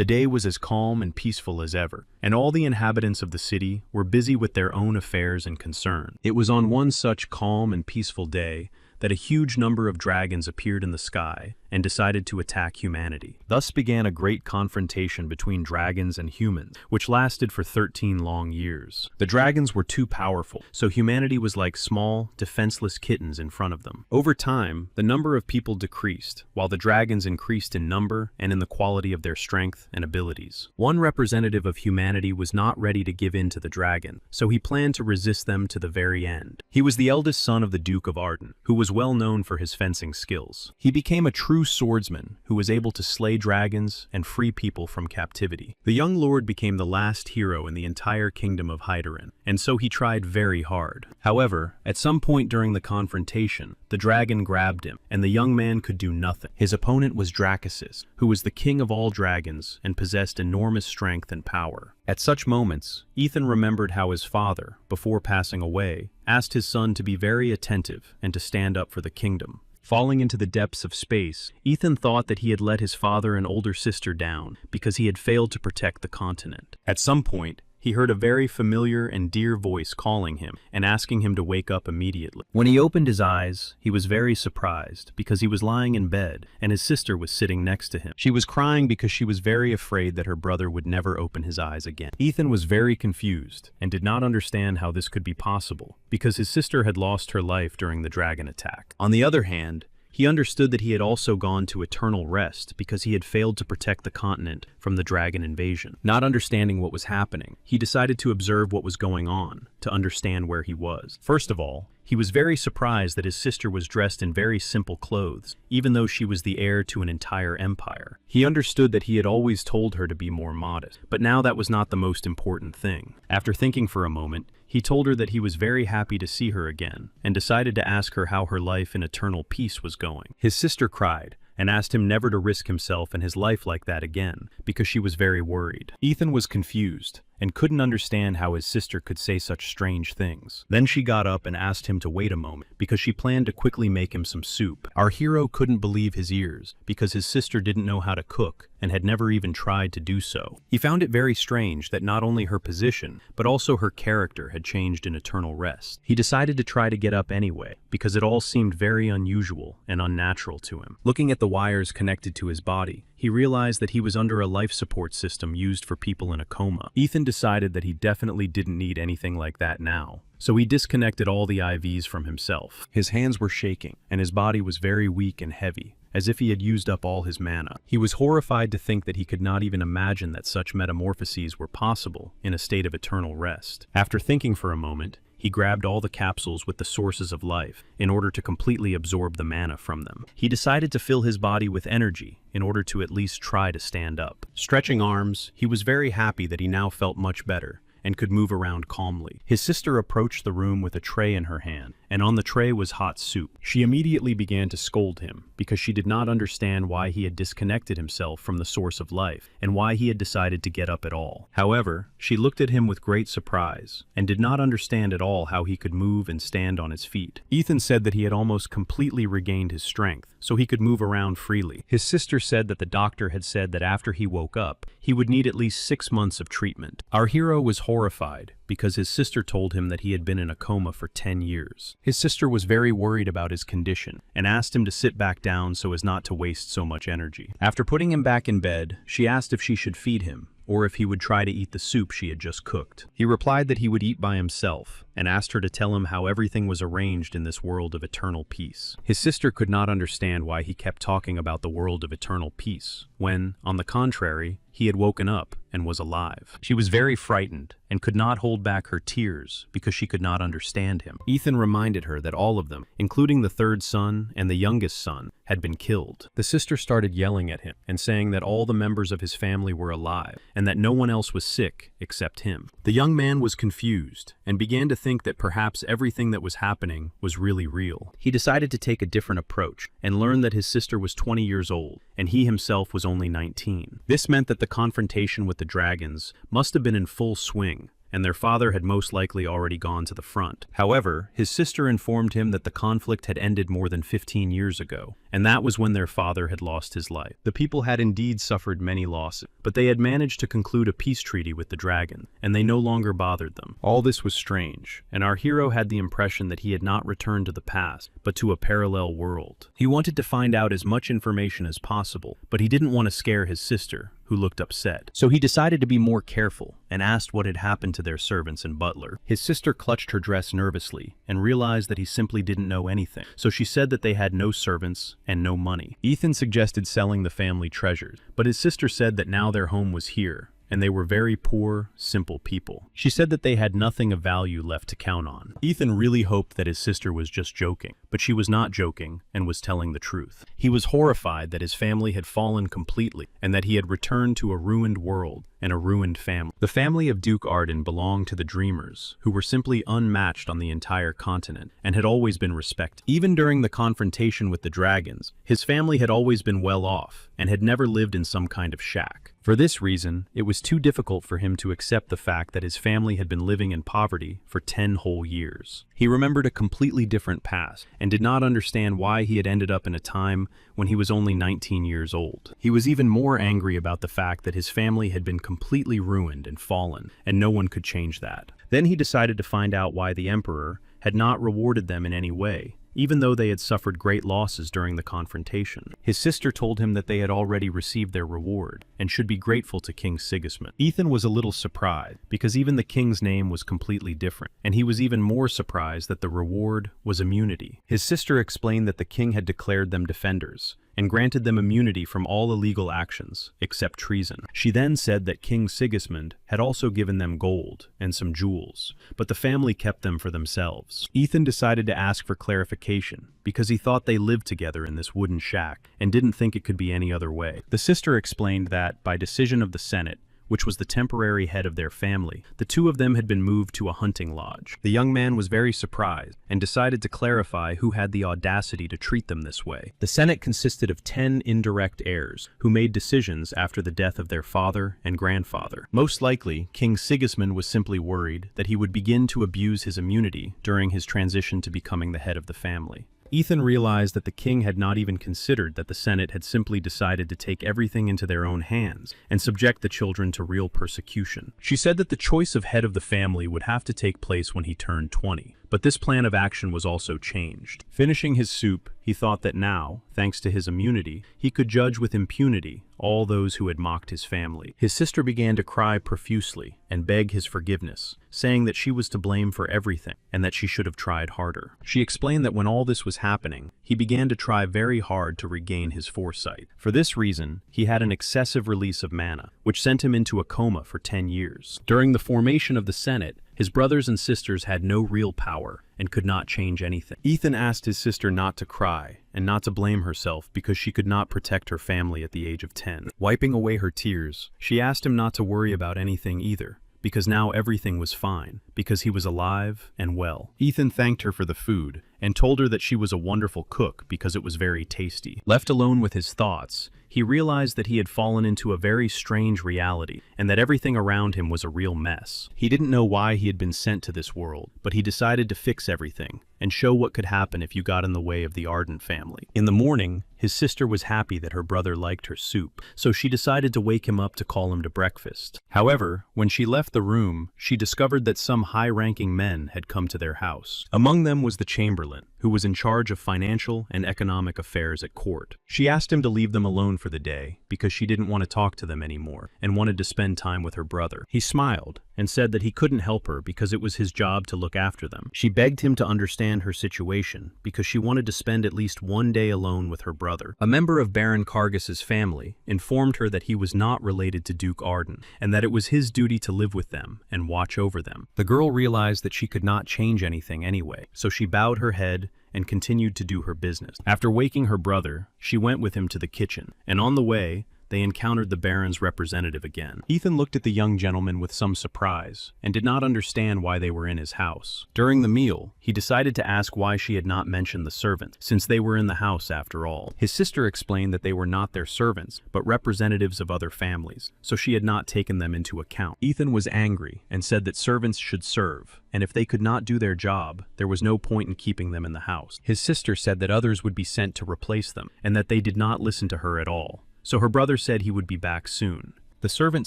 The day was as calm and peaceful as ever, and all the inhabitants of the city were busy with their own affairs and concern. It was on one such calm and peaceful day that a huge number of dragons appeared in the sky and decided to attack humanity. Thus began a great confrontation between dragons and humans, which lasted for 13 long years. The dragons were too powerful, so humanity was like small, defenseless kittens in front of them. Over time, the number of people decreased, while the dragons increased in number and in the quality of their strength and abilities. One representative of humanity was not ready to give in to the dragon, so he planned to resist them to the very end. He was the eldest son of the Duke of Arden, who was well known for his fencing skills. He became a true swordsman who was able to slay dragons and free people from captivity. The young lord became the last hero in the entire kingdom of Hydarin, and so he tried very hard. However, at some point during the confrontation, the dragon grabbed him, and the young man could do nothing. His opponent was Dracasis, who was the king of all dragons and possessed enormous strength and power. At such moments, Ethan remembered how his father, before passing away, asked his son to be very attentive and to stand up for the kingdom. Falling into the depths of space, Ethan thought that he had let his father and older sister down because he had failed to protect the continent. At some point, he heard a very familiar and dear voice calling him and asking him to wake up immediately. When he opened his eyes, he was very surprised because he was lying in bed and his sister was sitting next to him. She was crying because she was very afraid that her brother would never open his eyes again. Ethan was very confused and did not understand how this could be possible because his sister had lost her life during the dragon attack. On the other hand, he understood that he had also gone to eternal rest because he had failed to protect the continent from the dragon invasion. Not understanding what was happening, he decided to observe what was going on, to understand where he was. First of all, he was very surprised that his sister was dressed in very simple clothes, even though she was the heir to an entire empire. He understood that he had always told her to be more modest, but now that was not the most important thing. After thinking for a moment, he told her that he was very happy to see her again, and decided to ask her how her life in eternal peace was going. His sister cried, and asked him never to risk himself and his life like that again, because she was very worried. Ethan was confused, and couldn't understand how his sister could say such strange things. Then she got up and asked him to wait a moment, because she planned to quickly make him some soup. Our hero couldn't believe his ears, because his sister didn't know how to cook, and had never even tried to do so. He found it very strange that not only her position, but also her character had changed in eternal rest. He decided to try to get up anyway, because it all seemed very unusual and unnatural to him. Looking at the wires connected to his body, he realized that he was under a life support system used for people in a coma. Ethan decided that he definitely didn't need anything like that now, so he disconnected all the IVs from himself. His hands were shaking, and his body was very weak and heavy, as if he had used up all his mana. He was horrified to think that he could not even imagine that such metamorphoses were possible in a state of eternal rest. After thinking for a moment, he grabbed all the capsules with the sources of life in order to completely absorb the mana from them. He decided to fill his body with energy in order to at least try to stand up. Stretching arms, he was very happy that he now felt much better and could move around calmly. His sister approached the room with a tray in her hand, and on the tray was hot soup. She immediately began to scold him because she did not understand why he had disconnected himself from the source of life and why he had decided to get up at all. However, she looked at him with great surprise and did not understand at all how he could move and stand on his feet. Ethan said that he had almost completely regained his strength, so he could move around freely. His sister said that the doctor had said that after he woke up, he would need at least 6 months of treatment. Our hero was horrified because his sister told him that he had been in a coma for 10 years. His sister was very worried about his condition and asked him to sit back down so as not to waste so much energy. After putting him back in bed, she asked if she should feed him or if he would try to eat the soup she had just cooked. He replied that he would eat by himself and asked her to tell him how everything was arranged in this world of eternal peace. His sister could not understand why he kept talking about the world of eternal peace when, on the contrary, he had woken up and was alive. She was very frightened and could not hold back her tears because she could not understand him. Ethan reminded her that all of them, including the third son and the youngest son, had been killed. The sister started yelling at him and saying that all the members of his family were alive and that no one else was sick except him. The young man was confused and began to think that perhaps everything that was happening was really real. He decided to take a different approach and learned that his sister was 20 years old and he himself was only 19. This meant that the confrontation with the dragons must have been in full swing, and their father had most likely already gone to the front. However, his sister informed him that the conflict had ended more than 15 years ago, and that was when their father had lost his life. The people had indeed suffered many losses, but they had managed to conclude a peace treaty with the dragon, and they no longer bothered them. All this was strange, and our hero had the impression that he had not returned to the past, but to a parallel world. He wanted to find out as much information as possible, but he didn't want to scare his sister, who looked upset. So he decided to be more careful and asked what had happened to their servants and butler. His sister clutched her dress nervously and realized that he simply didn't know anything. So she said that they had no servants and no money. Ethan suggested selling the family treasures, but his sister said that now their home was here, and they were very poor, simple people. She said that they had nothing of value left to count on. Ethan really hoped that his sister was just joking, but she was not joking and was telling the truth. He was horrified that his family had fallen completely and that he had returned to a ruined world and a ruined family. The family of Duke Arden belonged to the Dreamers, who were simply unmatched on the entire continent and had always been respected. Even during the confrontation with the dragons, his family had always been well off and had never lived in some kind of shack. For this reason, it was too difficult for him to accept the fact that his family had been living in poverty for 10 whole years. He remembered a completely different past and did not understand why he had ended up in a time when he was only 19 years old. He was even more angry about the fact that his family had been completely ruined and fallen, and no one could change that. Then he decided to find out why the Emperor had not rewarded them in any way, even though they had suffered great losses during the confrontation. His sister told him that they had already received their reward and should be grateful to King Sigismund. Ethan was a little surprised because even the king's name was completely different, and he was even more surprised that the reward was immunity. His sister explained that the king had declared them defenders and granted them immunity from all illegal actions, except treason. She then said that King Sigismund had also given them gold and some jewels, but the family kept them for themselves. Ethan decided to ask for clarification, because he thought they lived together in this wooden shack and didn't think it could be any other way. The sister explained that, by decision of the Senate, which was the temporary head of their family, the two of them had been moved to a hunting lodge. The young man was very surprised and decided to clarify who had the audacity to treat them this way. The Senate consisted of 10 indirect heirs who made decisions after the death of their father and grandfather. Most likely, King Sigismund was simply worried that he would begin to abuse his immunity during his transition to becoming the head of the family. Ethan realized that the king had not even considered that the Senate had simply decided to take everything into their own hands and subject the children to real persecution. She said that the choice of head of the family would have to take place when he turned 20. But this plan of action was also changed. Finishing his soup, he thought that now, thanks to his immunity, he could judge with impunity all those who had mocked his family. His sister began to cry profusely and beg his forgiveness, saying that she was to blame for everything and that she should have tried harder. She explained that when all this was happening, he began to try very hard to regain his foresight. For this reason, he had an excessive release of mana, which sent him into a coma for 10 years. During the formation of the Senate, his brothers and sisters had no real power and could not change anything. Ethan asked his sister not to cry and not to blame herself because she could not protect her family at the age of 10. Wiping away her tears, she asked him not to worry about anything either, because now everything was fine, because he was alive and well. Ethan thanked her for the food and told her that she was a wonderful cook because it was very tasty. Left alone with his thoughts, he realized that he had fallen into a very strange reality and that everything around him was a real mess. He didn't know why he had been sent to this world, but he decided to fix everything and show what could happen if you got in the way of the Arden family. In the morning, his sister was happy that her brother liked her soup, so she decided to wake him up to call him to breakfast. However, when she left the room, she discovered that some high-ranking men had come to their house. Among them was the Chamberlain, who was in charge of financial and economic affairs at court. She asked him to leave them alone for the day because she didn't want to talk to them anymore and wanted to spend time with her brother. He smiled and said that he couldn't help her because it was his job to look after them. She begged him to understand her situation because she wanted to spend at least one day alone with her brother. A member of Baron Kargas's family informed her that he was not related to Duke Arden and that it was his duty to live with them and watch over them. The girl realized that she could not change anything anyway, so she bowed her head and continued to do her business. After waking her brother, she went with him to the kitchen, and on the way, they encountered the Baron's representative again. Ethan looked at the young gentleman with some surprise, and did not understand why they were in his house. During the meal, he decided to ask why she had not mentioned the servants, since they were in the house after all. His sister explained that they were not their servants, but representatives of other families, so she had not taken them into account. Ethan was angry and said that servants should serve, and if they could not do their job, there was no point in keeping them in the house. His sister said that others would be sent to replace them, and that they did not listen to her at all. So her brother said he would be back soon. The servant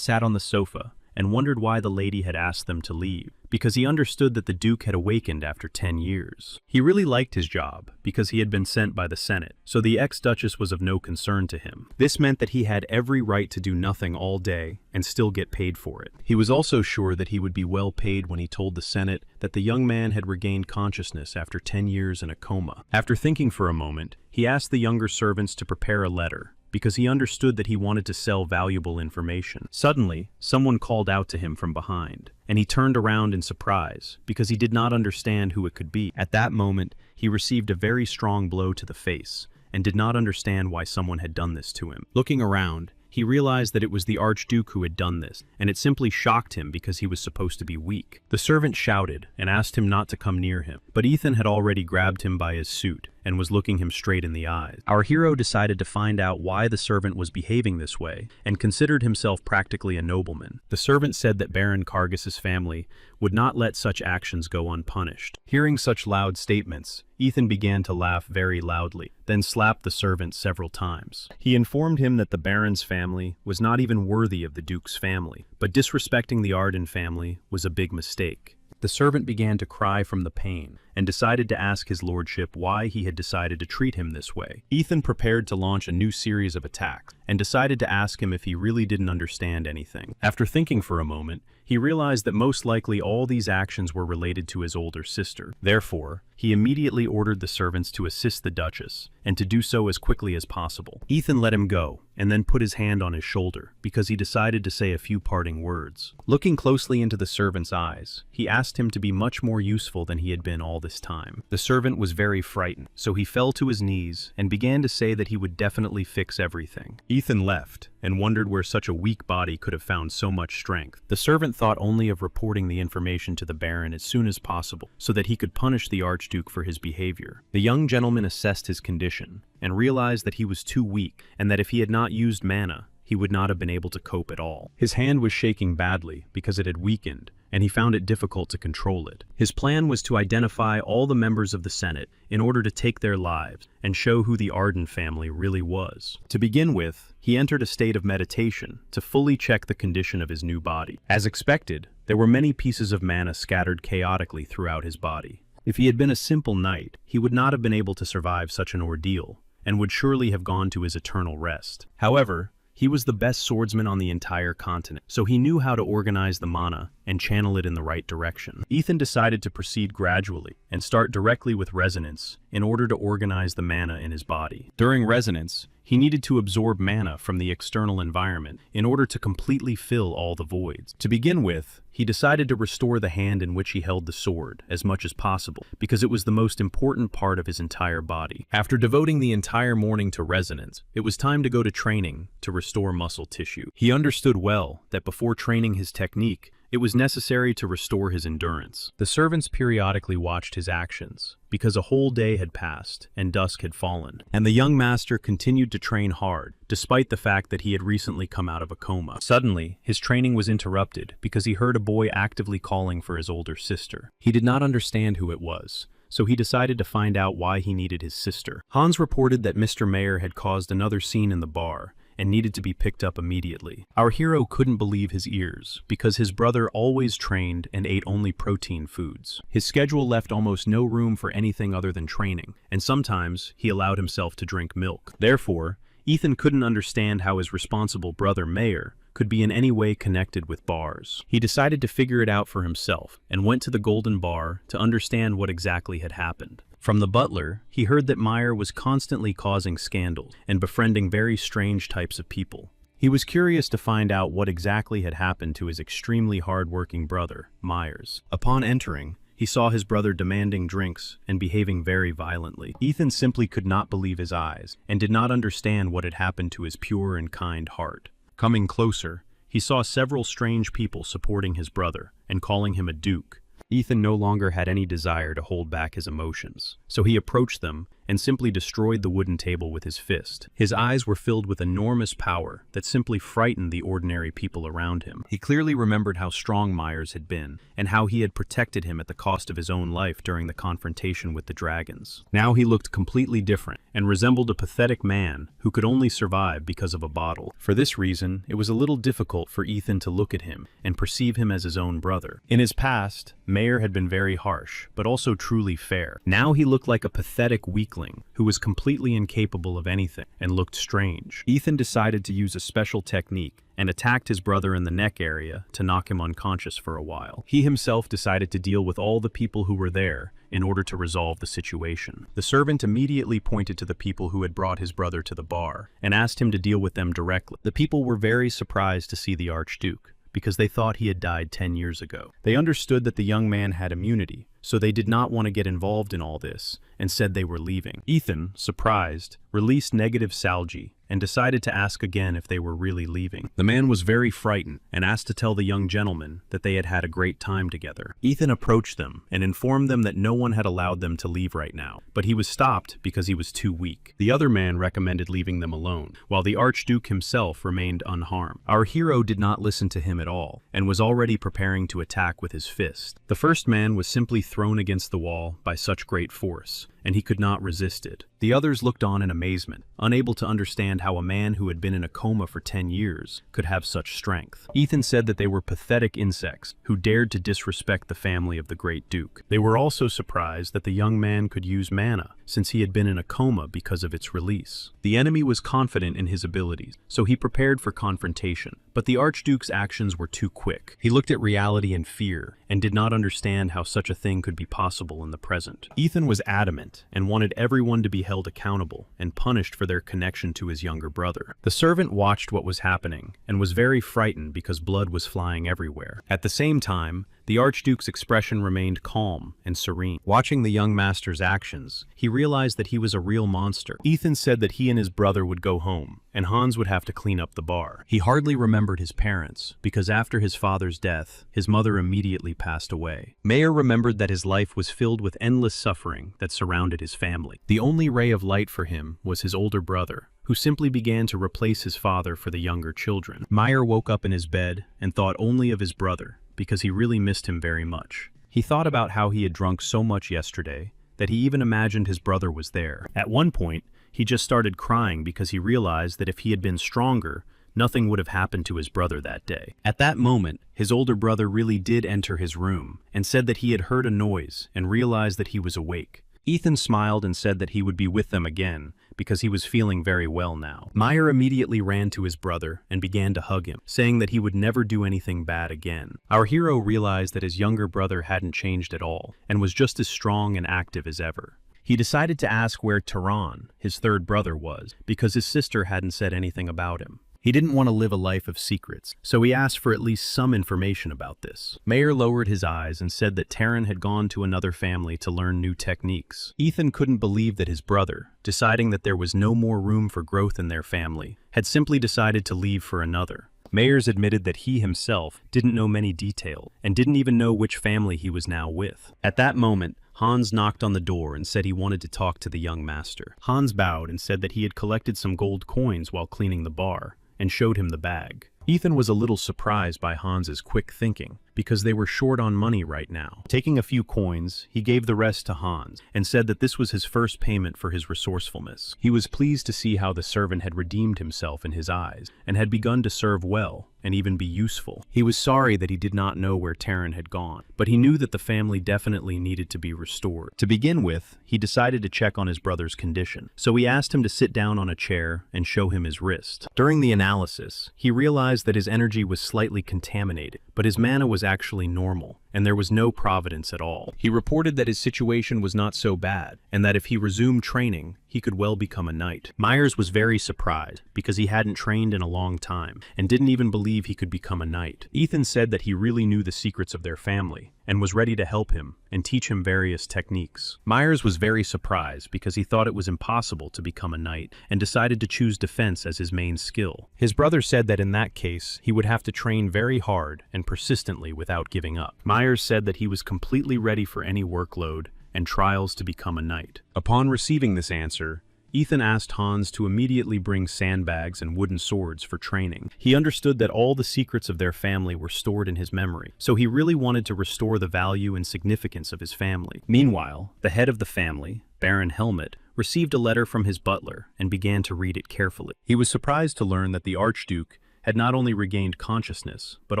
sat on the sofa and wondered why the lady had asked them to leave, because he understood that the Duke had awakened after 10 years. He really liked his job, because he had been sent by the Senate, so the ex-duchess was of no concern to him. This meant that he had every right to do nothing all day and still get paid for it. He was also sure that he would be well paid when he told the Senate that the young man had regained consciousness after 10 years in a coma. After thinking for a moment, he asked the younger servants to prepare a letter, because he understood that he wanted to sell valuable information. Suddenly, someone called out to him from behind, and he turned around in surprise, because he did not understand who it could be. At that moment, he received a very strong blow to the face, and did not understand why someone had done this to him. Looking around, he realized that it was the Archduke who had done this, and it simply shocked him because he was supposed to be weak. The servant shouted and asked him not to come near him, but Ethan had already grabbed him by his suit and was looking him straight in the eyes. Our hero decided to find out why the servant was behaving this way, and considered himself practically a nobleman. The servant said that Baron Kargas's family would not let such actions go unpunished. Hearing such loud statements, Ethan began to laugh very loudly, then slapped the servant several times. He informed him that the Baron's family was not even worthy of the Duke's family, but disrespecting the Arden family was a big mistake. The servant began to cry from the pain, and decided to ask his lordship why he had decided to treat him this way. Ethan prepared to launch a new series of attacks, and decided to ask him if he really didn't understand anything. After thinking for a moment, he realized that most likely all these actions were related to his older sister. Therefore, he immediately ordered the servants to assist the Duchess, and to do so as quickly as possible. Ethan let him go, and then put his hand on his shoulder, because he decided to say a few parting words. Looking closely into the servant's eyes, he asked him to be much more useful than he had been all this time. The servant was very frightened, so he fell to his knees and began to say that he would definitely fix everything. Ethan left, and wondered where such a weak body could have found so much strength. The servant thought only of reporting the information to the Baron as soon as possible, so that he could punish the Archduke for his behavior. The young gentleman assessed his condition, and realized that he was too weak, and that if he had not used mana, he would not have been able to cope at all. His hand was shaking badly because it had weakened, and he found it difficult to control it. His plan was to identify all the members of the Senate in order to take their lives and show who the Arden family really was. To begin with, he entered a state of meditation to fully check the condition of his new body. As expected, there were many pieces of mana scattered chaotically throughout his body. If he had been a simple knight, he would not have been able to survive such an ordeal, and would surely have gone to his eternal rest. However, he was the best swordsman on the entire continent, so he knew how to organize the mana and channel it in the right direction. Ethan decided to proceed gradually and start directly with resonance in order to organize the mana in his body. During resonance, he needed to absorb mana from the external environment in order to completely fill all the voids. To begin with, he decided to restore the hand in which he held the sword as much as possible, because it was the most important part of his entire body. After devoting the entire morning to resonance, it was time to go to training to restore muscle tissue. He understood well that before training his technique, it was necessary to restore his endurance. The servants periodically watched his actions, because a whole day had passed and dusk had fallen, and the young master continued to train hard, despite the fact that he had recently come out of a coma. Suddenly, his training was interrupted because he heard a boy actively calling for his older sister. He did not understand who it was, so he decided to find out why he needed his sister. Hans reported that Mr. Mayer had caused another scene in the bar, and needed to be picked up immediately. Our hero couldn't believe his ears, because his brother always trained and ate only protein foods. His schedule left almost no room for anything other than training, and sometimes he allowed himself to drink milk. Therefore, Ethan couldn't understand how his responsible brother Mayer could be in any way connected with bars. He decided to figure it out for himself, and went to the Golden Bar to understand what exactly had happened. From the butler, he heard that Mayer was constantly causing scandals and befriending very strange types of people. He was curious to find out what exactly had happened to his extremely hard-working brother, Myers. Upon entering, he saw his brother demanding drinks and behaving very violently. Ethan simply could not believe his eyes and did not understand what had happened to his pure and kind heart. Coming closer, he saw several strange people supporting his brother and calling him a duke. Ethan no longer had any desire to hold back his emotions, so he approached them and simply destroyed the wooden table with his fist. His eyes were filled with enormous power that simply frightened the ordinary people around him. He clearly remembered how strong Myers had been, and how he had protected him at the cost of his own life during the confrontation with the dragons. Now he looked completely different, and resembled a pathetic man who could only survive because of a bottle. For this reason, it was a little difficult for Ethan to look at him and perceive him as his own brother. In his past, Mayer had been very harsh, but also truly fair. Now he looked like a pathetic weakling who was completely incapable of anything and looked strange. Ethan decided to use a special technique and attacked his brother in the neck area to knock him unconscious for a while. He himself decided to deal with all the people who were there in order to resolve the situation. The servant immediately pointed to the people who had brought his brother to the bar and asked him to deal with them directly. The people were very surprised to see the Archduke, because they thought he had died 10 years ago. They understood that the young man had immunity, so they did not want to get involved in all this and said they were leaving. Ethan, surprised, released negative salgi and decided to ask again if they were really leaving. The man was very frightened and asked to tell the young gentleman that they had had a great time together. Ethan approached them and informed them that no one had allowed them to leave right now, but he was stopped because he was too weak. The other man recommended leaving them alone, while the Archduke himself remained unharmed. Our hero did not listen to him at all and was already preparing to attack with his fist. The first man was simply thrown against the wall by such great force, and he could not resist it. The others looked on in amazement, unable to understand how a man who had been in a coma for 10 years could have such strength. Ethan said that they were pathetic insects who dared to disrespect the family of the great duke. They were also surprised that the young man could use mana, since he had been in a coma because of its release. The enemy was confident in his abilities, so he prepared for confrontation, but the Archduke's actions were too quick. He looked at reality in fear and did not understand how such a thing could be possible in the present. Ethan was adamant and wanted everyone to be held accountable and punished for their connection to his younger brother. The servant watched what was happening and was very frightened because blood was flying everywhere. At the same time, the Archduke's expression remained calm and serene. Watching the young master's actions, he realized that he was a real monster. Ethan said that he and his brother would go home, and Hans would have to clean up the bar. He hardly remembered his parents, because after his father's death, his mother immediately passed away. Mayer remembered that his life was filled with endless suffering that surrounded his family. The only ray of light for him was his older brother, who simply began to replace his father for the younger children. Mayer woke up in his bed and thought only of his brother, because he really missed him very much. He thought about how he had drunk so much yesterday that he even imagined his brother was there. At one point, he just started crying because he realized that if he had been stronger, nothing would have happened to his brother that day. At that moment, his older brother really did enter his room and said that he had heard a noise and realized that he was awake. Ethan smiled and said that he would be with them again because he was feeling very well now. Mayer immediately ran to his brother and began to hug him, saying that he would never do anything bad again. Our hero realized that his younger brother hadn't changed at all and was just as strong and active as ever. He decided to ask where Taran, his third brother, was because his sister hadn't said anything about him. He didn't want to live a life of secrets, so he asked for at least some information about this. Mayer lowered his eyes and said that Taran had gone to another family to learn new techniques. Ethan couldn't believe that his brother, deciding that there was no more room for growth in their family, had simply decided to leave for another. Mayers admitted that he himself didn't know many details and didn't even know which family he was now with. At that moment, Hans knocked on the door and said he wanted to talk to the young master. Hans bowed and said that he had collected some gold coins while cleaning the bar, and showed him the bag. Ethan was a little surprised by Hans's quick thinking, because they were short on money right now. Taking a few coins, he gave the rest to Hans, and said that this was his first payment for his resourcefulness. He was pleased to see how the servant had redeemed himself in his eyes, and had begun to serve well, and even be useful. He was sorry that he did not know where Taran had gone, but he knew that the family definitely needed to be restored. To begin with, he decided to check on his brother's condition, so he asked him to sit down on a chair and show him his wrist. During the analysis, he realized that his energy was slightly contaminated, but his mana was actually normal, and there was no providence at all. He reported that his situation was not so bad, and that if he resumed training, he could well become a knight. Myers was very surprised, because he hadn't trained in a long time, and didn't even believe he could become a knight. Ethan said that he really knew the secrets of their family, and was ready to help him and teach him various techniques. Myers was very surprised because he thought it was impossible to become a knight, and decided to choose defense as his main skill. His brother said that in that case, he would have to train very hard and persistently without giving up. Myers said that he was completely ready for any workload and trials to become a knight. Upon receiving this answer, Ethan asked Hans to immediately bring sandbags and wooden swords for training. He understood that all the secrets of their family were stored in his memory, so he really wanted to restore the value and significance of his family. Meanwhile, the head of the family, Baron Helmut, received a letter from his butler and began to read it carefully. He was surprised to learn that the Archduke had not only regained consciousness, but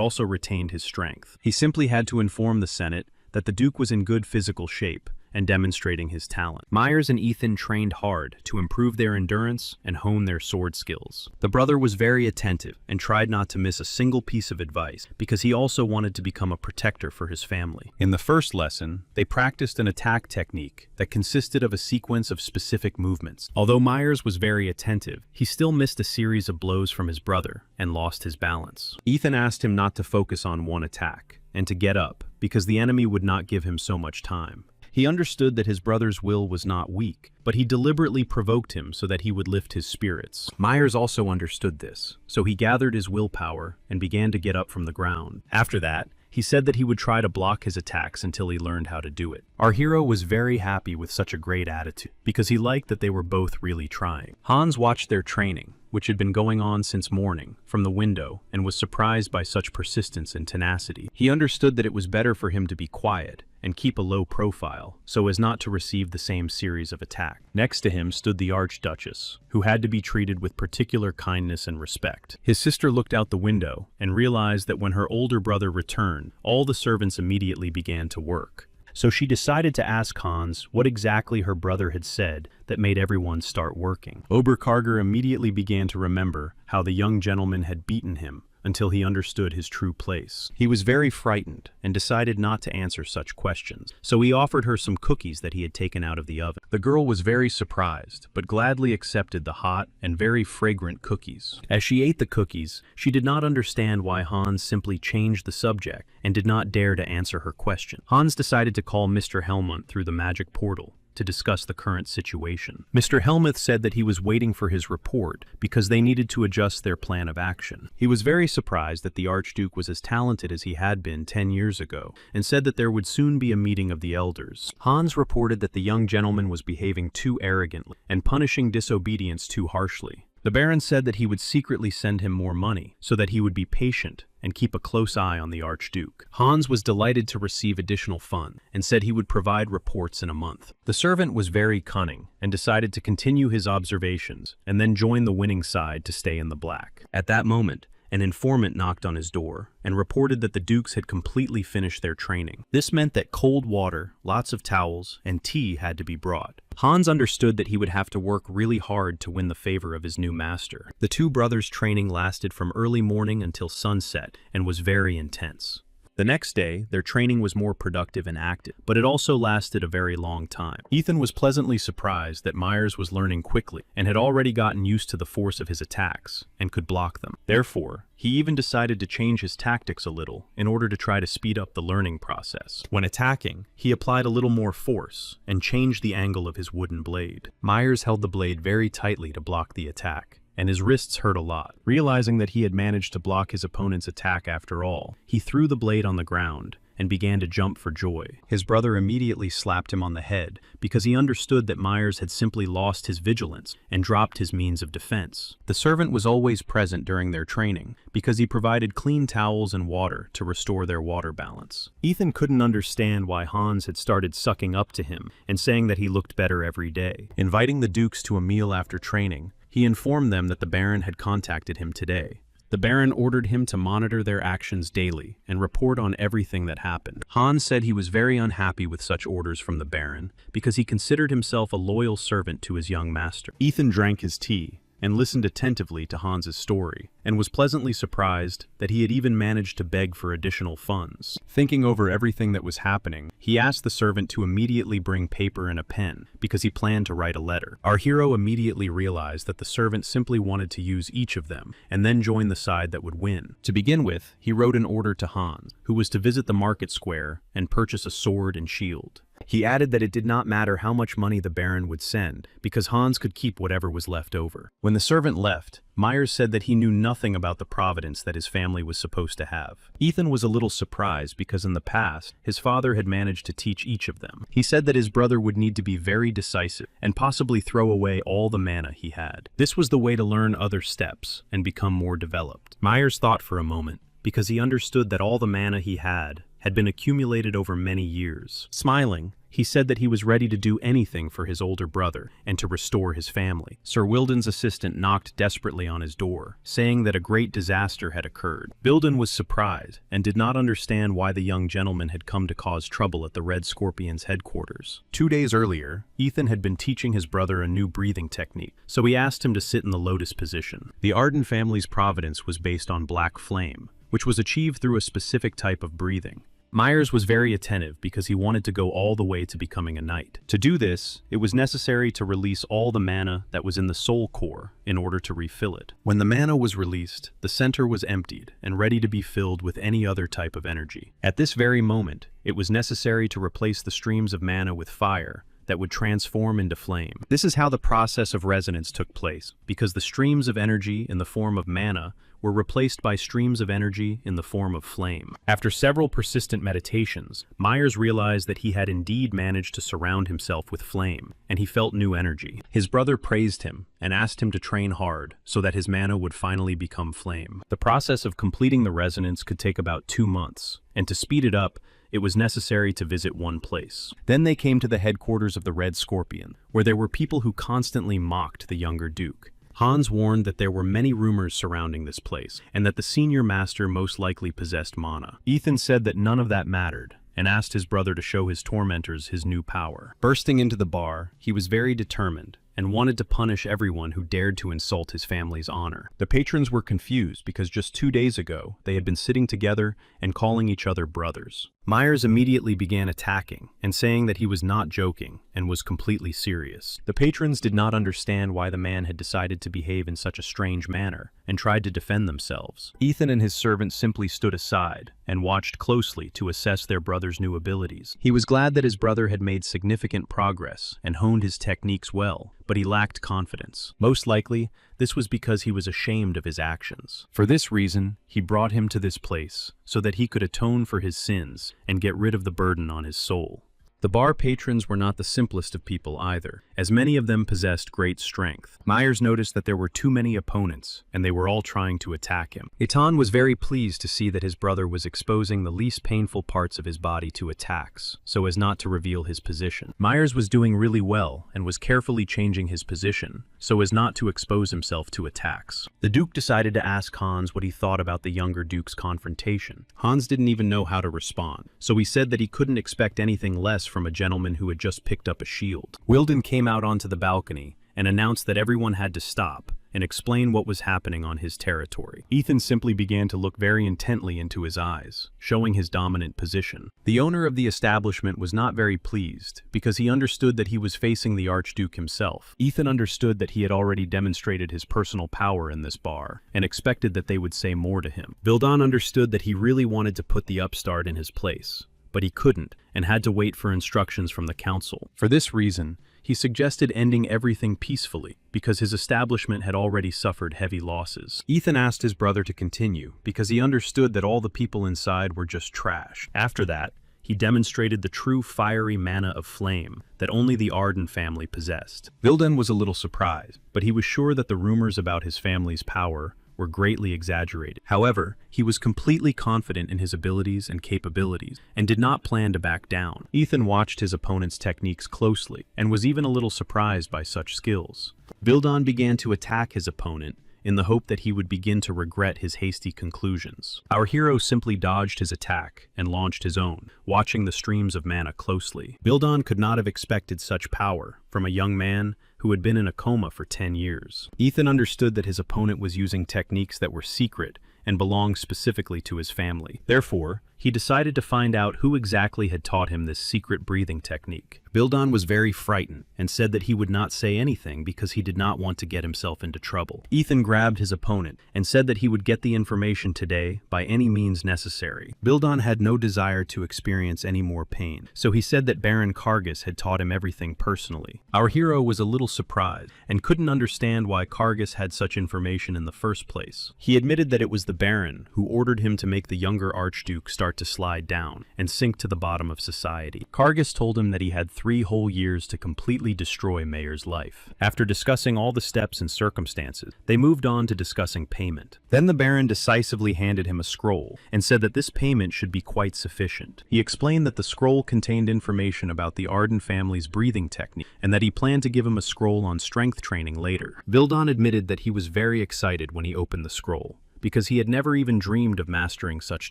also retained his strength. He simply had to inform the Senate that the Duke was in good physical shape and demonstrating his talent. Myers and Ethan trained hard to improve their endurance and hone their sword skills. The brother was very attentive and tried not to miss a single piece of advice because he also wanted to become a protector for his family. In the first lesson, they practiced an attack technique that consisted of a sequence of specific movements. Although Myers was very attentive, he still missed a series of blows from his brother and lost his balance. Ethan asked him not to focus on one attack and to get up because the enemy would not give him so much time. He understood that his brother's will was not weak, but he deliberately provoked him so that he would lift his spirits. Myers also understood this, so he gathered his willpower and began to get up from the ground. After that, he said that he would try to block his attacks until he learned how to do it. Our hero was very happy with such a great attitude, because he liked that they were both really trying. Hans watched their training, which had been going on since morning, from the window, and was surprised by such persistence and tenacity. He understood that it was better for him to be quiet and keep a low profile, so as not to receive the same series of attacks. Next to him stood the Archduchess, who had to be treated with particular kindness and respect. His sister looked out the window and realized that when her older brother returned, all the servants immediately began to work. So she decided to ask Hans what exactly her brother had said that made everyone start working. Oberkarger immediately began to remember how the young gentleman had beaten him until he understood his true place. He was very frightened and decided not to answer such questions, so he offered her some cookies that he had taken out of the oven. The girl was very surprised, but gladly accepted the hot and very fragrant cookies. As she ate the cookies, she did not understand why Hans simply changed the subject and did not dare to answer her question. Hans decided to call Mr. Helmut through the magic portal to discuss the current situation. Mr. Helmuth said that he was waiting for his report because they needed to adjust their plan of action. He was very surprised that the Archduke was as talented as he had been 10 years ago, and said that there would soon be a meeting of the elders. Hans reported that the young gentleman was behaving too arrogantly and punishing disobedience too harshly. The Baron said that he would secretly send him more money so that he would be patient and keep a close eye on the Archduke. Hans was delighted to receive additional funds and said he would provide reports in a month. The servant was very cunning and decided to continue his observations and then join the winning side to stay in the black. At that moment, an informant knocked on his door and reported that the Dukes had completely finished their training. This meant that cold water, lots of towels, and tea had to be brought. Hans understood that he would have to work really hard to win the favor of his new master. The two brothers' training lasted from early morning until sunset and was very intense. The next day, their training was more productive and active, but it also lasted a very long time. Ethan was pleasantly surprised that Myers was learning quickly and had already gotten used to the force of his attacks and could block them. Therefore, he even decided to change his tactics a little in order to try to speed up the learning process. When attacking, he applied a little more force and changed the angle of his wooden blade. Myers held the blade very tightly to block the attack, and his wrists hurt a lot. Realizing that he had managed to block his opponent's attack after all, he threw the blade on the ground and began to jump for joy. His brother immediately slapped him on the head because he understood that Myers had simply lost his vigilance and dropped his means of defense. The servant was always present during their training because he provided clean towels and water to restore their water balance. Ethan couldn't understand why Hans had started sucking up to him and saying that he looked better every day. Inviting the Dukes to a meal after training, he informed them that the Baron had contacted him today. The Baron ordered him to monitor their actions daily and report on everything that happened. Hans said he was very unhappy with such orders from the Baron because he considered himself a loyal servant to his young master. Ethan drank his tea and listened attentively to Hans's story, and was pleasantly surprised that he had even managed to beg for additional funds. Thinking over everything that was happening, he asked the servant to immediately bring paper and a pen, because he planned to write a letter. Our hero immediately realized that the servant simply wanted to use each of them, and then join the side that would win. To begin with, he wrote an order to Hans, who was to visit the market square and purchase a sword and shield. He added that it did not matter how much money the Baron would send, because Hans could keep whatever was left over. When the servant left, Myers said that he knew nothing about the providence that his family was supposed to have. Ethan was a little surprised because in the past, his father had managed to teach each of them. He said that his brother would need to be very decisive and possibly throw away all the mana he had. This was the way to learn other steps and become more developed. Myers thought for a moment, because he understood that all the mana he had been accumulated over many years. Smiling, he said that he was ready to do anything for his older brother and to restore his family. Sir Wilden's assistant knocked desperately on his door, saying that a great disaster had occurred. Wilden was surprised and did not understand why the young gentleman had come to cause trouble at the Red Scorpion's headquarters. 2 days earlier, Ethan had been teaching his brother a new breathing technique, so he asked him to sit in the lotus position. The Arden family's providence was based on black flame, which was achieved through a specific type of breathing. Myers was very attentive because he wanted to go all the way to becoming a knight. To do this, it was necessary to release all the mana that was in the soul core in order to refill it. When the mana was released, the center was emptied and ready to be filled with any other type of energy. At this very moment, it was necessary to replace the streams of mana with fire that would transform into flame. This is how the process of resonance took place, because the streams of energy in the form of mana were replaced by streams of energy in the form of flame. After several persistent meditations, Myers realized that he had indeed managed to surround himself with flame, and he felt new energy. His brother praised him and asked him to train hard so that his mana would finally become flame. The process of completing the resonance could take about 2 months, and to speed it up, it was necessary to visit one place. Then they came to the headquarters of the Red Scorpion, where there were people who constantly mocked the younger Duke. Hans warned that there were many rumors surrounding this place, and that the senior master most likely possessed mana. Ethan said that none of that mattered, and asked his brother to show his tormentors his new power. Bursting into the bar, he was very determined, and wanted to punish everyone who dared to insult his family's honor. The patrons were confused because just 2 days ago, they had been sitting together and calling each other brothers. Myers immediately began attacking and saying that he was not joking and was completely serious. The patrons did not understand why the man had decided to behave in such a strange manner and tried to defend themselves. Ethan and his servant simply stood aside and watched closely to assess their brother's new abilities. He was glad that his brother had made significant progress and honed his techniques well, but he lacked confidence. Most likely, this was because he was ashamed of his actions. For this reason, he brought him to this place so that he could atone for his sins and get rid of the burden on his soul. The bar patrons were not the simplest of people either, as many of them possessed great strength. Myers noticed that there were too many opponents, and they were all trying to attack him. Ethan was very pleased to see that his brother was exposing the least painful parts of his body to attacks, so as not to reveal his position. Myers was doing really well, and was carefully changing his position, so as not to expose himself to attacks. The Duke decided to ask Hans what he thought about the younger Duke's confrontation. Hans didn't even know how to respond, so he said that he couldn't expect anything less from a gentleman who had just picked up a shield. Wilden came out onto the balcony and announced that everyone had to stop and explain what was happening on his territory. Ethan simply began to look very intently into his eyes, showing his dominant position. The owner of the establishment was not very pleased because he understood that he was facing the Archduke himself. Ethan understood that he had already demonstrated his personal power in this bar and expected that they would say more to him. Vildan understood that he really wanted to put the upstart in his place, but he couldn't and had to wait for instructions from the council. For this reason, he suggested ending everything peacefully because his establishment had already suffered heavy losses. Ethan asked his brother to continue because he understood that all the people inside were just trash. After that, he demonstrated the true fiery mana of flame that only the Arden family possessed. Vildan was a little surprised, but he was sure that the rumors about his family's power were greatly exaggerated. However, he was completely confident in his abilities and capabilities, and did not plan to back down. Ethan watched his opponent's techniques closely, and was even a little surprised by such skills. Vildan began to attack his opponent, in the hope that he would begin to regret his hasty conclusions. Our hero simply dodged his attack and launched his own, watching the streams of mana closely. Bildon could not have expected such power from a young man who had been in a coma for 10 years. Ethan understood that his opponent was using techniques that were secret and belonged specifically to his family. Therefore, he decided to find out who exactly had taught him this secret breathing technique. Bildon was very frightened and said that he would not say anything because he did not want to get himself into trouble. Ethan grabbed his opponent and said that he would get the information today by any means necessary. Bildon had no desire to experience any more pain, so he said that Baron Kargas had taught him everything personally. Our hero was a little surprised and couldn't understand why Kargas had such information in the first place. He admitted that it was the Baron who ordered him to make the younger Archduke start to slide down and sink to the bottom of society. Kargas told him that he had 3 whole years to completely destroy Mayer's life. After discussing all the steps and circumstances, they moved on to discussing payment. Then the Baron decisively handed him a scroll and said that this payment should be quite sufficient. He explained that the scroll contained information about the Arden family's breathing technique and that he planned to give him a scroll on strength training later. Bildon admitted that he was very excited when he opened the scroll, because he had never even dreamed of mastering such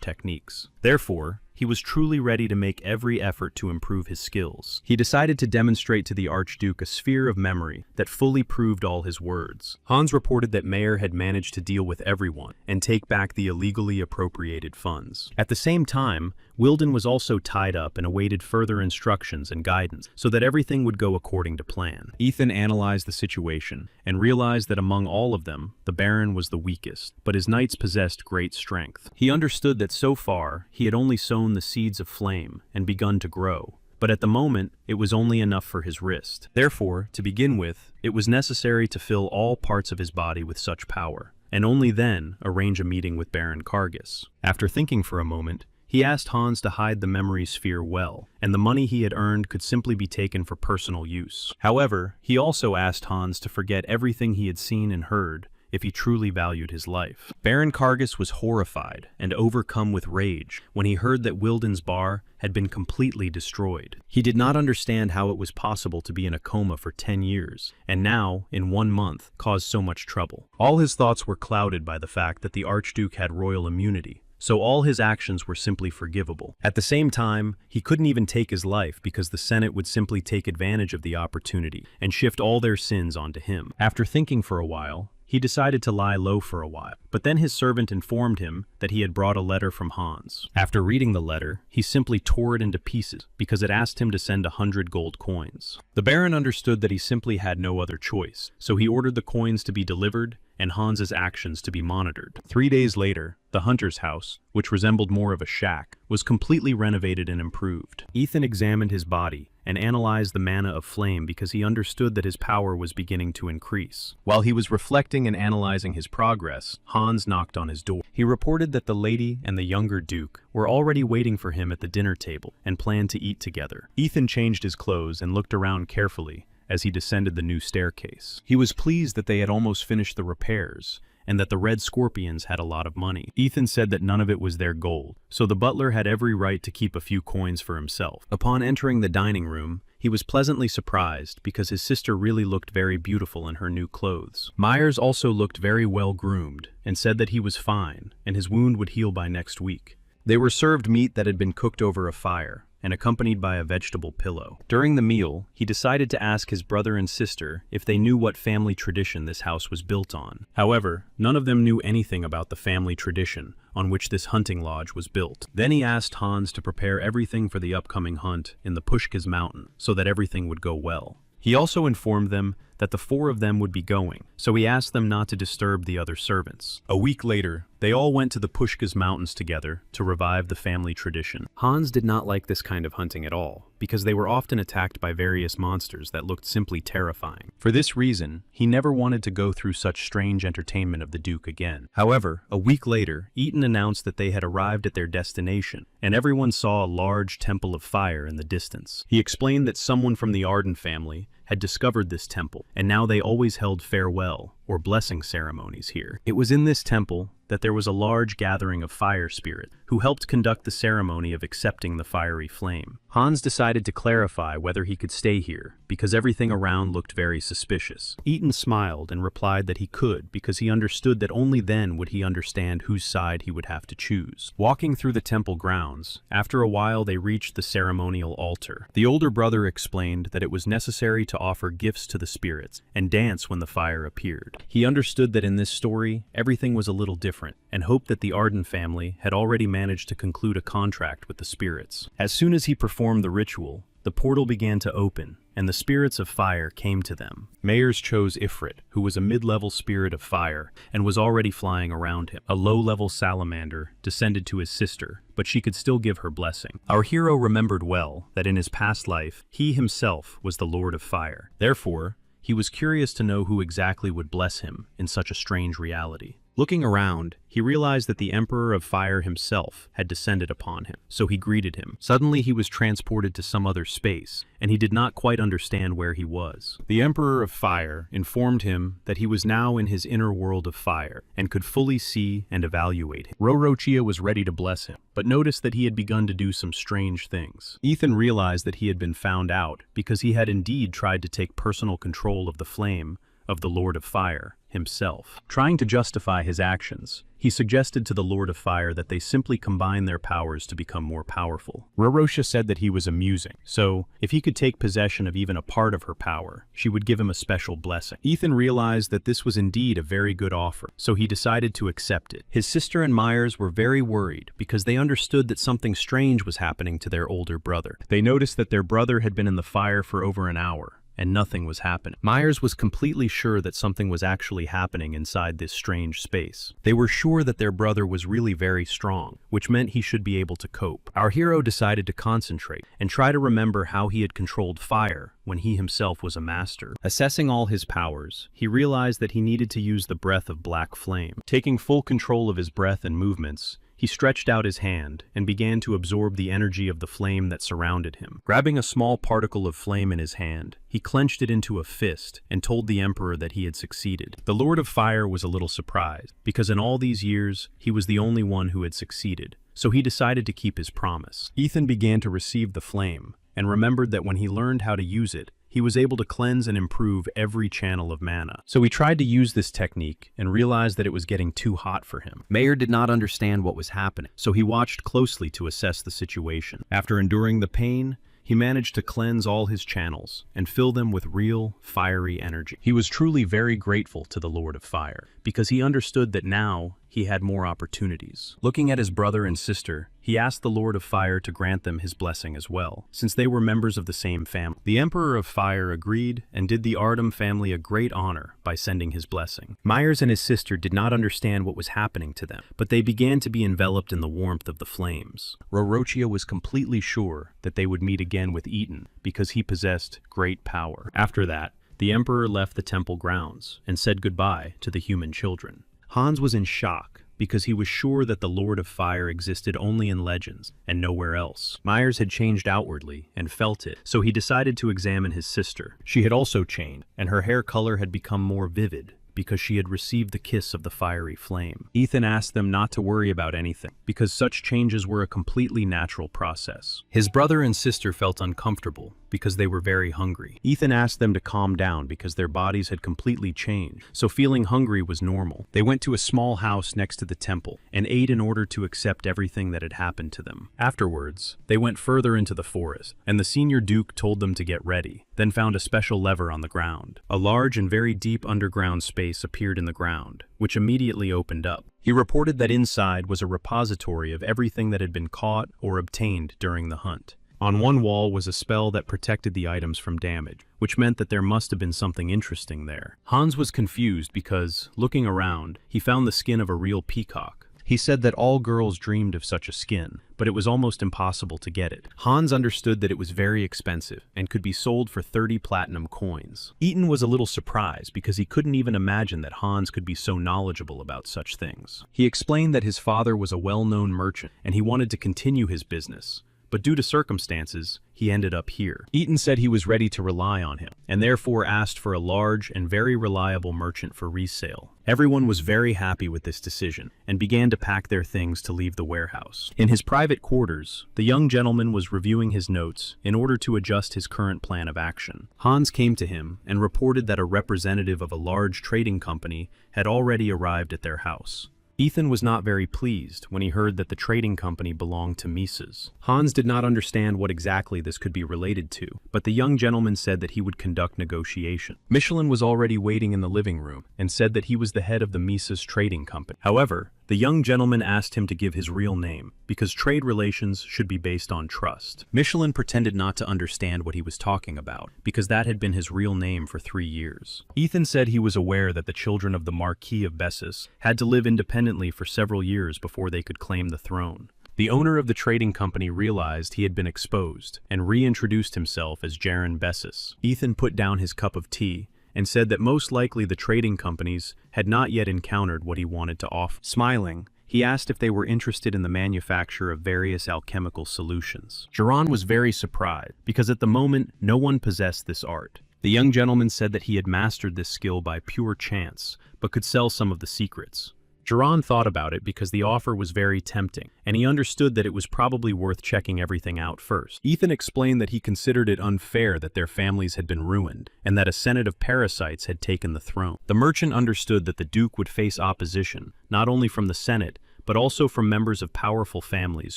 techniques. Therefore, he was truly ready to make every effort to improve his skills. He decided to demonstrate to the Archduke a sphere of memory that fully proved all his words. Hans reported that Mayer had managed to deal with everyone and take back the illegally appropriated funds. At the same time, Wilden was also tied up and awaited further instructions and guidance so that everything would go according to plan. Ethan analyzed the situation and realized that among all of them, the Baron was the weakest, but his knights possessed great strength. He understood that so far, he had only sown the seeds of flame and begun to grow, but at the moment, it was only enough for his wrist. Therefore, to begin with, it was necessary to fill all parts of his body with such power, and only then arrange a meeting with Baron Kargas. After thinking for a moment, he asked Hans to hide the memory sphere well, and the money he had earned could simply be taken for personal use. However, he also asked Hans to forget everything he had seen and heard if he truly valued his life. Baron Kargas was horrified and overcome with rage when he heard that Wilden's bar had been completely destroyed. He did not understand how it was possible to be in a coma for 10 years, and now, in 1 month, cause so much trouble. All his thoughts were clouded by the fact that the Archduke had royal immunity, so all his actions were simply forgivable. At the same time, he couldn't even take his life because the Senate would simply take advantage of the opportunity and shift all their sins onto him. After thinking for a while, he decided to lie low for a while, but then his servant informed him that he had brought a letter from Hans. After reading the letter, he simply tore it into pieces because it asked him to send 100 gold coins. The Baron understood that he simply had no other choice, so he ordered the coins to be delivered and Hans's actions to be monitored. 3 days later, the hunter's house, which resembled more of a shack, was completely renovated and improved. Ethan examined his body and analyzed the mana of flame because he understood that his power was beginning to increase. While he was reflecting and analyzing his progress, Hans knocked on his door. He reported that the lady and the younger duke were already waiting for him at the dinner table and planned to eat together. Ethan changed his clothes and looked around carefully as he descended the new staircase. He was pleased that they had almost finished the repairs, and that the Red Scorpions had a lot of money. Ethan said that none of it was their gold, so the butler had every right to keep a few coins for himself. Upon entering the dining room, he was pleasantly surprised because his sister really looked very beautiful in her new clothes. Myers also looked very well groomed and said that he was fine and his wound would heal by next week. They were served meat that had been cooked over a fire and accompanied by a vegetable pillow. During the meal, he decided to ask his brother and sister if they knew what family tradition this house was built on. However, none of them knew anything about the family tradition on which this hunting lodge was built. Then he asked Hans to prepare everything for the upcoming hunt in the Pushkas mountain so that everything would go well. He also informed them that the 4 of them would be going, so he asked them not to disturb the other servants. A week later, they all went to the Pushkas mountains together to revive the family tradition. Hans did not like this kind of hunting at all, because they were often attacked by various monsters that looked simply terrifying. For this reason, he never wanted to go through such strange entertainment of the Duke again. However, a week later, Eaton announced that they had arrived at their destination, and everyone saw a large temple of fire in the distance. He explained that someone from the Arden family had discovered this temple, and now they always held farewell or blessing ceremonies here. It was in this temple that there was a large gathering of fire spirits who helped conduct the ceremony of accepting the fiery flame. Hans decided to clarify whether he could stay here, because everything around looked very suspicious. Ethan smiled and replied that he could, because he understood that only then would he understand whose side he would have to choose. Walking through the temple grounds, after a while they reached the ceremonial altar. The older brother explained that it was necessary to offer gifts to the spirits and dance when the fire appeared. He understood that in this story, everything was a little different, and hoped that the Arden family had already managed to conclude a contract with the spirits. As soon as he performed the ritual, the portal began to open, and the spirits of fire came to them. Mayers chose Ifrit, who was a mid-level spirit of fire, and was already flying around him. A low-level salamander descended to his sister, but she could still give her blessing. Our hero remembered well that in his past life, he himself was the Lord of Fire. Therefore, he was curious to know who exactly would bless him in such a strange reality. Looking around, he realized that the Emperor of Fire himself had descended upon him, so he greeted him. Suddenly he was transported to some other space, and he did not quite understand where he was. The Emperor of Fire informed him that he was now in his inner world of fire, and could fully see and evaluate him. Rorochia was ready to bless him, but noticed that he had begun to do some strange things. Ethan realized that he had been found out, because he had indeed tried to take personal control of the flame of the Lord of Fire himself. Trying to justify his actions, he suggested to the Lord of Fire that they simply combine their powers to become more powerful. Rorochia said that he was amusing, so if he could take possession of even a part of her power, she would give him a special blessing. Ethan realized that this was indeed a very good offer, so he decided to accept it. His sister and Myers were very worried because they understood that something strange was happening to their older brother. They noticed that their brother had been in the fire for over an hour, and nothing was happening. Myers was completely sure that something was actually happening inside this strange space. They were sure that their brother was really very strong, which meant he should be able to cope. Our hero decided to concentrate and try to remember how he had controlled fire when he himself was a master. Assessing all his powers, he realized that he needed to use the breath of black flame. Taking full control of his breath and movements, he stretched out his hand and began to absorb the energy of the flame that surrounded him. Grabbing a small particle of flame in his hand, he clenched it into a fist and told the Emperor that he had succeeded. The Lord of Fire was a little surprised, because in all these years, he was the only one who had succeeded, so he decided to keep his promise. Ethan began to receive the flame, and remembered that when he learned how to use it, he was able to cleanse and improve every channel of mana. So he tried to use this technique and realized that it was getting too hot for him. Mayer did not understand what was happening, so he watched closely to assess the situation. After enduring the pain, he managed to cleanse all his channels and fill them with real, fiery energy. He was truly very grateful to the Lord of Fire, because he understood that now he had more opportunities. Looking at his brother and sister, he asked the Lord of Fire to grant them his blessing as well, since they were members of the same family. The Emperor of Fire agreed and did the Ardum family a great honor by sending his blessing. Myers and his sister did not understand what was happening to them, but they began to be enveloped in the warmth of the flames. Rorochia was completely sure that they would meet again with Eaton, because he possessed great power. After that, the Emperor left the temple grounds and said goodbye to the human children. Hans was in shock, because he was sure that the Lord of Fire existed only in legends and nowhere else. Myers had changed outwardly and felt it, so he decided to examine his sister. She had also changed, and her hair color had become more vivid, because she had received the kiss of the fiery flame. Ethan asked them not to worry about anything, because such changes were a completely natural process. His brother and sister felt uncomfortable, because they were very hungry. Ethan asked them to calm down because their bodies had completely changed, so feeling hungry was normal. They went to a small house next to the temple and ate in order to accept everything that had happened to them. Afterwards, they went further into the forest, and the senior duke told them to get ready, then found a special lever on the ground. A large and very deep underground space appeared in the ground, which immediately opened up. He reported that inside was a repository of everything that had been caught or obtained during the hunt. On one wall was a spell that protected the items from damage, which meant that there must have been something interesting there. Hans was confused because, looking around, he found the skin of a real peacock. He said that all girls dreamed of such a skin, but it was almost impossible to get it. Hans understood that it was very expensive and could be sold for 30 platinum coins. Eaton was a little surprised because he couldn't even imagine that Hans could be so knowledgeable about such things. He explained that his father was a well-known merchant and he wanted to continue his business, but due to circumstances, he ended up here. Eaton said he was ready to rely on him, and therefore asked for a large and very reliable merchant for resale. Everyone was very happy with this decision, and began to pack their things to leave the warehouse. In his private quarters, the young gentleman was reviewing his notes in order to adjust his current plan of action. Hans came to him and reported that a representative of a large trading company had already arrived at their house. Ethan was not very pleased when he heard that the trading company belonged to Mises. Hans did not understand what exactly this could be related to, but the young gentleman said that he would conduct negotiation. Michelin was already waiting in the living room and said that he was the head of the Mises trading company. However, the young gentleman asked him to give his real name, because trade relations should be based on trust. Michelin pretended not to understand what he was talking about, because that had been his real name for 3 years. Ethan said he was aware that the children of the Marquis of Bessus had to live independently for several years before they could claim the throne. The owner of the trading company realized he had been exposed, and reintroduced himself as Jaron Bessus. Ethan put down his cup of tea, and said that most likely the trading companies had not yet encountered what he wanted to offer. Smiling, he asked if they were interested in the manufacture of various alchemical solutions. Jaron was very surprised, because at the moment, no one possessed this art. The young gentleman said that he had mastered this skill by pure chance, but could sell some of the secrets. Jaron thought about it because the offer was very tempting, and he understood that it was probably worth checking everything out first. Ethan explained that he considered it unfair that their families had been ruined, and that a senate of parasites had taken the throne. The merchant understood that the Duke would face opposition, not only from the Senate, but also from members of powerful families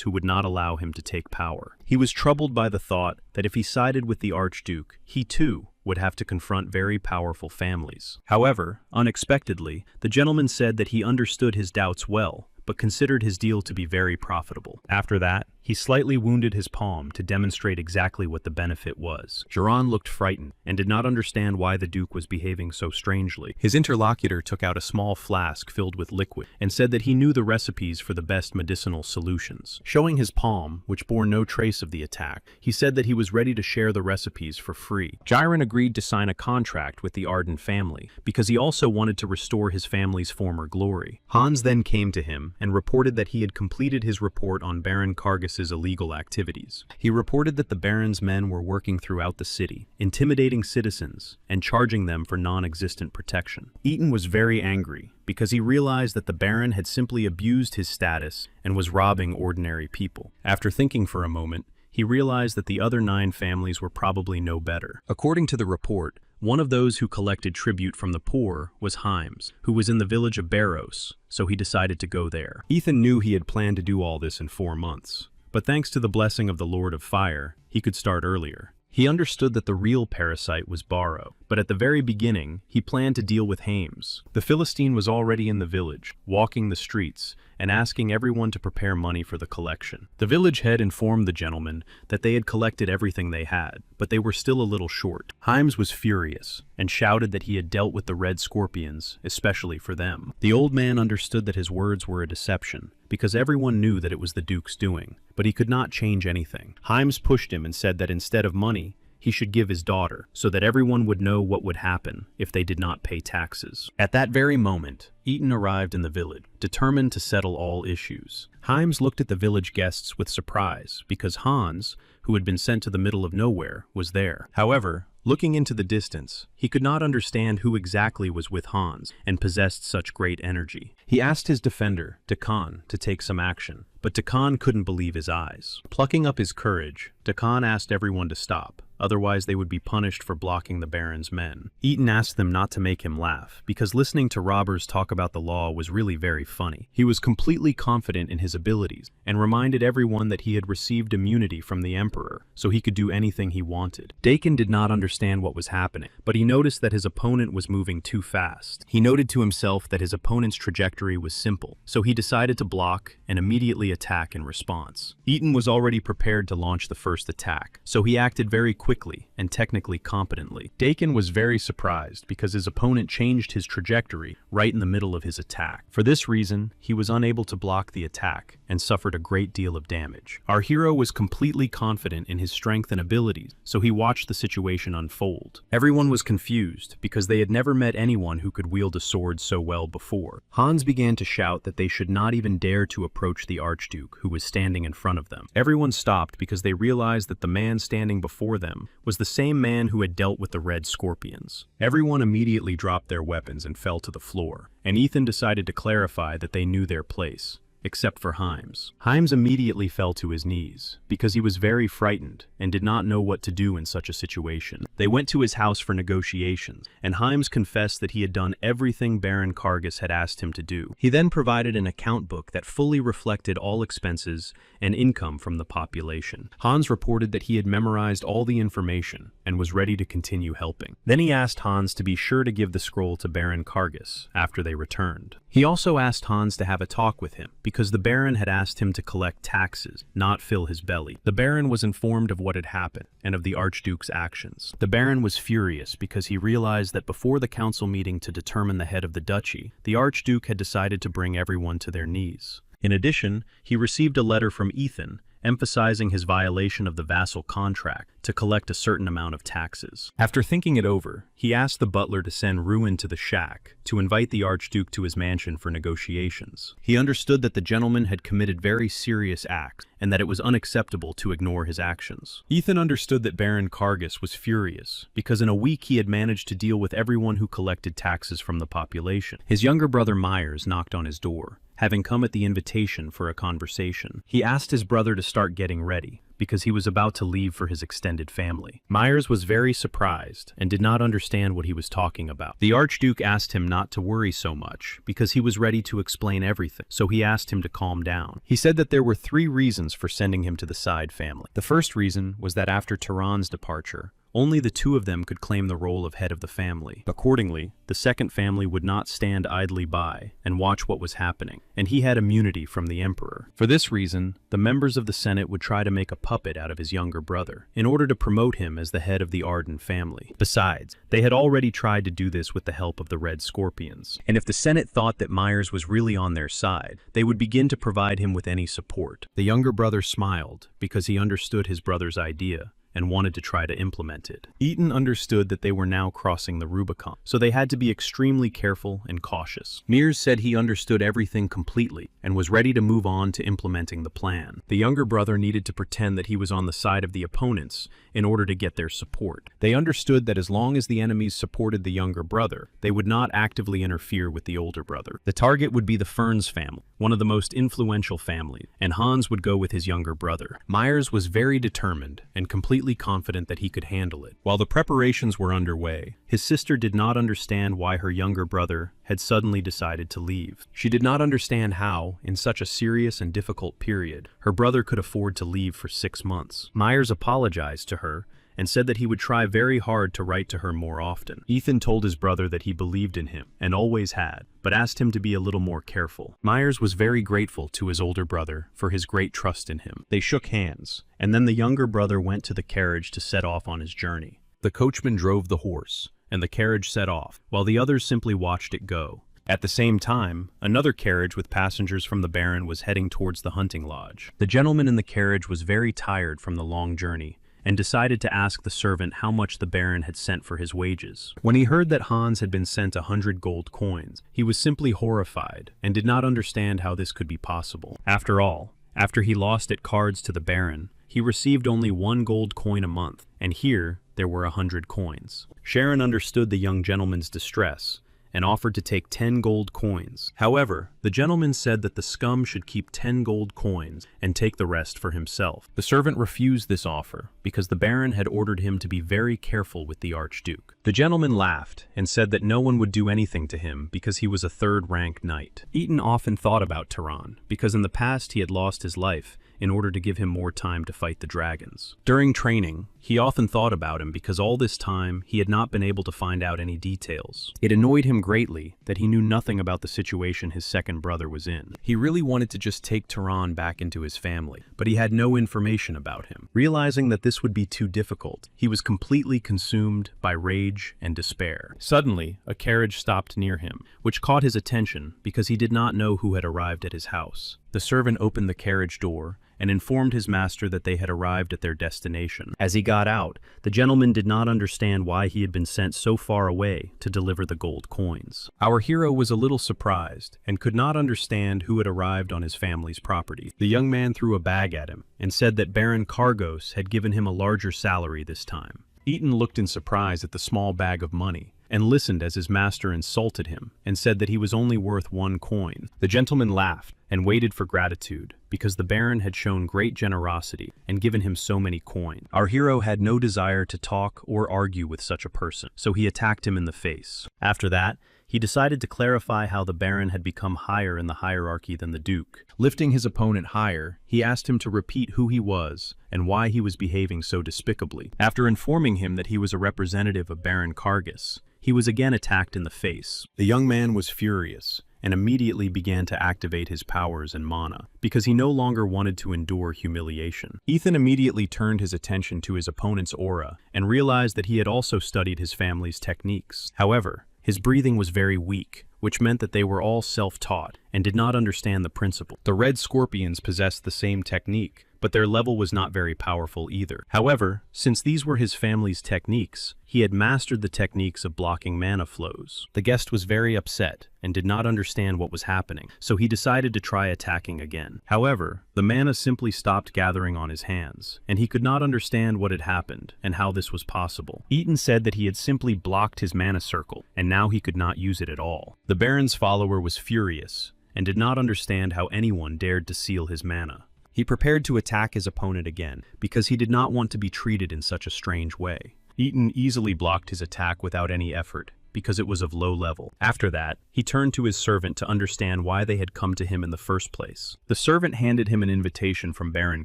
who would not allow him to take power. He was troubled by the thought that if he sided with the Archduke, he too would have to confront very powerful families. However, unexpectedly, the gentleman said that he understood his doubts well, but considered his deal to be very profitable. After that, he slightly wounded his palm to demonstrate exactly what the benefit was. Jaron looked frightened and did not understand why the Duke was behaving so strangely. His interlocutor took out a small flask filled with liquid and said that he knew the recipes for the best medicinal solutions. Showing his palm, which bore no trace of the attack, he said that he was ready to share the recipes for free. Jaron agreed to sign a contract with the Arden family because he also wanted to restore his family's former glory. Hans then came to him and reported that he had completed his report on Baron Kargas's illegal activities. He reported that the Baron's men were working throughout the city, intimidating citizens and charging them for non-existent protection. Eaton was very angry because he realized that the Baron had simply abused his status and was robbing ordinary people. After thinking for a moment, he realized that the other 9 families were probably no better. According to the report, one of those who collected tribute from the poor was Himes, who was in the village of Barros, so he decided to go there. Ethan knew he had planned to do all this in 4 months, but thanks to the blessing of the Lord of Fire, he could start earlier. He understood that the real parasite was Barrow, but at the very beginning, he planned to deal with Hames. The Philistine was already in the village, walking the streets, and asking everyone to prepare money for the collection. The village head informed the gentleman that they had collected everything they had, but they were still a little short. Himes was furious, and shouted that he had dealt with the red scorpions, especially for them. The old man understood that his words were a deception, because everyone knew that it was the Duke's doing, but he could not change anything. Himes pushed him and said that instead of money, he should give his daughter, so that everyone would know what would happen if they did not pay taxes. At that very moment, Eaton arrived in the village, determined to settle all issues. Himes looked at the village guests with surprise, because Hans, who had been sent to the middle of nowhere, was there. However, looking into the distance, he could not understand who exactly was with Hans and possessed such great energy. He asked his defender, Dakan, to take some action, but Dakan couldn't believe his eyes. Plucking up his courage, Dakan asked everyone to stop, otherwise they would be punished for blocking the Baron's men. Eaton asked them not to make him laugh, because listening to robbers talk about the law was really very funny. He was completely confident in his abilities, and reminded everyone that he had received immunity from the Emperor, so he could do anything he wanted. Dakin did not understand what was happening, but he noticed that his opponent was moving too fast. He noted to himself that his opponent's trajectory was simple, so he decided to block and immediately attack in response. Eaton was already prepared to launch the first attack, so he acted very quickly and technically competently. Dakin was very surprised because his opponent changed his trajectory right in the middle of his attack. For this reason, he was unable to block the attack and suffered a great deal of damage. Our hero was completely confident in his strength and abilities, so he watched the situation unfold. Everyone was confused because they had never met anyone who could wield a sword so well before. Hans began to shout that they should not even dare to approach the Archduke, who was standing in front of them. Everyone stopped because they realized that the man standing before them was the same man who had dealt with the Red Scorpions. Everyone immediately dropped their weapons and fell to the floor, and Ethan decided to clarify that they knew their place, except for Himes. Himes immediately fell to his knees, because he was very frightened and did not know what to do in such a situation. They went to his house for negotiations, and Himes confessed that he had done everything Baron Kargas had asked him to do. He then provided an account book that fully reflected all expenses and income from the population. Hans reported that he had memorized all the information and was ready to continue helping. Then he asked Hans to be sure to give the scroll to Baron Kargas after they returned. He also asked Hans to have a talk with him, because the Baron had asked him to collect taxes, not fill his belly. The Baron was informed of what had happened and of the Archduke's actions. The Baron was furious because he realized that before the council meeting to determine the head of the duchy, the Archduke had decided to bring everyone to their knees. In addition, he received a letter from Ethan emphasizing his violation of the vassal contract to collect a certain amount of taxes. After thinking it over, he asked the butler to send Ruin to the shack to invite the Archduke to his mansion for negotiations. He understood that the gentleman had committed very serious acts and that it was unacceptable to ignore his actions. Ethan understood that Baron Kargas was furious because in a week he had managed to deal with everyone who collected taxes from the population. His younger brother Myers knocked on his door, having come at the invitation for a conversation. He asked his brother to start getting ready, because he was about to leave for his extended family. Myers was very surprised and did not understand what he was talking about. The Archduke asked him not to worry so much, because he was ready to explain everything, so he asked him to calm down. He said that there were 3 reasons for sending him to the side family. The first reason was that after Tehran's departure, only the 2 of them could claim the role of head of the family. Accordingly, the second family would not stand idly by and watch what was happening, and he had immunity from the emperor. For this reason, the members of the Senate would try to make a puppet out of his younger brother, in order to promote him as the head of the Arden family. Besides, they had already tried to do this with the help of the Red Scorpions, and if the Senate thought that Myers was really on their side, they would begin to provide him with any support. The younger brother smiled, because he understood his brother's idea, and wanted to try to implement it. Eaton understood that they were now crossing the Rubicon, so they had to be extremely careful and cautious. Mears said he understood everything completely and was ready to move on to implementing the plan. The younger brother needed to pretend that he was on the side of the opponents in order to get their support. They understood that as long as the enemies supported the younger brother, they would not actively interfere with the older brother. The target would be the Ferns family, one of the most influential families, and Hans would go with his younger brother. Myers was very determined and completely confident that he could handle it. While the preparations were underway, his sister did not understand why her younger brother had suddenly decided to leave. She did not understand how, in such a serious and difficult period, her brother could afford to leave for 6 months. Myers apologized to her and said that he would try very hard to write to her more often. Ethan told his brother that he believed in him, and always had, but asked him to be a little more careful. Myers was very grateful to his older brother for his great trust in him. They shook hands, and then the younger brother went to the carriage to set off on his journey. The coachman drove the horse, and the carriage set off, while the others simply watched it go. At the same time, another carriage with passengers from the Baron was heading towards the hunting lodge. The gentleman in the carriage was very tired from the long journey, and decided to ask the servant how much the Baron had sent for his wages. When he heard that Hans had been sent 100 gold coins, he was simply horrified and did not understand how this could be possible. After all, after he lost at cards to the Baron, he received only 1 gold coin a month, and here there were 100 coins. Sharon understood the young gentleman's distress and offered to take 10 gold coins. However, the gentleman said that the scum should keep 10 gold coins and take the rest for himself. The servant refused this offer because the Baron had ordered him to be very careful with the Archduke. The gentleman laughed and said that no one would do anything to him because he was a 3rd-rank knight. Eaton often thought about Tehran because in the past he had lost his life in order to give him more time to fight the dragons. During training, He often thought about him because all this time he had not been able to find out any details. It annoyed him greatly that he knew nothing about the situation his second brother was in. He really wanted to just take Tehran back into his family, but he had no information about him. Realizing that this would be too difficult, he was completely consumed by rage and despair. Suddenly, a carriage stopped near him, which caught his attention because he did not know who had arrived at his house. The servant opened the carriage door and informed his master that they had arrived at their destination. As he got out, the gentleman did not understand why he had been sent so far away to deliver the gold coins. Our hero was a little surprised and could not understand who had arrived on his family's property. The young man threw a bag at him and said that Baron Kargos had given him a larger salary this time. Eaton looked in surprise at the small bag of money and listened as his master insulted him and said that he was only worth 1 coin. The gentleman laughed and waited for gratitude because the Baron had shown great generosity and given him so many coins. Our hero had no desire to talk or argue with such a person, so he attacked him in the face. After that, he decided to clarify how the Baron had become higher in the hierarchy than the Duke. Lifting his opponent higher, he asked him to repeat who he was and why he was behaving so despicably. After informing him that he was a representative of Baron Kargos, he was again attacked in the face. The young man was furious and immediately began to activate his powers and mana, because he no longer wanted to endure humiliation. Ethan immediately turned his attention to his opponent's aura and realized that he had also studied his family's techniques. However, his breathing was very weak, which meant that they were all self-taught and did not understand the principle. The red scorpions possessed the same technique, but their level was not very powerful either. However, since these were his family's techniques, he had mastered the techniques of blocking mana flows. The guest was very upset and did not understand what was happening, so he decided to try attacking again. However, the mana simply stopped gathering on his hands, and he could not understand what had happened and how this was possible. Eaton said that he had simply blocked his mana circle, and now he could not use it at all. The Baron's follower was furious and did not understand how anyone dared to seal his mana. He prepared to attack his opponent again, because he did not want to be treated in such a strange way. Eaton easily blocked his attack without any effort, because it was of low level. After that, he turned to his servant to understand why they had come to him in the first place. The servant handed him an invitation from Baron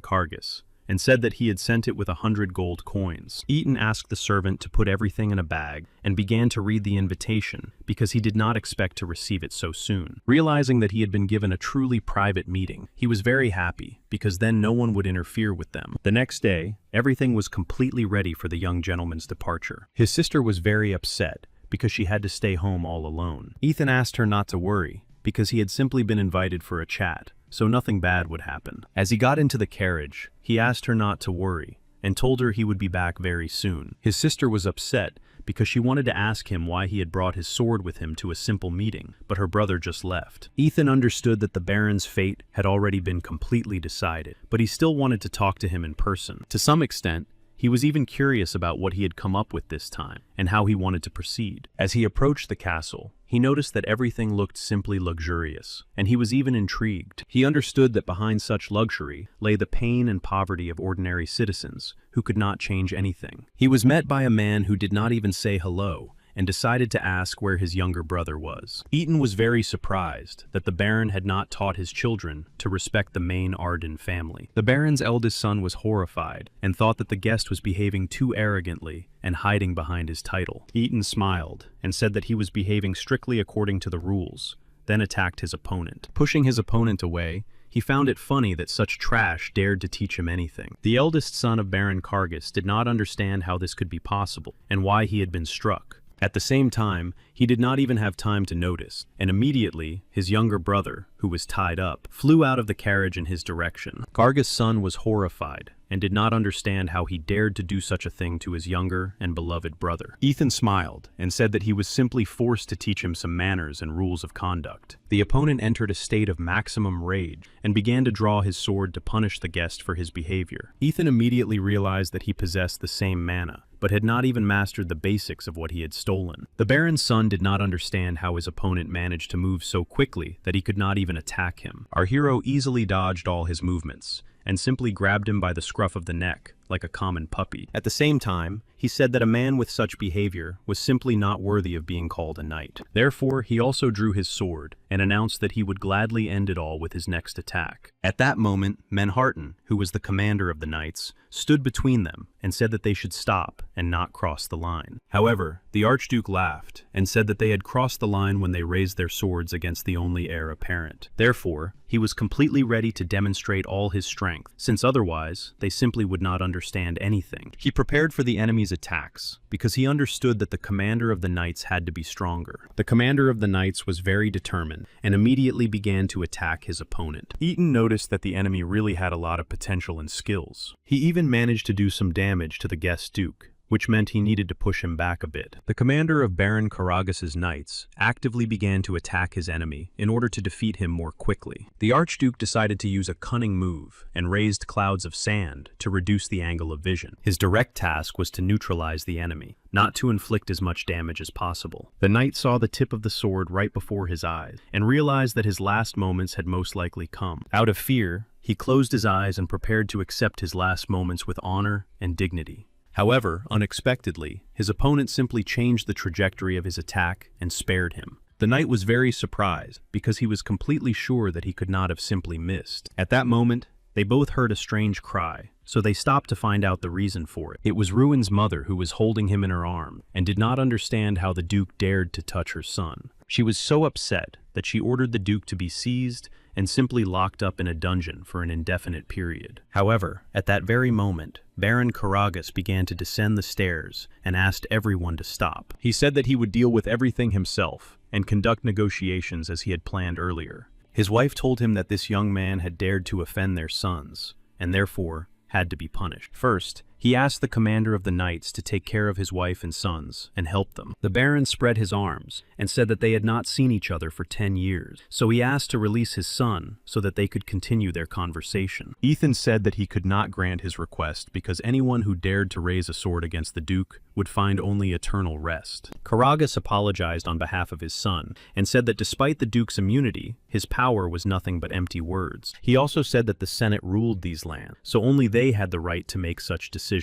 Kargos, and said that he had sent it with 100 gold coins. Eaton asked the servant to put everything in a bag and began to read the invitation because he did not expect to receive it so soon. Realizing that he had been given a truly private meeting, he was very happy because then no one would interfere with them. The next day, everything was completely ready for the young gentleman's departure. His sister was very upset because she had to stay home all alone. Ethan asked her not to worry because he had simply been invited for a chat, so nothing bad would happen. As he got into the carriage, he asked her not to worry and told her he would be back very soon. His sister was upset because she wanted to ask him why he had brought his sword with him to a simple meeting, but her brother just left. Ethan understood that the Baron's fate had already been completely decided, but he still wanted to talk to him in person. To some extent, he was even curious about what he had come up with this time and how he wanted to proceed. As he approached the castle, he noticed that everything looked simply luxurious, and he was even intrigued. He understood that behind such luxury lay the pain and poverty of ordinary citizens who could not change anything. He was met by a man who did not even say hello, and decided to ask where his younger brother was. Eaton was very surprised that the Baron had not taught his children to respect the main Arden family. The Baron's eldest son was horrified and thought that the guest was behaving too arrogantly and hiding behind his title. Eaton smiled and said that he was behaving strictly according to the rules, then attacked his opponent. Pushing his opponent away, he found it funny that such trash dared to teach him anything. The eldest son of Baron Kargos did not understand how this could be possible and why he had been struck. At the same time, he did not even have time to notice, and immediately, his younger brother, who was tied up, flew out of the carriage in his direction. Kargos' son was horrified and did not understand how he dared to do such a thing to his younger and beloved brother. Ethan smiled and said that he was simply forced to teach him some manners and rules of conduct. The opponent entered a state of maximum rage and began to draw his sword to punish the guest for his behavior. Ethan immediately realized that he possessed the same mana, but had not even mastered the basics of what he had stolen. The Baron's son did not understand how his opponent managed to move so quickly that he could not even attack him. Our hero easily dodged all his movements and simply grabbed him by the scruff of the neck, like a common puppy. At the same time, he said that a man with such behavior was simply not worthy of being called a knight. Therefore, he also drew his sword and announced that he would gladly end it all with his next attack. At that moment, Manhwa, who was the commander of the knights, stood between them and said that they should stop and not cross the line. However, the Archduke laughed and said that they had crossed the line when they raised their swords against the only heir apparent. Therefore, he was completely ready to demonstrate all his strength, since otherwise, they simply would not understand anything. He prepared for the enemy's attacks, because he understood that the commander of the knights had to be stronger. The commander of the knights was very determined, and immediately began to attack his opponent. Eaton noticed that the enemy really had a lot of potential and skills. He even managed to do some damage to the guest duke, which meant he needed to push him back a bit. The commander of Baron Karagas's knights actively began to attack his enemy in order to defeat him more quickly. The Archduke decided to use a cunning move and raised clouds of sand to reduce the angle of vision. His direct task was to neutralize the enemy, not to inflict as much damage as possible. The knight saw the tip of the sword right before his eyes and realized that his last moments had most likely come. Out of fear, he closed his eyes and prepared to accept his last moments with honor and dignity. However, unexpectedly, his opponent simply changed the trajectory of his attack and spared him. The knight was very surprised because he was completely sure that he could not have simply missed. At that moment, they both heard a strange cry, so they stopped to find out the reason for it. It was Ruin's mother who was holding him in her arms and did not understand how the Duke dared to touch her son. She was so upset that she ordered the Duke to be seized and simply locked up in a dungeon for an indefinite period. However, at that very moment, Baron Karagas began to descend the stairs and asked everyone to stop. He said that he would deal with everything himself and conduct negotiations as he had planned earlier. His wife told him that this young man had dared to offend their sons, and therefore had to be punished. First, he asked the commander of the knights to take care of his wife and sons and help them. The Baron spread his arms and said that they had not seen each other for 10 years, so he asked to release his son so that they could continue their conversation. Ethan said that he could not grant his request because anyone who dared to raise a sword against the Duke would find only eternal rest. Karagas apologized on behalf of his son and said that despite the Duke's immunity, his power was nothing but empty words. He also said that the Senate ruled these lands, so only they had the right to make such decisions.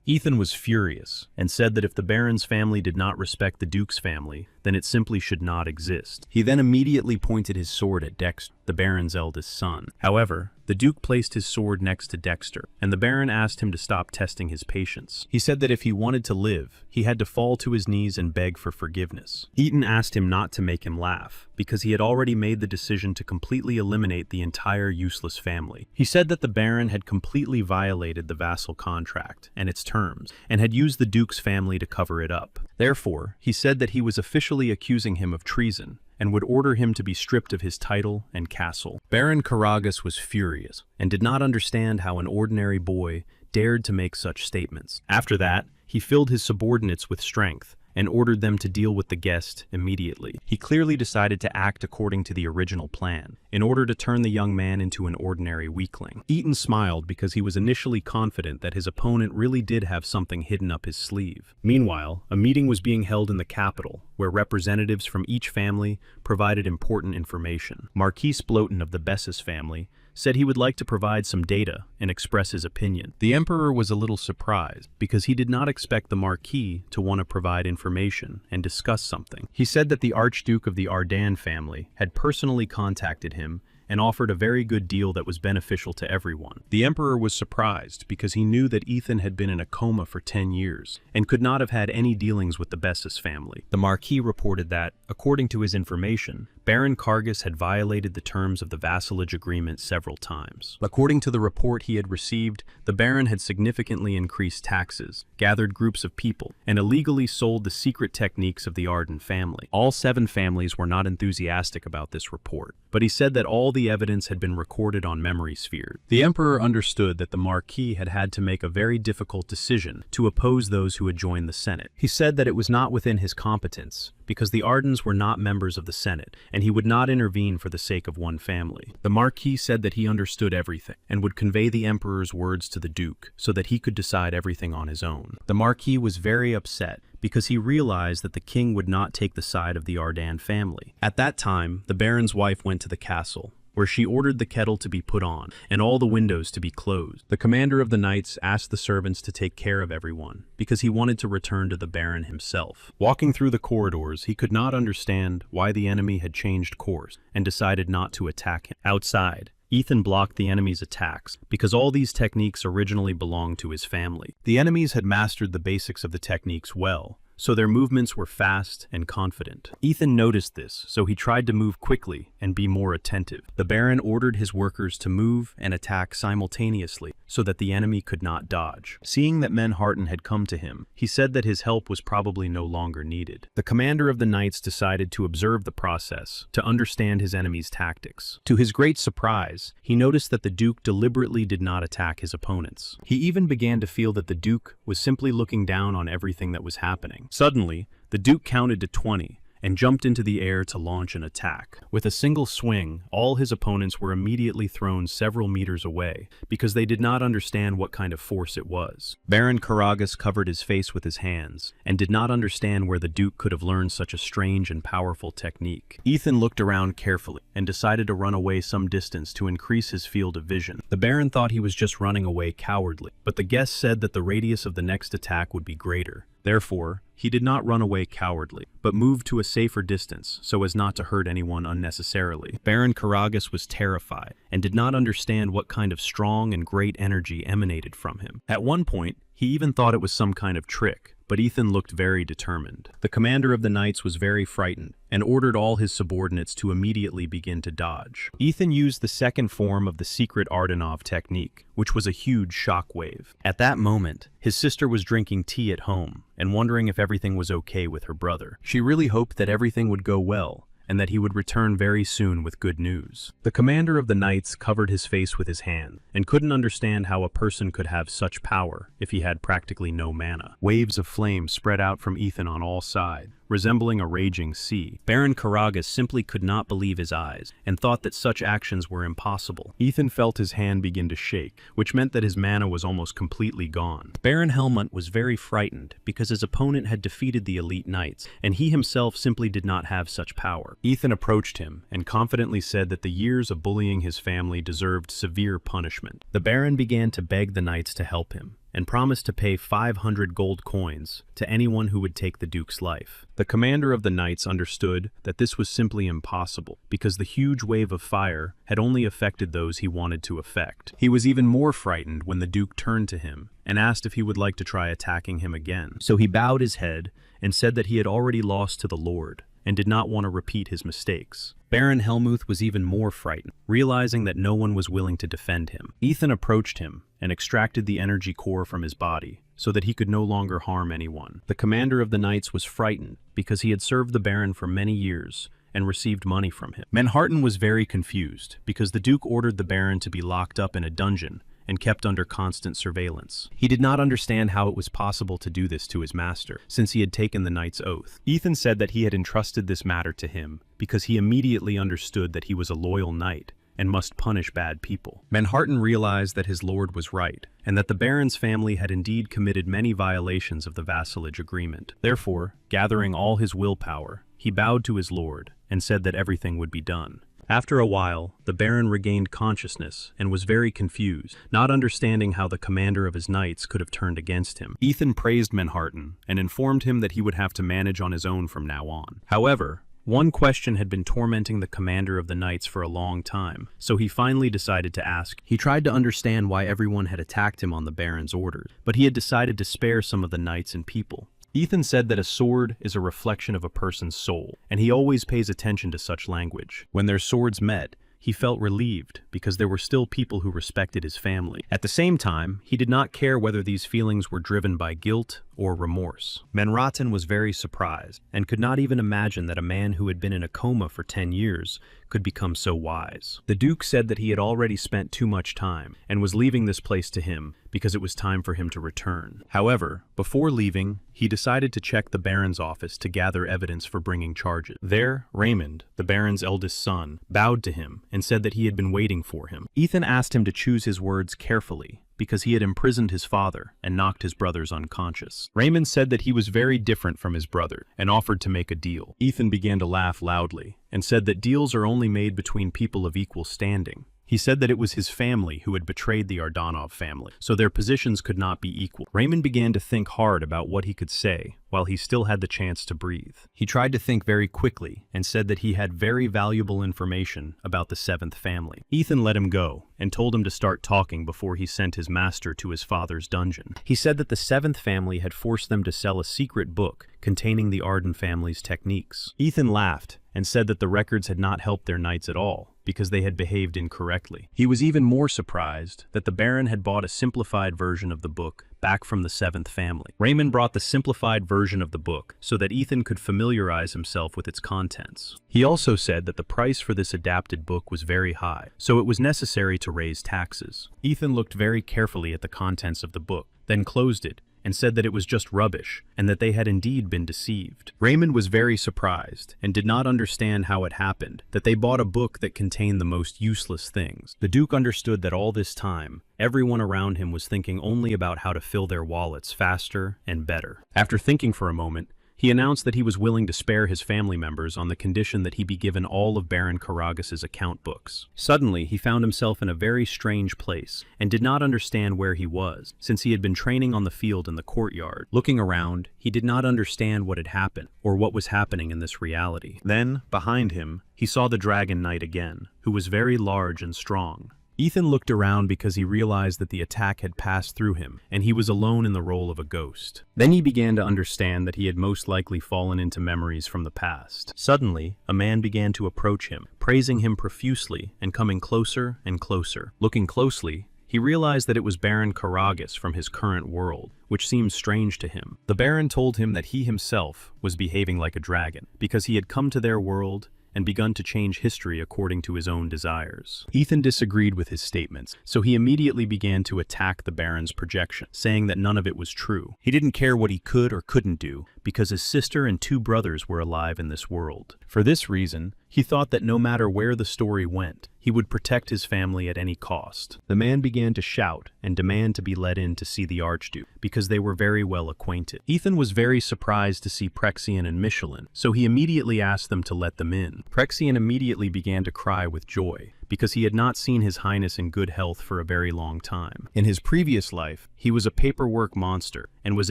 Ethan was furious and said that if the Baron's family did not respect the Duke's family, then it simply should not exist. He then immediately pointed his sword at Dexter, the Baron's eldest son. However, the Duke placed his sword next to Dexter, and the Baron asked him to stop testing his patience. He said that if he wanted to live, he had to fall to his knees and beg for forgiveness. Eaton asked him not to make him laugh, because he had already made the decision to completely eliminate the entire useless family. He said that the Baron had completely violated the vassal contract and its terms, and had used the Duke's family to cover it up. Therefore, he said that he was officially accusing him of treason, and would order him to be stripped of his title and castle. Baron Karagas was furious, and did not understand how an ordinary boy dared to make such statements. After that, he filled his subordinates with strength, and ordered them to deal with the guest immediately. He clearly decided to act according to the original plan, in order to turn the young man into an ordinary weakling. Eaton smiled because he was initially confident that his opponent really did have something hidden up his sleeve. Meanwhile, a meeting was being held in the capital, where representatives from each family provided important information. Marquis Bloten of the Bessus family said he would like to provide some data and express his opinion. The Emperor was a little surprised because he did not expect the Marquis to want to provide information and discuss something. He said that the Archduke of the Ardan family had personally contacted him and offered a very good deal that was beneficial to everyone. The Emperor was surprised because he knew that Ethan had been in a coma for 10 years and could not have had any dealings with the Bessus family. The Marquis reported that, according to his information, Baron Kargas had violated the terms of the vassalage agreement several times. According to the report he had received, the Baron had significantly increased taxes, gathered groups of people, and illegally sold the secret techniques of the Ardan family. All 7 families were not enthusiastic about this report, but he said that all the evidence had been recorded on memory spheres. The Emperor understood that the Marquis had had to make a very difficult decision to oppose those who had joined the Senate. He said that it was not within his competence, because the Ardens were not members of the Senate, and he would not intervene for the sake of one family. The Marquis said that he understood everything, and would convey the Emperor's words to the Duke, so that he could decide everything on his own. The Marquis was very upset, because he realized that the king would not take the side of the Ardan family. At that time, the Baron's wife went to the castle, where she ordered the kettle to be put on and all the windows to be closed. The commander of the knights asked the servants to take care of everyone because he wanted to return to the Baron himself. Walking through the corridors, he could not understand why the enemy had changed course and decided not to attack him. Outside, Ethan blocked the enemy's attacks because all these techniques originally belonged to his family. The enemies had mastered the basics of the techniques well, so their movements were fast and confident. Ethan noticed this, so he tried to move quickly and be more attentive. The Baron ordered his workers to move and attack simultaneously so that the enemy could not dodge. Seeing that Manhwa had come to him, he said that his help was probably no longer needed. The commander of the knights decided to observe the process to understand his enemy's tactics. To his great surprise, he noticed that the Duke deliberately did not attack his opponents. He even began to feel that the Duke was simply looking down on everything that was happening. Suddenly, the Duke counted to 20 and jumped into the air to launch an attack. With a single swing, all his opponents were immediately thrown several meters away because they did not understand what kind of force it was. Baron Karagas covered his face with his hands and did not understand where the Duke could have learned such a strange and powerful technique. Ethan looked around carefully and decided to run away some distance to increase his field of vision. The Baron thought he was just running away cowardly, but the guest said that the radius of the next attack would be greater. Therefore, he did not run away cowardly, but moved to a safer distance so as not to hurt anyone unnecessarily. Baron Karagas was terrified and did not understand what kind of strong and great energy emanated from him. At one point, he even thought it was some kind of trick, but Ethan looked very determined. The commander of the knights was very frightened and ordered all his subordinates to immediately begin to dodge. Ethan used the second form of the secret Ardenov technique, which was a huge shockwave. At that moment, his sister was drinking tea at home and wondering if everything was okay with her brother. She really hoped that everything would go well and that he would return very soon with good news. The commander of the knights covered his face with his hand and couldn't understand how a person could have such power if he had practically no mana. Waves of flame spread out from Ethan on all sides, resembling a raging sea. Baron Karagas simply could not believe his eyes and thought that such actions were impossible. Ethan felt his hand begin to shake, which meant that his mana was almost completely gone. Baron Helmut was very frightened because his opponent had defeated the elite knights, and he himself simply did not have such power. Ethan approached him and confidently said that the years of bullying his family deserved severe punishment. The Baron began to beg the knights to help him and promised to pay 500 gold coins to anyone who would take the Duke's life. The commander of the knights understood that this was simply impossible because the huge wave of fire had only affected those he wanted to affect. He was even more frightened when the Duke turned to him and asked if he would like to try attacking him again. So he bowed his head and said that he had already lost to the Lord and did not want to repeat his mistakes. Baron Helmuth was even more frightened, realizing that no one was willing to defend him. Ethan approached him and extracted the energy core from his body so that he could no longer harm anyone. The commander of the knights was frightened because he had served the Baron for many years and received money from him. Manhwa was very confused because the Duke ordered the Baron to be locked up in a dungeon and kept under constant surveillance. He did not understand how it was possible to do this to his master, since he had taken the knight's oath. Ethan said that he had entrusted this matter to him because he immediately understood that he was a loyal knight and must punish bad people. Manhwa realized that his lord was right, and that the Baron's family had indeed committed many violations of the vassalage agreement. Therefore, gathering all his willpower, he bowed to his lord and said that everything would be done. After a while, the Baron regained consciousness and was very confused, not understanding how the commander of his knights could have turned against him. Ethan praised Manhwa and informed him that he would have to manage on his own from now on. However, one question had been tormenting the commander of the knights for a long time, so he finally decided to ask. He tried to understand why everyone had attacked him on the Baron's orders, but he had decided to spare some of the knights and people. Ethan said that a sword is a reflection of a person's soul, and he always pays attention to such language. When their swords met, he felt relieved because there were still people who respected his family. At the same time, he did not care whether these feelings were driven by guilt or remorse. Manhwa was very surprised and could not even imagine that a man who had been in a coma for 10 years could become so wise. The Duke said that he had already spent too much time and was leaving this place to him because it was time for him to return. However, before leaving, he decided to check the Baron's office to gather evidence for bringing charges. There, Raymond, the Baron's eldest son, bowed to him and said that he had been waiting for him. Ethan asked him to choose his words carefully because he had imprisoned his father and knocked his brothers unconscious. Raymond said that he was very different from his brother and offered to make a deal. Ethan began to laugh loudly and said that deals are only made between people of equal standing. He said that it was his family who had betrayed the Ardanov family, so their positions could not be equal. Raymond began to think hard about what he could say while he still had the chance to breathe. He tried to think very quickly and said that he had very valuable information about the seventh family. Ethan let him go and told him to start talking before he sent his master to his father's dungeon. He said that the seventh family had forced them to sell a secret book containing the Arden family's techniques. Ethan laughed and said that the records had not helped their knights at all, because they had behaved incorrectly. He was even more surprised that the Baron had bought a simplified version of the book back from the seventh family. Raymond brought the simplified version of the book so that Ethan could familiarize himself with its contents. He also said that the price for this adapted book was very high, so it was necessary to raise taxes. Ethan looked very carefully at the contents of the book, then closed it, and said that it was just rubbish, and that they had indeed been deceived. Raymond was very surprised, and did not understand how it happened, that they bought a book that contained the most useless things. The Duke understood that all this time, everyone around him was thinking only about how to fill their wallets faster and better. After thinking for a moment, he announced that he was willing to spare his family members on the condition that he be given all of Baron Karagas's account books. Suddenly, he found himself in a very strange place and did not understand where he was, since he had been training on the field in the courtyard. Looking around, he did not understand what had happened or what was happening in this reality. Then, behind him, he saw the Dragon Knight again, who was very large and strong. Ethan looked around because he realized that the attack had passed through him, and he was alone in the role of a ghost. Then he began to understand that he had most likely fallen into memories from the past. Suddenly, a man began to approach him, praising him profusely and coming closer and closer. Looking closely, he realized that it was Baron Karagas from his current world, which seemed strange to him. The Baron told him that he himself was behaving like a dragon, because he had come to their world and begun to change history according to his own desires. Ethan disagreed with his statements, so he immediately began to attack the Baron's projection, saying that none of it was true. He didn't care what he could or couldn't do, because his sister and 2 brothers were alive in this world. For this reason, he thought that no matter where the story went, he would protect his family at any cost. The man began to shout and demand to be let in to see the Archduke, because they were very well acquainted. Ethan was very surprised to see Prexian and Michelin, so he immediately asked them to let them in. Prexian immediately began to cry with joy, because he had not seen His Highness in good health for a very long time. In his previous life, he was a paperwork monster and was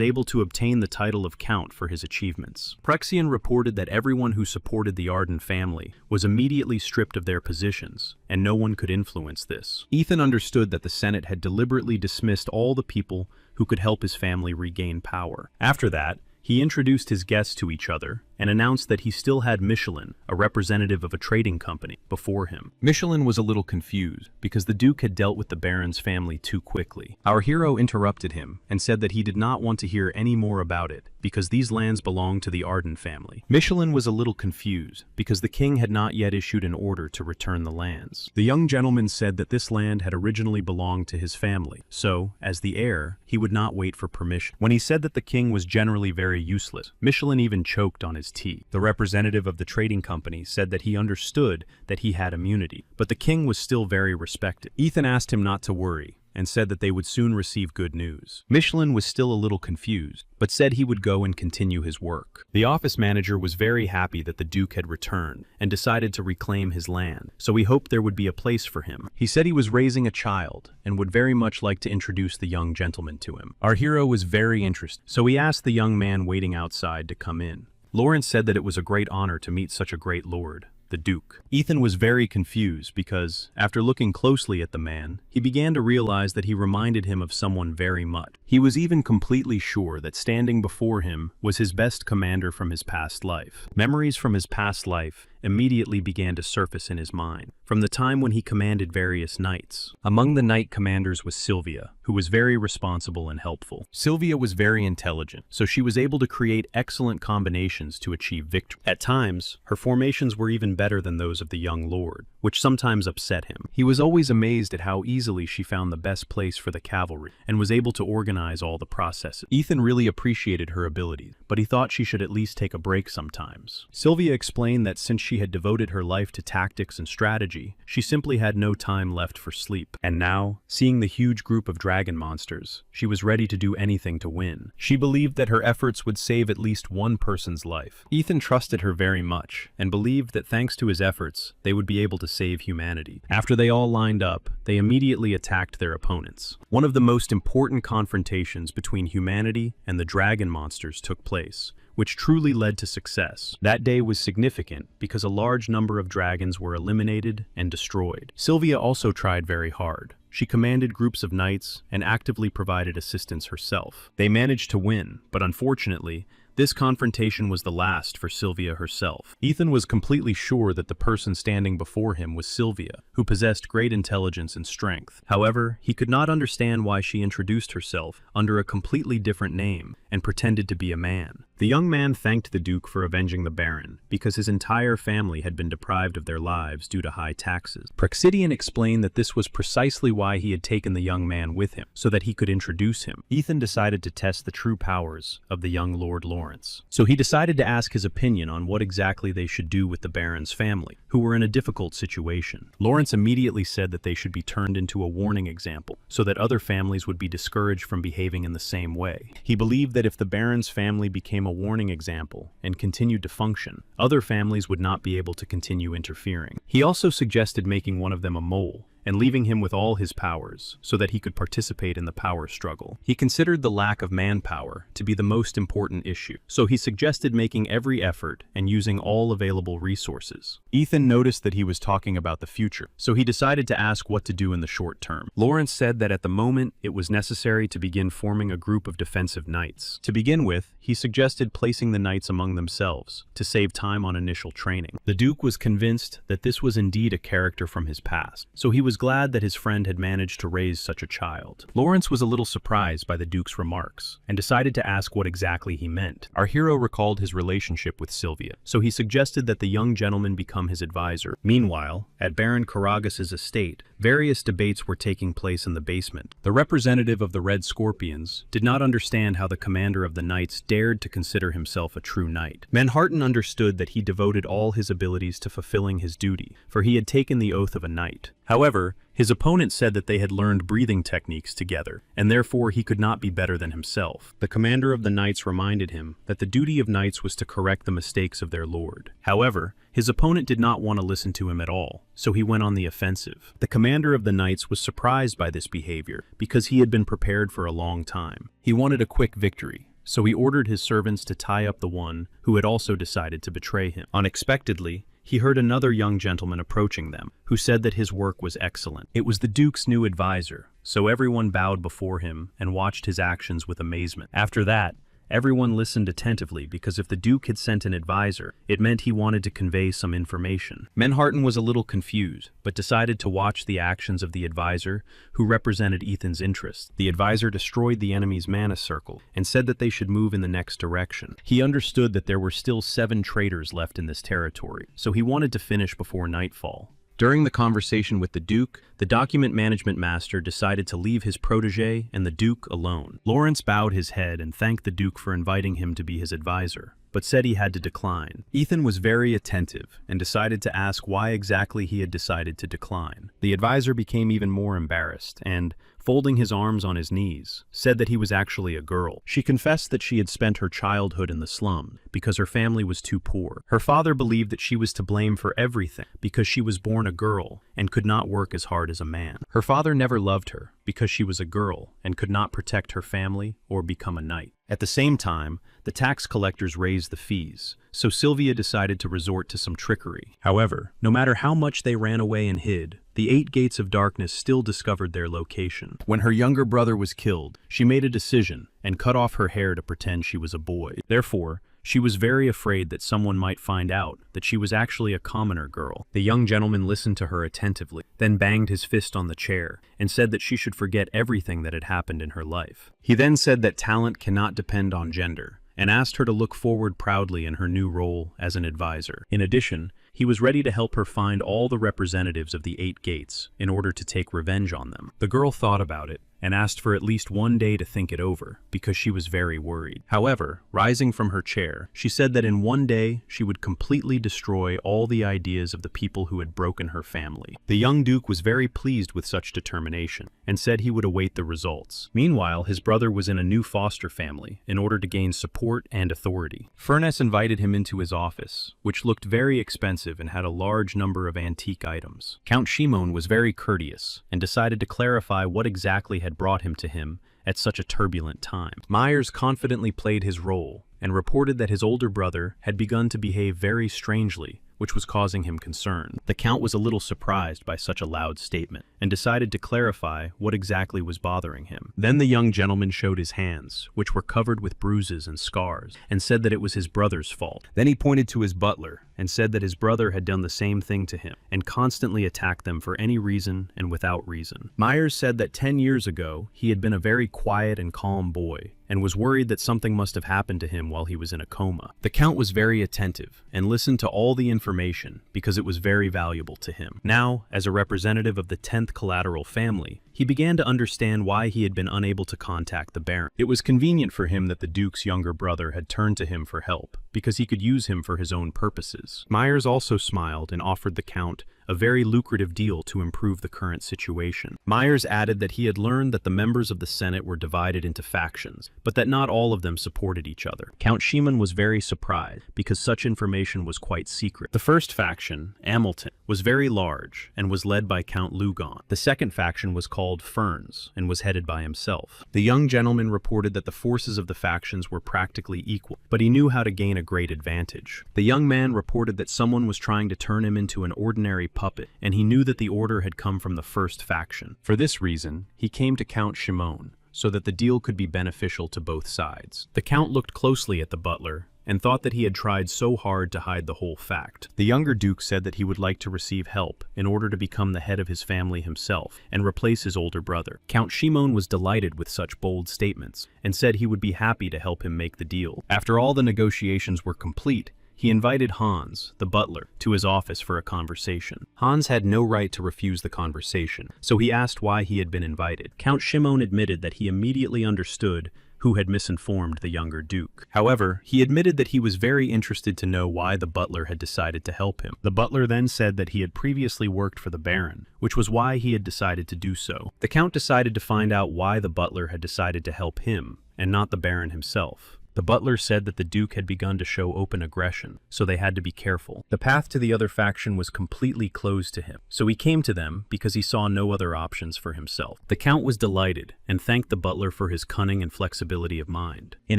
able to obtain the title of Count for his achievements. Prexian reported that everyone who supported the Arden family was immediately stripped of their positions, and no one could influence this. Ethan understood that the Senate had deliberately dismissed all the people who could help his family regain power. After that, he introduced his guests to each other and announced that he still had Michelin, a representative of a trading company, before him. Michelin was a little confused because the Duke had dealt with the Baron's family too quickly. Our hero interrupted him and said that he did not want to hear any more about it because these lands belonged to the Arden family. Michelin was a little confused because the king had not yet issued an order to return the lands. The young gentleman said that this land had originally belonged to his family, so, as the heir, he would not wait for permission. When he said that the king was generally very useless, Michelin even choked on his tea. The representative of the trading company said that he understood that he had immunity, but the king was still very respected. Ethan asked him not to worry and said that they would soon receive good news. Michelin was still a little confused, but said he would go and continue his work. The office manager was very happy that the Duke had returned and decided to reclaim his land, so he hoped there would be a place for him. He said he was raising a child and would very much like to introduce the young gentleman to him. Our hero was very interested, so he asked the young man waiting outside to come in. Lawrence said that it was a great honor to meet such a great lord, the Duke. Ethan was very confused because, after looking closely at the man, he began to realize that he reminded him of someone very much. He was even completely sure that standing before him was his best commander from his past life. Memories from his past life immediately began to surface in his mind, from the time when he commanded various knights. Among the knight commanders was Sylvia, who was very responsible and helpful. Sylvia was very intelligent, so she was able to create excellent combinations to achieve victory. At times, her formations were even better than those of the young lord, which sometimes upset him. He was always amazed at how easily she found the best place for the cavalry, and was able to organize all the processes. Ethan really appreciated her abilities, but he thought she should at least take a break sometimes. Sylvia explained that since she had devoted her life to tactics and strategy, she simply had no time left for sleep. And now, seeing the huge group of dragon monsters, she was ready to do anything to win. She believed that her efforts would save at least one person's life. Ethan trusted her very much, and believed that thanks to his efforts, they would be able to save humanity. After they all lined up, they immediately attacked their opponents. One of the most important confrontations between humanity and the dragon monsters took place, which truly led to success. That day was significant because a large number of dragons were eliminated and destroyed. Sylvia also tried very hard. She commanded groups of knights and actively provided assistance herself. They managed to win, but unfortunately, this confrontation was the last for Sylvia herself. Ethan was completely sure that the person standing before him was Sylvia, who possessed great intelligence and strength. However, he could not understand why she introduced herself under a completely different name and pretended to be a man. The young man thanked the Duke for avenging the Baron, because his entire family had been deprived of their lives due to high taxes. Praxidian explained that this was precisely why he had taken the young man with him, so that he could introduce him. Ethan decided to test the true powers of the young Lord Lawrence. So he decided to ask his opinion on what exactly they should do with the Baron's family, who were in a difficult situation. Lawrence immediately said that they should be turned into a warning example, so that other families would be discouraged from behaving in the same way. He believed that if the Baron's family became a warning example and continued to function, other families would not be able to continue interfering. He also suggested making one of them a mole and leaving him with all his powers so that he could participate in the power struggle. He considered the lack of manpower to be the most important issue, so he suggested making every effort and using all available resources. Ethan noticed that he was talking about the future, so he decided to ask what to do in the short term. Lawrence said that at the moment it was necessary to begin forming a group of defensive knights. To begin with, he suggested placing the knights among themselves to save time on initial training. The Duke was convinced that this was indeed a character from his past, so he was glad that his friend had managed to raise such a child. Lawrence was a little surprised by the Duke's remarks and decided to ask what exactly he meant. Our hero recalled his relationship with Sylvia, so he suggested that the young gentleman become his advisor. Meanwhile, at Baron Karagas's estate, various debates were taking place in the basement. The representative of the Red Scorpions did not understand how the commander of the knights dared to consider himself a true knight. Manhattan understood that he devoted all his abilities to fulfilling his duty, for he had taken the oath of a knight. However, his opponent said that they had learned breathing techniques together, and therefore he could not be better than himself. The commander of the knights reminded him that the duty of knights was to correct the mistakes of their lord. However, his opponent did not want to listen to him at all, so he went on the offensive. The commander of the knights was surprised by this behavior because he had been prepared for a long time. He wanted a quick victory, so he ordered his servants to tie up the one who had also decided to betray him. Unexpectedly, he heard another young gentleman approaching them, who said that his work was excellent. It was the Duke's new advisor, so everyone bowed before him and watched his actions with amazement. After that, everyone listened attentively because if the Duke had sent an advisor, it meant he wanted to convey some information. Manhattan was a little confused, but decided to watch the actions of the advisor, who represented Ethan's interests. The advisor destroyed the enemy's mana circle and said that they should move in the next direction. He understood that there were still 7 traitors left in this territory, so he wanted to finish before nightfall. During the conversation with the Duke, the document management master decided to leave his protege and the Duke alone. Lawrence bowed his head and thanked the Duke for inviting him to be his advisor, but said he had to decline. Ethan was very attentive and decided to ask why exactly he had decided to decline. The advisor became even more embarrassed and, folding his arms on his knees, said that he was actually a girl. She confessed that she had spent her childhood in the slum because her family was too poor. Her father believed that she was to blame for everything because she was born a girl and could not work as hard as a man. Her father never loved her because she was a girl and could not protect her family or become a knight. At the same time, the tax collectors raised the fees, so Sylvia decided to resort to some trickery. However, no matter how much they ran away and hid, the 8 Gates of Darkness still discovered their location. When her younger brother was killed, she made a decision and cut off her hair to pretend she was a boy. Therefore, she was very afraid that someone might find out that she was actually a commoner girl. The young gentleman listened to her attentively, then banged his fist on the chair and said that she should forget everything that had happened in her life. He then said that talent cannot depend on gender, and asked her to look forward proudly in her new role as an advisor. In addition, he was ready to help her find all the representatives of the 8 Gates in order to take revenge on them. The girl thought about it and asked for at least one day to think it over, because she was very worried. However, rising from her chair, she said that in one day she would completely destroy all the ideas of the people who had broken her family. The young duke was very pleased with such determination, and said he would await the results. Meanwhile, his brother was in a new foster family in order to gain support and authority. Furness invited him into his office, which looked very expensive and had a large number of antique items. Count Shimon was very courteous and decided to clarify what exactly had brought him to him at such a turbulent time. Myers confidently played his role and reported that his older brother had begun to behave very strangely, which was causing him concern. The Count was a little surprised by such a loud statement and decided to clarify what exactly was bothering him. Then the young gentleman showed his hands, which were covered with bruises and scars, and said that it was his brother's fault. Then he pointed to his butler and said that his brother had done the same thing to him and constantly attacked them for any reason and without reason. Myers said that 10 years ago he had been a very quiet and calm boy and was worried that something must have happened to him while he was in a coma. The Count was very attentive and listened to all the information because it was very valuable to him. Now, as a representative of the 10th collateral family, he began to understand why he had been unable to contact the Baron. It was convenient for him that the Duke's younger brother had turned to him for help, because he could use him for his own purposes. Myers also smiled and offered the Count a very lucrative deal to improve the current situation. Myers added that he had learned that the members of the Senate were divided into factions, but that not all of them supported each other. Count Shimon was very surprised, because such information was quite secret. The first faction, Hamilton, was very large and was led by Count Lugon. The second faction was called Ferns and was headed by himself. The young gentleman reported that the forces of the factions were practically equal, but he knew how to gain a great advantage. The young man reported that someone was trying to turn him into an ordinary puppet, and he knew that the order had come from the first faction. For this reason, he came to Count Shimon, so that the deal could be beneficial to both sides. The Count looked closely at the butler and thought that he had tried so hard to hide the whole fact. The younger duke said that he would like to receive help in order to become the head of his family himself and replace his older brother. Count Shimon was delighted with such bold statements and said he would be happy to help him make the deal. After all the negotiations were complete, he invited Hans, the butler, to his office for a conversation. Hans had no right to refuse the conversation, so he asked why he had been invited. Count Shimon admitted that he immediately understood who had misinformed the younger duke. However, he admitted that he was very interested to know why the butler had decided to help him. The butler then said that he had previously worked for the Baron, which was why he had decided to do so. The Count decided to find out why the butler had decided to help him, and not the Baron himself. The butler said that the Duke had begun to show open aggression, so they had to be careful. The path to the other faction was completely closed to him, so he came to them because he saw no other options for himself. The Count was delighted and thanked the butler for his cunning and flexibility of mind. In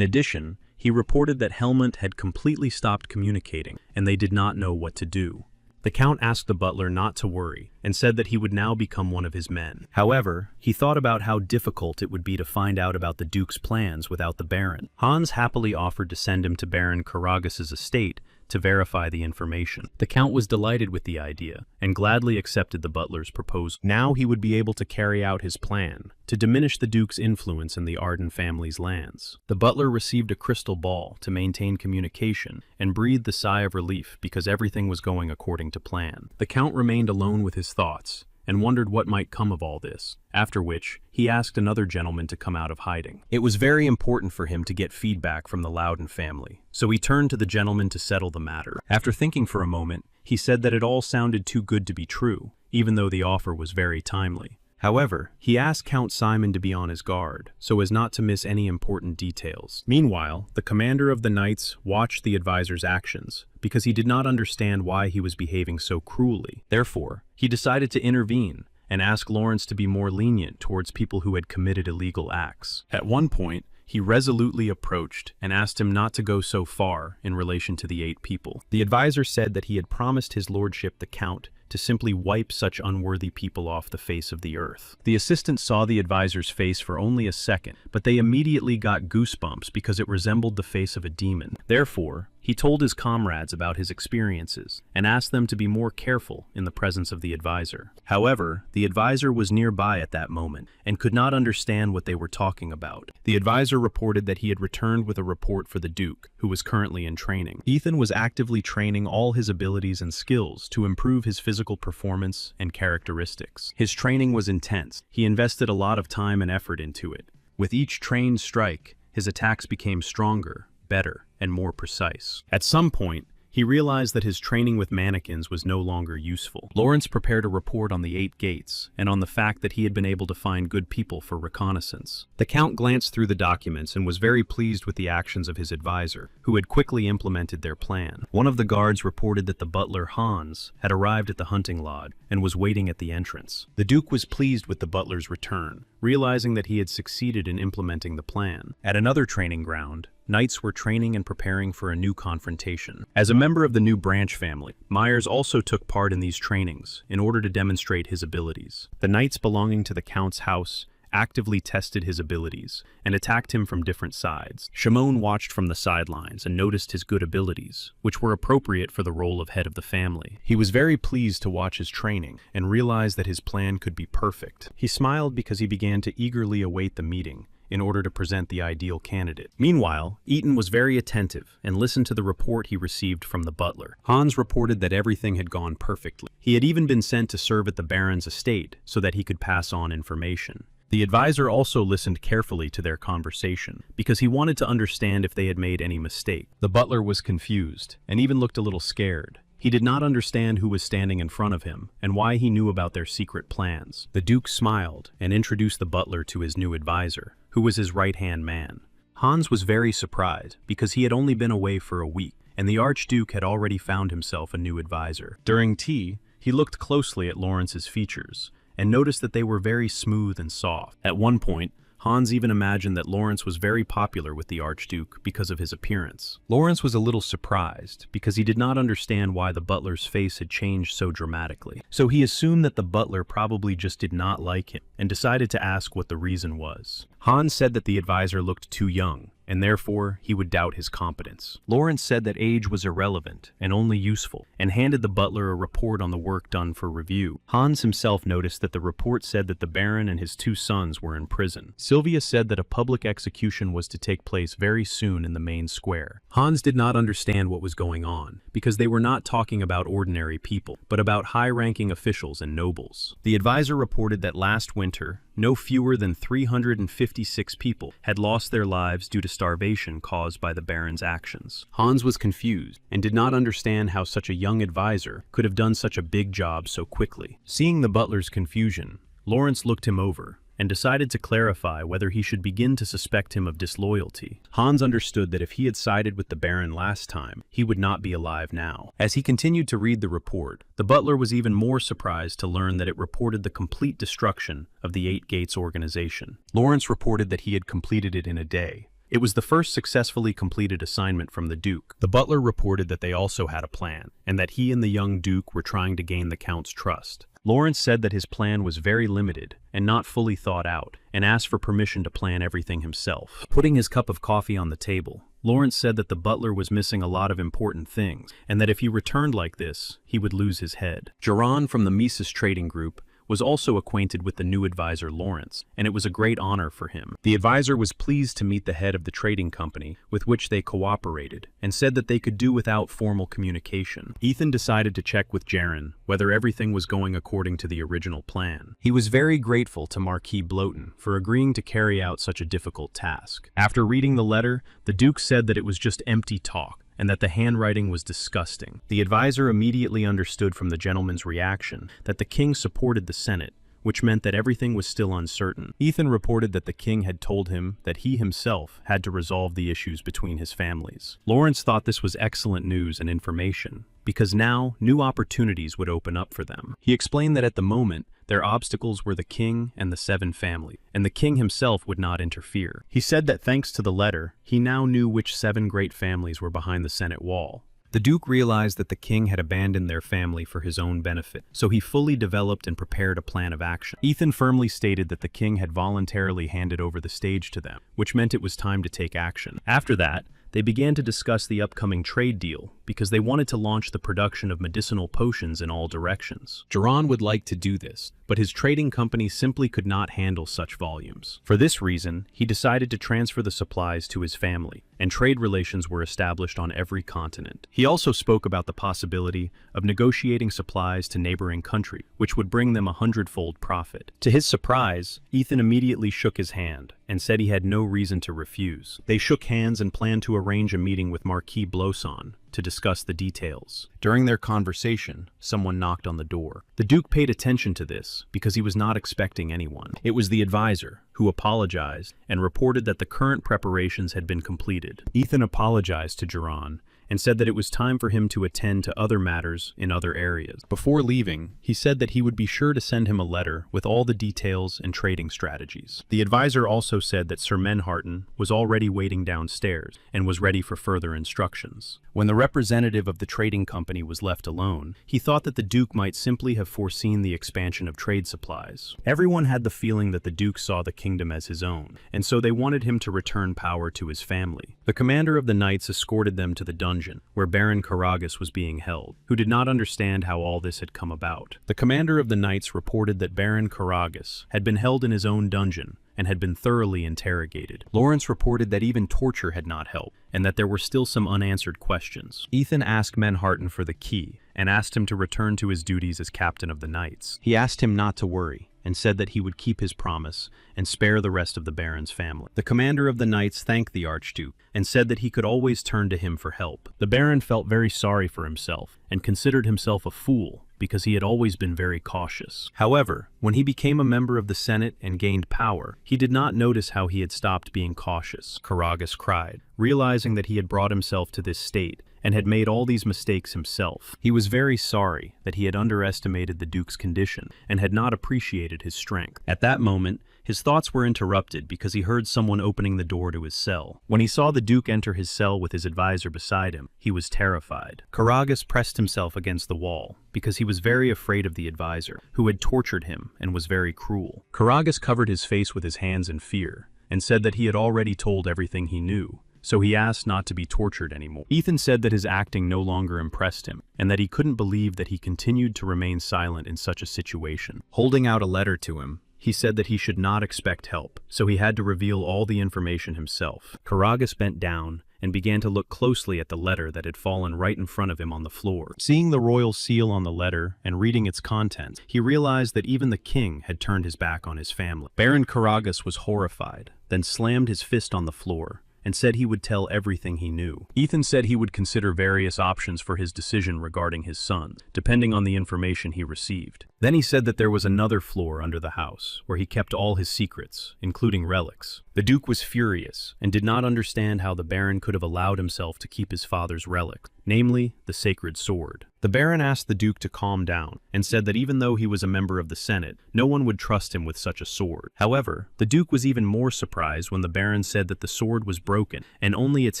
addition, he reported that Helmut had completely stopped communicating, and they did not know what to do. The Count asked the butler not to worry and said that he would now become one of his men. However, he thought about how difficult it would be to find out about the Duke's plans without the Baron. Hans happily offered to send him to Baron Karagas's estate to verify the information. The Count was delighted with the idea and gladly accepted the butler's proposal. Now he would be able to carry out his plan to diminish the Duke's influence in the Arden family's lands. The butler received a crystal ball to maintain communication and breathed a sigh of relief because everything was going according to plan. The Count remained alone with his thoughts and wondered what might come of all this, after which he asked another gentleman to come out of hiding. It was very important for him to get feedback from the Loudon family, so he turned to the gentleman to settle the matter. After thinking for a moment, he said that it all sounded too good to be true, even though the offer was very timely. However, he asked Count Simon to be on his guard, so as not to miss any important details. Meanwhile, the commander of the Knights watched the advisor's actions, because he did not understand why he was behaving so cruelly. Therefore, he decided to intervene and ask Lawrence to be more lenient towards people who had committed illegal acts. At one point, he resolutely approached and asked him not to go so far in relation to the 8 people. The advisor said that he had promised his lordship the Count to simply wipe such unworthy people off the face of the earth. The assistant saw the advisor's face for only a second, but they immediately got goosebumps because it resembled the face of a demon. Therefore, he He told his comrades about his experiences and asked them to be more careful in the presence of the advisor. However, the advisor was nearby at that moment and could not understand what they were talking about. The advisor reported that he had returned with a report for the Duke, who was currently in training. Ethan was actively training all his abilities and skills to improve his physical performance and characteristics. His training was intense. He invested a lot of time and effort into it. With each trained strike, his attacks became stronger, better, and more precise. At some point, he realized that his training with mannequins was no longer useful. Lawrence prepared a report on the 8 gates and on the fact that he had been able to find good people for reconnaissance. The Count glanced through the documents and was very pleased with the actions of his advisor, who had quickly implemented their plan. One of the guards reported that the butler, Hans, had arrived at the hunting lodge and was waiting at the entrance. The Duke was pleased with the butler's return, realizing that he had succeeded in implementing the plan. At another training ground, knights were training and preparing for a new confrontation. As a member of the new branch family, Myers also took part in these trainings in order to demonstrate his abilities. The knights belonging to the Count's house actively tested his abilities and attacked him from different sides. Shimon watched from the sidelines and noticed his good abilities, which were appropriate for the role of head of the family. He was very pleased to watch his training and realized that his plan could be perfect. He smiled because he began to eagerly await the meeting in order to present the ideal candidate. Meanwhile, Eaton was very attentive and listened to the report he received from the butler. Hans reported that everything had gone perfectly. He had even been sent to serve at the Baron's estate so that he could pass on information. The advisor also listened carefully to their conversation because he wanted to understand if they had made any mistake. The butler was confused and even looked a little scared. He did not understand who was standing in front of him and why he knew about their secret plans. The Duke smiled and introduced the butler to his new advisor, who was his right-hand man. Hans was very surprised because he had only been away for a week, and the Archduke had already found himself a new advisor. During tea, he looked closely at Lawrence's features and noticed that they were very smooth and soft. At one point, Hans even imagined that Lawrence was very popular with the Archduke because of his appearance. Lawrence was a little surprised because he did not understand why the butler's face had changed so dramatically. So he assumed that the butler probably just did not like him and decided to ask what the reason was. Hans said that the advisor looked too young, and therefore he would doubt his competence. Lawrence said that age was irrelevant and only useful, and handed the butler a report on the work done for review. Hans himself noticed that the report said that the Baron and his 2 sons were in prison. Sylvia said that a public execution was to take place very soon in the main square. Hans did not understand what was going on, because they were not talking about ordinary people, but about high-ranking officials and nobles. The advisor reported that last winter, no fewer than 356 people had lost their lives due to starvation caused by the Baron's actions. Hans was confused and did not understand how such a young advisor could have done such a big job so quickly. Seeing the butler's confusion, Lawrence looked him over and decided to clarify whether he should begin to suspect him of disloyalty. Hans understood that if he had sided with the Baron last time, he would not be alive now. As he continued to read the report, the butler was even more surprised to learn that it reported the complete destruction of the 8 Gates organization. Lawrence reported that he had completed it in a day. It was the first successfully completed assignment from the Duke. The butler reported that they also had a plan, and that he and the young Duke were trying to gain the Count's trust. Lawrence said that his plan was very limited and not fully thought out, and asked for permission to plan everything himself. Putting his cup of coffee on the table, Lawrence said that the butler was missing a lot of important things, and that if he returned like this, he would lose his head. Jaron from the Mises Trading Group was also acquainted with the new advisor Lawrence, and it was a great honor for him. The advisor was pleased to meet the head of the trading company with which they cooperated, and said that they could do without formal communication. Ethan decided to check with Jaron whether everything was going according to the original plan. He was very grateful to Marquis Bloten for agreeing to carry out such a difficult task. After reading the letter, the Duke said that it was just empty talk, and that the handwriting was disgusting. The advisor immediately understood from the gentleman's reaction that the king supported the Senate, which meant that everything was still uncertain. Ethan reported that the king had told him that he himself had to resolve the issues between his families. Lawrence thought this was excellent news and information, because now new opportunities would open up for them. He explained that at the moment, their obstacles were the king and the 7 families, and the king himself would not interfere. He said that thanks to the letter, he now knew which 7 great families were behind the Senate wall. The Duke realized that the king had abandoned their family for his own benefit, so he fully developed and prepared a plan of action. Ethan firmly stated that the king had voluntarily handed over the stage to them, which meant it was time to take action. After that, they began to discuss the upcoming trade deal because they wanted to launch the production of medicinal potions in all directions. Jiran would like to do this, but his trading company simply could not handle such volumes. For this reason, he decided to transfer the supplies to his family, and trade relations were established on every continent. He also spoke about the possibility of negotiating supplies to neighboring countries, which would bring them 100-fold profit. To his surprise, Ethan immediately shook his hand and said he had no reason to refuse. They shook hands and planned to arrange a meeting with Marquis Blosson to discuss the details. During their conversation, someone knocked on the door. The Duke paid attention to this because he was not expecting anyone. It was the advisor, who apologized and reported that the current preparations had been completed. Ethan apologized to Jiran and said that it was time for him to attend to other matters in other areas. Before leaving, he said that he would be sure to send him a letter with all the details and trading strategies. The advisor also said that Sir Menharton was already waiting downstairs and was ready for further instructions. When the representative of the trading company was left alone, he thought that the Duke might simply have foreseen the expansion of trade supplies. Everyone had the feeling that the Duke saw the kingdom as his own, and so they wanted him to return power to his family. The commander of the knights escorted them to the dungeon where Baron Karagas was being held, who did not understand how all this had come about. The commander of the knights reported that Baron Karagas had been held in his own dungeon and had been thoroughly interrogated. Lawrence reported that even torture had not helped, and that there were still some unanswered questions. Ethan asked Menharton for the key, and asked him to return to his duties as captain of the knights. He asked him not to worry, and said that he would keep his promise and spare the rest of the Baron's family. The commander of the knights thanked the Archduke, and said that he could always turn to him for help. The Baron felt very sorry for himself, and considered himself a fool, because he had always been very cautious. However, when he became a member of the Senate and gained power, he did not notice how he had stopped being cautious. Karagas cried, realizing that he had brought himself to this state and had made all these mistakes himself. He was very sorry that he had underestimated the Duke's condition and had not appreciated his strength. At that moment, his thoughts were interrupted because he heard someone opening the door to his cell. When he saw the Duke enter his cell with his advisor beside him, he was terrified. Karagas pressed himself against the wall because he was very afraid of the advisor, who had tortured him and was very cruel. Karagas covered his face with his hands in fear and said that he had already told everything he knew, so he asked not to be tortured anymore. Ethan said that his acting no longer impressed him, and that he couldn't believe that he continued to remain silent in such a situation. Holding out a letter to him, he said that he should not expect help, so he had to reveal all the information himself. Karagas bent down and began to look closely at the letter that had fallen right in front of him on the floor. Seeing the royal seal on the letter and reading its contents, he realized that even the king had turned his back on his family. Baron Karagas was horrified, then slammed his fist on the floor and said he would tell everything he knew. Ethan said he would consider various options for his decision regarding his son, depending on the information he received. Then he said that there was another floor under the house, where he kept all his secrets, including relics. The Duke was furious, and did not understand how the Baron could have allowed himself to keep his father's relic, namely, the sacred sword. The Baron asked the Duke to calm down, and said that even though he was a member of the Senate, no one would trust him with such a sword. However, the Duke was even more surprised when the Baron said that the sword was broken, and only its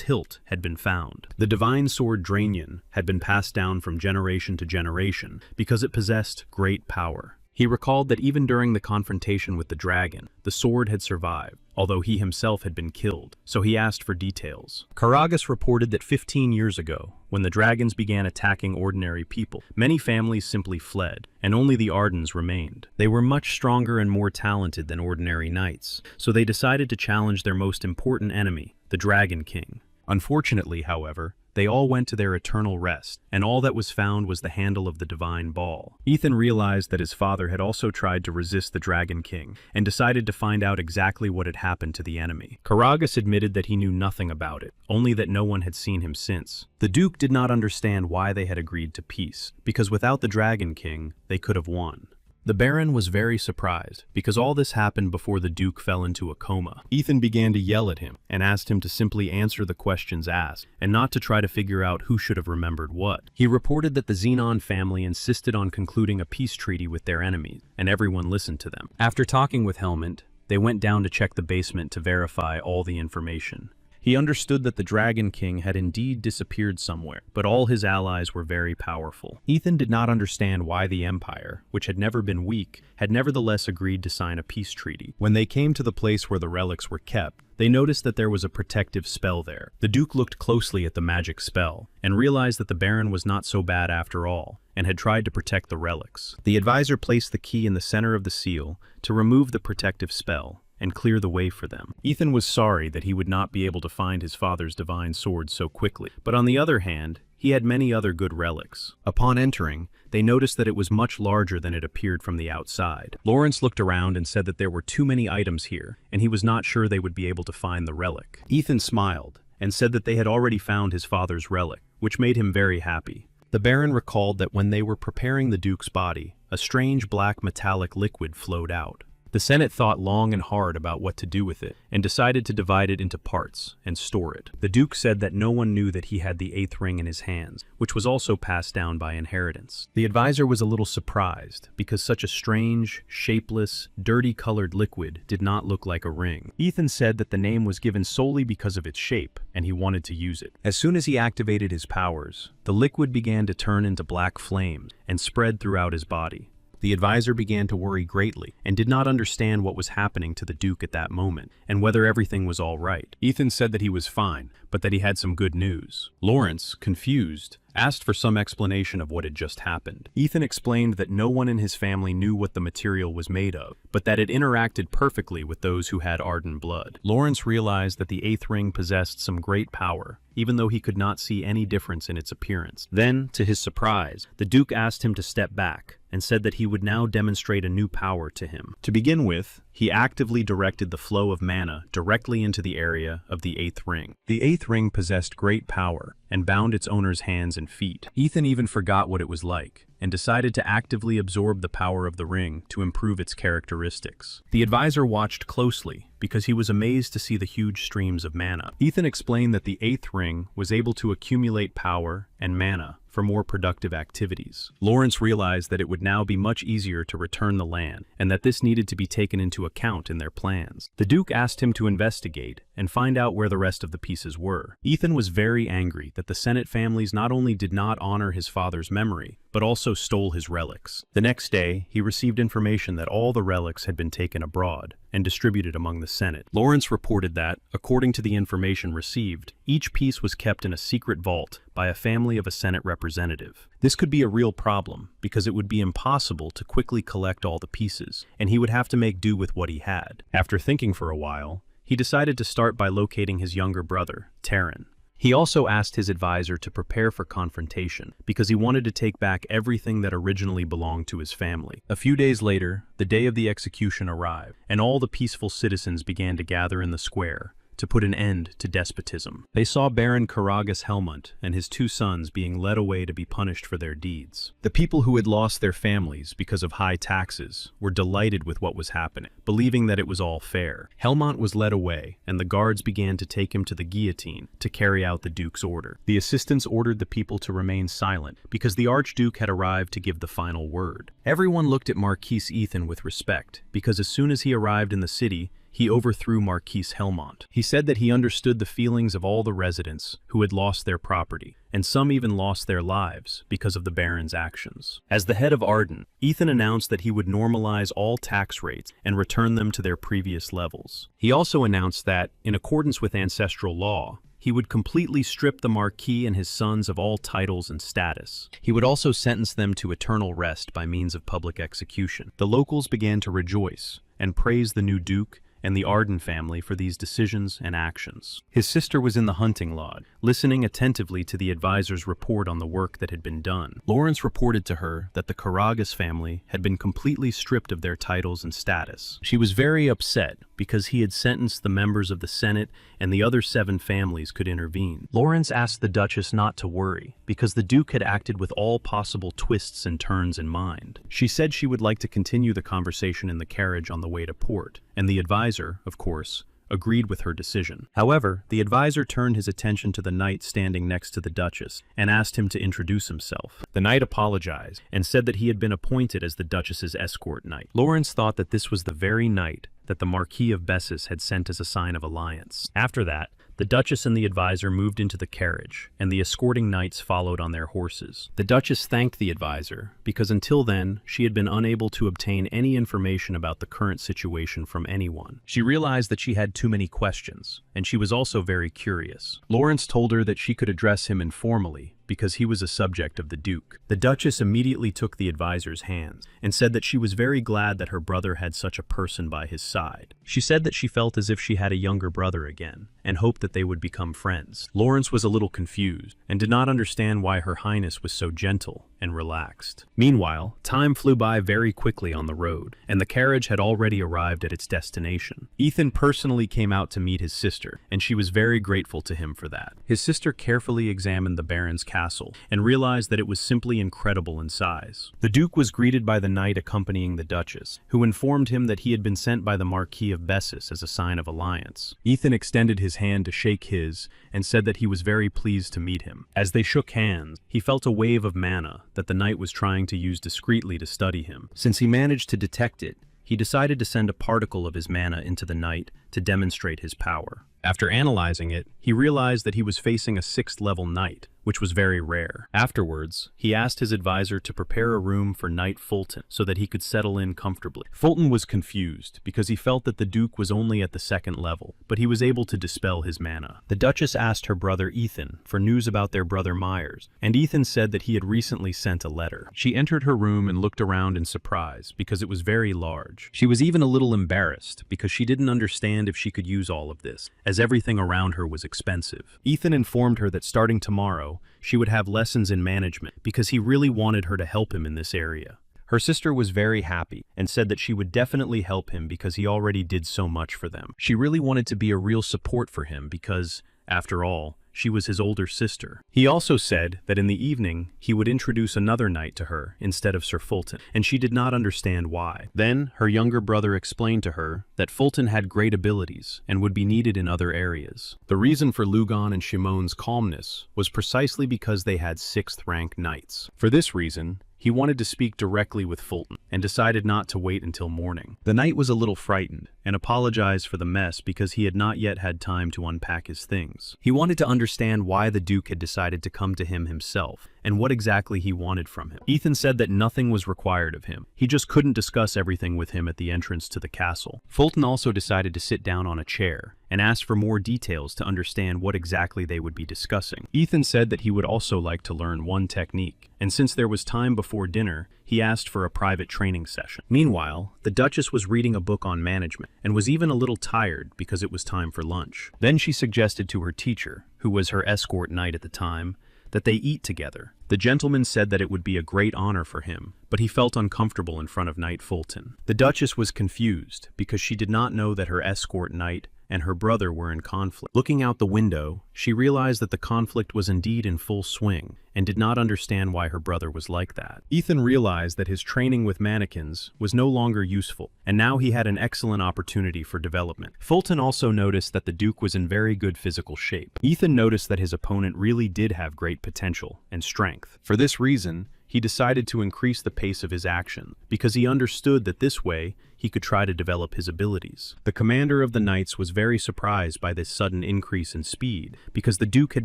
hilt had been found. The divine sword Draenion had been passed down from generation to generation, because it possessed great power. He recalled that even during the confrontation with the dragon, the sword had survived, although he himself had been killed, so he asked for details. Karagas reported that 15 years ago, when the dragons began attacking ordinary people, many families simply fled, and only the Ardens remained. They were much stronger and more talented than ordinary knights, so they decided to challenge their most important enemy, the Dragon King. Unfortunately, however, they all went to their eternal rest, and all that was found was the handle of the divine ball. Ethan realized that his father had also tried to resist the Dragon King, and decided to find out exactly what had happened to the enemy. Karagas admitted that he knew nothing about it, only that no one had seen him since. The Duke did not understand why they had agreed to peace, because without the Dragon King, they could have won. The Baron was very surprised, because all this happened before the Duke fell into a coma. Ethan began to yell at him, and asked him to simply answer the questions asked, and not to try to figure out who should have remembered what. He reported that the Xenon family insisted on concluding a peace treaty with their enemies, and everyone listened to them. After talking with Helmut, they went down to check the basement to verify all the information. He understood that the Dragon King had indeed disappeared somewhere, but all his allies were very powerful. Ethan did not understand why the Empire, which had never been weak, had nevertheless agreed to sign a peace treaty. When they came to the place where the relics were kept, they noticed that there was a protective spell there. The Duke looked closely at the magic spell and realized that the Baron was not so bad after all and had tried to protect the relics. The advisor placed the key in the center of the seal to remove the protective spell and clear the way for them. Ethan was sorry that he would not be able to find his father's divine sword so quickly, but on the other hand, he had many other good relics. Upon entering, they noticed that it was much larger than it appeared from the outside. Lawrence looked around and said that there were too many items here, and he was not sure they would be able to find the relic. Ethan smiled and said that they had already found his father's relic, which made him very happy. The Baron recalled that when they were preparing the Duke's body, a strange black metallic liquid flowed out. The Senate thought long and hard about what to do with it, and decided to divide it into parts and store it. The Duke said that no one knew that he had the 8th ring in his hands, which was also passed down by inheritance. The advisor was a little surprised, because such a strange, shapeless, dirty-colored liquid did not look like a ring. Ethan said that the name was given solely because of its shape, and he wanted to use it. As soon as he activated his powers, the liquid began to turn into black flames and spread throughout his body. The advisor began to worry greatly and did not understand what was happening to the Duke at that moment and whether everything was all right. Ethan said that he was fine, but that he had some good news. Lawrence, confused, asked for some explanation of what had just happened. Ethan explained that no one in his family knew what the material was made of, but that it interacted perfectly with those who had Arden blood. Lawrence realized that the 8th ring possessed some great power, even though he could not see any difference in its appearance. Then, to his surprise, the Duke asked him to step back and said that he would now demonstrate a new power to him. To begin with, he actively directed the flow of mana directly into the area of the 8th ring. The 8th ring possessed great power and bound its owner's hands and feet. Ethan even forgot what it was like and decided to actively absorb the power of the ring to improve its characteristics. The advisor watched closely because he was amazed to see the huge streams of mana. Ethan explained that the 8th ring was able to accumulate power and mana for more productive activities. Lawrence realized that it would now be much easier to return the land, and that this needed to be taken into account in their plans. The Duke asked him to investigate and find out where the rest of the pieces were. Ethan was very angry that the Senate families not only did not honor his father's memory, but also stole his relics. The next day, he received information that all the relics had been taken abroad and distributed among the Senate. Lawrence reported that, according to the information received, each piece was kept in a secret vault by a family of a Senate representative. This could be a real problem because it would be impossible to quickly collect all the pieces, and he would have to make do with what he had. After thinking for a while, he decided to start by locating his younger brother, Terran. He also asked his advisor to prepare for confrontation because he wanted to take back everything that originally belonged to his family. A few days later, the day of the execution arrived, and all the peaceful citizens began to gather in the square to put an end to despotism. They saw Baron Karagas Helmont and his 2 sons being led away to be punished for their deeds. The people who had lost their families because of high taxes were delighted with what was happening, believing that it was all fair. Helmont was led away, and the guards began to take him to the guillotine to carry out the Duke's order. The assistants ordered the people to remain silent because the Archduke had arrived to give the final word. Everyone looked at Marquis Ethan with respect because as soon as he arrived in the city, he overthrew Marquis Helmont. He said that he understood the feelings of all the residents who had lost their property, and some even lost their lives because of the Baron's actions. As the head of Arden, Ethan announced that he would normalize all tax rates and return them to their previous levels. He also announced that, in accordance with ancestral law, he would completely strip the Marquis and his sons of all titles and status. He would also sentence them to eternal rest by means of public execution. The locals began to rejoice and praise the new Duke and the Arden family for these decisions and actions. His sister was in the hunting lodge, listening attentively to the advisor's report on the work that had been done. Lawrence reported to her that the Karagas family had been completely stripped of their titles and status. She was very upset because he had sentenced the members of the Senate and the other 7 families could intervene. Lawrence asked the Duchess not to worry because the Duke had acted with all possible twists and turns in mind. She said she would like to continue the conversation in the carriage on the way to port, and the advisor, of course, agreed with her decision. However, the advisor turned his attention to the knight standing next to the Duchess and asked him to introduce himself. The knight apologized and said that he had been appointed as the Duchess's escort knight. Lawrence thought that this was the very knight that the Marquis of Bessus had sent as a sign of alliance. After that, The Duchess and the advisor moved into the carriage, and the escorting knights followed on their horses. The Duchess thanked the advisor, because until then, she had been unable to obtain any information about the current situation from anyone. She realized that she had too many questions, and she was also very curious. Lawrence told her that she could address him informally, because he was a subject of the Duke. The Duchess immediately took the advisor's hands and said that she was very glad that her brother had such a person by his side. She said that she felt as if she had a younger brother again and hoped that they would become friends. Lawrence was a little confused and did not understand why Her Highness was so gentle and relaxed. Meanwhile, time flew by very quickly on the road, and the carriage had already arrived at its destination. Ethan personally came out to meet his sister, and she was very grateful to him for that. His sister carefully examined the Baron's castle and realized that it was simply incredible in size. The Duke was greeted by the knight accompanying the Duchess, who informed him that he had been sent by the Marquis of Bessus as a sign of alliance. Ethan extended his hand to shake his and said that he was very pleased to meet him. As they shook hands, he felt a wave of mana that the knight was trying to use discreetly to study him. Since he managed to detect it, he decided to send a particle of his mana into the knight to demonstrate his power. After analyzing it, he realized that he was facing a 6th level knight, which was very rare. Afterwards, he asked his advisor to prepare a room for Knight Fulton so that he could settle in comfortably. Fulton was confused because he felt that the Duke was only at the 2nd level, but he was able to dispel his mana. The Duchess asked her brother Ethan for news about their brother Myers, and Ethan said that he had recently sent a letter. She entered her room and looked around in surprise because it was very large. She was even a little embarrassed because she didn't understand if she could use all of this, as everything around her was expensive. Ethan informed her that starting tomorrow, she would have lessons in management because he really wanted her to help him in this area. Her sister was very happy and said that she would definitely help him because he already did so much for them. She really wanted to be a real support for him because, after all, she was his older sister. He also said that in the evening, he would introduce another knight to her instead of Sir Fulton, and she did not understand why. Then, her younger brother explained to her that Fulton had great abilities and would be needed in other areas. The reason for Lugon and Shimon's calmness was precisely because they had 6th rank knights. For this reason, he wanted to speak directly with Fulton and decided not to wait until morning. The knight was a little frightened and apologized for the mess because he had not yet had time to unpack his things. He wanted to understand why the Duke had decided to come to him himself and what exactly he wanted from him. Ethan said that nothing was required of him. He just couldn't discuss everything with him at the entrance to the castle. Fulton also decided to sit down on a chair and asked for more details to understand what exactly they would be discussing. Ethan said that he would also like to learn one technique, and since there was time before dinner, he asked for a private training session. Meanwhile, the Duchess was reading a book on management and was even a little tired because it was time for lunch. Then she suggested to her teacher, who was her escort knight at the time, that they eat together. The gentleman said that it would be a great honor for him, but he felt uncomfortable in front of Knight Fulton. The Duchess was confused because she did not know that her escort knight and her brother were in conflict. Looking out the window, she realized that the conflict was indeed in full swing and did not understand why her brother was like that. Ethan realized that his training with mannequins was no longer useful, and now he had an excellent opportunity for development. Fulton also noticed that the Duke was in very good physical shape. Ethan noticed that his opponent really did have great potential and strength. For this reason, he decided to increase the pace of his action, because he understood that this way he could try to develop his abilities. The commander of the knights was very surprised by this sudden increase in speed, because the Duke had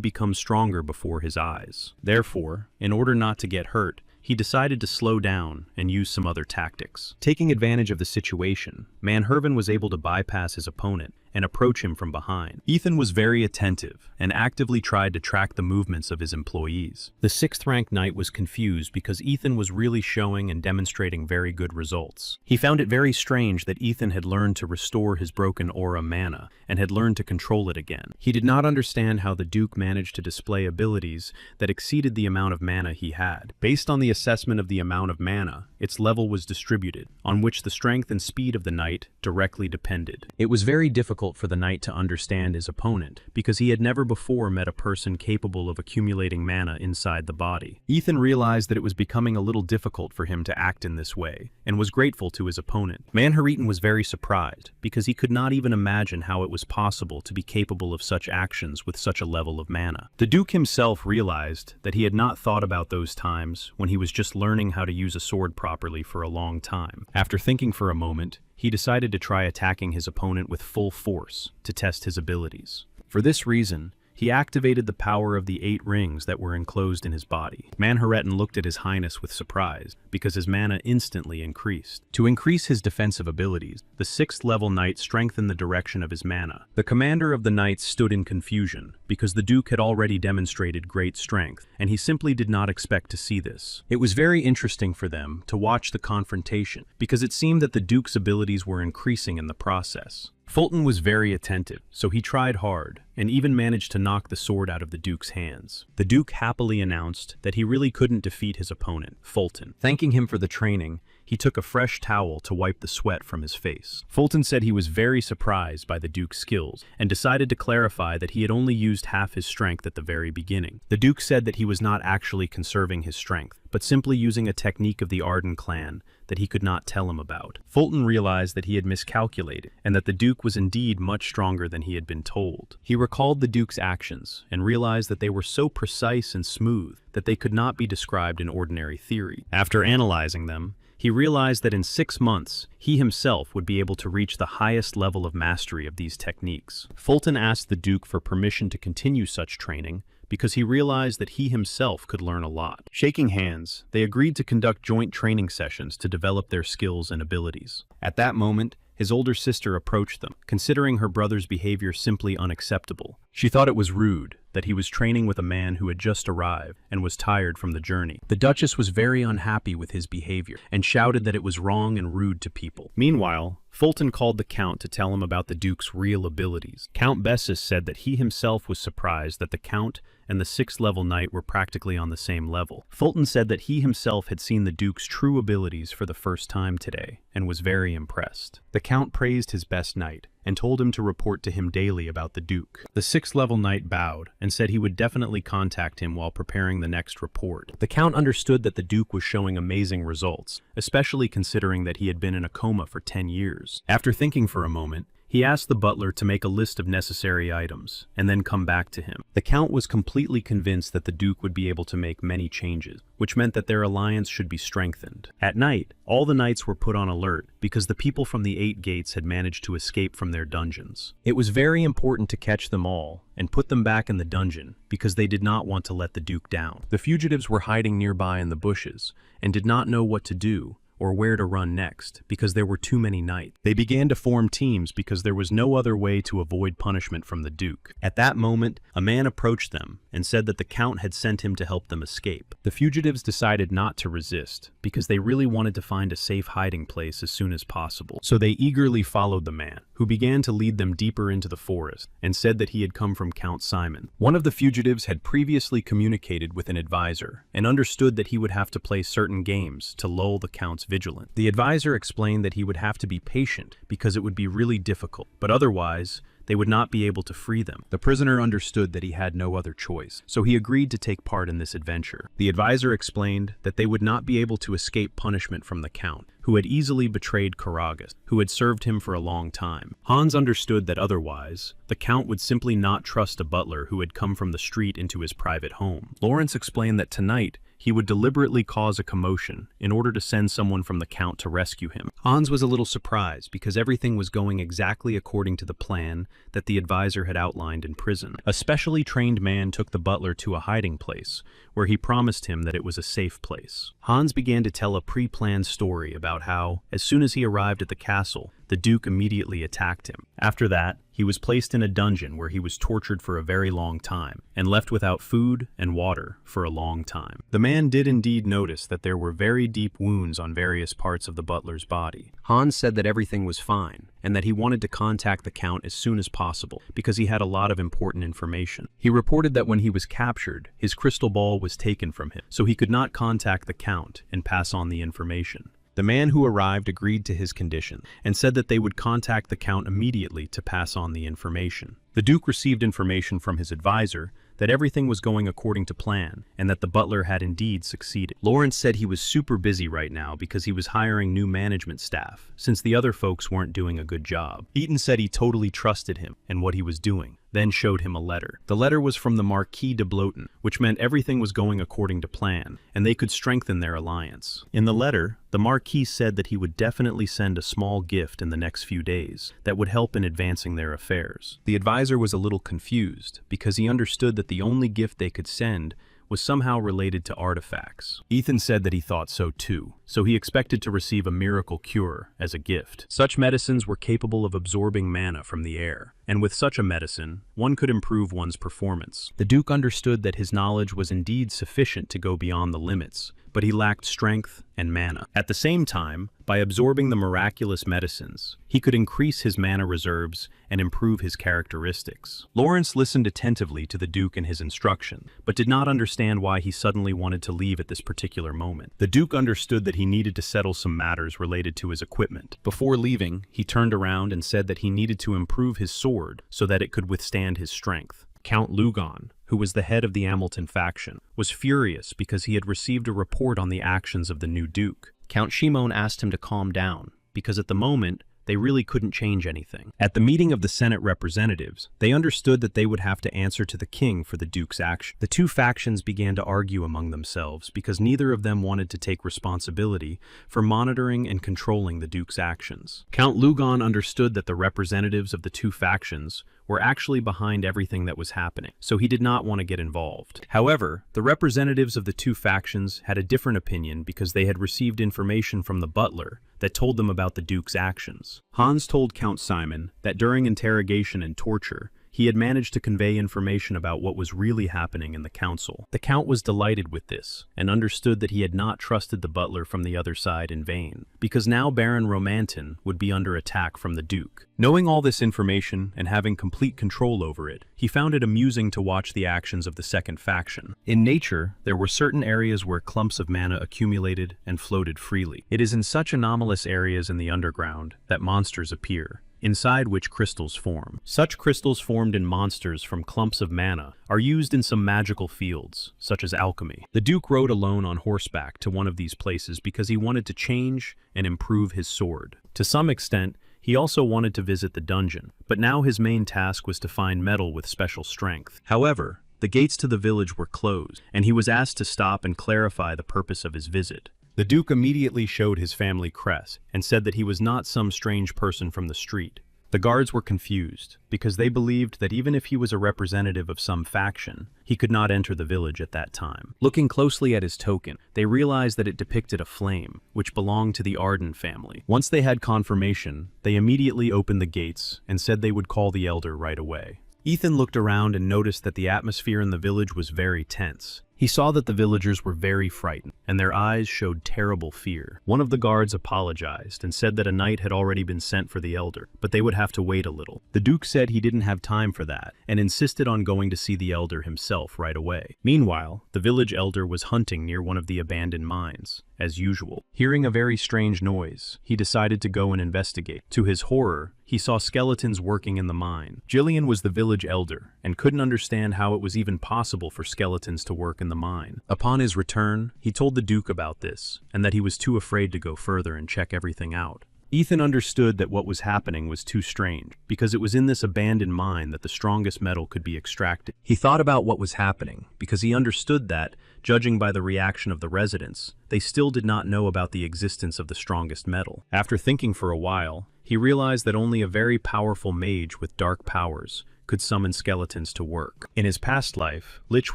become stronger before his eyes. Therefore, in order not to get hurt, he decided to slow down and use some other tactics. Taking advantage of the situation, Manhwa was able to bypass his opponent and approach him from behind. Ethan was very attentive and actively tried to track the movements of his employees. The 6th rank knight was confused because Ethan was really showing and demonstrating very good results. He found it very strange that Ethan had learned to restore his broken aura mana and had learned to control it again. He did not understand how the Duke managed to display abilities that exceeded the amount of mana he had. Based on the assessment of the amount of mana, its level was distributed, on which the strength and speed of the knight directly depended. It was very difficult for the knight to understand his opponent, because he had never before met a person capable of accumulating mana inside the body. Ethan realized that it was becoming a little difficult for him to act in this way, and was grateful to his opponent. Manhwa was very surprised, because he could not even imagine how it was possible to be capable of such actions with such a level of mana. The Duke himself realized that he had not thought about those times when he was just learning how to use a sword properly for a long time. After thinking for a moment, he decided to try attacking his opponent with full force to test his abilities. For this reason, he activated the power of the 8 rings that were enclosed in his body. Manhattan looked at His Highness with surprise, because his mana instantly increased. To increase his defensive abilities, the 6th level knight strengthened the direction of his mana. The commander of the knights stood in confusion, because the Duke had already demonstrated great strength, and he simply did not expect to see this. It was very interesting for them to watch the confrontation, because it seemed that the Duke's abilities were increasing in the process. Fulton was very attentive, so he tried hard, and even managed to knock the sword out of the Duke's hands. The Duke happily announced that he really couldn't defeat his opponent, Fulton. Thanking him for the training, he took a fresh towel to wipe the sweat from his face. Fulton said he was very surprised by the Duke's skills, and decided to clarify that he had only used half his strength at the very beginning. The Duke said that he was not actually conserving his strength, but simply using a technique of the Arden clan that he could not tell him about. Fulton realized that he had miscalculated, and that the Duke was indeed much stronger than he had been told. He recalled the Duke's actions, and realized that they were so precise and smooth that they could not be described in ordinary theory. After analyzing them, he realized that in 6 months, he himself would be able to reach the highest level of mastery of these techniques. Fulton asked the Duke for permission to continue such training, because he realized that he himself could learn a lot. Shaking hands, they agreed to conduct joint training sessions to develop their skills and abilities. At that moment, his older sister approached them, considering her brother's behavior simply unacceptable. She thought it was rude that he was training with a man who had just arrived and was tired from the journey. The Duchess was very unhappy with his behavior and shouted that it was wrong and rude to people. Meanwhile, Fulton called the Count to tell him about the Duke's real abilities. Count Bessus said that he himself was surprised that the Count and the 6th level knight were practically on the same level. Fulton said that he himself had seen the Duke's true abilities for the first time today and was very impressed. The Count praised his best knight and told him to report to him daily about the Duke. The 6th level knight bowed and said he would definitely contact him while preparing the next report. The Count understood that the Duke was showing amazing results, especially considering that he had been in a coma for 10 years. After thinking for a moment, he asked the butler to make a list of necessary items, and then come back to him. The Count was completely convinced that the Duke would be able to make many changes, which meant that their alliance should be strengthened. At night, all the knights were put on alert, because the people from the 8 gates had managed to escape from their dungeons. It was very important to catch them all, and put them back in the dungeon, because they did not want to let the Duke down. The fugitives were hiding nearby in the bushes, and did not know what to do, or where to run next, because there were too many knights. They began to form teams because there was no other way to avoid punishment from the Duke. At that moment, a man approached them and said that the Count had sent him to help them escape. The fugitives decided not to resist, because they really wanted to find a safe hiding place as soon as possible. So they eagerly followed the man, who began to lead them deeper into the forest, and said that he had come from Count Simon. One of the fugitives had previously communicated with an advisor, and understood that he would have to play certain games to lull the Count's vigilance. The advisor explained that he would have to be patient because it would be really difficult, but otherwise, they would not be able to free them. The prisoner understood that he had no other choice, so he agreed to take part in this adventure. The advisor explained that they would not be able to escape punishment from the Count, who had easily betrayed Karagas, who had served him for a long time. Hans understood that otherwise, the Count would simply not trust a butler who had come from the street into his private home. Lawrence explained that tonight, he would deliberately cause a commotion in order to send someone from the Count to rescue him. Hans was a little surprised because everything was going exactly according to the plan that the advisor had outlined in prison. A specially trained man took the butler to a hiding place, where he promised him that it was a safe place. Hans began to tell a pre-planned story about how, as soon as he arrived at the castle, the Duke immediately attacked him. After that, he was placed in a dungeon where he was tortured for a very long time, and left without food and water for a long time. The man did indeed notice that there were very deep wounds on various parts of the butler's body. Hans said that everything was fine, and that he wanted to contact the Count as soon as possible, because he had a lot of important information. He reported that when he was captured, his crystal ball was taken from him, so he could not contact the Count and pass on the information. The man who arrived agreed to his condition, and said that they would contact the Count immediately to pass on the information. The Duke received information from his advisor that everything was going according to plan, and that the butler had indeed succeeded. Lawrence said he was super busy right now because he was hiring new management staff, since the other folks weren't doing a good job. Eaton said he totally trusted him and what he was doing. then showed him a letter. The letter was from the Marquis de Bloten, which meant everything was going according to plan, and they could strengthen their alliance. In the letter, the Marquis said that he would definitely send a small gift in the next few days that would help in advancing their affairs. The advisor was a little confused because he understood that the only gift they could send was somehow related to artifacts. Ethan said that he thought so too, so he expected to receive a miracle cure as a gift. Such medicines were capable of absorbing mana from the air, and with such a medicine, one could improve one's performance. The Duke understood that his knowledge was indeed sufficient to go beyond the limits, but he lacked strength and mana. At the same time, by absorbing the miraculous medicines, he could increase his mana reserves and improve his characteristics. Lawrence listened attentively to the Duke and his instruction, but did not understand why he suddenly wanted to leave at this particular moment. The Duke understood that he needed to settle some matters related to his equipment. Before leaving, he turned around and said that he needed to improve his sword so that it could withstand his strength. Count Lugon, who was the head of the Hamilton faction, was furious because he had received a report on the actions of the new Duke. Count Shimon asked him to calm down, because at the moment, they really couldn't change anything. At the meeting of the Senate representatives, they understood that they would have to answer to the king for the Duke's action. The two factions began to argue among themselves because neither of them wanted to take responsibility for monitoring and controlling the Duke's actions. Count Lugon understood that the representatives of the two factions were actually behind everything that was happening, so he did not want to get involved. However, the representatives of the two factions had a different opinion because they had received information from the butler that told them about the Duke's actions. Hans told Count Simon that during interrogation and torture, he had managed to convey information about what was really happening in the council. The Count was delighted with this, and understood that he had not trusted the butler from the other side in vain, because now Baron Romantin would be under attack from the Duke. Knowing all this information and having complete control over it, he found it amusing to watch the actions of the second faction. In nature, there were certain areas where clumps of mana accumulated and floated freely. It is in such anomalous areas in the underground that monsters appear, inside which crystals form. Such crystals formed in monsters from clumps of mana are used in some magical fields, such as alchemy. The Duke rode alone on horseback to one of these places because he wanted to change and improve his sword. To some extent, he also wanted to visit the dungeon, but now his main task was to find metal with special strength. However, the gates to the village were closed, and he was asked to stop and clarify the purpose of his visit. The Duke immediately showed his family crest and said that he was not some strange person from the street. The guards were confused because they believed that even if he was a representative of some faction, he could not enter the village at that time. Looking closely at his token, they realized that it depicted a flame, which belonged to the Arden family. Once they had confirmation, they immediately opened the gates and said they would call the elder right away. Ethan looked around and noticed that the atmosphere in the village was very tense. He saw that the villagers were very frightened, and their eyes showed terrible fear. One of the guards apologized and said that a knight had already been sent for the elder, but they would have to wait a little. The Duke said he didn't have time for that, and insisted on going to see the elder himself right away. Meanwhile, the village elder was hunting near one of the abandoned mines, as usual. Hearing a very strange noise, he decided to go and investigate. To his horror, he saw skeletons working in the mine. Jillian was the village elder, and couldn't understand how it was even possible for skeletons to work in the mine. Upon his return, he told the Duke about this, and that he was too afraid to go further and check everything out. Ethan understood that what was happening was too strange, because it was in this abandoned mine that the strongest metal could be extracted. He thought about what was happening, because he understood that, judging by the reaction of the residents, they still did not know about the existence of the strongest metal. After thinking for a while, he realized that only a very powerful mage with dark powers could summon skeletons to work. In his past life, Lich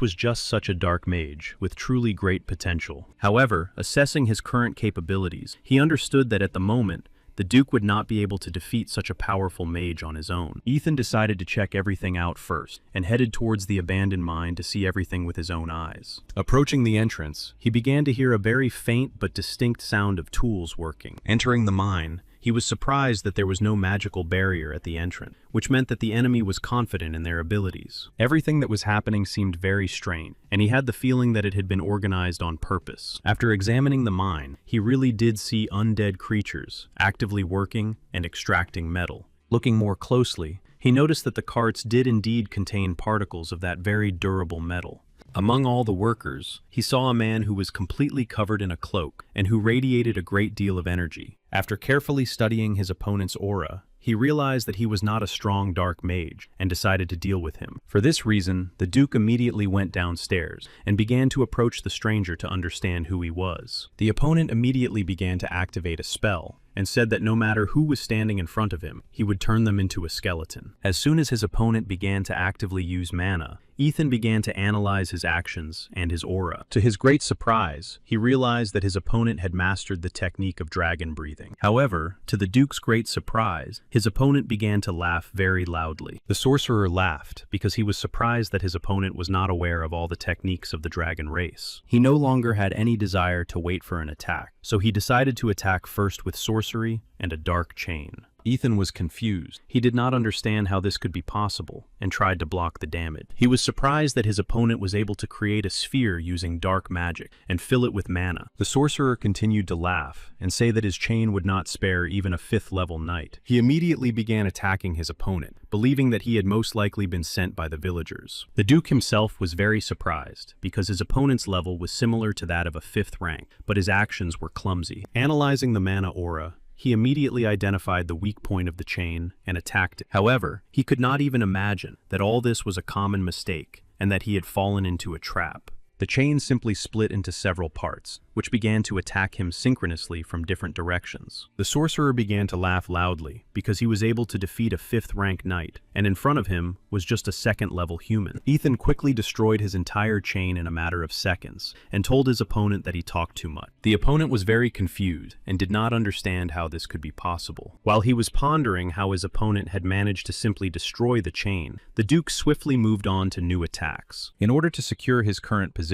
was just such a dark mage with truly great potential. However, assessing his current capabilities, he understood that at the moment, the Duke would not be able to defeat such a powerful mage on his own. Ethan decided to check everything out first, and headed towards the abandoned mine to see everything with his own eyes. Approaching the entrance, he began to hear a very faint but distinct sound of tools working. Entering the mine, he was surprised that there was no magical barrier at the entrance, which meant that the enemy was confident in their abilities. Everything that was happening seemed very strange, and he had the feeling that it had been organized on purpose. After examining the mine, he really did see undead creatures actively working and extracting metal. Looking more closely, he noticed that the carts did indeed contain particles of that very durable metal. Among all the workers, he saw a man who was completely covered in a cloak and who radiated a great deal of energy. After carefully studying his opponent's aura, he realized that he was not a strong dark mage and decided to deal with him. For this reason, the Duke immediately went downstairs and began to approach the stranger to understand who he was. The opponent immediately began to activate a spell and said that no matter who was standing in front of him, he would turn them into a skeleton. As soon as his opponent began to actively use mana, Ethan began to analyze his actions and his aura. To his great surprise, he realized that his opponent had mastered the technique of dragon breathing. However, to the Duke's great surprise, his opponent began to laugh very loudly. The sorcerer laughed because he was surprised that his opponent was not aware of all the techniques of the dragon race. He no longer had any desire to wait for an attack, so he decided to attack first with sorcery and a dark chain. Ethan was confused. He did not understand how this could be possible and tried to block the damage. He was surprised that his opponent was able to create a sphere using dark magic and fill it with mana. The sorcerer continued to laugh and say that his chain would not spare even a 5th level knight. He immediately began attacking his opponent, believing that he had most likely been sent by the villagers. The Duke himself was very surprised because his opponent's level was similar to that of a 5th rank, but his actions were clumsy. Analyzing the mana aura, he immediately identified the weak point of the chain and attacked it. However, he could not even imagine that all this was a common mistake and that he had fallen into a trap. The chain simply split into several parts, which began to attack him synchronously from different directions. The sorcerer began to laugh loudly because he was able to defeat a 5th rank knight, and in front of him was just a 2nd level human. Ethan quickly destroyed his entire chain in a matter of seconds and told his opponent that he talked too much. The opponent was very confused and did not understand how this could be possible. While he was pondering how his opponent had managed to simply destroy the chain, the Duke swiftly moved on to new attacks. In order to secure his current position,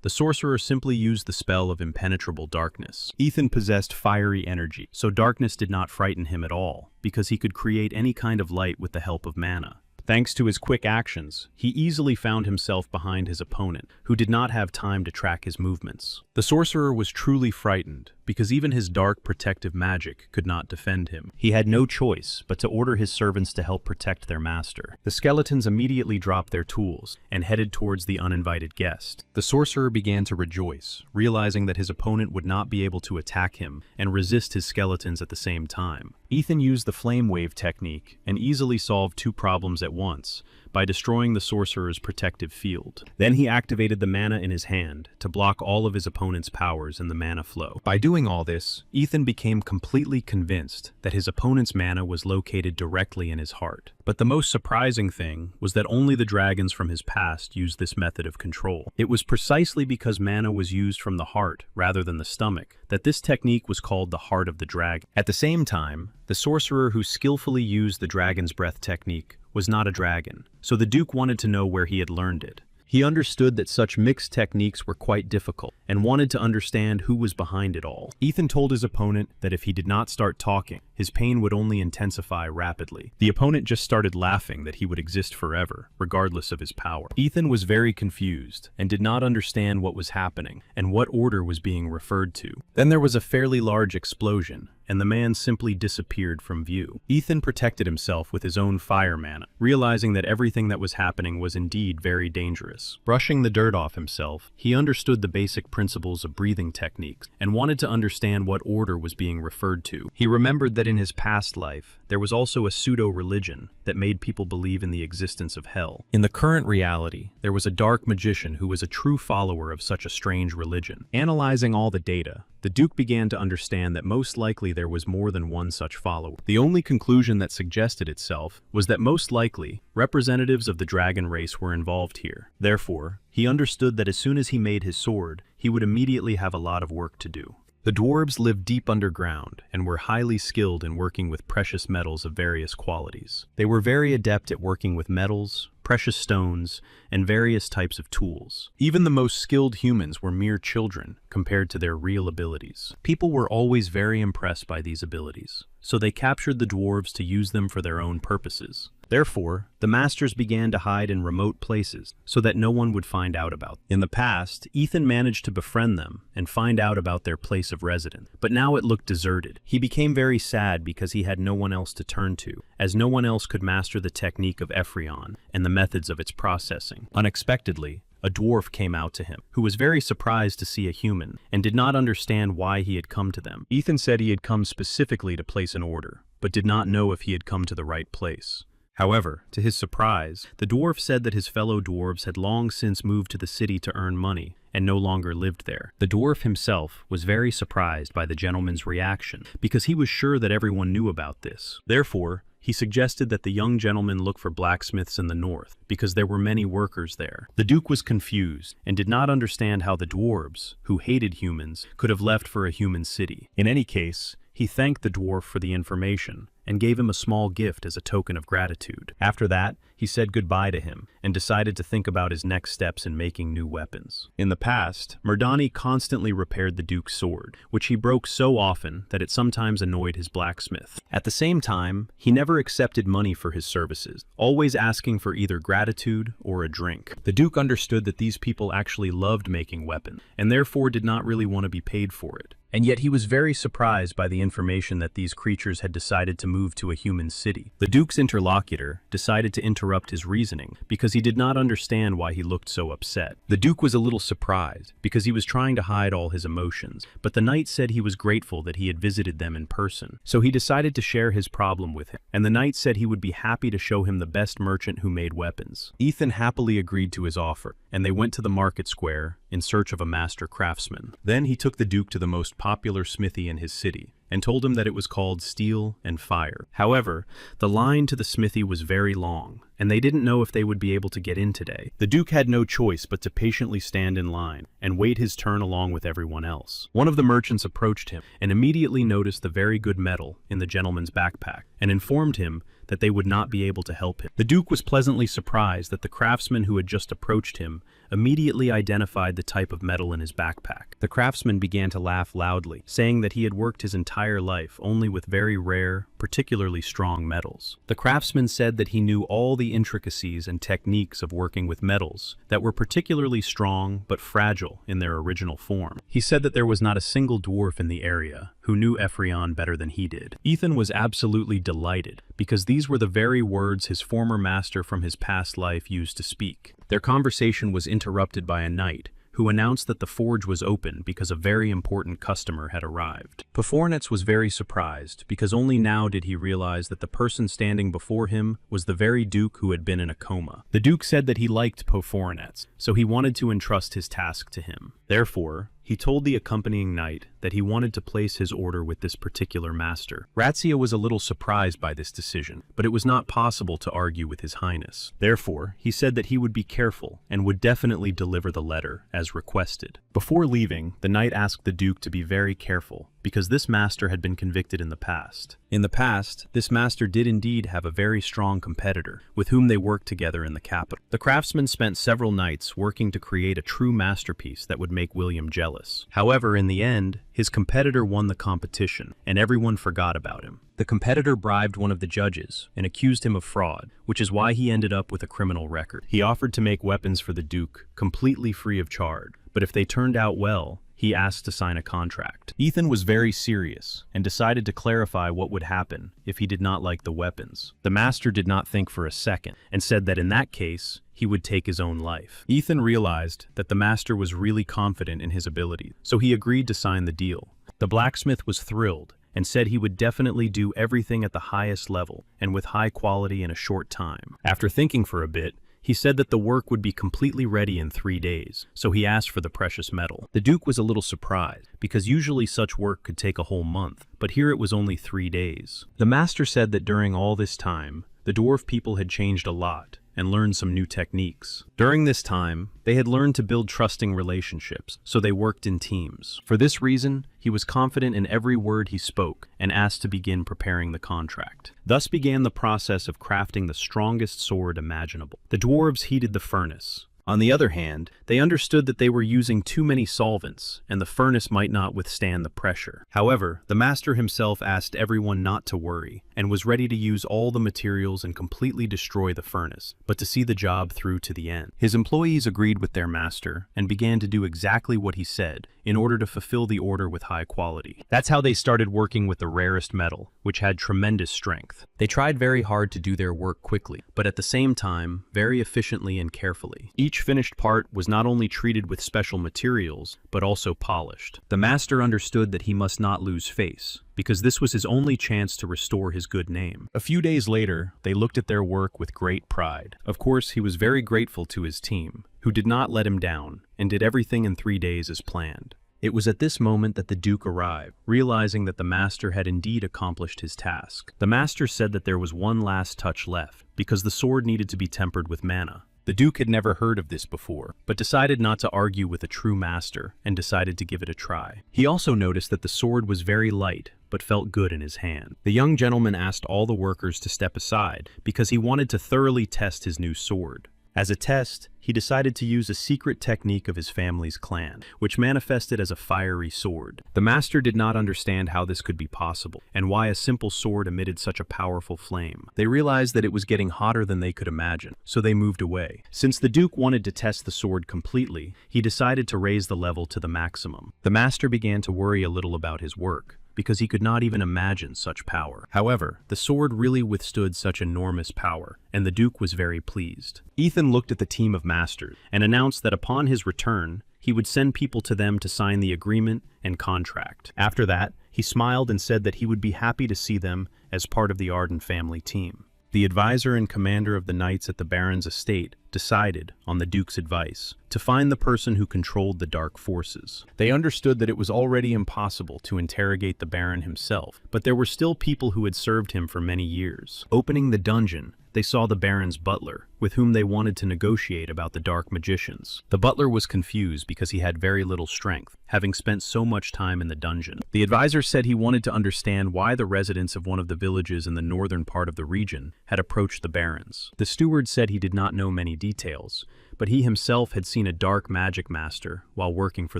the sorcerer simply used the spell of impenetrable darkness. Ethan possessed fiery energy, so darkness did not frighten him at all, because he could create any kind of light with the help of mana. Thanks to his quick actions, he easily found himself behind his opponent, who did not have time to track his movements. The sorcerer was truly frightened, because even his dark protective magic could not defend him. He had no choice but to order his servants to help protect their master. The skeletons immediately dropped their tools and headed towards the uninvited guest. The sorcerer began to rejoice, realizing that his opponent would not be able to attack him and resist his skeletons at the same time. Ethan used the flame wave technique and easily solved 2 problems at once by destroying the sorcerer's protective field. Then he activated the mana in his hand to block all of his opponent's powers in the mana flow. By doing all this, Ethan became completely convinced that his opponent's mana was located directly in his heart. But the most surprising thing was that only the dragons from his past used this method of control. It was precisely because mana was used from the heart rather than the stomach that this technique was called the heart of the dragon. At the same time, the sorcerer who skillfully used the dragon's breath technique was not a dragon, so the Duke wanted to know where he had learned it. He understood that such mixed techniques were quite difficult and wanted to understand who was behind it all. Ethan told his opponent that if he did not start talking, his pain would only intensify rapidly. The opponent just started laughing that he would exist forever, regardless of his power. Ethan was very confused and did not understand what was happening and what order was being referred to. Then there was a fairly large explosion, and the man simply disappeared from view. Ethan protected himself with his own fire mana, realizing that everything that was happening was indeed very dangerous. Brushing the dirt off himself, he understood the basic principles of breathing techniques and wanted to understand what order was being referred to. He remembered that in his past life, there was also a pseudo-religion that made people believe in the existence of hell. In the current reality, there was a dark magician who was a true follower of such a strange religion. Analyzing all the data, the Duke began to understand that most likely there was more than one such follower. The only conclusion that suggested itself was that most likely, representatives of the dragon race were involved here. Therefore, he understood that as soon as he made his sword, he would immediately have a lot of work to do. The dwarves lived deep underground and were highly skilled in working with precious metals of various qualities. They were very adept at working with metals, precious stones, and various types of tools. Even the most skilled humans were mere children compared to their real abilities. People were always very impressed by these abilities, so they captured the dwarves to use them for their own purposes. Therefore, the masters began to hide in remote places so that no one would find out about them. In the past, Ethan managed to befriend them and find out about their place of residence, but now it looked deserted. He became very sad because he had no one else to turn to, as no one else could master the technique of Ephrion and the methods of its processing. Unexpectedly, a dwarf came out to him, who was very surprised to see a human and did not understand why he had come to them. Ethan said he had come specifically to place an order, but did not know if he had come to the right place. However, to his surprise, the dwarf said that his fellow dwarves had long since moved to the city to earn money and no longer lived there. The dwarf himself was very surprised by the gentleman's reaction because he was sure that everyone knew about this. Therefore, he suggested that the young gentleman look for blacksmiths in the north because there were many workers there. The Duke was confused and did not understand how the dwarves, who hated humans, could have left for a human city. In any case, he thanked the dwarf for the information and gave him a small gift as a token of gratitude. After that, he said goodbye to him and decided to think about his next steps in making new weapons. In the past, Murdani constantly repaired the Duke's sword, which he broke so often that it sometimes annoyed his blacksmith. At the same time, he never accepted money for his services, always asking for either gratitude or a drink. The Duke understood that these people actually loved making weapons, and therefore did not really want to be paid for it. And yet he was very surprised by the information that these creatures had decided to move to a human city. The Duke's interlocutor decided to interrupt his reasoning because he did not understand why he looked so upset. The Duke was a little surprised because he was trying to hide all his emotions, but the knight said he was grateful that he had visited them in person. So he decided to share his problem with him, and the knight said he would be happy to show him the best merchant who made weapons. Ethan happily agreed to his offer, and they went to the market square in search of a master craftsman. Then he took the Duke to the most popular smithy in his city and told him that it was called Steel and Fire. However, the line to the smithy was very long, and they didn't know if they would be able to get in today. The Duke had no choice but to patiently stand in line and wait his turn along with everyone else. One of the merchants approached him and immediately noticed the very good metal in the gentleman's backpack and informed him that they would not be able to help him. The Duke was pleasantly surprised that the craftsman who had just approached him immediately identified the type of metal in his backpack. The craftsman began to laugh loudly, saying that he had worked his entire life only with very rare, particularly strong metals. The craftsman said that he knew all the intricacies and techniques of working with metals that were particularly strong but fragile in their original form. He said that there was not a single dwarf in the area who knew Ephrion better than he did. Ethan was absolutely delighted because these were the very words his former master from his past life used to speak. Their conversation was interrupted by a knight who announced that the forge was open because a very important customer had arrived. Pofornitz was very surprised because only now did he realize that the person standing before him was the very Duke who had been in a coma. The Duke said that he liked Pofornitz, so he wanted to entrust his task to him. Therefore, he told the accompanying knight that he wanted to place his order with this particular master. Razzia was a little surprised by this decision, but it was not possible to argue with his highness. Therefore, he said that he would be careful and would definitely deliver the letter as requested. Before leaving, the knight asked the Duke to be very careful because this master had been convicted in the past. In the past, this master did indeed have a very strong competitor with whom they worked together in the capital. The craftsman spent several nights working to create a true masterpiece that would make William jealous. However, in the end, his competitor won the competition, and everyone forgot about him. The competitor bribed one of the judges and accused him of fraud, which is why he ended up with a criminal record. He offered to make weapons for the Duke completely free of charge, but if they turned out well, he asked to sign a contract. Ethan was very serious and decided to clarify what would happen if he did not like the weapons. The master did not think for a second and said that in that case, he would take his own life. Ethan realized that the master was really confident in his ability, so he agreed to sign the deal. The blacksmith was thrilled and said he would definitely do everything at the highest level and with high quality in a short time. After thinking for a bit, he said that the work would be completely ready in 3 days, so he asked for the precious metal. The Duke was a little surprised, because usually such work could take a whole month, but here it was only 3 days. The master said that during all this time, the dwarf people had changed a lot and learned some new techniques. During this time, they had learned to build trusting relationships, so they worked in teams. For this reason, he was confident in every word he spoke and asked to begin preparing the contract. Thus began the process of crafting the strongest sword imaginable. The dwarves heated the furnace. On the other hand, they understood that they were using too many solvents, and the furnace might not withstand the pressure. However, the master himself asked everyone not to worry, and was ready to use all the materials and completely destroy the furnace, but to see the job through to the end. His employees agreed with their master, and began to do exactly what he said, in order to fulfill the order with high quality. That's how they started working with the rarest metal, which had tremendous strength. They tried very hard to do their work quickly, but at the same time, very efficiently and carefully. Each finished part was not only treated with special materials, but also polished. The master understood that he must not lose face, because this was his only chance to restore his good name. A few days later, they looked at their work with great pride. Of course, he was very grateful to his team, who did not let him down, and did everything in 3 days as planned. It was at this moment that the Duke arrived, realizing that the master had indeed accomplished his task. The master said that there was one last touch left, because the sword needed to be tempered with mana. The Duke had never heard of this before, but decided not to argue with a true master and decided to give it a try. He also noticed that the sword was very light, but felt good in his hand. The young gentleman asked all the workers to step aside because he wanted to thoroughly test his new sword. As a test, he decided to use a secret technique of his family's clan, which manifested as a fiery sword. The master did not understand how this could be possible, and why a simple sword emitted such a powerful flame. They realized that it was getting hotter than they could imagine, so they moved away. Since the Duke wanted to test the sword completely, he decided to raise the level to the maximum. The master began to worry a little about his work, because he could not even imagine such power. However, the sword really withstood such enormous power, and the Duke was very pleased. Ethan looked at the team of masters and announced that upon his return, he would send people to them to sign the agreement and contract. After that, he smiled and said that he would be happy to see them as part of the Arden family team. The advisor and commander of the knights at the Baron's estate decided, on the Duke's advice, to find the person who controlled the dark forces. They understood that it was already impossible to interrogate the Baron himself, but there were still people who had served him for many years. Opening the dungeon, they saw the Baron's butler, with whom they wanted to negotiate about the dark magicians. The butler was confused because he had very little strength, having spent so much time in the dungeon. The advisor said he wanted to understand why the residents of one of the villages in the northern part of the region had approached the Barons. The steward said he did not know many details, but he himself had seen a dark magic master while working for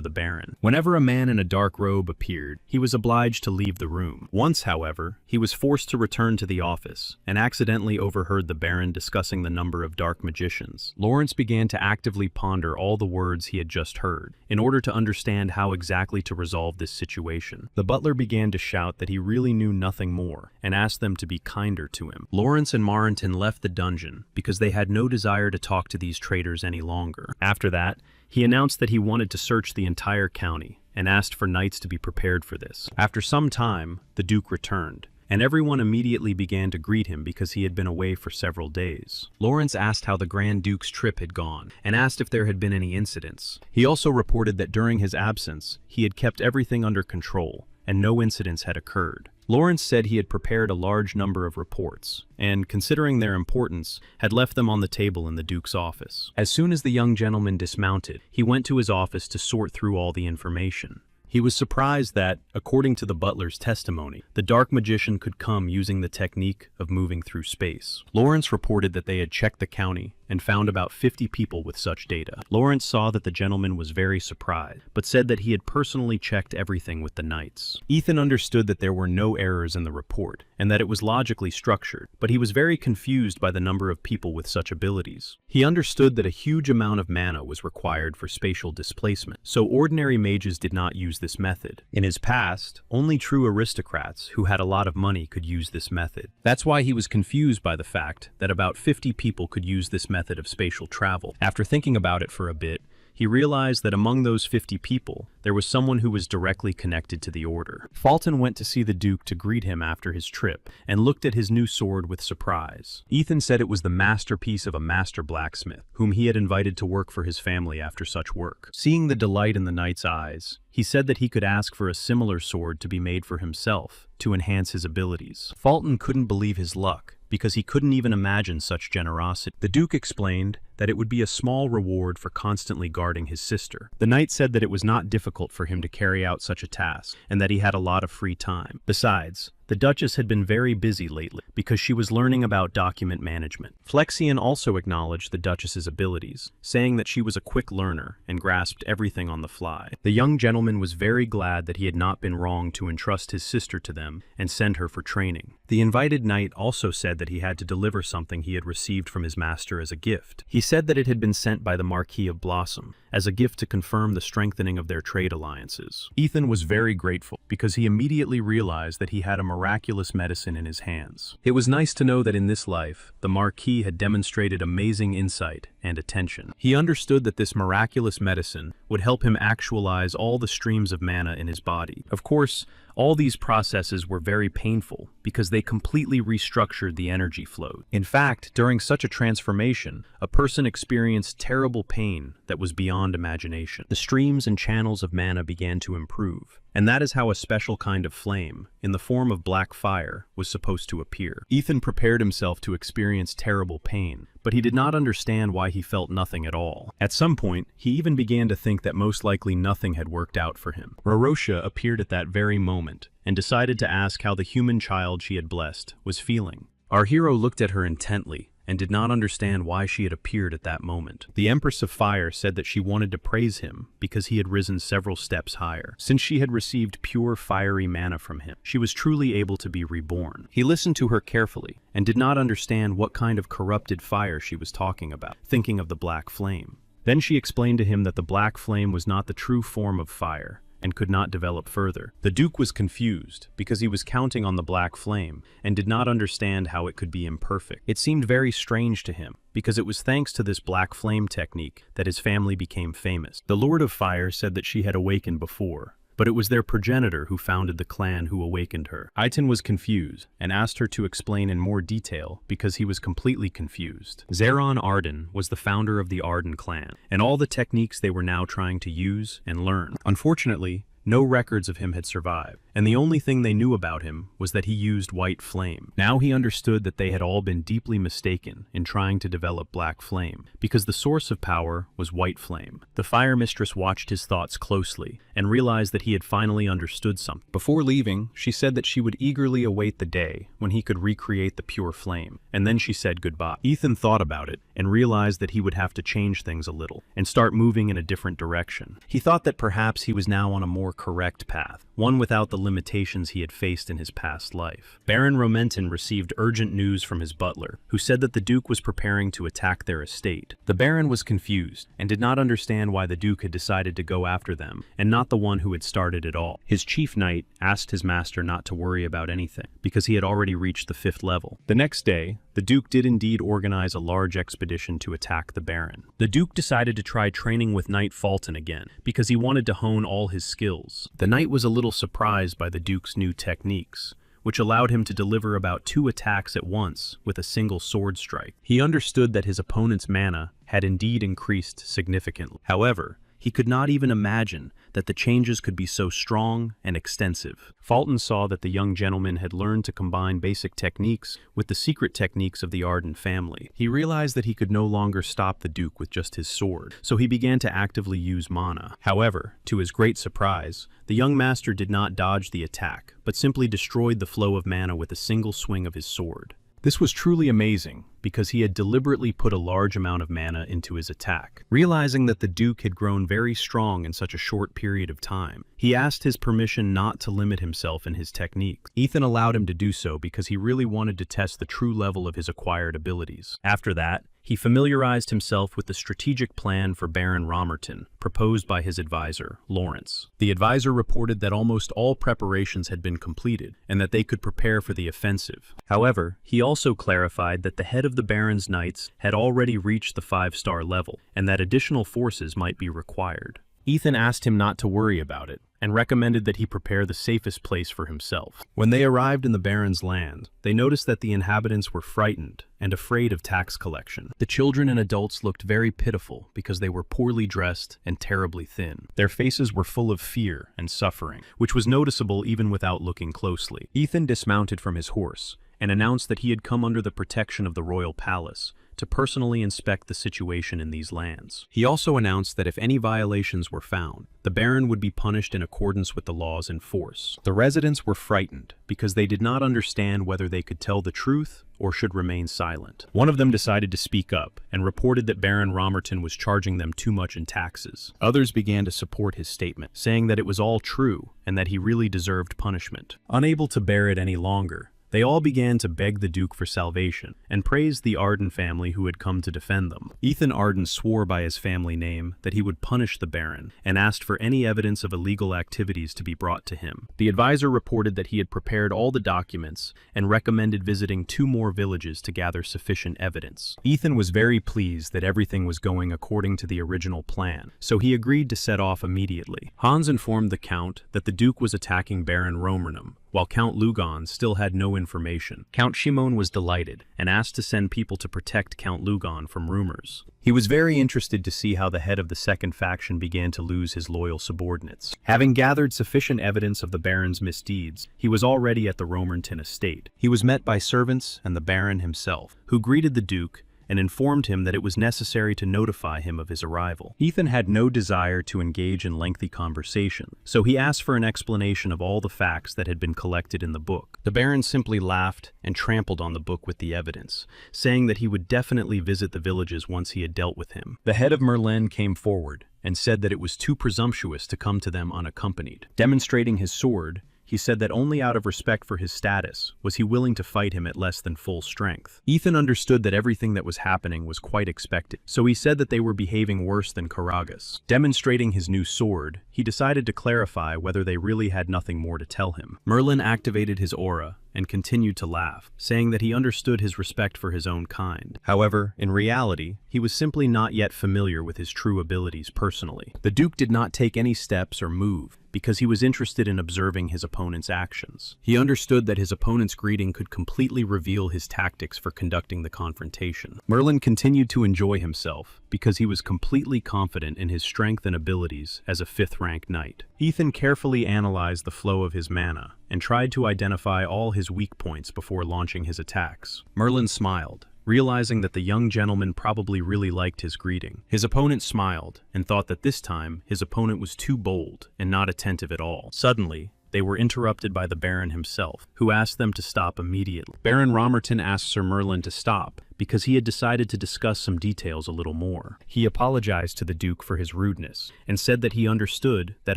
the Baron. Whenever a man in a dark robe appeared, he was obliged to leave the room. Once, however, he was forced to return to the office and accidentally overheard the Baron discussing the number of dark magicians. Lawrence began to actively ponder all the words he had just heard, in order to understand how exactly to resolve this situation. The butler began to shout that he really knew nothing more, and asked them to be kinder to him. Lawrence and Marrenton left the dungeon because they had no desire to talk to these traitors any longer. After that, he announced that he wanted to search the entire county, and asked for knights to be prepared for this. After some time, the Duke returned, and everyone immediately began to greet him because he had been away for several days. Lawrence asked how the Grand Duke's trip had gone, and asked if there had been any incidents. He also reported that during his absence, he had kept everything under control, and no incidents had occurred. Lawrence said he had prepared a large number of reports, and, considering their importance, had left them on the table in the Duke's office. As soon as the young gentleman dismounted, he went to his office to sort through all the information. He was surprised that, according to the butler's testimony, the dark magician could come using the technique of moving through space. Lawrence reported that they had checked the county and found about 50 people with such data. Lawrence saw that the gentleman was very surprised, but said that he had personally checked everything with the knights. Ethan understood that there were no errors in the report, and that it was logically structured, but he was very confused by the number of people with such abilities. He understood that a huge amount of mana was required for spatial displacement, so ordinary mages did not use this method. In his past, only true aristocrats who had a lot of money could use this method. That's why he was confused by the fact that about 50 people could use this method of spatial travel. After thinking about it for a bit, he realized that among those 50 people, there was someone who was directly connected to the order. Fulton went to see the Duke to greet him after his trip, and looked at his new sword with surprise. Ethan said it was the masterpiece of a master blacksmith, whom he had invited to work for his family after such work. Seeing the delight in the knight's eyes, he said that he could ask for a similar sword to be made for himself, to enhance his abilities. Fulton couldn't believe his luck, because he couldn't even imagine such generosity. The Duke explained that it would be a small reward for constantly guarding his sister. The knight said that it was not difficult for him to carry out such a task, and that he had a lot of free time. Besides, the Duchess had been very busy lately, because she was learning about document management. Flexian also acknowledged the Duchess's abilities, saying that she was a quick learner and grasped everything on the fly. The young gentleman was very glad that he had not been wrong to entrust his sister to them and send her for training. The invited knight also said that he had to deliver something he had received from his master as a gift. He said that it had been sent by the Marquis of Blossom, as a gift to confirm the strengthening of their trade alliances. Ethan was very grateful, because he immediately realized that he had a miraculous medicine in his hands. It was nice to know that in this life, the Marquis had demonstrated amazing insight and attention. He understood that this miraculous medicine would help him actualize all the streams of mana in his body. Of course, All these processes were very painful because they completely restructured the energy flow. In fact, during such a transformation, a person experienced terrible pain that was beyond imagination. The streams and channels of mana began to improve, and that is how a special kind of flame, in the form of black fire, was supposed to appear. Ethan prepared himself to experience terrible pain, but he did not understand why he felt nothing at all. At some point, he even began to think that most likely nothing had worked out for him. Rorosha appeared at that very moment and decided to ask how the human child she had blessed was feeling. Our hero looked at her intently and did not understand why she had appeared at that moment. The Empress of Fire said that she wanted to praise him because he had risen several steps higher. Since she had received pure fiery mana from him, she was truly able to be reborn. He listened to her carefully and did not understand what kind of corrupted fire she was talking about, thinking of the black flame. Then she explained to him that the black flame was not the true form of fire and could not develop further. The Duke was confused because he was counting on the black flame and did not understand how it could be imperfect. It seemed very strange to him because it was thanks to this black flame technique that his family became famous. The Lord of Fire said that she had awakened before, but it was their progenitor who founded the clan who awakened her. Aiton was confused and asked her to explain in more detail because he was completely confused. Zeron Arden was the founder of the Arden clan, and all the techniques they were now trying to use and learn. Unfortunately, no records of him had survived, and the only thing they knew about him was that he used white flame. Now he understood that they had all been deeply mistaken in trying to develop black flame, because the source of power was white flame. The Fire Mistress watched his thoughts closely and realized that he had finally understood something. Before leaving, she said that she would eagerly await the day when he could recreate the pure flame, and then she said goodbye. Ethan thought about it and realized that he would have to change things a little and start moving in a different direction. He thought that perhaps he was now on a more correct path, one without the limitations he had faced in his past life. Baron Romentin received urgent news from his butler, who said that the Duke was preparing to attack their estate. The Baron was confused and did not understand why the Duke had decided to go after them and not the one who had started it all. His chief knight asked his master not to worry about anything because he had already reached the 5th level. The next day, the Duke did indeed organize a large expedition to attack the Baron. The Duke decided to try training with Knight Fulton again because he wanted to hone all his skills. The knight was a little surprised by the Duke's new techniques, which allowed him to deliver about 2 attacks at once with a single sword strike. He understood that his opponent's mana had indeed increased significantly. However, he could not even imagine that the changes could be so strong and extensive. Fulton saw that the young gentleman had learned to combine basic techniques with the secret techniques of the Arden family. He realized that he could no longer stop the Duke with just his sword, so he began to actively use mana. However, to his great surprise, the young master did not dodge the attack, but simply destroyed the flow of mana with a single swing of his sword. This was truly amazing because he had deliberately put a large amount of mana into his attack. Realizing that the Duke had grown very strong in such a short period of time, he asked his permission not to limit himself in his techniques. Ethan allowed him to do so because he really wanted to test the true level of his acquired abilities. After that, he familiarized himself with the strategic plan for Baron Romerton, proposed by his advisor, Lawrence. The advisor reported that almost all preparations had been completed, and that they could prepare for the offensive. However, he also clarified that the head of the Baron's knights had already reached the 5-star level, and that additional forces might be required. Ethan asked him not to worry about it, and recommended that he prepare the safest place for himself. When they arrived in the Baron's land, they noticed that the inhabitants were frightened and afraid of tax collection. The children and adults looked very pitiful because they were poorly dressed and terribly thin. Their faces were full of fear and suffering, which was noticeable even without looking closely. Ethan dismounted from his horse and announced that he had come under the protection of the royal palace to personally inspect the situation in these lands. He also announced that if any violations were found, the Baron would be punished in accordance with the laws in force. The residents were frightened because they did not understand whether they could tell the truth or should remain silent. One of them decided to speak up and reported that Baron Romerton was charging them too much in taxes. Others began to support his statement, saying that it was all true and that he really deserved punishment. Unable to bear it any longer, They all began to beg the Duke for salvation and praised the Arden family who had come to defend them. Ethan Arden swore by his family name that he would punish the Baron and asked for any evidence of illegal activities to be brought to him. The advisor reported that he had prepared all the documents and recommended visiting 2 more villages to gather sufficient evidence. Ethan was very pleased that everything was going according to the original plan, so he agreed to set off immediately. Hans informed the Count that the Duke was attacking Baron Romernum, while Count Lugon still had no information. Count Shimon was delighted and asked to send people to protect Count Lugon from rumors. He was very interested to see how the head of the second faction began to lose his loyal subordinates. Having gathered sufficient evidence of the Baron's misdeeds, he was already at the Romerton estate. He was met by servants and the Baron himself, who greeted the Duke and informed him that it was necessary to notify him of his arrival. Ethan had no desire to engage in lengthy conversation, so he asked for an explanation of all the facts that had been collected in the book. The Baron simply laughed and trampled on the book with the evidence, saying that he would definitely visit the villages once he had dealt with him. The head of Merlin came forward and said that it was too presumptuous to come to them unaccompanied. Demonstrating his sword, he said that only out of respect for his status was he willing to fight him at less than full strength. Ethan understood that everything that was happening was quite expected, so he said that they were behaving worse than Karagas. Demonstrating his new sword, he decided to clarify whether they really had nothing more to tell him. Merlin activated his aura and continued to laugh, saying that he understood his respect for his own kind. However, in reality, he was simply not yet familiar with his true abilities personally. The Duke did not take any steps or move, because he was interested in observing his opponent's actions. He understood that his opponent's greeting could completely reveal his tactics for conducting the confrontation. Merlin continued to enjoy himself, because he was completely confident in his strength and abilities as a 5th-ranked knight. Ethan carefully analyzed the flow of his mana, and tried to identify all his weak points before launching his attacks. Merlin smiled, realizing that the young gentleman probably really liked his greeting. His opponent smiled, and thought that this time his opponent was too bold and not attentive at all. Suddenly, they were interrupted by the Baron himself, who asked them to stop immediately. Baron Romerton asked Sir Merlin to stop, because he had decided to discuss some details a little more. He apologized to the Duke for his rudeness, and said that he understood that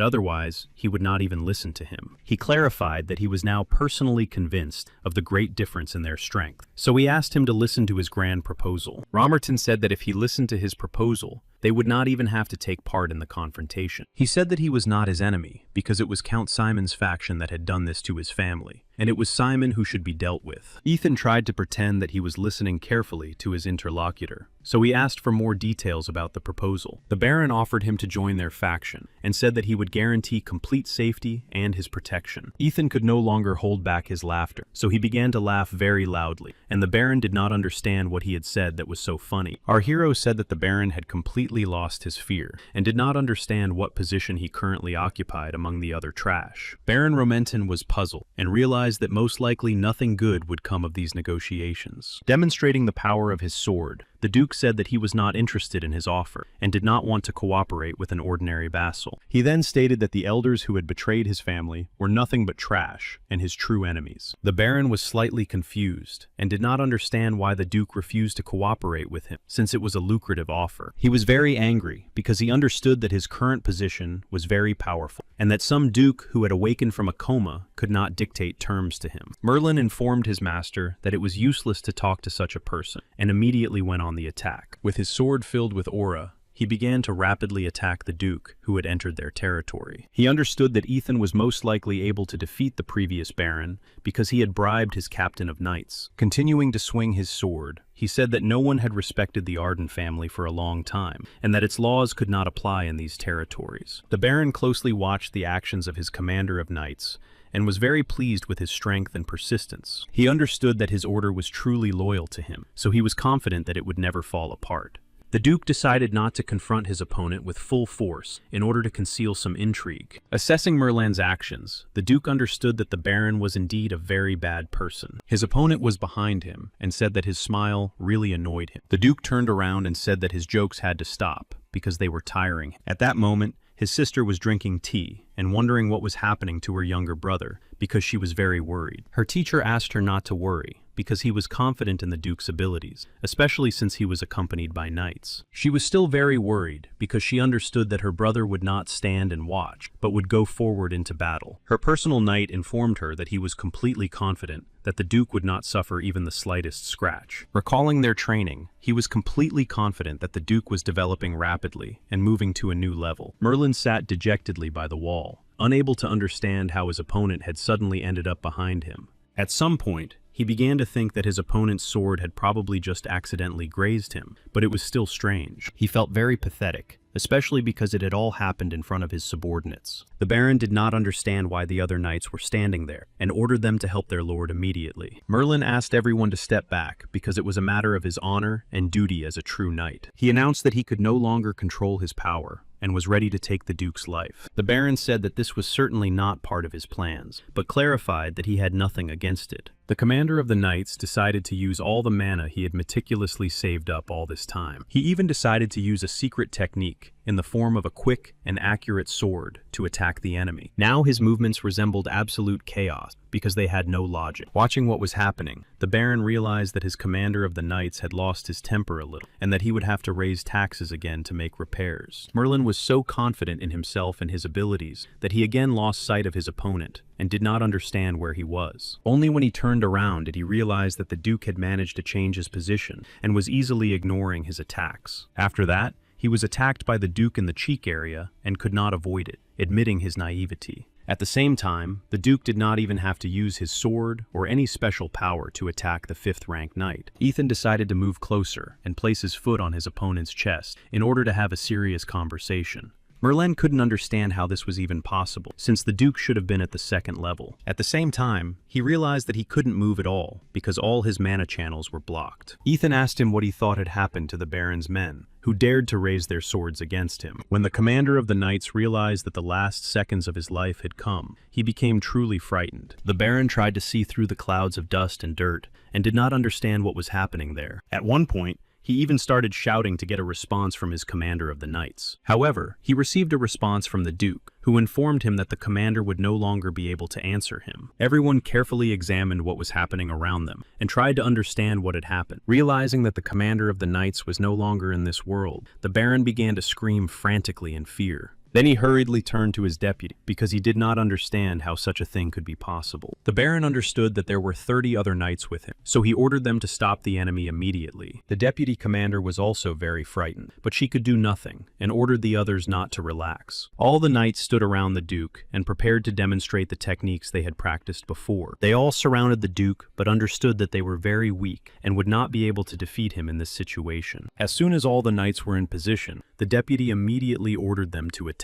otherwise he would not even listen to him. He clarified that he was now personally convinced of the great difference in their strength, so he asked him to listen to his grand proposal. Romerton said that if he listened to his proposal, they would not even have to take part in the confrontation. He said that he was not his enemy, because it was Count Simon's faction that had done this to his family, and it was Simon who should be dealt with. Ethan tried to pretend that he was listening carefully to his interlocutor, so he asked for more details about the proposal. The Baron offered him to join their faction, and said that he would guarantee complete safety and his protection. Ethan could no longer hold back his laughter, so he began to laugh very loudly, and the Baron did not understand what he had said that was so funny. Our hero said that the Baron had completely lost his fear, and did not understand what position he currently occupied among the other trash. Baron Romenton was puzzled, and realized that most likely nothing good would come of these negotiations. Demonstrating the power of his sword, the Duke said that he was not interested in his offer, and did not want to cooperate with an ordinary vassal. He then stated that the elders who had betrayed his family were nothing but trash, and his true enemies. The Baron was slightly confused, and did not understand why the Duke refused to cooperate with him, since it was a lucrative offer. He was very angry, because he understood that his current position was very powerful, and that some Duke who had awakened from a coma could not dictate terms to him. Merlin informed his master that it was useless to talk to such a person, and immediately went on the attack. With his sword filled with aura, he began to rapidly attack the Duke, who had entered their territory. He understood that Ethan was most likely able to defeat the previous Baron, because he had bribed his captain of knights. Continuing to swing his sword, he said that no one had respected the Arden family for a long time, and that its laws could not apply in these territories. The Baron closely watched the actions of his commander of knights, and was very pleased with his strength and persistence. He understood that his order was truly loyal to him, so he was confident that it would never fall apart. The Duke decided not to confront his opponent with full force in order to conceal some intrigue. Assessing Merlin's actions, the Duke understood that the Baron was indeed a very bad person. His opponent was behind him and said that his smile really annoyed him. The Duke turned around and said that his jokes had to stop because they were tiring. At that moment, his sister was drinking tea and wondering what was happening to her younger brother because she was very worried. Her teacher asked her not to worry because he was confident in the Duke's abilities, especially since he was accompanied by knights. She was still very worried because she understood that her brother would not stand and watch, but would go forward into battle. Her personal knight informed her that he was completely confident that the Duke would not suffer even the slightest scratch. Recalling their training, he was completely confident that the Duke was developing rapidly and moving to a new level. Merlin sat dejectedly by the wall, unable to understand how his opponent had suddenly ended up behind him. At some point, he began to think that his opponent's sword had probably just accidentally grazed him, but it was still strange. He felt very pathetic, especially because it had all happened in front of his subordinates. The Baron did not understand why the other knights were standing there, and ordered them to help their lord immediately. Merlin asked everyone to step back because it was a matter of his honor and duty as a true knight. He announced that he could no longer control his power, and was ready to take the Duke's life. The Baron said that this was certainly not part of his plans, but clarified that he had nothing against it. The commander of the knights decided to use all the mana he had meticulously saved up all this time. He even decided to use a secret technique in the form of a quick and accurate sword to attack the enemy. Now his movements resembled absolute chaos because they had no logic. Watching what was happening, the Baron realized that his commander of the knights had lost his temper a little, and that he would have to raise taxes again to make repairs. Merlin was so confident in himself and his abilities that he again lost sight of his opponent and did not understand where he was. Only when he turned around did he realize that the Duke had managed to change his position and was easily ignoring his attacks. After that, he was attacked by the Duke in the cheek area and could not avoid it, admitting his naivety. At the same time, the Duke did not even have to use his sword or any special power to attack the 5th-ranked knight. Ethan decided to move closer and place his foot on his opponent's chest in order to have a serious conversation. Merlin couldn't understand how this was even possible, since the Duke should have been at the 2nd level. At the same time, he realized that he couldn't move at all, because all his mana channels were blocked. Ethan asked him what he thought had happened to the Baron's men, who dared to raise their swords against him. When the commander of the knights realized that the last seconds of his life had come, he became truly frightened. The Baron tried to see through the clouds of dust and dirt, and did not understand what was happening there. At one point, he even started shouting to get a response from his commander of the knights. However, he received a response from the Duke, who informed him that the commander would no longer be able to answer him. Everyone carefully examined what was happening around them, and tried to understand what had happened. Realizing that the commander of the knights was no longer in this world, the Baron began to scream frantically in fear. Then he hurriedly turned to his deputy, because he did not understand how such a thing could be possible. The Baron understood that there were 30 other knights with him, so he ordered them to stop the enemy immediately. The deputy commander was also very frightened, but she could do nothing, and ordered the others not to relax. All the knights stood around the Duke, and prepared to demonstrate the techniques they had practiced before. They all surrounded the Duke, but understood that they were very weak, and would not be able to defeat him in this situation. As soon as all the knights were in position, the deputy immediately ordered them to attack.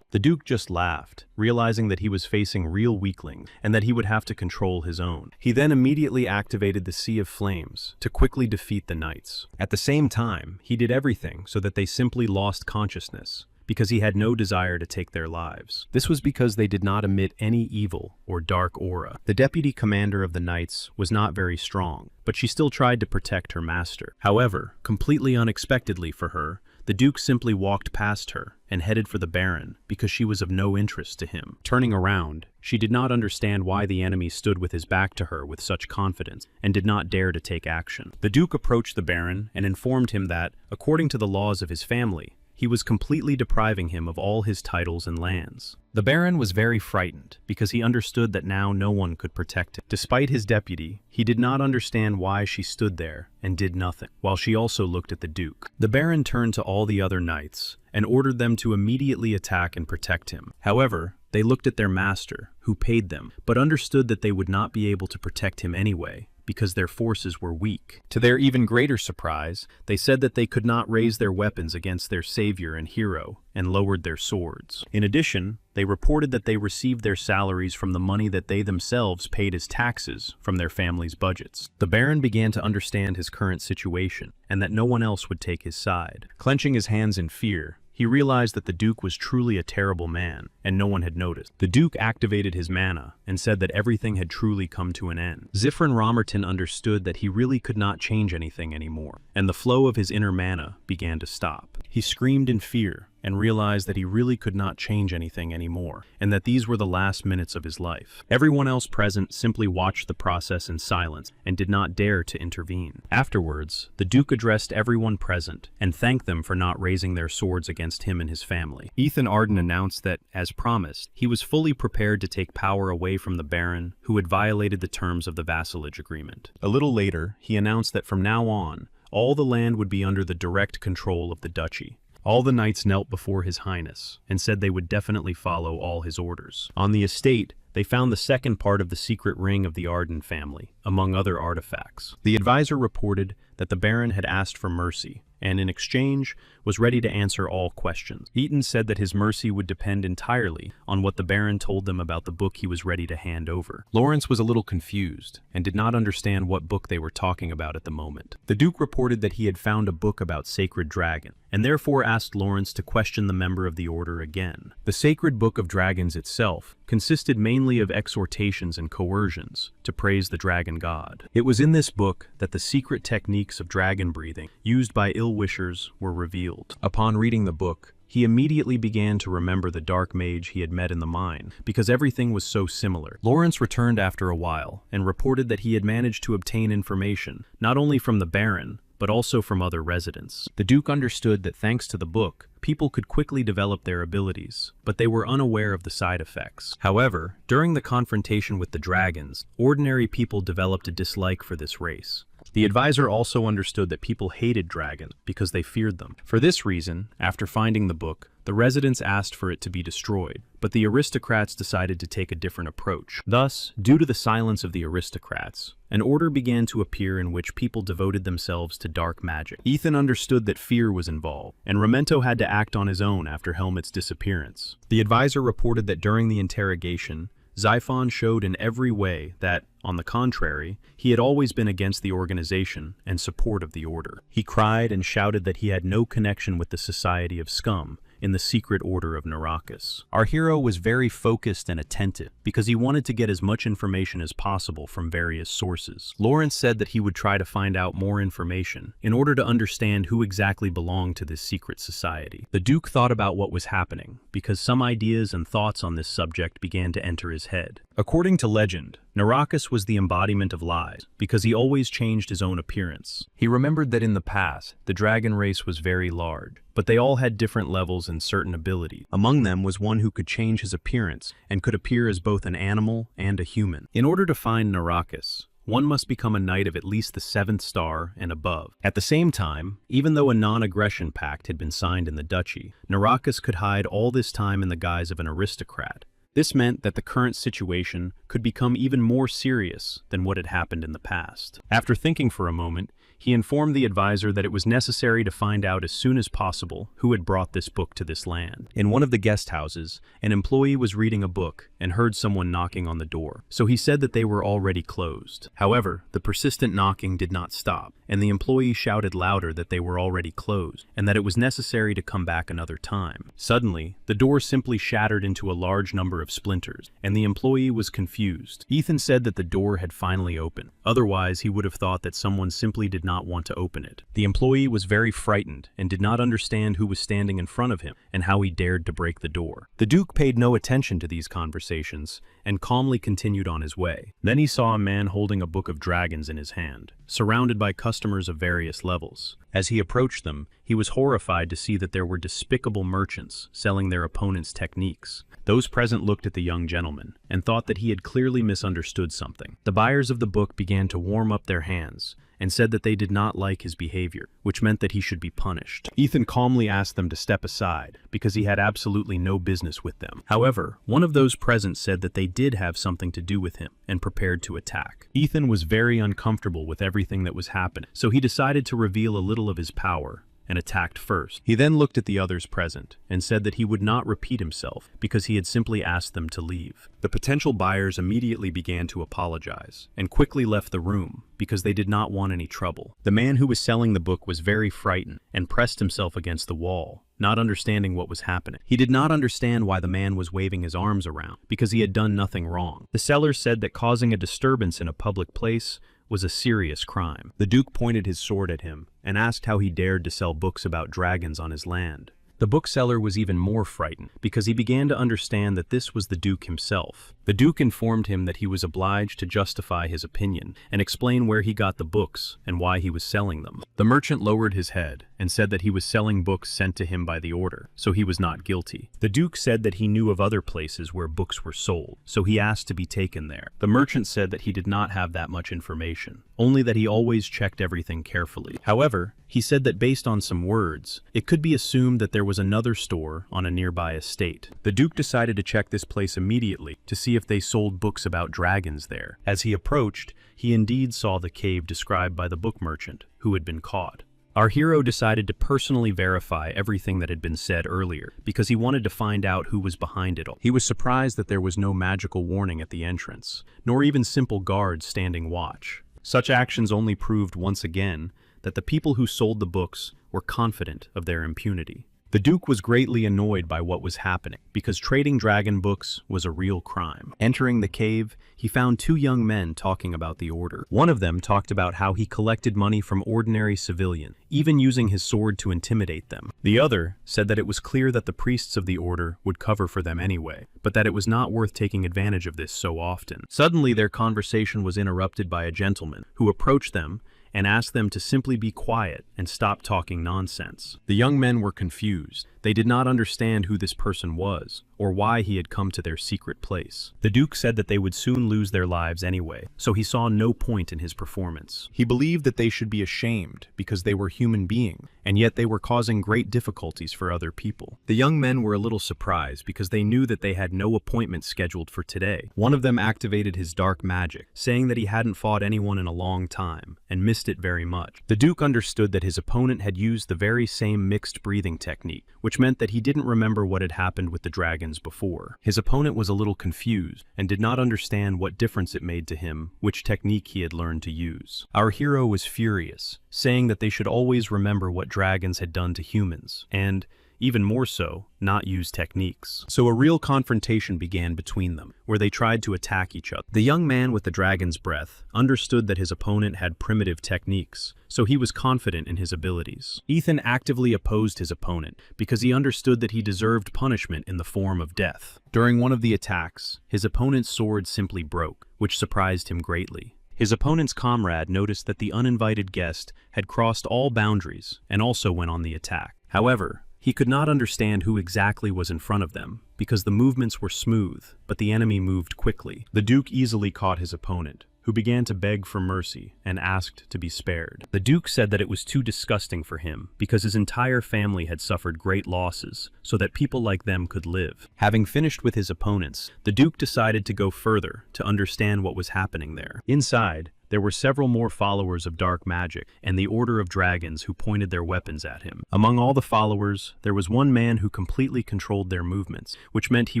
The Duke just laughed, realizing that he was facing real weaklings and that he would have to control his own. He then immediately activated the Sea of Flames to quickly defeat the knights. At the same time, he did everything so that they simply lost consciousness, because he had no desire to take their lives. This was because they did not emit any evil or dark aura. The deputy commander of the knights was not very strong, but she still tried to protect her master. However, completely unexpectedly for her, the Duke simply walked past her and headed for the Baron because she was of no interest to him. Turning around, she did not understand why the enemy stood with his back to her with such confidence and did not dare to take action. The Duke approached the Baron and informed him that, according to the laws of his family, he was completely depriving him of all his titles and lands. The Baron was very frightened because he understood that now no one could protect him. Despite his deputy, he did not understand why she stood there and did nothing, while she also looked at the Duke. The Baron turned to all the other knights and ordered them to immediately attack and protect him. However, they looked at their master, who paid them, but understood that they would not be able to protect him anyway, because their forces were weak. To their even greater surprise, they said that they could not raise their weapons against their savior and hero, and lowered their swords. In addition, they reported that they received their salaries from the money that they themselves paid as taxes from their families' budgets. The Baron began to understand his current situation, and that no one else would take his side. Clenching his hands in fear, he realized that the Duke was truly a terrible man, and no one had noticed. The Duke activated his mana and said that everything had truly come to an end. Zifrin Romerton understood that he really could not change anything anymore, and the flow of his inner mana began to stop. He screamed in fear and realized that he really could not change anything anymore, and that these were the last minutes of his life. Everyone else present simply watched the process in silence and did not dare to intervene. Afterwards, the Duke addressed everyone present and thanked them for not raising their swords against him and his family. Ethan Arden announced that, as promised, he was fully prepared to take power away from the Baron, who had violated the terms of the vassalage agreement. A little later, he announced that from now on, all the land would be under the direct control of the duchy. All the knights knelt before His Highness and said they would definitely follow all his orders. On the estate, they found the second part of the secret ring of the Arden family, among other artifacts. The advisor reported that the Baron had asked for mercy, and in exchange was ready to answer all questions. Eaton said that his mercy would depend entirely on what the Baron told them about the book he was ready to hand over. Lawrence was a little confused and did not understand what book they were talking about at the moment. The Duke reported that he had found a book about sacred dragon, and therefore asked Lawrence to question the member of the order again. The sacred book of dragons itself consisted mainly of exhortations and coercions to praise the dragon god. It was in this book that the secret techniques of dragon breathing used by ill-wishers were revealed. Upon reading the book, he immediately began to remember the dark mage he had met in the mine, because everything was so similar. Lawrence returned after a while and reported that he had managed to obtain information, not only from the Baron, but also from other residents. The Duke understood that thanks to the book, people could quickly develop their abilities, but they were unaware of the side effects. However, during the confrontation with the dragons, ordinary people developed a dislike for this race. The advisor also understood that people hated dragons because they feared them. For this reason, after finding the book, the residents asked for it to be destroyed, but the aristocrats decided to take a different approach. Thus, due to the silence of the aristocrats, an order began to appear in which people devoted themselves to dark magic. Ethan understood that fear was involved, and Memento had to act on his own after Helmet's disappearance. The advisor reported that during the interrogation, Xiphon showed in every way that, on the contrary, he had always been against the organization and support of the order. He cried and shouted that he had no connection with the Society of Scum in the secret order of Naracus. Our hero was very focused and attentive because he wanted to get as much information as possible from various sources. Lawrence said that he would try to find out more information in order to understand who exactly belonged to this secret society. The Duke thought about what was happening because some ideas and thoughts on this subject began to enter his head. According to legend, Naracus was the embodiment of lies because he always changed his own appearance. He remembered that in the past, the dragon race was very large, but they all had different levels and certain abilities. Among them was one who could change his appearance and could appear as both an animal and a human. In order to find Naracus, one must become a knight of at least the 7th star and above. At the same time, even though a non-aggression pact had been signed in the duchy, Naracus could hide all this time in the guise of an aristocrat. This meant that the current situation could become even more serious than what had happened in the past. After thinking for a moment, he informed the advisor that it was necessary to find out as soon as possible who had brought this book to this land. In one of the guest houses, an employee was reading a book and heard someone knocking on the door, so he said that they were already closed. However, the persistent knocking did not stop, and the employee shouted louder that they were already closed and that it was necessary to come back another time. Suddenly, the door simply shattered into a large number of splinters, and the employee was confused. Ethan said that the door had finally opened. Otherwise, he would have thought that someone simply did not want to open it. The employee was very frightened and did not understand who was standing in front of him and how he dared to break the door. The Duke paid no attention to these conversations and calmly continued on his way. Then he saw a man holding a book of dragons in his hand, surrounded by customers of various levels. As he approached them, he was horrified to see that there were despicable merchants selling their opponents' techniques. Those present looked at the young gentleman and thought that he had clearly misunderstood something. The buyers of the book began to warm up their hands and said that they did not like his behavior, which meant that he should be punished. Ethan calmly asked them to step aside because he had absolutely no business with them. However, one of those present said that they did have something to do with him and prepared to attack. Ethan was very uncomfortable with everything that was happening, so he decided to reveal a little of his power and attacked first. He then looked at the others present and said that he would not repeat himself because he had simply asked them to leave. The potential buyers immediately began to apologize and quickly left the room because they did not want any trouble. The man who was selling the book was very frightened and pressed himself against the wall, not understanding what was happening. He did not understand why the man was waving his arms around because he had done nothing wrong. The seller said that causing a disturbance in a public place was a serious crime. The Duke pointed his sword at him and asked how he dared to sell books about dragons on his land. The bookseller was even more frightened because he began to understand that this was the Duke himself. The Duke informed him that he was obliged to justify his opinion and explain where he got the books and why he was selling them. The merchant lowered his head and said that he was selling books sent to him by the order, so he was not guilty. The Duke said that he knew of other places where books were sold, so he asked to be taken there. The merchant said that he did not have that much information, only that he always checked everything carefully. However, he said that based on some words, it could be assumed that there was another store on a nearby estate. The Duke decided to check this place immediately to see if they sold books about dragons there. As he approached, he indeed saw the cave described by the book merchant, who had been caught. Our hero decided to personally verify everything that had been said earlier, because he wanted to find out who was behind it all. He was surprised that there was no magical warning at the entrance, nor even simple guards standing watch. Such actions only proved once again that the people who sold the books were confident of their impunity. The Duke was greatly annoyed by what was happening, because trading dragon books was a real crime. Entering the cave, he found two young men talking about the order. One of them talked about how he collected money from ordinary civilians, even using his sword to intimidate them. The other said that it was clear that the priests of the order would cover for them anyway, but that it was not worth taking advantage of this so often. Suddenly, their conversation was interrupted by a gentleman who approached them and asked them to simply be quiet and stop talking nonsense. The young men were confused. They did not understand who this person was, or why he had come to their secret place. The Duke said that they would soon lose their lives anyway, so he saw no point in his performance. He believed that they should be ashamed because they were human beings, and yet they were causing great difficulties for other people. The young men were a little surprised because they knew that they had no appointment scheduled for today. One of them activated his dark magic, saying that he hadn't fought anyone in a long time, and missed it very much. The Duke understood that his opponent had used the very same mixed breathing technique, which meant that he didn't remember what had happened with the dragons before. His opponent was a little confused and did not understand what difference it made to him which technique he had learned to use. Our hero was furious, saying that they should always remember what dragons had done to humans, and, even more so, not use techniques. So a real confrontation began between them, where they tried to attack each other. The young man with the dragon's breath understood that his opponent had primitive techniques, so he was confident in his abilities. Ethan actively opposed his opponent because he understood that he deserved punishment in the form of death. During one of the attacks, his opponent's sword simply broke, which surprised him greatly. His opponent's comrade noticed that the uninvited guest had crossed all boundaries and also went on the attack. However, he could not understand who exactly was in front of them, because the movements were smooth, but the enemy moved quickly. The Duke easily caught his opponent, who began to beg for mercy and asked to be spared. The Duke said that it was too disgusting for him, because his entire family had suffered great losses, so that people like them could live. Having finished with his opponents, the Duke decided to go further to understand what was happening there. Inside, there were several more followers of dark magic and the Order of Dragons who pointed their weapons at him. Among all the followers, there was one man who completely controlled their movements, which meant he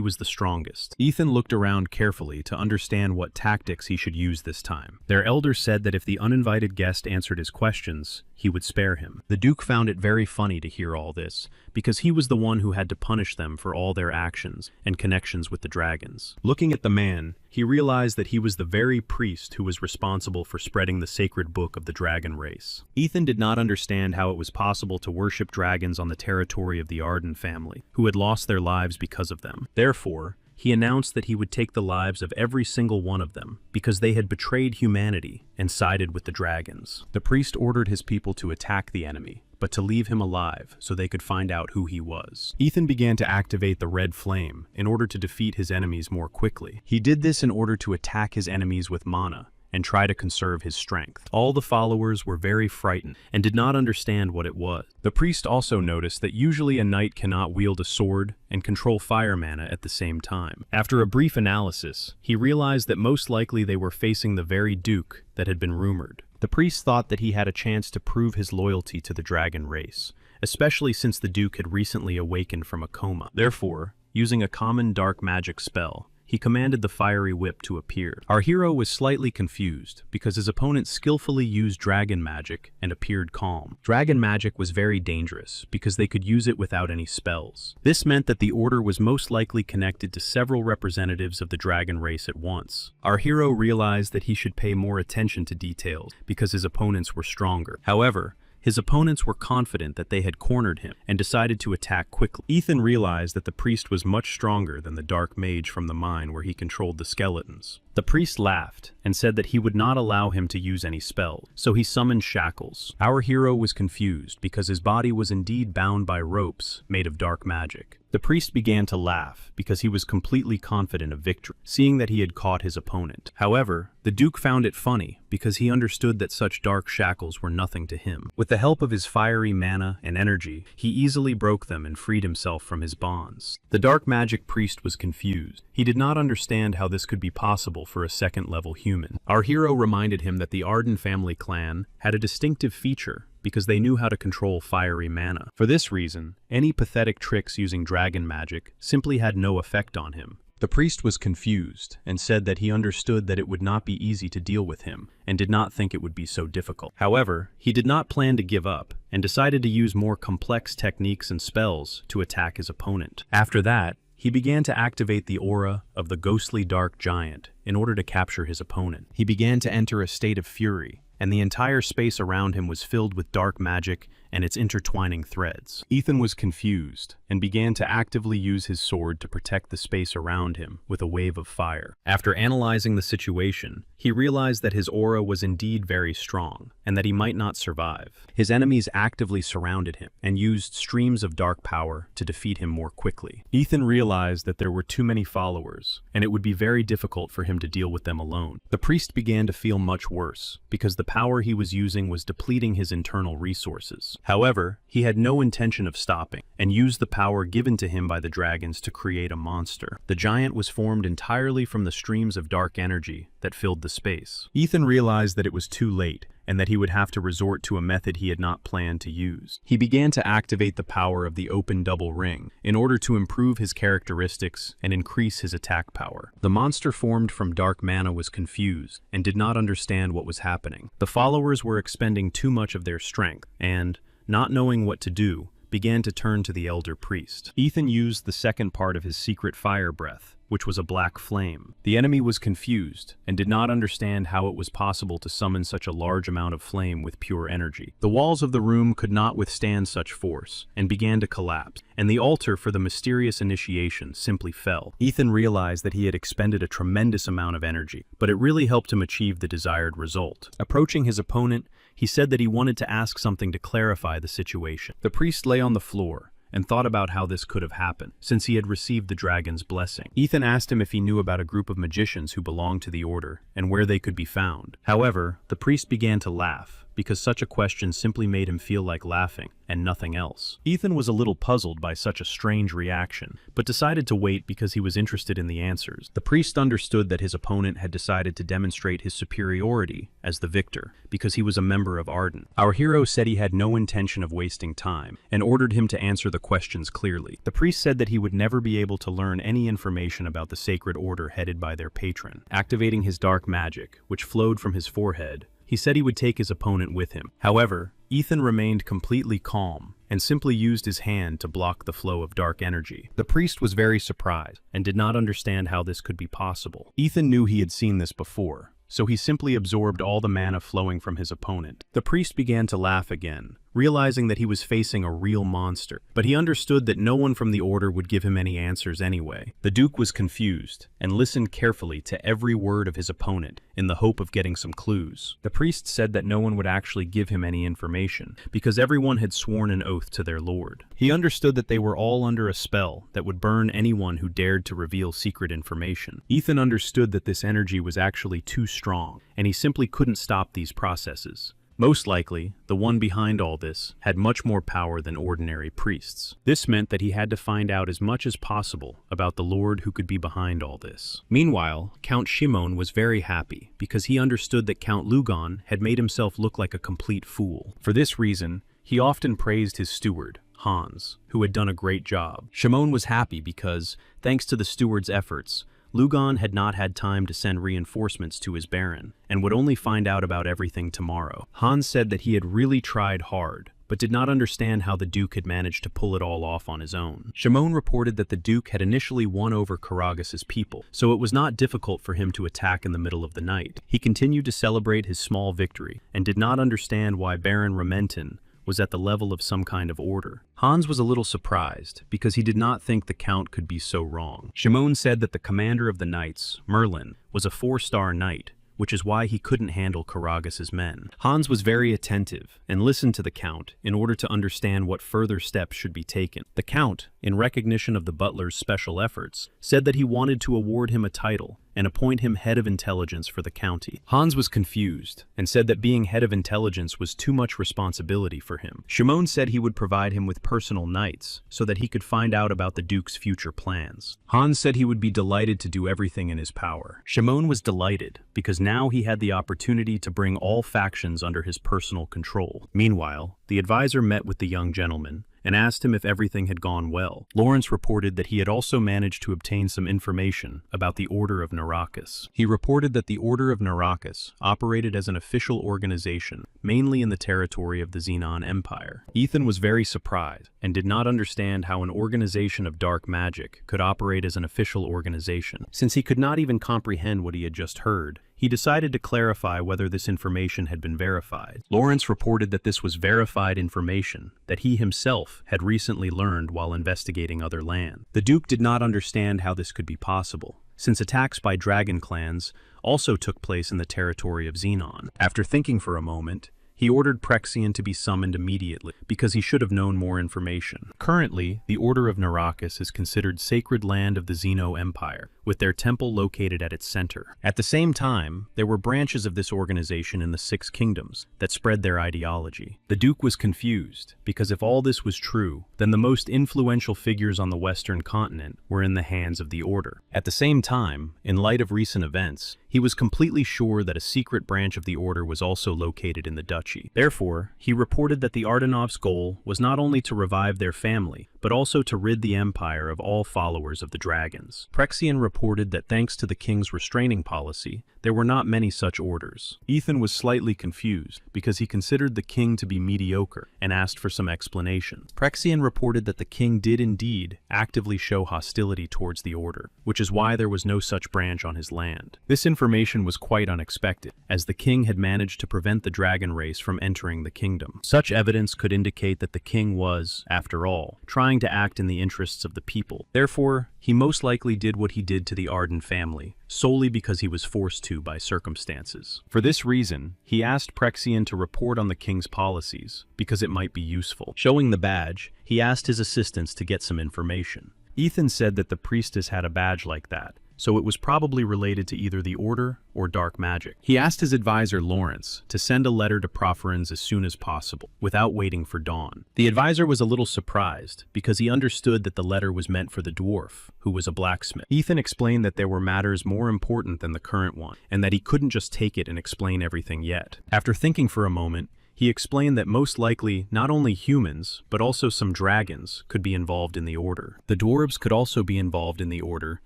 was the strongest. Ethan looked around carefully to understand what tactics he should use this time. Their elder said that if the uninvited guest answered his questions, he would spare him. The Duke found it very funny to hear all this, because he was the one who had to punish them for all their actions and connections with the dragons. Looking at the man, he realized that he was the very priest who was responsible for spreading the sacred book of the dragon race. Ethan did not understand how it was possible to worship dragons on the territory of the Arden family, who had lost their lives because of them. Therefore, he announced that he would take the lives of every single one of them, because they had betrayed humanity and sided with the dragons. The priest ordered his people to attack the enemy, but to leave him alive so they could find out who he was. Ethan began to activate the red flame in order to defeat his enemies more quickly. He did this in order to attack his enemies with mana and try to conserve his strength. All the followers were very frightened and did not understand what it was. The priest also noticed that usually a knight cannot wield a sword and control fire mana at the same time. After a brief analysis, he realized that most likely they were facing the very Duke that had been rumored. The priest thought that he had a chance to prove his loyalty to the dragon race, especially since the Duke had recently awakened from a coma. Therefore, using a common dark magic spell, he commanded the fiery whip to appear. Our hero was slightly confused because his opponent skillfully used dragon magic and appeared calm. Dragon magic was very dangerous because they could use it without any spells. This meant that the order was most likely connected to several representatives of the dragon race at once. Our hero realized that he should pay more attention to details because his opponents were stronger. However, His opponents were confident that they had cornered him and decided to attack quickly. Ethan realized that the priest was much stronger than the dark mage from the mine where he controlled the skeletons. The priest laughed and said that he would not allow him to use any spells, so he summoned shackles. Our hero was confused because his body was indeed bound by ropes made of dark magic. The priest began to laugh because he was completely confident of victory, seeing that he had caught his opponent. However, the Duke found it funny because he understood that such dark shackles were nothing to him. With the help of his fiery mana and energy, he easily broke them and freed himself from his bonds. The dark magic priest was confused. He did not understand how this could be possible for a second-level human. Our hero reminded him that the Arden family clan had a distinctive feature because they knew how to control fiery mana. For this reason, any pathetic tricks using dragon magic simply had no effect on him. The priest was confused and said that he understood that it would not be easy to deal with him and did not think it would be so difficult. However, he did not plan to give up and decided to use more complex techniques and spells to attack his opponent. After that, he began to activate the aura of the ghostly dark giant in order to capture his opponent. He began to enter a state of fury, and the entire space around him was filled with dark magic and its intertwining threads. Ethan was confused and began to actively use his sword to protect the space around him with a wave of fire. After analyzing the situation, he realized that his aura was indeed very strong and that he might not survive. His enemies actively surrounded him and used streams of dark power to defeat him more quickly. Ethan realized that there were too many followers and it would be very difficult for him to deal with them alone. The priest began to feel much worse because the power he was using was depleting his internal resources. However, he had no intention of stopping and used the power given to him by the dragons to create a monster. The giant was formed entirely from the streams of dark energy that filled the space. Ethan realized that it was too late and that he would have to resort to a method he had not planned to use. He began to activate the power of the open double ring in order to improve his characteristics and increase his attack power. The monster formed from dark mana was confused and did not understand what was happening. The followers were expending too much of their strength and, not knowing what to do, began to turn to the elder priest. Ethan used the second part of his secret fire breath, which was a black flame. The enemy was confused and did not understand how it was possible to summon such a large amount of flame with pure energy. The walls of the room could not withstand such force and began to collapse, and the altar for the mysterious initiation simply fell. Ethan realized that he had expended a tremendous amount of energy, but it really helped him achieve the desired result. Approaching his opponent, he said that he wanted to ask something to clarify the situation. The priest lay on the floor and thought about how this could have happened, since he had received the dragon's blessing. Ethan asked him if he knew about a group of magicians who belonged to the order, and where they could be found. However, the priest began to laugh, because such a question simply made him feel like laughing, and nothing else. Ethan was a little puzzled by such a strange reaction, but decided to wait because he was interested in the answers. The priest understood that his opponent had decided to demonstrate his superiority as the victor, because he was a member of Arden. Our hero said he had no intention of wasting time, and ordered him to answer the questions clearly. The priest said that he would never be able to learn any information about the sacred order headed by their patron. Activating his dark magic, which flowed from his forehead, he said he would take his opponent with him. However, Ethan remained completely calm and simply used his hand to block the flow of dark energy. The priest was very surprised and did not understand how this could be possible. Ethan knew he had seen this before, so he simply absorbed all the mana flowing from his opponent. The priest began to laugh again, realizing that he was facing a real monster, but he understood that no one from the order would give him any answers anyway. The Duke was confused and listened carefully to every word of his opponent in the hope of getting some clues. The priest said that no one would actually give him any information because everyone had sworn an oath to their lord. He understood that they were all under a spell that would burn anyone who dared to reveal secret information. Ethan understood that this energy was actually too strong, and he simply couldn't stop these processes. Most likely, the one behind all this had much more power than ordinary priests. This meant that he had to find out as much as possible about the lord who could be behind all this. Meanwhile, Count Shimon was very happy because he understood that Count Lugon had made himself look like a complete fool. For this reason, he often praised his steward, Hans, who had done a great job. Shimon was happy because, thanks to the steward's efforts, Lugon had not had time to send reinforcements to his baron, and would only find out about everything tomorrow. Hans said that he had really tried hard, but did not understand how the Duke had managed to pull it all off on his own. Shimon reported that the Duke had initially won over Karagas's people, so it was not difficult for him to attack in the middle of the night. He continued to celebrate his small victory, and did not understand why Baron Ramentin was at the level of some kind of order. Hans was a little surprised, because he did not think the Count could be so wrong. Shimon said that the commander of the knights, Merlin, was a 4-star knight, which is why he couldn't handle Karagas's men. Hans was very attentive and listened to the Count in order to understand what further steps should be taken. The Count, in recognition of the butler's special efforts, said that he wanted to award him a title and appoint him head of intelligence for the county. Hans was confused and said that being head of intelligence was too much responsibility for him. Shimon said he would provide him with personal knights so that he could find out about the Duke's future plans. Hans said he would be delighted to do everything in his power. Shimon was delighted because now he had the opportunity to bring all factions under his personal control. Meanwhile, the advisor met with the young gentleman and asked him if everything had gone well. Lawrence reported that he had also managed to obtain some information about the Order of Naracus. He reported that the Order of Naracus operated as an official organization, mainly in the territory of the Xenon Empire. Ethan was very surprised and did not understand how an organization of dark magic could operate as an official organization. Since he could not even comprehend what he had just heard, he decided to clarify whether this information had been verified. Lawrence reported that this was verified information that he himself had recently learned while investigating other land. The Duke did not understand how this could be possible, since attacks by dragon clans also took place in the territory of Xenon. After thinking for a moment, he ordered Prexian to be summoned immediately, because he should have known more information. Currently, the Order of Naracus is considered sacred land of the Xeno Empire, with their temple located at its center. At the same time, there were branches of this organization in the 6 kingdoms that spread their ideology. The Duke was confused, because if all this was true, then the most influential figures on the Western continent were in the hands of the Order. At the same time, in light of recent events, he was completely sure that a secret branch of the Order was also located in the duchy. Therefore, he reported that the Ardanov's goal was not only to revive their family, but also to rid the empire of all followers of the dragons. Prexian reported that thanks to the king's restraining policy, there were not many such orders. Ethan was slightly confused because he considered the king to be mediocre and asked for some explanation. Prexian reported that the king did indeed actively show hostility towards the order, which is why there was no such branch on his land. This information was quite unexpected, as the king had managed to prevent the dragon race from entering the kingdom. Such evidence could indicate that the king was, after all, trying to act in the interests of the people. Therefore, he most likely did what he did to the Arden family, solely because he was forced to by circumstances. For this reason, he asked Prexian to report on the king's policies, because it might be useful. Showing the badge, he asked his assistants to get some information. Ethan said that the priestess had a badge like that, so it was probably related to either the Order or dark magic. He asked his advisor Lawrence to send a letter to Proferens as soon as possible, without waiting for dawn. The advisor was a little surprised, because he understood that the letter was meant for the dwarf, who was a blacksmith. Ethan explained that there were matters more important than the current one, and that he couldn't just take it and explain everything yet. After thinking for a moment, he explained that most likely not only humans, but also some dragons could be involved in the Order. The dwarves could also be involved in the Order,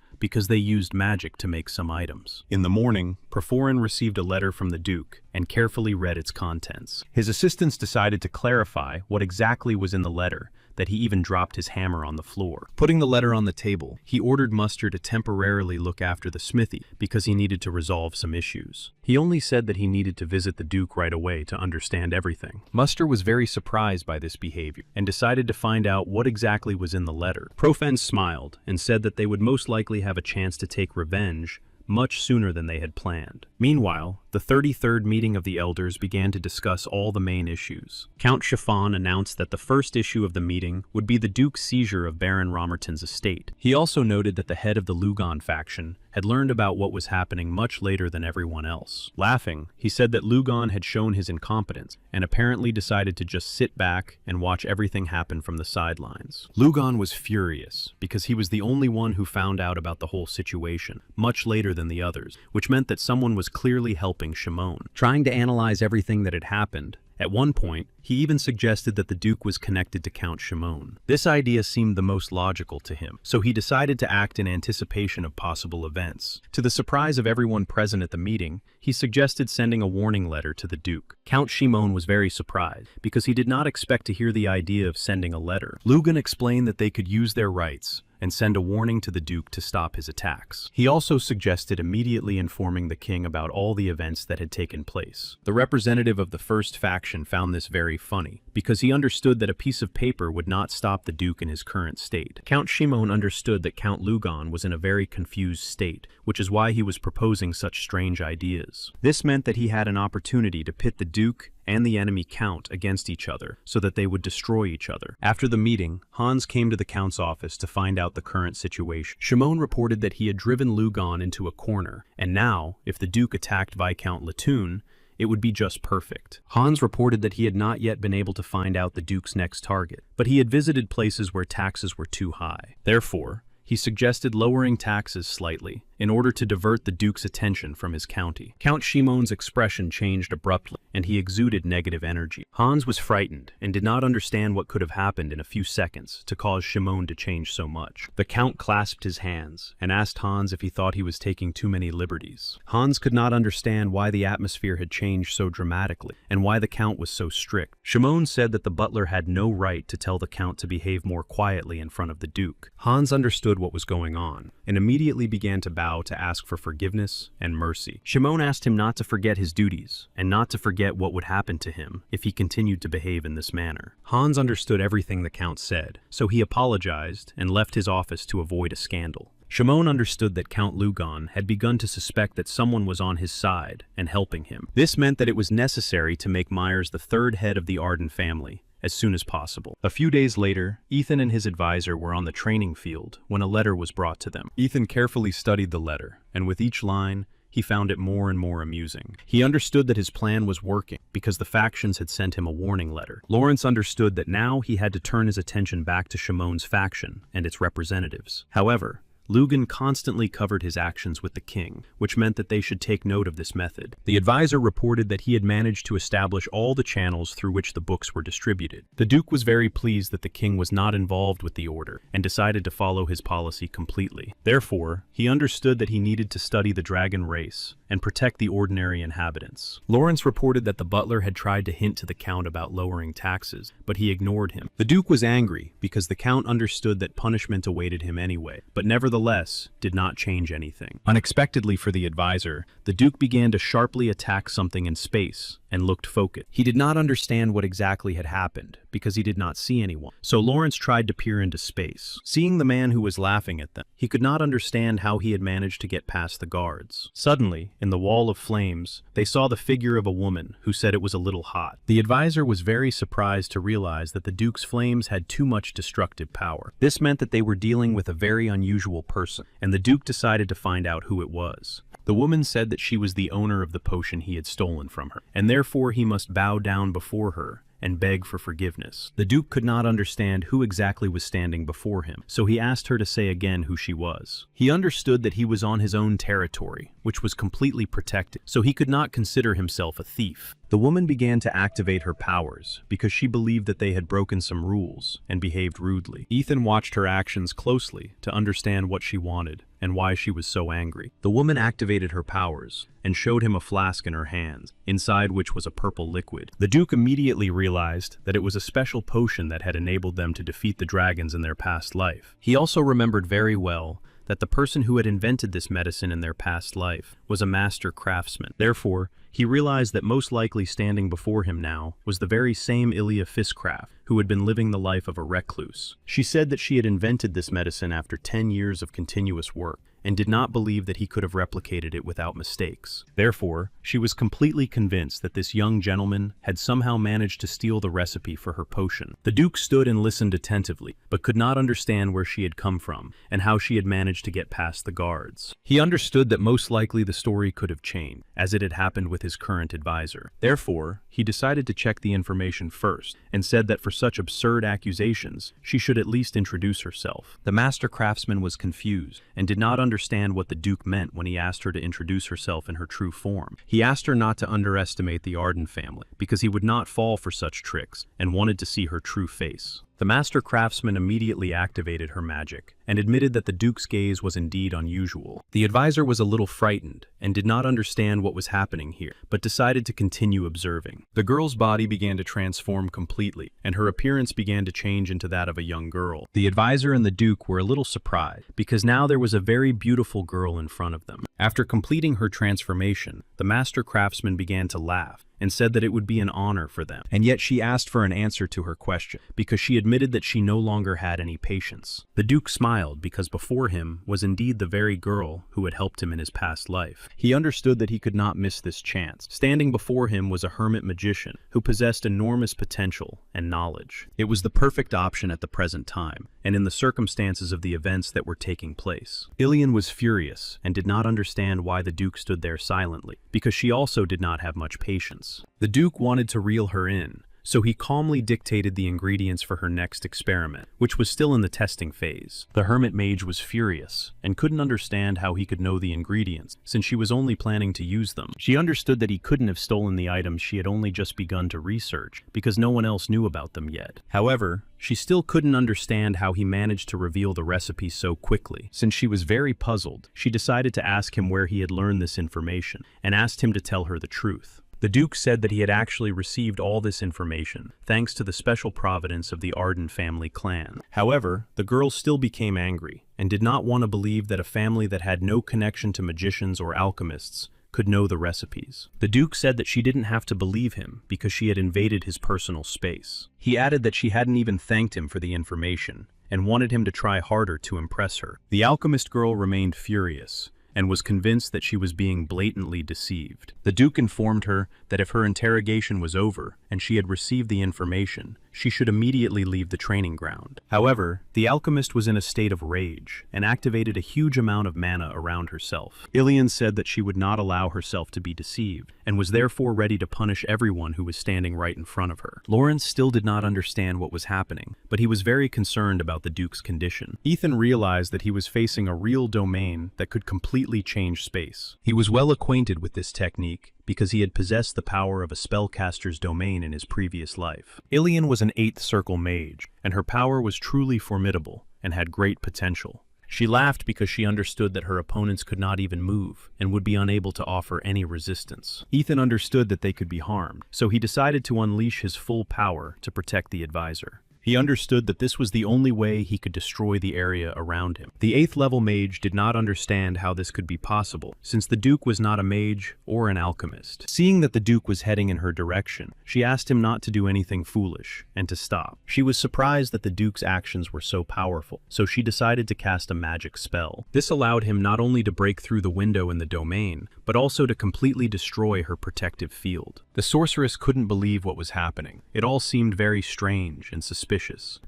because they used magic to make some items. In the morning, Proforin received a letter from the Duke and carefully read its contents. His assistants decided to clarify what exactly was in the letter, that he even dropped his hammer on the floor. Putting the letter on the table, he ordered Muster to temporarily look after the smithy because he needed to resolve some issues. He only said that he needed to visit the Duke right away to understand everything. Muster was very surprised by this behavior and decided to find out what exactly was in the letter. Profen smiled and said that they would most likely have a chance to take revenge much sooner than they had planned. Meanwhile, the 33rd meeting of the elders began to discuss all the main issues. Count Chiffon announced that the first issue of the meeting would be the Duke's seizure of Baron Romerton's estate. He also noted that the head of the Lugon faction had learned about what was happening much later than everyone else. Laughing, he said that Lugon had shown his incompetence and apparently decided to just sit back and watch everything happen from the sidelines. Lugon was furious because he was the only one who found out about the whole situation much later than the others, which meant that someone was clearly helping Shimon. Trying to analyze everything that had happened, at one point, he even suggested that the Duke was connected to Count Shimon. This idea seemed the most logical to him, so he decided to act in anticipation of possible events. To the surprise of everyone present at the meeting, he suggested sending a warning letter to the Duke. Count Shimon was very surprised, because he did not expect to hear the idea of sending a letter. Lugan explained that they could use their rights, and send a warning to the Duke to stop his attacks. He also suggested immediately informing the king about all the events that had taken place. The representative of the first faction found this very funny, because he understood that a piece of paper would not stop the Duke in his current state. Count Shimon understood that Count Lugon was in a very confused state, which is why he was proposing such strange ideas. This meant that he had an opportunity to pit the Duke and the enemy Count against each other so that they would destroy each other. After the meeting, Hans came to the Count's office to find out the current situation. Shimon reported that he had driven Lugon into a corner, and now, if the Duke attacked Viscount Latoun, it would be just perfect. Hans reported that he had not yet been able to find out the Duke's next target, but he had visited places where taxes were too high. Therefore, he suggested lowering taxes slightly in order to divert the Duke's attention from his county. Count Shimon's expression changed abruptly, and he exuded negative energy. Hans was frightened and did not understand what could have happened in a few seconds to cause Shimon to change so much. The Count clasped his hands and asked Hans if he thought he was taking too many liberties. Hans could not understand why the atmosphere had changed so dramatically and why the Count was so strict. Shimon said that the butler had no right to tell the Count to behave more quietly in front of the Duke. Hans understood what was going on and immediately began to bow to ask for forgiveness and mercy. Shimon asked him not to forget his duties and not to forget what would happen to him if he continued to behave in this manner. Hans understood everything the Count said, so he apologized and left his office to avoid a scandal. Shimon understood that Count Lugon had begun to suspect that someone was on his side and helping him. This meant that it was necessary to make Myers the third head of the Arden family as soon as possible. A few days later, Ethan and his advisor were on the training field when a letter was brought to them. Ethan carefully studied the letter, and with each line, he found it more and more amusing. He understood that his plan was working because the factions had sent him a warning letter. Lawrence understood that now he had to turn his attention back to Shimon's faction and its representatives. However, Lugon constantly covered his actions with the king, which meant that they should take note of this method. The advisor reported that he had managed to establish all the channels through which the books were distributed. The Duke was very pleased that the king was not involved with the order and decided to follow his policy completely. Therefore, he understood that he needed to study the dragon race and protect the ordinary inhabitants. Lawrence reported that the butler had tried to hint to the Count about lowering taxes, but he ignored him. The Duke was angry because the Count understood that punishment awaited him anyway, but nevertheless did not change anything. Unexpectedly for the advisor, the Duke began to sharply attack something in space and looked focused. He did not understand what exactly had happened because he did not see anyone. So Lawrence tried to peer into space. Seeing the man who was laughing at them, he could not understand how he had managed to get past the guards. Suddenly, in the wall of flames, they saw the figure of a woman who said it was a little hot. The advisor was very surprised to realize that the Duke's flames had too much destructive power. This meant that they were dealing with a very unusual person, and the Duke decided to find out who it was. The woman said that she was the owner of the potion he had stolen from her, and therefore he must bow down before her and beg for forgiveness. The Duke could not understand who exactly was standing before him, so he asked her to say again who she was. He understood that he was on his own territory, which was completely protected, so he could not consider himself a thief. The woman began to activate her powers because she believed that they had broken some rules and behaved rudely. Ethan watched her actions closely to understand what she wanted and why she was so angry. The woman activated her powers and showed him a flask in her hands, inside which was a purple liquid. The Duke immediately realized that it was a special potion that had enabled them to defeat the dragons in their past life. He also remembered very well that the person who had invented this medicine in their past life was a master craftsman. Therefore, he realized that most likely standing before him now was the very same Ilya Fistcraft who had been living the life of a recluse. She said that she had invented this medicine after 10 years of continuous work and did not believe that he could have replicated it without mistakes. Therefore, she was completely convinced that this young gentleman had somehow managed to steal the recipe for her potion. The Duke stood and listened attentively, but could not understand where she had come from and how she had managed to get past the guards. He understood that most likely the story could have changed, as it had happened with his current advisor. Therefore, he decided to check the information first and said that for such absurd accusations, she should at least introduce herself. The master craftsman was confused and did not understand what the Duke meant when he asked her to introduce herself in her true form. He asked her not to underestimate the Arden family because he would not fall for such tricks and wanted to see her true face. The master craftsman immediately activated her magic and admitted that the Duke's gaze was indeed unusual. The advisor was a little frightened and did not understand what was happening here, but decided to continue observing. The girl's body began to transform completely, and her appearance began to change into that of a young girl. The advisor and the Duke were a little surprised, because now there was a very beautiful girl in front of them. After completing her transformation, the master craftsman began to laugh and said that it would be an honor for them. And yet she asked for an answer to her question, because she admitted that she no longer had any patience. The Duke smiled because before him was indeed the very girl who had helped him in his past life. He understood that he could not miss this chance. Standing before him was a hermit magician who possessed enormous potential and knowledge. It was the perfect option at the present time, and in the circumstances of the events that were taking place. Ilian was furious and did not understand why the Duke stood there silently, because she also did not have much patience. The Duke wanted to reel her in, so he calmly dictated the ingredients for her next experiment, which was still in the testing phase. The hermit mage was furious and couldn't understand how he could know the ingredients, since she was only planning to use them. She understood that he couldn't have stolen the items she had only just begun to research, because no one else knew about them yet. However, she still couldn't understand how he managed to reveal the recipe so quickly. Since she was very puzzled, she decided to ask him where he had learned this information, and asked him to tell her the truth. The Duke said that he had actually received all this information, thanks to the special providence of the Arden family clan. However, the girl still became angry, and did not want to believe that a family that had no connection to magicians or alchemists could know the recipes. The Duke said that she didn't have to believe him because she had invaded his personal space. He added that she hadn't even thanked him for the information, and wanted him to try harder to impress her. The alchemist girl remained furious, and was convinced that she was being blatantly deceived. The Duke informed her that if her interrogation was over and she had received the information, she should immediately leave the training ground. However, the alchemist was in a state of rage and activated a huge amount of mana around herself. Ilian said that she would not allow herself to be deceived, and was therefore ready to punish everyone who was standing right in front of her. Lawrence still did not understand what was happening, but he was very concerned about the Duke's condition. Ethan realized that he was facing a real domain that could completely change space. He was well acquainted with this technique, because he had possessed the power of a spellcaster's domain in his previous life. Ilian was an 8th circle mage, and her power was truly formidable and had great potential. She laughed because she understood that her opponents could not even move and would be unable to offer any resistance. Ethan understood that they could be harmed, so he decided to unleash his full power to protect the advisor. He understood that this was the only way he could destroy the area around him. The 8th level mage did not understand how this could be possible, since the Duke was not a mage or an alchemist. Seeing that the Duke was heading in her direction, she asked him not to do anything foolish, and to stop. She was surprised that the Duke's actions were so powerful, so she decided to cast a magic spell. This allowed him not only to break through the window in the domain, but also to completely destroy her protective field. The sorceress couldn't believe what was happening. It all seemed very strange and suspicious.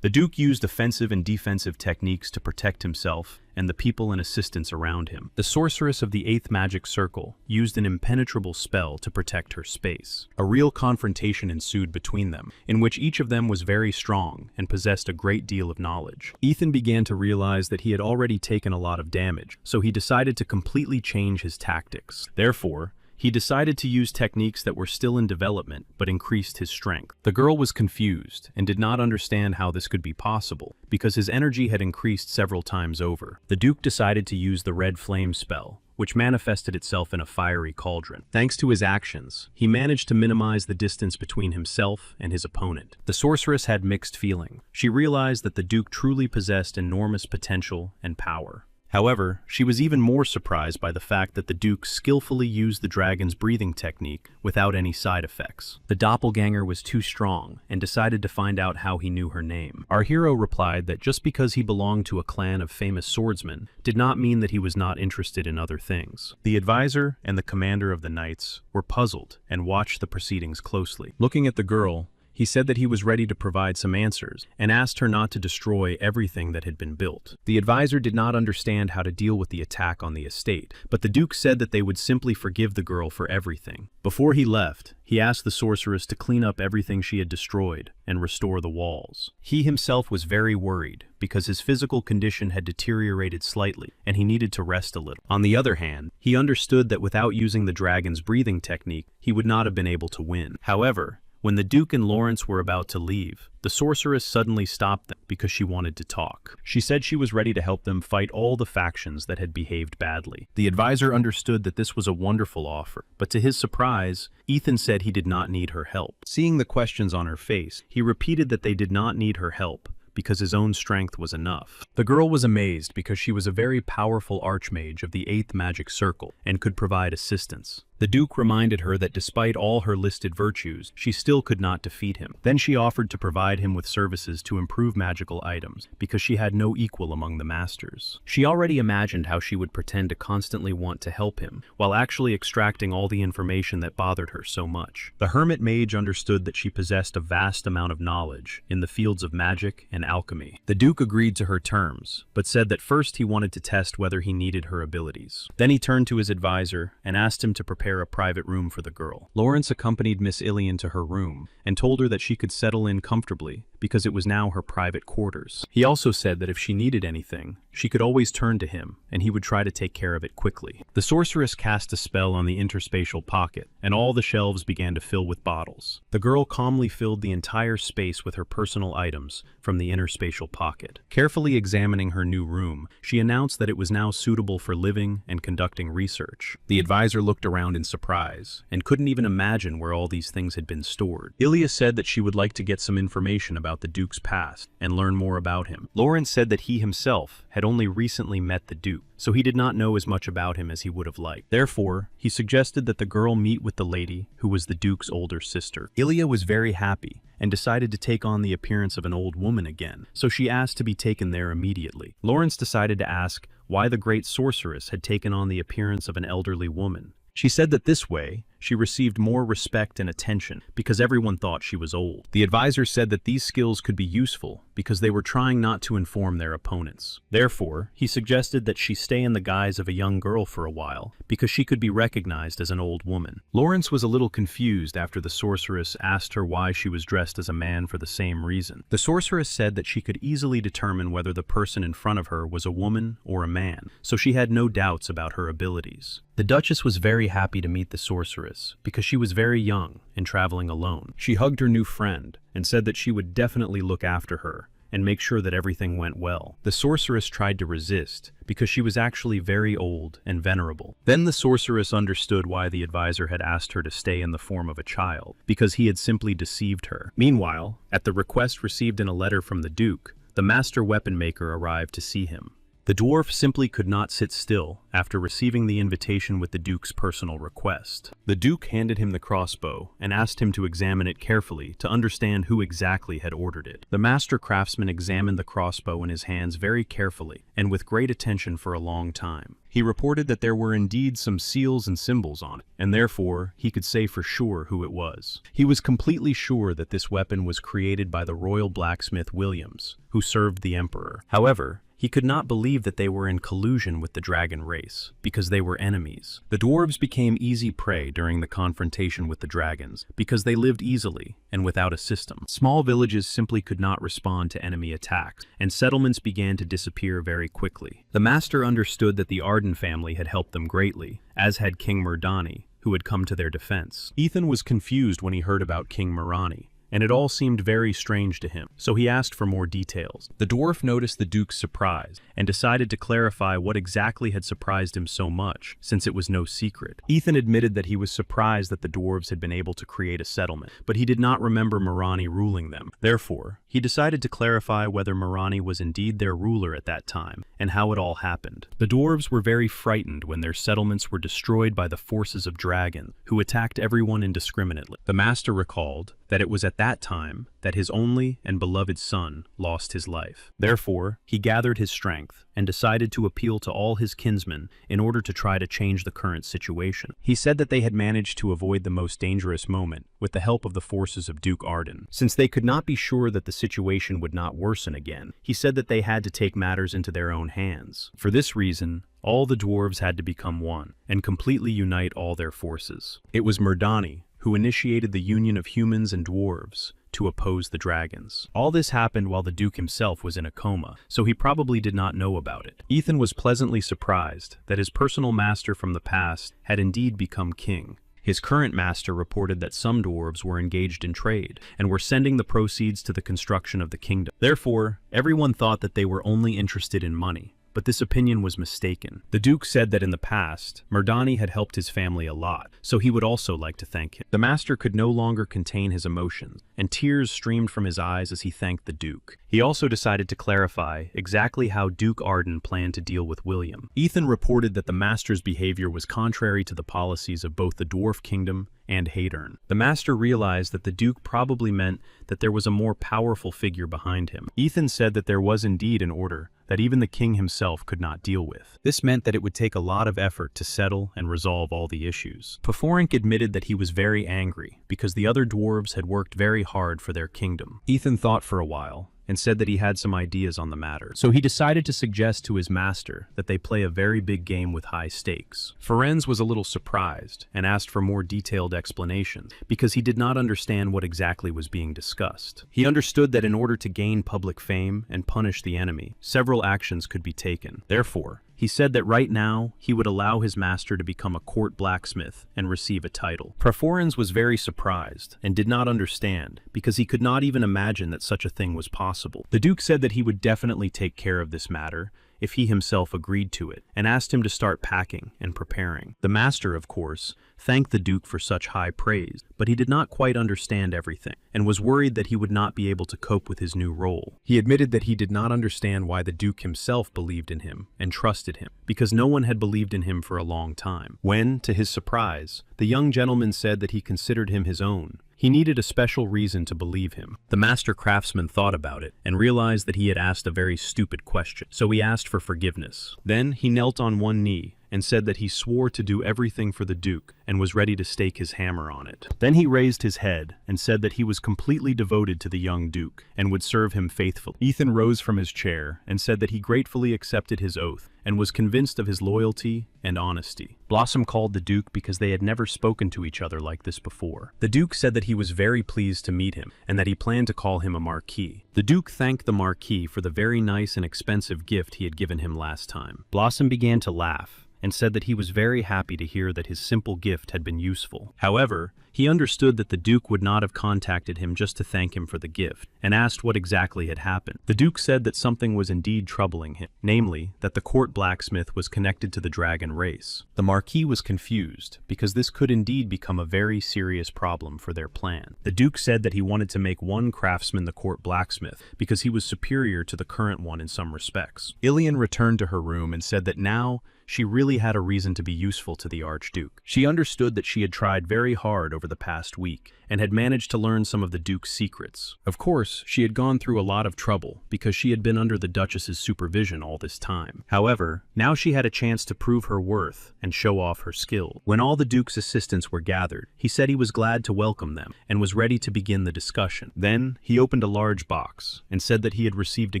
The Duke used offensive and defensive techniques to protect himself and the people and assistants around him. The sorceress of the 8th magic circle used an impenetrable spell to protect her space. A real confrontation ensued between them, in which each of them was very strong and possessed a great deal of knowledge. Ethan began to realize that he had already taken a lot of damage, so he decided to completely change his tactics. Therefore, he decided to use techniques that were still in development but increased his strength. The girl was confused and did not understand how this could be possible, because his energy had increased several times over. The Duke decided to use the red flame spell, which manifested itself in a fiery cauldron. Thanks to his actions, he managed to minimize the distance between himself and his opponent. The sorceress had mixed feeling. She realized that the Duke truly possessed enormous potential and power. However, she was even more surprised by the fact that the Duke skillfully used the dragon's breathing technique without any side effects. The doppelganger was too strong and decided to find out how he knew her name. Our hero replied that just because he belonged to a clan of famous swordsmen did not mean that he was not interested in other things. The advisor and the commander of the knights were puzzled and watched the proceedings closely. Looking at the girl, he said that he was ready to provide some answers, and asked her not to destroy everything that had been built. The advisor did not understand how to deal with the attack on the estate, but the Duke said that they would simply forgive the girl for everything. Before he left, he asked the sorceress to clean up everything she had destroyed and restore the walls. He himself was very worried, because his physical condition had deteriorated slightly, and he needed to rest a little. On the other hand, he understood that without using the dragon's breathing technique, he would not have been able to win. However, When the Duke and Lawrence were about to leave, the sorceress suddenly stopped them because she wanted to talk. She said she was ready to help them fight all the factions that had behaved badly. The advisor understood that this was a wonderful offer, but to his surprise, Ethan said he did not need her help. Seeing the questions on her face, he repeated that they did not need her help, because his own strength was enough. The girl was amazed because she was a very powerful archmage of the 8th magic circle and could provide assistance. The Duke reminded her that despite all her listed virtues, she still could not defeat him. Then she offered to provide him with services to improve magical items, because she had no equal among the masters. She already imagined how she would pretend to constantly want to help him, while actually extracting all the information that bothered her so much. The hermit mage understood that she possessed a vast amount of knowledge in the fields of magic and alchemy. The Duke agreed to her terms, but said that first he wanted to test whether he needed her abilities. Then he turned to his advisor and asked him to prepare a private room for the girl. Lawrence accompanied Miss Ilian to her room and told her that she could settle in comfortably because it was now her private quarters. He also said that if she needed anything, she could always turn to him and he would try to take care of it quickly. The sorceress cast a spell on the interspatial pocket and all the shelves began to fill with bottles. The girl calmly filled the entire space with her personal items from the interspatial pocket. Carefully examining her new room, she announced that it was now suitable for living and conducting research. The advisor looked around in surprise and couldn't even imagine where all these things had been stored. Ilya said that she would like to get some information about the Duke's past and learn more about him. Lawrence said that he himself had only recently met the Duke, so he did not know as much about him as he would have liked. Therefore, he suggested that the girl meet with the lady who was the Duke's older sister. Ilya was very happy and decided to take on the appearance of an old woman again, so she asked to be taken there immediately. Lawrence decided to ask why the great sorceress had taken on the appearance of an elderly woman. She said that this way, she received more respect and attention because everyone thought she was old. The advisor said that these skills could be useful because they were trying not to inform their opponents. Therefore, he suggested that she stay in the guise of a young girl for a while because she could be recognized as an old woman. Lawrence was a little confused after the sorceress asked her why she was dressed as a man for the same reason. The sorceress said that she could easily determine whether the person in front of her was a woman or a man, so she had no doubts about her abilities. The Duchess was very happy to meet the sorceress because she was very young and traveling alone. She hugged her new friend and said that she would definitely look after her and make sure that everything went well. The sorceress tried to resist because she was actually very old and venerable. Then the sorceress understood why the advisor had asked her to stay in the form of a child, because he had simply deceived her. Meanwhile, at the request received in a letter from the Duke, the master weapon maker arrived to see him. The dwarf simply could not sit still after receiving the invitation with the Duke's personal request. The Duke handed him the crossbow and asked him to examine it carefully to understand who exactly had ordered it. The master craftsman examined the crossbow in his hands very carefully and with great attention for a long time. He reported that there were indeed some seals and symbols on it, and therefore he could say for sure who it was. He was completely sure that this weapon was created by the royal blacksmith Williams, who served the emperor. However, he could not believe that they were in collusion with the dragon race, because they were enemies. The dwarves became easy prey during the confrontation with the dragons, because they lived easily and without a system. Small villages simply could not respond to enemy attacks, and settlements began to disappear very quickly. The master understood that the Arden family had helped them greatly, as had King Murdani, who had come to their defense. Ethan was confused when he heard about King Murani, and it all seemed very strange to him, so he asked for more details. The dwarf noticed the Duke's surprise and decided to clarify what exactly had surprised him so much, since it was no secret. Ethan admitted that he was surprised that the dwarves had been able to create a settlement, but he did not remember Murani ruling them. Therefore, he decided to clarify whether Murani was indeed their ruler at that time, and how it all happened. The dwarves were very frightened when their settlements were destroyed by the forces of dragons, who attacked everyone indiscriminately. The master recalled that it was at that time that his only and beloved son lost his life. Therefore, he gathered his strength and decided to appeal to all his kinsmen in order to try to change the current situation. He said that they had managed to avoid the most dangerous moment with the help of the forces of Duke Arden. Since they could not be sure that the situation would not worsen again, he said that they had to take matters into their own hands. For this reason, all the dwarves had to become one and completely unite all their forces. It was Murdani who initiated the union of humans and dwarves to oppose the dragons. All this happened while the Duke himself was in a coma, so he probably did not know about it. Ethan was pleasantly surprised that his personal master from the past had indeed become king. His current master reported that some dwarves were engaged in trade and were sending the proceeds to the construction of the kingdom. Therefore, everyone thought that they were only interested in money. But this opinion was mistaken. The Duke said that in the past, Mardani had helped his family a lot, so he would also like to thank him. The master could no longer contain his emotions, and tears streamed from his eyes as he thanked the Duke. He also decided to clarify exactly how Duke Arden planned to deal with William. Ethan reported that the master's behavior was contrary to the policies of both the Dwarf Kingdom and Hadern. The master realized that the Duke probably meant that there was a more powerful figure behind him. Ethan said that there was indeed an order that even the king himself could not deal with. This meant that it would take a lot of effort to settle and resolve all the issues. Paforink admitted that he was very angry because the other dwarves had worked very hard for their kingdom. Ethan thought for a while and said that he had some ideas on the matter. So he decided to suggest to his master that they play a very big game with high stakes. Ferenz was a little surprised and asked for more detailed explanations because he did not understand what exactly was being discussed. He understood that in order to gain public fame and punish the enemy, several actions could be taken. Therefore, he said that right now, he would allow his master to become a court blacksmith and receive a title. Preforens was very surprised and did not understand because he could not even imagine that such a thing was possible. The Duke said that he would definitely take care of this matter if he himself agreed to it, and asked him to start packing and preparing. The master, of course, thanked the Duke for such high praise, but he did not quite understand everything, and was worried that he would not be able to cope with his new role. He admitted that he did not understand why the Duke himself believed in him and trusted him, because no one had believed in him for a long time. When, to his surprise, the young gentleman said that he considered him his own, he needed a special reason to believe him. The master craftsman thought about it and realized that he had asked a very stupid question, so he asked for forgiveness. Then he knelt on one knee and said that he swore to do everything for the Duke and was ready to stake his hammer on it. Then he raised his head and said that he was completely devoted to the young Duke and would serve him faithfully. Ethan rose from his chair and said that he gratefully accepted his oath and was convinced of his loyalty and honesty. Blossom called the Duke because they had never spoken to each other like this before. The Duke said that he was very pleased to meet him and that he planned to call him a Marquis. The Duke thanked the Marquis for the very nice and expensive gift he had given him last time. Blossom began to laugh and said that he was very happy to hear that his simple gift had been useful. However, he understood that the Duke would not have contacted him just to thank him for the gift, and asked what exactly had happened. The Duke said that something was indeed troubling him, namely, that the court blacksmith was connected to the dragon race. The Marquis was confused, because this could indeed become a very serious problem for their plan. The Duke said that he wanted to make one craftsman the court blacksmith, because he was superior to the current one in some respects. Ilian returned to her room and said that now, she really had a reason to be useful to the Archduke. She understood that she had tried very hard over the past week and had managed to learn some of the Duke's secrets. Of course, she had gone through a lot of trouble because she had been under the Duchess's supervision all this time. However, now she had a chance to prove her worth and show off her skill. When all the Duke's assistants were gathered, he said he was glad to welcome them and was ready to begin the discussion. Then, he opened a large box and said that he had received a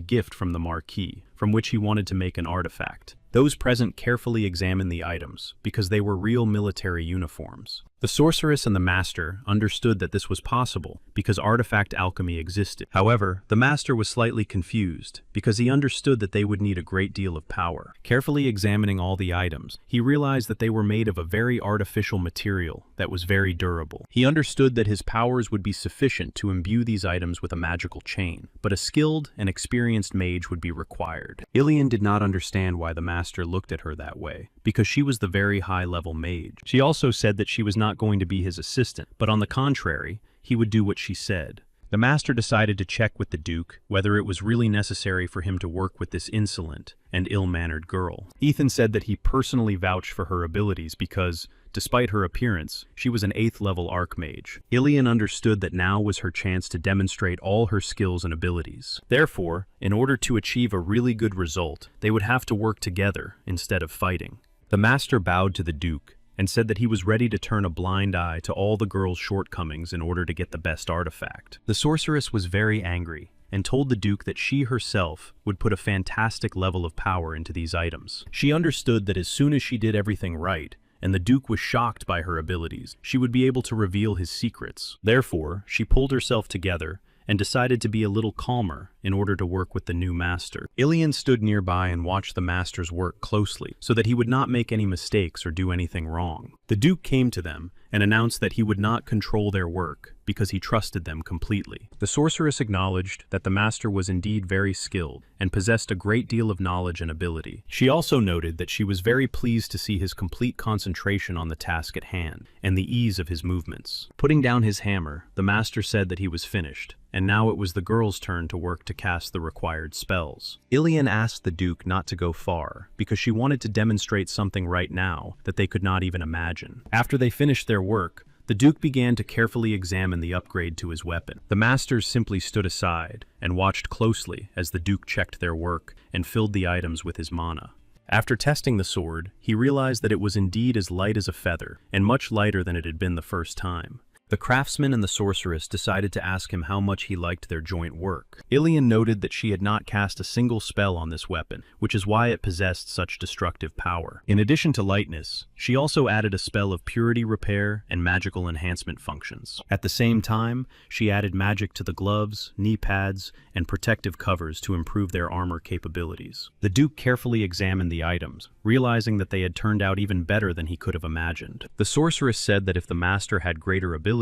gift from the Marquis, from which he wanted to make an artifact. Those present carefully examined the items, because they were real military uniforms. The sorceress and the master understood that this was possible because artifact alchemy existed. However, the master was slightly confused because he understood that they would need a great deal of power. Carefully examining all the items, he realized that they were made of a very artificial material that was very durable. He understood that his powers would be sufficient to imbue these items with a magical chain, but a skilled and experienced mage would be required. Ilian did not understand why the master looked at her that way, because she was the very high-level mage. She also said that she was not going to be his assistant, but on the contrary, he would do what she said. The master decided to check with the Duke whether it was really necessary for him to work with this insolent and ill-mannered girl. Ethan said that he personally vouched for her abilities because, despite her appearance, she was an 8th-level archmage. Ilian understood that now was her chance to demonstrate all her skills and abilities. Therefore, in order to achieve a really good result, they would have to work together instead of fighting. The master bowed to the Duke and said that he was ready to turn a blind eye to all the girl's shortcomings in order to get the best artifact. The sorceress was very angry and told the Duke that she herself would put a fantastic level of power into these items. She understood that as soon as she did everything right, and the Duke was shocked by her abilities, she would be able to reveal his secrets. Therefore, she pulled herself together and decided to be a little calmer in order to work with the new master. Ilian stood nearby and watched the master's work closely so that he would not make any mistakes or do anything wrong. The Duke came to them and announced that he would not control their work because he trusted them completely. The sorceress acknowledged that the master was indeed very skilled and possessed a great deal of knowledge and ability. She also noted that she was very pleased to see his complete concentration on the task at hand and the ease of his movements. Putting down his hammer, the master said that he was finished, and now it was the girl's turn to work to cast the required spells. Ilian asked the Duke not to go far, because she wanted to demonstrate something right now that they could not even imagine. After they finished their work, the Duke began to carefully examine the upgrade to his weapon. The masters simply stood aside and watched closely as the Duke checked their work and filled the items with his mana. After testing the sword, he realized that it was indeed as light as a feather, and much lighter than it had been the first time. The craftsman and the sorceress decided to ask him how much he liked their joint work. Ilian noted that she had not cast a single spell on this weapon, which is why it possessed such destructive power. In addition to lightness, she also added a spell of purity repair and magical enhancement functions. At the same time, she added magic to the gloves, knee pads, and protective covers to improve their armor capabilities. The Duke carefully examined the items, realizing that they had turned out even better than he could have imagined. The sorceress said that if the master had greater abilities,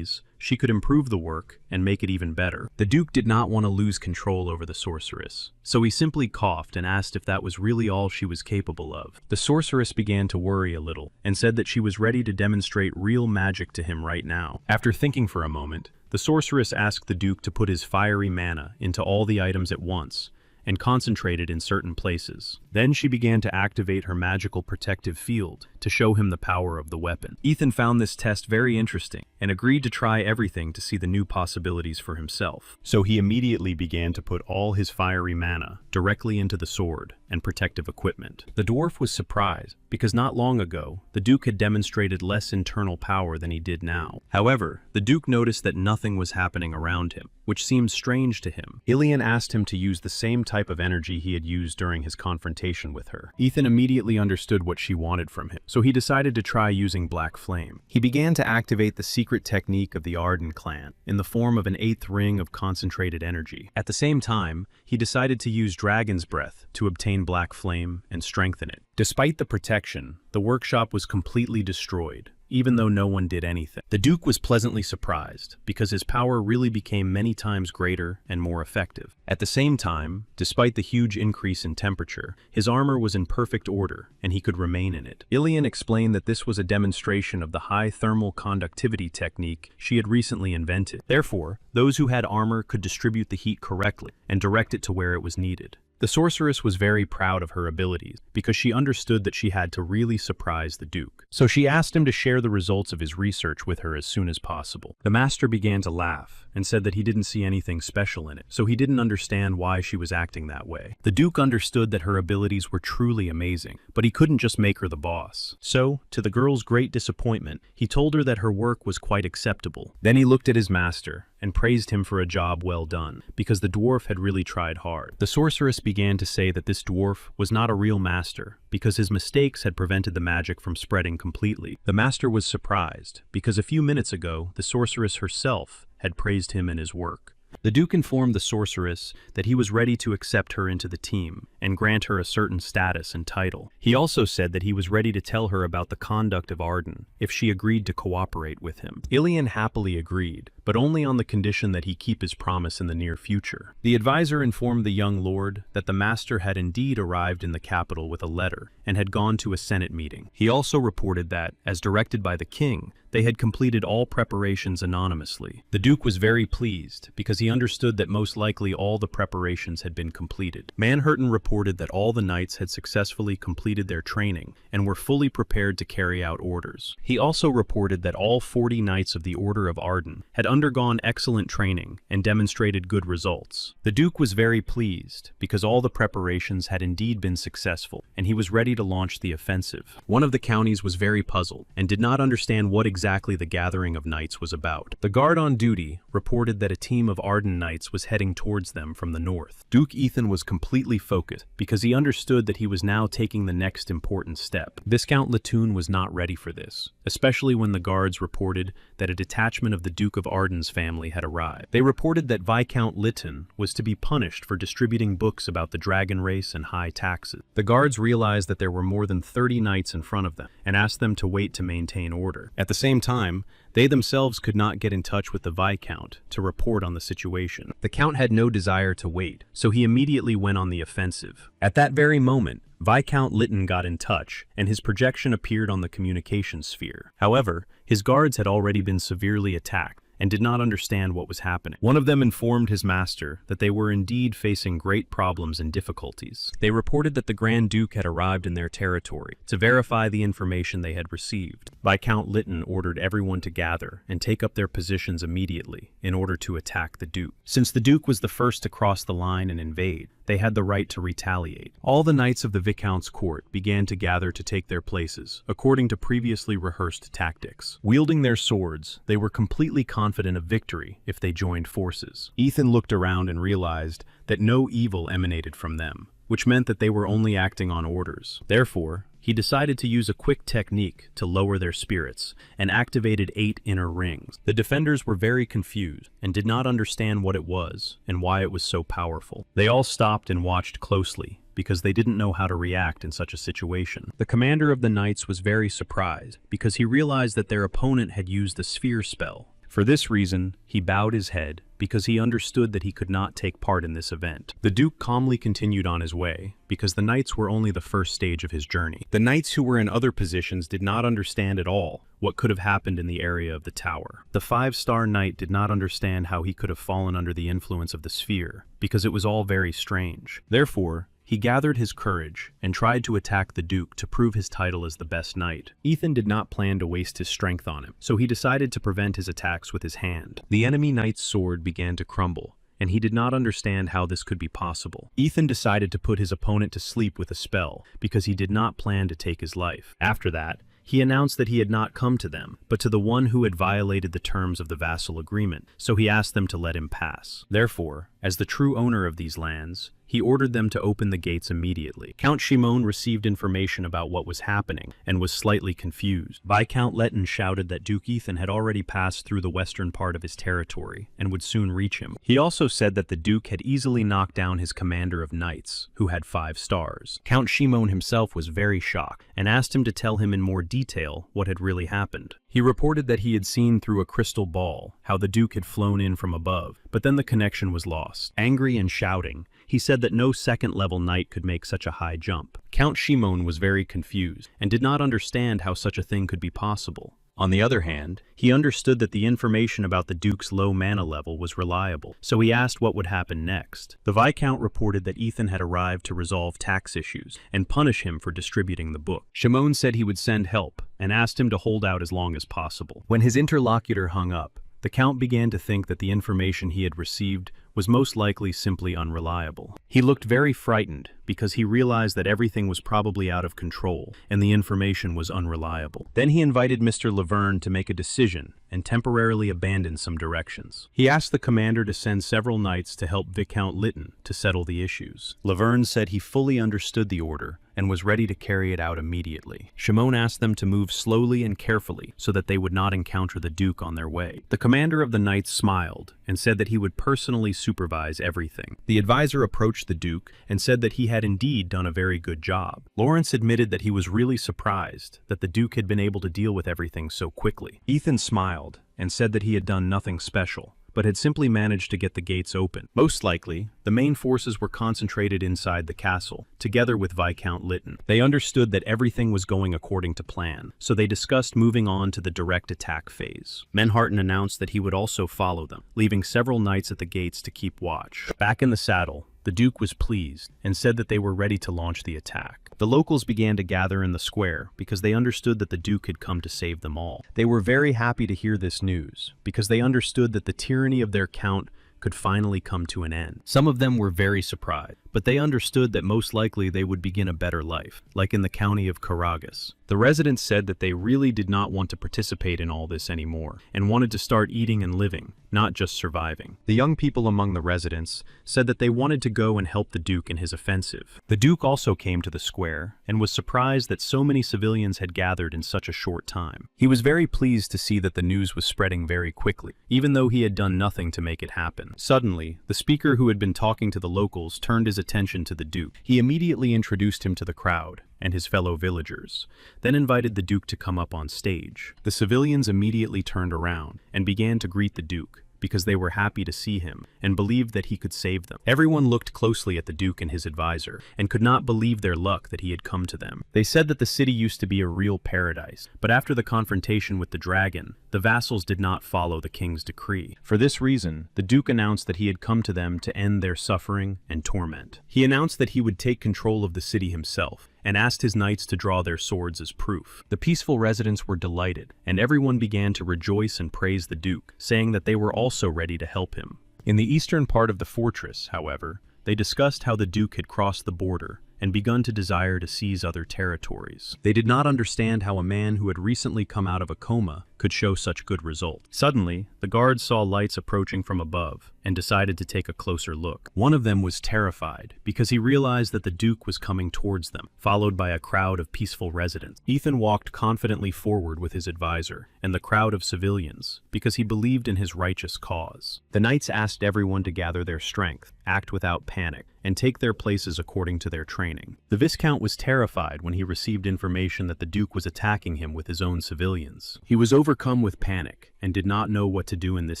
she could improve the work and make it even better. The Duke did not want to lose control over the sorceress, so he simply coughed and asked if that was really all she was capable of. The sorceress began to worry a little and said that she was ready to demonstrate real magic to him right now. After thinking for a moment, the sorceress asked the Duke to put his fiery mana into all the items at once and concentrated in certain places. Then she began to activate her magical protective field to show him the power of the weapon. Ethan found this test very interesting and agreed to try everything to see the new possibilities for himself. So he immediately began to put all his fiery mana directly into the sword and protective equipment. The dwarf was surprised because not long ago, the Duke had demonstrated less internal power than he did now. However, the Duke noticed that nothing was happening around him, which seemed strange to him. Ilian asked him to use the same type of energy he had used during his confrontation with her. Ethan immediately understood what she wanted from him, so he decided to try using Black Flame. He began to activate the secret technique of the Arden clan in the form of an 8th ring of concentrated energy. At the same time, he decided to use Dragon's Breath to obtain Black Flame and strengthen it. Despite the protection, the workshop was completely destroyed, even though no one did anything. The Duke was pleasantly surprised because his power really became many times greater and more effective. At the same time, despite the huge increase in temperature, his armor was in perfect order and he could remain in it. Ilian explained that this was a demonstration of the high thermal conductivity technique she had recently invented. Therefore, those who had armor could distribute the heat correctly and direct it to where it was needed. The sorceress was very proud of her abilities because she understood that she had to really surprise the Duke. So she asked him to share the results of his research with her as soon as possible. The master began to laugh and said that he didn't see anything special in it, so he didn't understand why she was acting that way. The Duke understood that her abilities were truly amazing, but he couldn't just make her the boss. So, to the girl's great disappointment, he told her that her work was quite acceptable. Then he looked at his master and praised him for a job well done, because the dwarf had really tried hard. The sorceress began to say that this dwarf was not a real master, because his mistakes had prevented the magic from spreading completely. The master was surprised, because a few minutes ago, the sorceress herself had praised him and his work. The Duke informed the sorceress that he was ready to accept her into the team and grant her a certain status and title. He also said that he was ready to tell her about the conduct of Arden if she agreed to cooperate with him. Ilian happily agreed, but only on the condition that he keep his promise in the near future. The advisor informed the young lord that the master had indeed arrived in the capital with a letter and had gone to a Senate meeting. He also reported that, as directed by the king, they had completed all preparations anonymously. The Duke was very pleased because he understood that most likely all the preparations had been completed. Manhurten reported that all the knights had successfully completed their training and were fully prepared to carry out orders. He also reported that all 40 knights of the Order of Arden had undergone excellent training and demonstrated good results. The Duke was very pleased because all the preparations had indeed been successful, and he was ready to launch the offensive. One of the counties was very puzzled and did not understand what exactly the gathering of knights was about. The guard on duty reported that a team of Arden knights was heading towards them from the north. Duke Ethan was completely focused because he understood that he was now taking the next important step. Viscount Latoun was not ready for this, especially when the guards reported that a detachment of the Duke of Arden Arden's family had arrived. They reported that Viscount Lytton was to be punished for distributing books about the dragon race and high taxes. The guards realized that there were more than 30 knights in front of them and asked them to wait to maintain order. At the same time, they themselves could not get in touch with the Viscount to report on the situation. The Count had no desire to wait, so he immediately went on the offensive. At that very moment, Viscount Lytton got in touch, and his projection appeared on the communication sphere. However, his guards had already been severely attacked and did not understand what was happening. One of them informed his master that they were indeed facing great problems and difficulties. They reported that the Grand Duke had arrived in their territory to verify the information they had received. Viscount Lytton ordered everyone to gather and take up their positions immediately in order to attack the Duke. Since the Duke was the first to cross the line and invade, they had the right to retaliate. All the knights of the Viscount's court began to gather to take their places, according to previously rehearsed tactics. Wielding their swords, they were completely confident of victory if they joined forces. Ethan looked around and realized that no evil emanated from them, which meant that they were only acting on orders. Therefore, he decided to use a quick technique to lower their spirits and activated 8 inner rings. The defenders were very confused and did not understand what it was and why it was so powerful. They all stopped and watched closely because they didn't know how to react in such a situation. The commander of the knights was very surprised because he realized that their opponent had used the sphere spell. For this reason, he bowed his head because he understood that he could not take part in this event. The Duke calmly continued on his way because the knights were only the first stage of his journey. The knights who were in other positions did not understand at all what could have happened in the area of the tower. The 5-star knight did not understand how he could have fallen under the influence of the sphere because it was all very strange. Therefore, he gathered his courage and tried to attack the Duke to prove his title as the best knight. Ethan did not plan to waste his strength on him, so he decided to prevent his attacks with his hand. The enemy knight's sword began to crumble, and he did not understand how this could be possible. Ethan decided to put his opponent to sleep with a spell because he did not plan to take his life. After that, he announced that he had not come to them, but to the one who had violated the terms of the vassal agreement, so he asked them to let him pass. Therefore, as the true owner of these lands, he ordered them to open the gates immediately. Count Shimon received information about what was happening and was slightly confused. Viscount Lytton shouted that Duke Ethan had already passed through the western part of his territory and would soon reach him. He also said that the Duke had easily knocked down his commander of knights, who had 5 stars. Count Shimon himself was very shocked and asked him to tell him in more detail what had really happened. He reported that he had seen through a crystal ball how the Duke had flown in from above, but then the connection was lost. Angry and shouting, he said that no second-level knight could make such a high jump. Count Shimon was very confused and did not understand how such a thing could be possible. On the other hand, he understood that the information about the Duke's low mana level was reliable, so he asked what would happen next. The Viscount reported that Ethan had arrived to resolve tax issues and punish him for distributing the book. Shimon said he would send help and asked him to hold out as long as possible. When his interlocutor hung up, the Count began to think that the information he had received was most likely simply unreliable. He looked very frightened because he realized that everything was probably out of control and the information was unreliable. Then he invited Mr. Laverne to make a decision and temporarily abandon some directions. He asked the commander to send several knights to help Viscount Lytton to settle the issues. Laverne said he fully understood the order and was ready to carry it out immediately. Shimon asked them to move slowly and carefully so that they would not encounter the Duke on their way. The commander of the knights smiled and said that he would personally supervise everything. The advisor approached the Duke and said that he had indeed done a very good job. Lawrence admitted that he was really surprised that the Duke had been able to deal with everything so quickly. Ethan smiled and said that he had done nothing special, but had simply managed to get the gates open. Most likely, the main forces were concentrated inside the castle, together with Viscount Lytton. They understood that everything was going according to plan, so they discussed moving on to the direct attack phase. Menharton announced that he would also follow them, leaving several knights at the gates to keep watch. Back in the saddle, the Duke was pleased and said that they were ready to launch the attack. The locals began to gather in the square because they understood that the Duke had come to save them all. They were very happy to hear this news because they understood that the tyranny of their count could finally come to an end. Some of them were very surprised, but they understood that most likely they would begin a better life, like in the county of Karagas. The residents said that they really did not want to participate in all this anymore, and wanted to start eating and living, not just surviving. The young people among the residents said that they wanted to go and help the Duke in his offensive. The Duke also came to the square, and was surprised that so many civilians had gathered in such a short time. He was very pleased to see that the news was spreading very quickly, even though he had done nothing to make it happen. Suddenly, the speaker who had been talking to the locals turned his attention to the Duke. He immediately introduced him to the crowd and his fellow villagers, then invited the Duke to come up on stage. The civilians immediately turned around and began to greet the Duke, because they were happy to see him and believed that he could save them. Everyone looked closely at the Duke and his advisor and could not believe their luck that he had come to them. They said that the city used to be a real paradise, but after the confrontation with the dragon, the vassals did not follow the king's decree. For this reason, the Duke announced that he had come to them to end their suffering and torment. He announced that he would take control of the city himself, and asked his knights to draw their swords as proof. The peaceful residents were delighted, and everyone began to rejoice and praise the Duke, saying that they were also ready to help him. In the eastern part of the fortress, however, they discussed how the Duke had crossed the border and begun to desire to seize other territories. They did not understand how a man who had recently come out of a coma could show such good results. Suddenly, the guards saw lights approaching from above and decided to take a closer look. One of them was terrified because he realized that the Duke was coming towards them, followed by a crowd of peaceful residents. Ethan walked confidently forward with his advisor and the crowd of civilians because he believed in his righteous cause. The knights asked everyone to gather their strength, act without panic, and take their places according to their training. The Viscount was terrified when he received information that the Duke was attacking him with his own civilians. He was overcome with panic and did not know what to do in this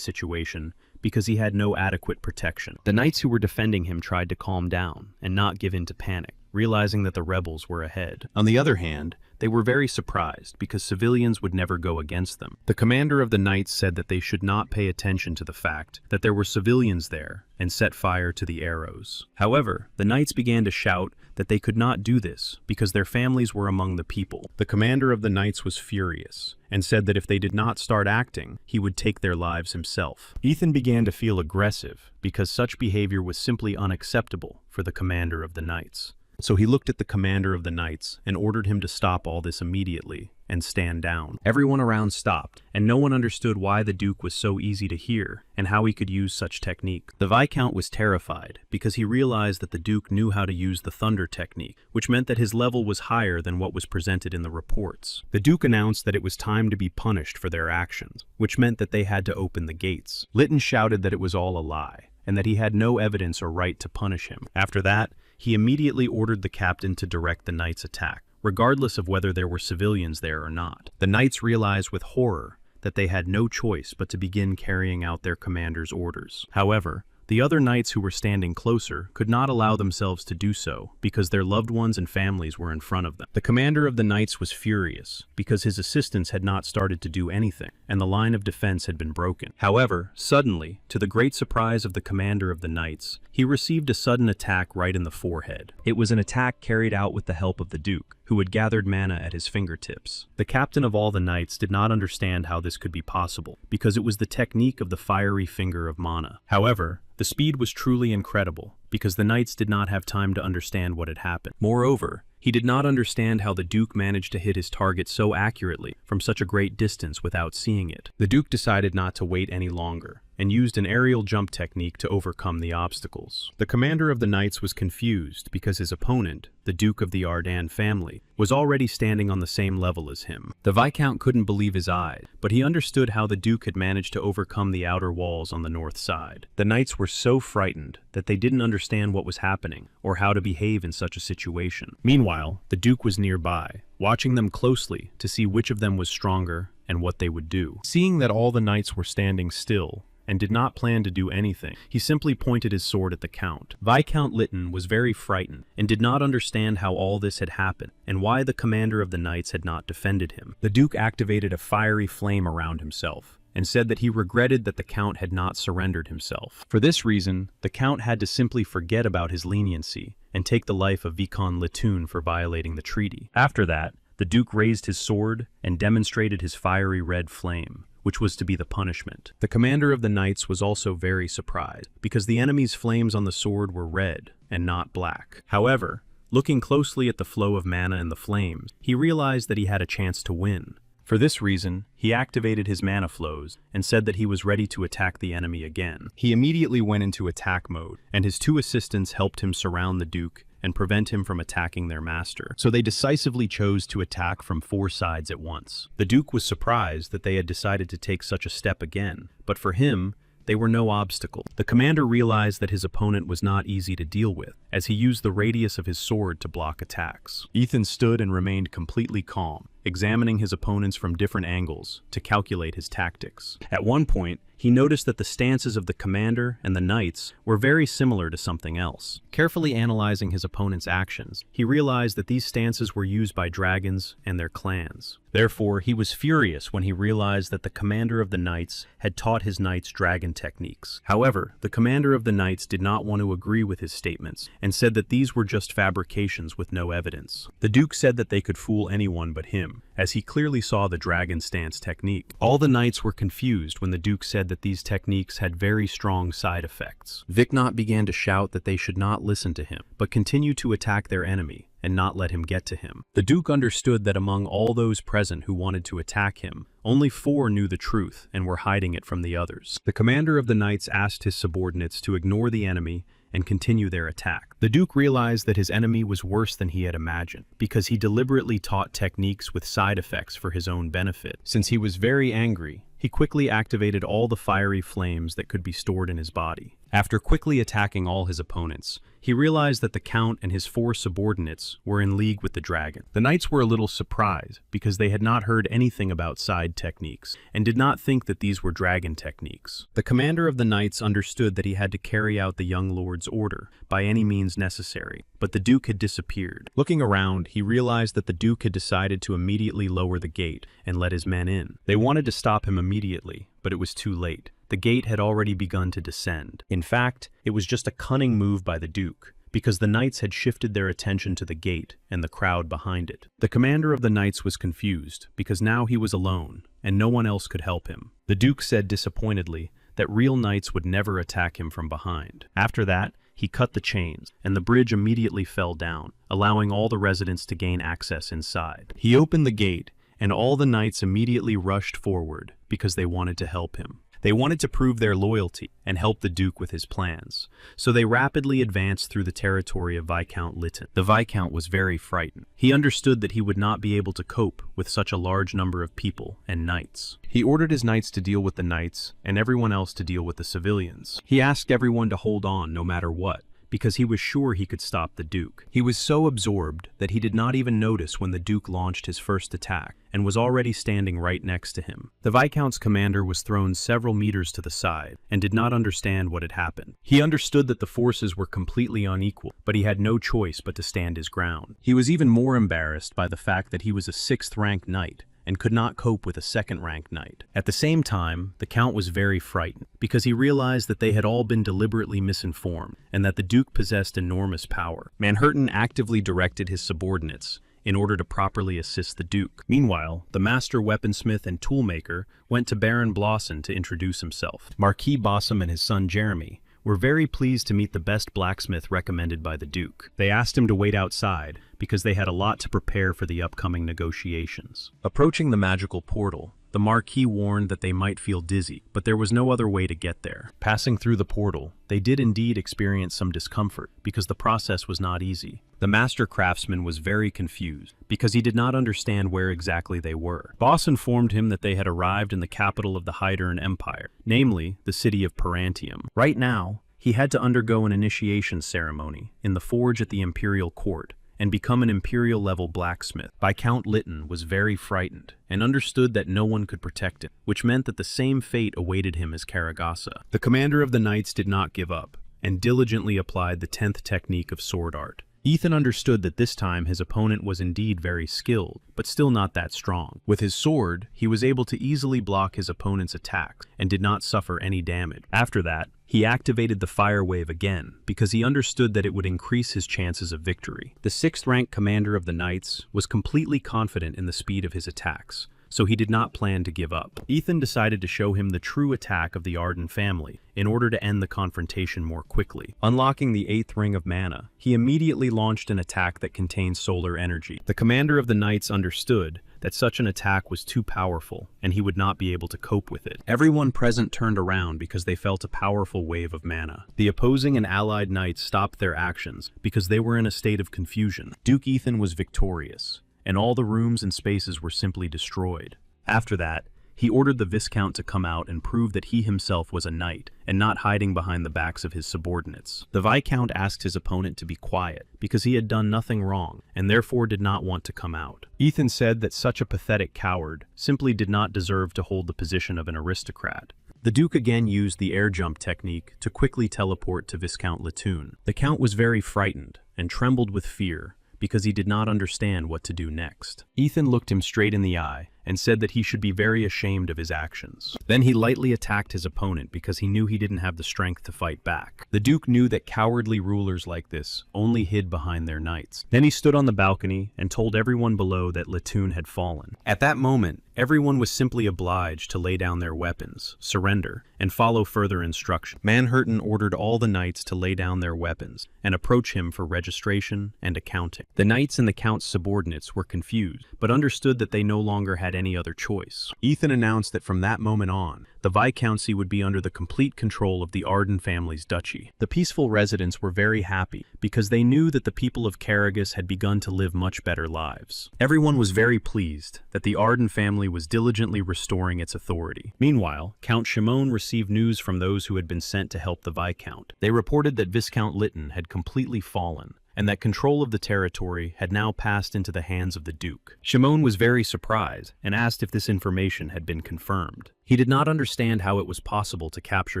situation because he had no adequate protection. The knights who were defending him tried to calm down and not give in to panic, realizing that the rebels were ahead. On the other hand, they were very surprised because civilians would never go against them. The commander of the knights said that they should not pay attention to the fact that there were civilians there and set fire to the arrows. However, the knights began to shout that they could not do this because their families were among the people. The commander of the knights was furious and said that if they did not start acting, he would take their lives himself. Ethan began to feel aggressive because such behavior was simply unacceptable for the commander of the knights. So he looked at the commander of the knights and ordered him to stop all this immediately and stand down. Everyone around stopped, and no one understood why the Duke was so easy to hear and how he could use such technique. The Viscount was terrified because he realized that the Duke knew how to use the thunder technique, which meant that his level was higher than what was presented in the reports. The Duke announced that it was time to be punished for their actions, which meant that they had to open the gates. Lytton shouted that it was all a lie, and that he had no evidence or right to punish him. After that, he immediately ordered the captain to direct the knights' attack, regardless of whether there were civilians there or not. The knights realized with horror that they had no choice but to begin carrying out their commander's orders. However, the other knights who were standing closer could not allow themselves to do so because their loved ones and families were in front of them. The commander of the knights was furious because his assistants had not started to do anything, and the line of defense had been broken. However, suddenly, to the great surprise of the commander of the knights, he received a sudden attack right in the forehead. It was an attack carried out with the help of the Duke, who had gathered mana at his fingertips. The captain of all the knights did not understand how this could be possible, because it was the technique of the fiery finger of mana. However, the speed was truly incredible, because the knights did not have time to understand what had happened. Moreover, he did not understand how the Duke managed to hit his target so accurately from such a great distance without seeing it. The Duke decided not to wait any longer, and used an aerial jump technique to overcome the obstacles. The commander of the knights was confused because his opponent, the Duke of the Ardan family, was already standing on the same level as him. The Viscount couldn't believe his eyes, but he understood how the Duke had managed to overcome the outer walls on the north side. The knights were so frightened that they didn't understand what was happening or how to behave in such a situation. Meanwhile, the Duke was nearby, watching them closely to see which of them was stronger and what they would do. Seeing that all the knights were standing still and did not plan to do anything, he simply pointed his sword at the Count. Viscount Lytton was very frightened and did not understand how all this had happened and why the commander of the knights had not defended him. The Duke activated a fiery flame around himself and said that he regretted that the Count had not surrendered himself. For this reason, the Count had to simply forget about his leniency and take the life of Viscount Lytton for violating the treaty. After that, the Duke raised his sword and demonstrated his fiery red flame, which was to be the punishment. The commander of the knights was also very surprised, because the enemy's flames on the sword were red and not black. However, Looking closely at the flow of mana and the flames, he realized that he had a chance to win. For this reason, he activated his mana flows and said that he was ready to attack the enemy again. He immediately went into attack mode, and his two assistants helped him surround the Duke and prevent him from attacking their master. So they decisively chose to attack from 4 sides at once. The Duke was surprised that they had decided to take such a step again, but for him, they were no obstacle. The commander realized that his opponent was not easy to deal with, as he used the radius of his sword to block attacks. Ethan stood and remained completely calm, examining his opponents from different angles to calculate his tactics. At one point, he noticed that the stances of the commander and the knights were very similar to something else. Carefully analyzing his opponent's actions, he realized that these stances were used by dragons and their clans. Therefore, he was furious when he realized that the commander of the knights had taught his knights dragon techniques. However, the commander of the knights did not want to agree with his statements and said that these were just fabrications with no evidence. The Duke said that they could fool anyone but him, as he clearly saw the dragon stance technique. All the knights were confused when the Duke said that these techniques had very strong side effects. Viknot began to shout that they should not listen to him, but continue to attack their enemy and not let him get to him. The Duke understood that among all those present who wanted to attack him, only 4 knew the truth and were hiding it from the others. The commander of the knights asked his subordinates to ignore the enemy and continue their attack. The Duke realized that his enemy was worse than he had imagined, because he deliberately taught techniques with side effects for his own benefit. Since he was very angry, he quickly activated all the fiery flames that could be stored in his body. After quickly attacking all his opponents, he realized that the Count and his 4 subordinates were in league with the dragon. The knights were a little surprised because they had not heard anything about side techniques and did not think that these were dragon techniques. The commander of the knights understood that he had to carry out the young lord's order by any means necessary, but the Duke had disappeared. Looking around, he realized that the Duke had decided to immediately lower the gate and let his men in. They wanted to stop him immediately, but it was too late. The gate had already begun to descend. In fact, it was just a cunning move by the Duke, because the knights had shifted their attention to the gate and the crowd behind it. The commander of the knights was confused, because now he was alone, and no one else could help him. The Duke said disappointedly that real knights would never attack him from behind. After that, he cut the chains, and the bridge immediately fell down, allowing all the residents to gain access inside. He opened the gate, and all the knights immediately rushed forward because they wanted to help him. They wanted to prove their loyalty and help the Duke with his plans, so they rapidly advanced through the territory of Viscount Lytton. The Viscount was very frightened. He understood that he would not be able to cope with such a large number of people and knights. He ordered his knights to deal with the knights and everyone else to deal with the civilians. He asked everyone to hold on no matter what, because he was sure he could stop the Duke. He was so absorbed that he did not even notice when the Duke launched his first attack and was already standing right next to him. The Viscount's commander was thrown several meters to the side and did not understand what had happened. He understood that the forces were completely unequal, but he had no choice but to stand his ground. He was even more embarrassed by the fact that he was a 6th-ranked knight and could not cope with a 2nd-ranked knight. At the same time, the Count was very frightened, because he realized that they had all been deliberately misinformed, and that the Duke possessed enormous power. Manhurten actively directed his subordinates in order to properly assist the Duke. Meanwhile, the master weaponsmith and toolmaker went to Baron Blossom to introduce himself. Marquis Bossum and his son Jeremy were very pleased to meet the best blacksmith recommended by the Duke. They asked him to wait outside because they had a lot to prepare for the upcoming negotiations. Approaching the magical portal, the Marquis warned that they might feel dizzy, but there was no other way to get there. Passing through the portal, they did indeed experience some discomfort because the process was not easy. The master craftsman was very confused because he did not understand where exactly they were. Boss informed him that they had arrived in the capital of the Hydern Empire, namely the city of Perantium. Right now, he had to undergo an initiation ceremony in the forge at the imperial court and become an imperial-level blacksmith. Viscount Lytton was very frightened and understood that no one could protect him, which meant that the same fate awaited him as Karagasa. The commander of the knights did not give up and diligently applied the 10th technique of sword art. Ethan understood that this time his opponent was indeed very skilled, but still not that strong. With his sword, he was able to easily block his opponent's attacks and did not suffer any damage. After that, he activated the fire wave again because he understood that it would increase his chances of victory. The 6th-ranked commander of the knights was completely confident in the speed of his attacks, so he did not plan to give up. Ethan decided to show him the true attack of the Arden family in order to end the confrontation more quickly. Unlocking the 8th ring of mana, he immediately launched an attack that contained solar energy. The commander of the knights understood that such an attack was too powerful, and he would not be able to cope with it. Everyone present turned around because they felt a powerful wave of mana. The opposing and allied knights stopped their actions because they were in a state of confusion. Duke Ethan was victorious, and all the rooms and spaces were simply destroyed. After that, he ordered the Viscount to come out and prove that he himself was a knight, and not hiding behind the backs of his subordinates. The Viscount asked his opponent to be quiet, because he had done nothing wrong, and therefore did not want to come out. Ethan said that such a pathetic coward simply did not deserve to hold the position of an aristocrat. The Duke again used the air jump technique to quickly teleport to Viscount Latoon. The Count was very frightened, and trembled with fear, because he did not understand what to do next. Ethan looked him straight in the eye and said that he should be very ashamed of his actions. Then he lightly attacked his opponent because he knew he didn't have the strength to fight back. The Duke knew that cowardly rulers like this only hid behind their knights. Then he stood on the balcony and told everyone below that Latoon had fallen. At that moment, everyone was simply obliged to lay down their weapons, surrender, and follow further instruction. Manhurten ordered all the knights to lay down their weapons and approach him for registration and accounting. The knights and the Count's subordinates were confused, but understood that they no longer had any other choice. Ethan announced that from that moment on, the Viscountcy would be under the complete control of the Arden family's duchy. The peaceful residents were very happy because they knew that the people of Karagus had begun to live much better lives. Everyone was very pleased that the Arden family was diligently restoring its authority. Meanwhile, Count Shimon received news from those who had been sent to help the Viscount. They reported that Viscount Lytton had completely fallen, and that control of the territory had now passed into the hands of the Duke. Shimon was very surprised and asked if this information had been confirmed. He did not understand how it was possible to capture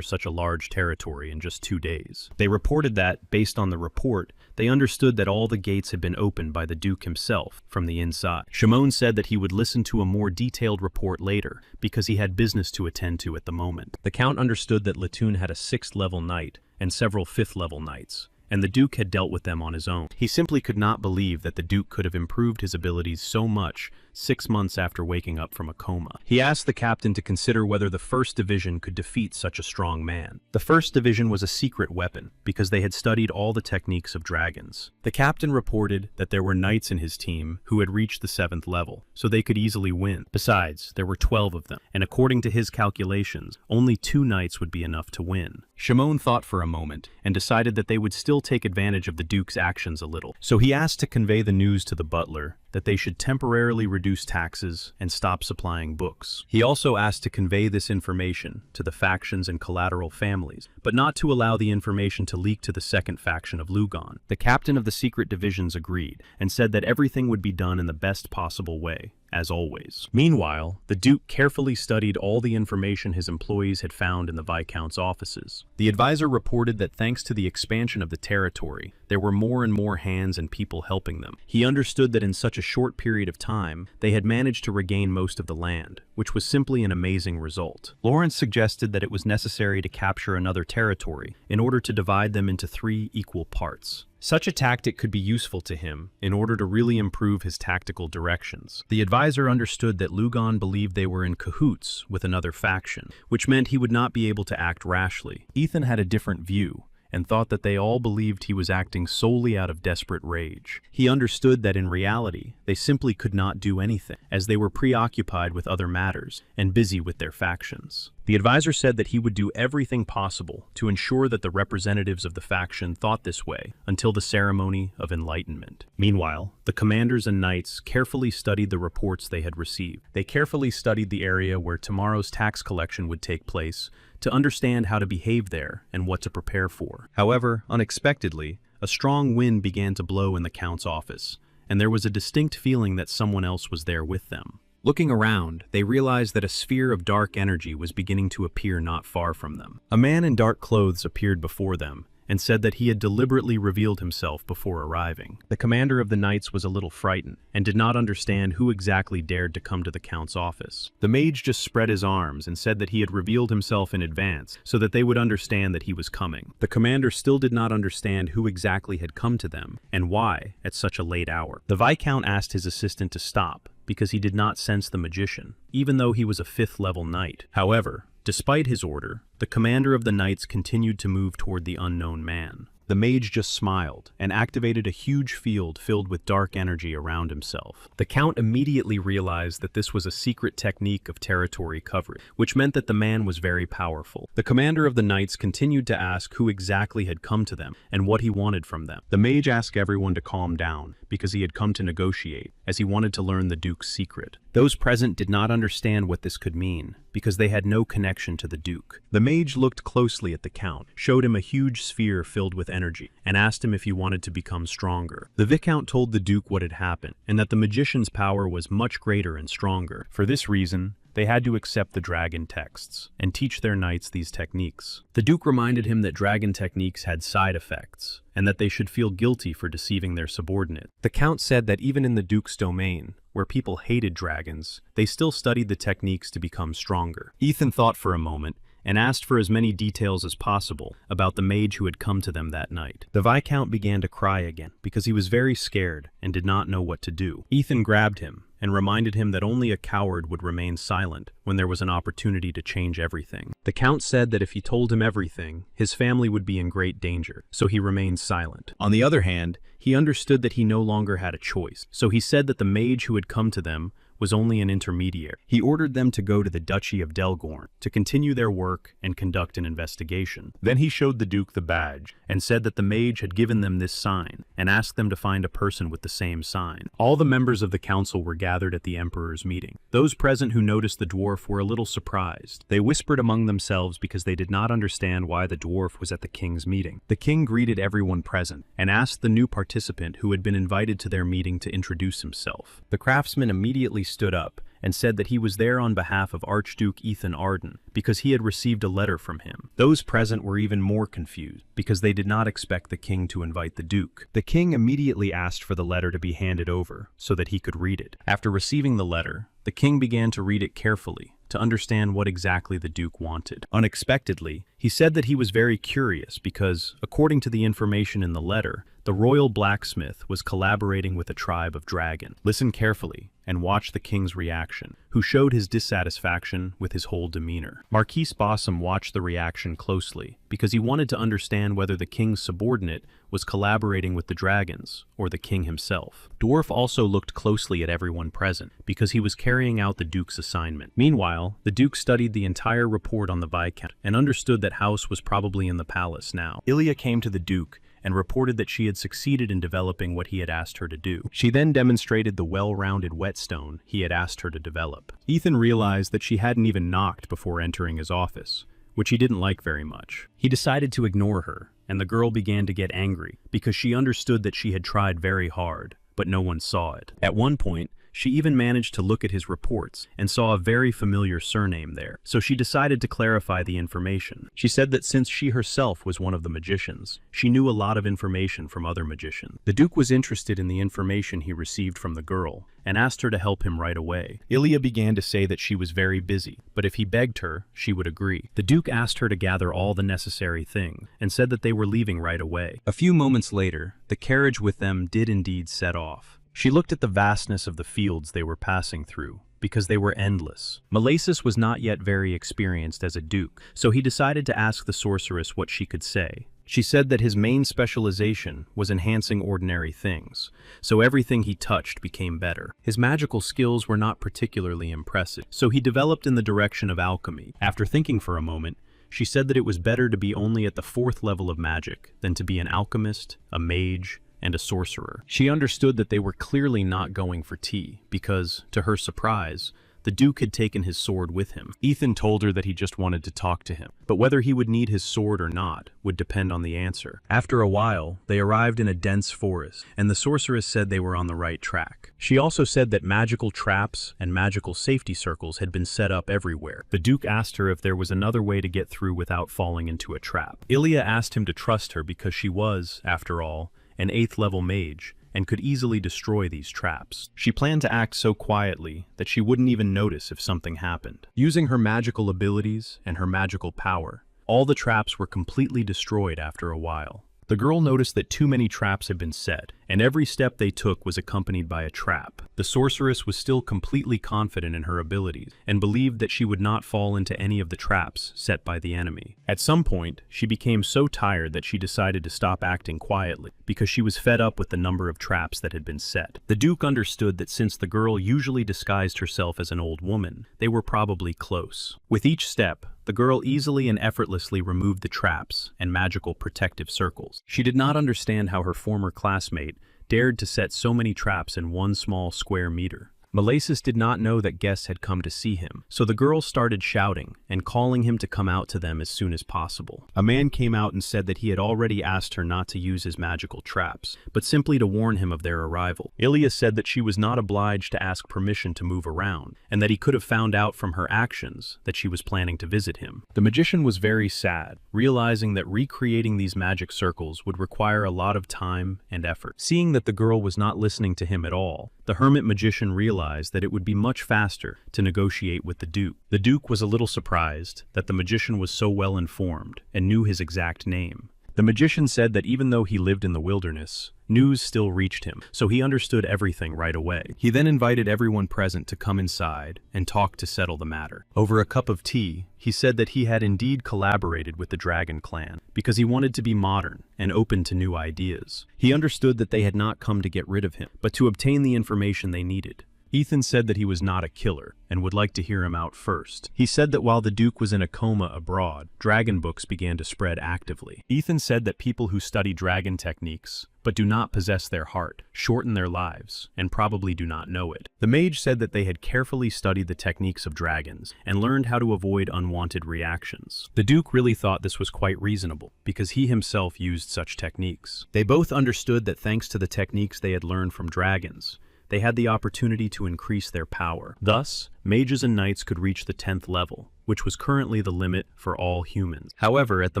such a large territory in just 2 days. They reported that, based on the report, they understood that all the gates had been opened by the Duke himself from the inside. Shimon said that he would listen to a more detailed report later because he had business to attend to at the moment. The Count understood that Latoon had a 6th level knight and several 5th level knights, and the Duke had dealt with them on his own. He simply could not believe that the Duke could have improved his abilities so much 6 months after waking up from a coma. He asked the captain to consider whether the 1st Division could defeat such a strong man. The 1st Division was a secret weapon because they had studied all the techniques of dragons. The captain reported that there were knights in his team who had reached the 7th level, so they could easily win. Besides, there were 12 of them, and according to his calculations, only 2 knights would be enough to win. Shimon thought for a moment and decided that they would still take advantage of the Duke's actions a little, so he asked to convey the news to the butler that they should temporarily reduce taxes and stop supplying books. He also asked to convey this information to the factions and collateral families, but not to allow the information to leak to the 2nd faction of Lugon. The captain of the secret divisions agreed and said that everything would be done in the best possible way, as always. Meanwhile, the Duke carefully studied all the information his employees had found in the Viscount's offices. The advisor reported that thanks to the expansion of the territory, there were more and more hands and people helping them. He understood that in such a short period of time, they had managed to regain most of the land, which was simply an amazing result. Lawrence suggested that it was necessary to capture another territory in order to divide them into 3 equal parts. Such a tactic could be useful to him in order to really improve his tactical directions. The advisor understood that Lugon believed they were in cahoots with another faction, which meant he would not be able to act rashly. Ethan had a different view and thought that they all believed he was acting solely out of desperate rage. He understood that in reality, they simply could not do anything, as they were preoccupied with other matters and busy with their factions. The advisor said that he would do everything possible to ensure that the representatives of the faction thought this way until the ceremony of enlightenment. Meanwhile, the commanders and knights carefully studied the reports they had received. They carefully studied the area where tomorrow's tax collection would take place to understand how to behave there and what to prepare for. However, unexpectedly, a strong wind began to blow in the Count's office, and there was a distinct feeling that someone else was there with them. Looking around, they realized that a sphere of dark energy was beginning to appear not far from them. A man in dark clothes appeared before them and said that he had deliberately revealed himself before arriving. The commander of the knights was a little frightened and did not understand who exactly dared to come to the count's office. The mage just spread his arms and said that he had revealed himself in advance so that they would understand that he was coming. The commander still did not understand who exactly had come to them and why at such a late hour. The Viscount asked his assistant to stop because he did not sense the magician, even though he was a 5th-level knight. However, despite his order, the commander of the knights continued to move toward the unknown man. The mage just smiled and activated a huge field filled with dark energy around himself. The count immediately realized that this was a secret technique of territory coverage, which meant that the man was very powerful. The commander of the knights continued to ask who exactly had come to them and what he wanted from them. The mage asked everyone to calm down because he had come to negotiate, as he wanted to learn the duke's secret. Those present did not understand what this could mean, because they had no connection to the duke. The mage looked closely at the count, showed him a huge sphere filled with energy, and asked him if he wanted to become stronger. The viscount told the duke what had happened, and that the magician's power was much greater and stronger. For this reason, they had to accept the dragon texts and teach their knights these techniques. The duke reminded him that dragon techniques had side effects, and that they should feel guilty for deceiving their subordinate. The count said that even in the duke's domain, where people hated dragons, they still studied the techniques to become stronger. Ethan thought for a moment and asked for as many details as possible about the mage who had come to them that night. The Viscount began to cry again because he was very scared and did not know what to do. Ethan grabbed him and reminded him that only a coward would remain silent when there was an opportunity to change everything. The count said that if he told him everything, his family would be in great danger, so he remained silent. On the other hand, he understood that he no longer had a choice, so he said that the mage who had come to them was only an intermediary. He ordered them to go to the Duchy of Delgorn to continue their work and conduct an investigation. Then he showed the Duke the badge and said that the mage had given them this sign and asked them to find a person with the same sign. All the members of the council were gathered at the Emperor's meeting. Those present who noticed the dwarf were a little surprised. They whispered among themselves because they did not understand why the dwarf was at the king's meeting. The king greeted everyone present and asked the new participant who had been invited to their meeting to introduce himself. The craftsman immediately stood up and said that he was there on behalf of Archduke Ethan Arden because he had received a letter from him. Those present were even more confused because they did not expect the king to invite the duke. The king immediately asked for the letter to be handed over so that he could read it. After receiving the letter, the king began to read it carefully to understand what exactly the duke wanted. Unexpectedly, he said that he was very curious because, according to the information in the letter, the royal blacksmith was collaborating with a tribe of dragon. Listen carefully and watch the king's reaction, who showed his dissatisfaction with his whole demeanor. Marquis Bossum watched the reaction closely because he wanted to understand whether the king's subordinate was collaborating with the dragons or the king himself. Dwarf also looked closely at everyone present because he was carrying out the duke's assignment. Meanwhile, the duke studied the entire report on the Viscount and understood that House was probably in the palace now. Ilya came to the duke and reported that she had succeeded in developing what he had asked her to do. She then demonstrated the well-rounded whetstone he had asked her to develop. Ethan realized that she hadn't even knocked before entering his office, which he didn't like very much. He decided to ignore her, and the girl began to get angry because she understood that she had tried very hard, but no one saw it. At one point, she even managed to look at his reports and saw a very familiar surname there, so she decided to clarify the information. She said that since she herself was one of the magicians, she knew a lot of information from other magicians. The Duke was interested in the information he received from the girl and asked her to help him right away. Ilya began to say that she was very busy, but if he begged her, she would agree. The Duke asked her to gather all the necessary things and said that they were leaving right away. A few moments later, the carriage with them did indeed set off. She looked at the vastness of the fields they were passing through, because they were endless. Malasis was not yet very experienced as a duke, so he decided to ask the sorceress what she could say. She said that his main specialization was enhancing ordinary things, so everything he touched became better. His magical skills were not particularly impressive, so he developed in the direction of alchemy. After thinking for a moment, she said that it was better to be only at the 4th level of magic than to be an alchemist, a mage, and a sorcerer. She understood that they were clearly not going for tea because, to her surprise, the Duke had taken his sword with him. Ethan told her that he just wanted to talk to him, but whether he would need his sword or not would depend on the answer. After a while, they arrived in a dense forest, and the sorceress said they were on the right track. She also said that magical traps and magical safety circles had been set up everywhere. The Duke asked her if there was another way to get through without falling into a trap. Ilya asked him to trust her because she was, after all, an 8th level mage, and could easily destroy these traps. She planned to act so quietly that she wouldn't even notice if something happened. Using her magical abilities and her magical power, all the traps were completely destroyed after a while. The girl noticed that too many traps had been set, and every step they took was accompanied by a trap. The sorceress was still completely confident in her abilities, and believed that she would not fall into any of the traps set by the enemy. At some point, she became so tired that she decided to stop acting quietly, because she was fed up with the number of traps that had been set. The Duke understood that since the girl usually disguised herself as an old woman, they were probably close. With each step, the girl easily and effortlessly removed the traps and magical protective circles. She did not understand how her former classmate dared to set so many traps in one small square meter. Malasis did not know that guests had come to see him, so the girls started shouting and calling him to come out to them as soon as possible. A man came out and said that he had already asked her not to use his magical traps, but simply to warn him of their arrival. Ilya said that she was not obliged to ask permission to move around, and that he could have found out from her actions that she was planning to visit him. The magician was very sad, realizing that recreating these magic circles would require a lot of time and effort. Seeing that the girl was not listening to him at all, the hermit magician realized that it would be much faster to negotiate with the Duke. The Duke was a little surprised that the magician was so well informed and knew his exact name. The magician said that even though he lived in the wilderness, news still reached him, so he understood everything right away. He then invited everyone present to come inside and talk to settle the matter. Over a cup of tea, he said that he had indeed collaborated with the Dragon Clan because he wanted to be modern and open to new ideas. He understood that they had not come to get rid of him, but to obtain the information they needed. Ethan said that he was not a killer and would like to hear him out first. He said that while the Duke was in a coma abroad, dragon books began to spread actively. Ethan said that people who study dragon techniques but do not possess their heart shorten their lives and probably do not know it. The mage said that they had carefully studied the techniques of dragons and learned how to avoid unwanted reactions. The Duke really thought this was quite reasonable because he himself used such techniques. They both understood that thanks to the techniques they had learned from dragons, they had the opportunity to increase their power. Thus, mages and knights could reach the 10th level, which was currently the limit for all humans. However, at the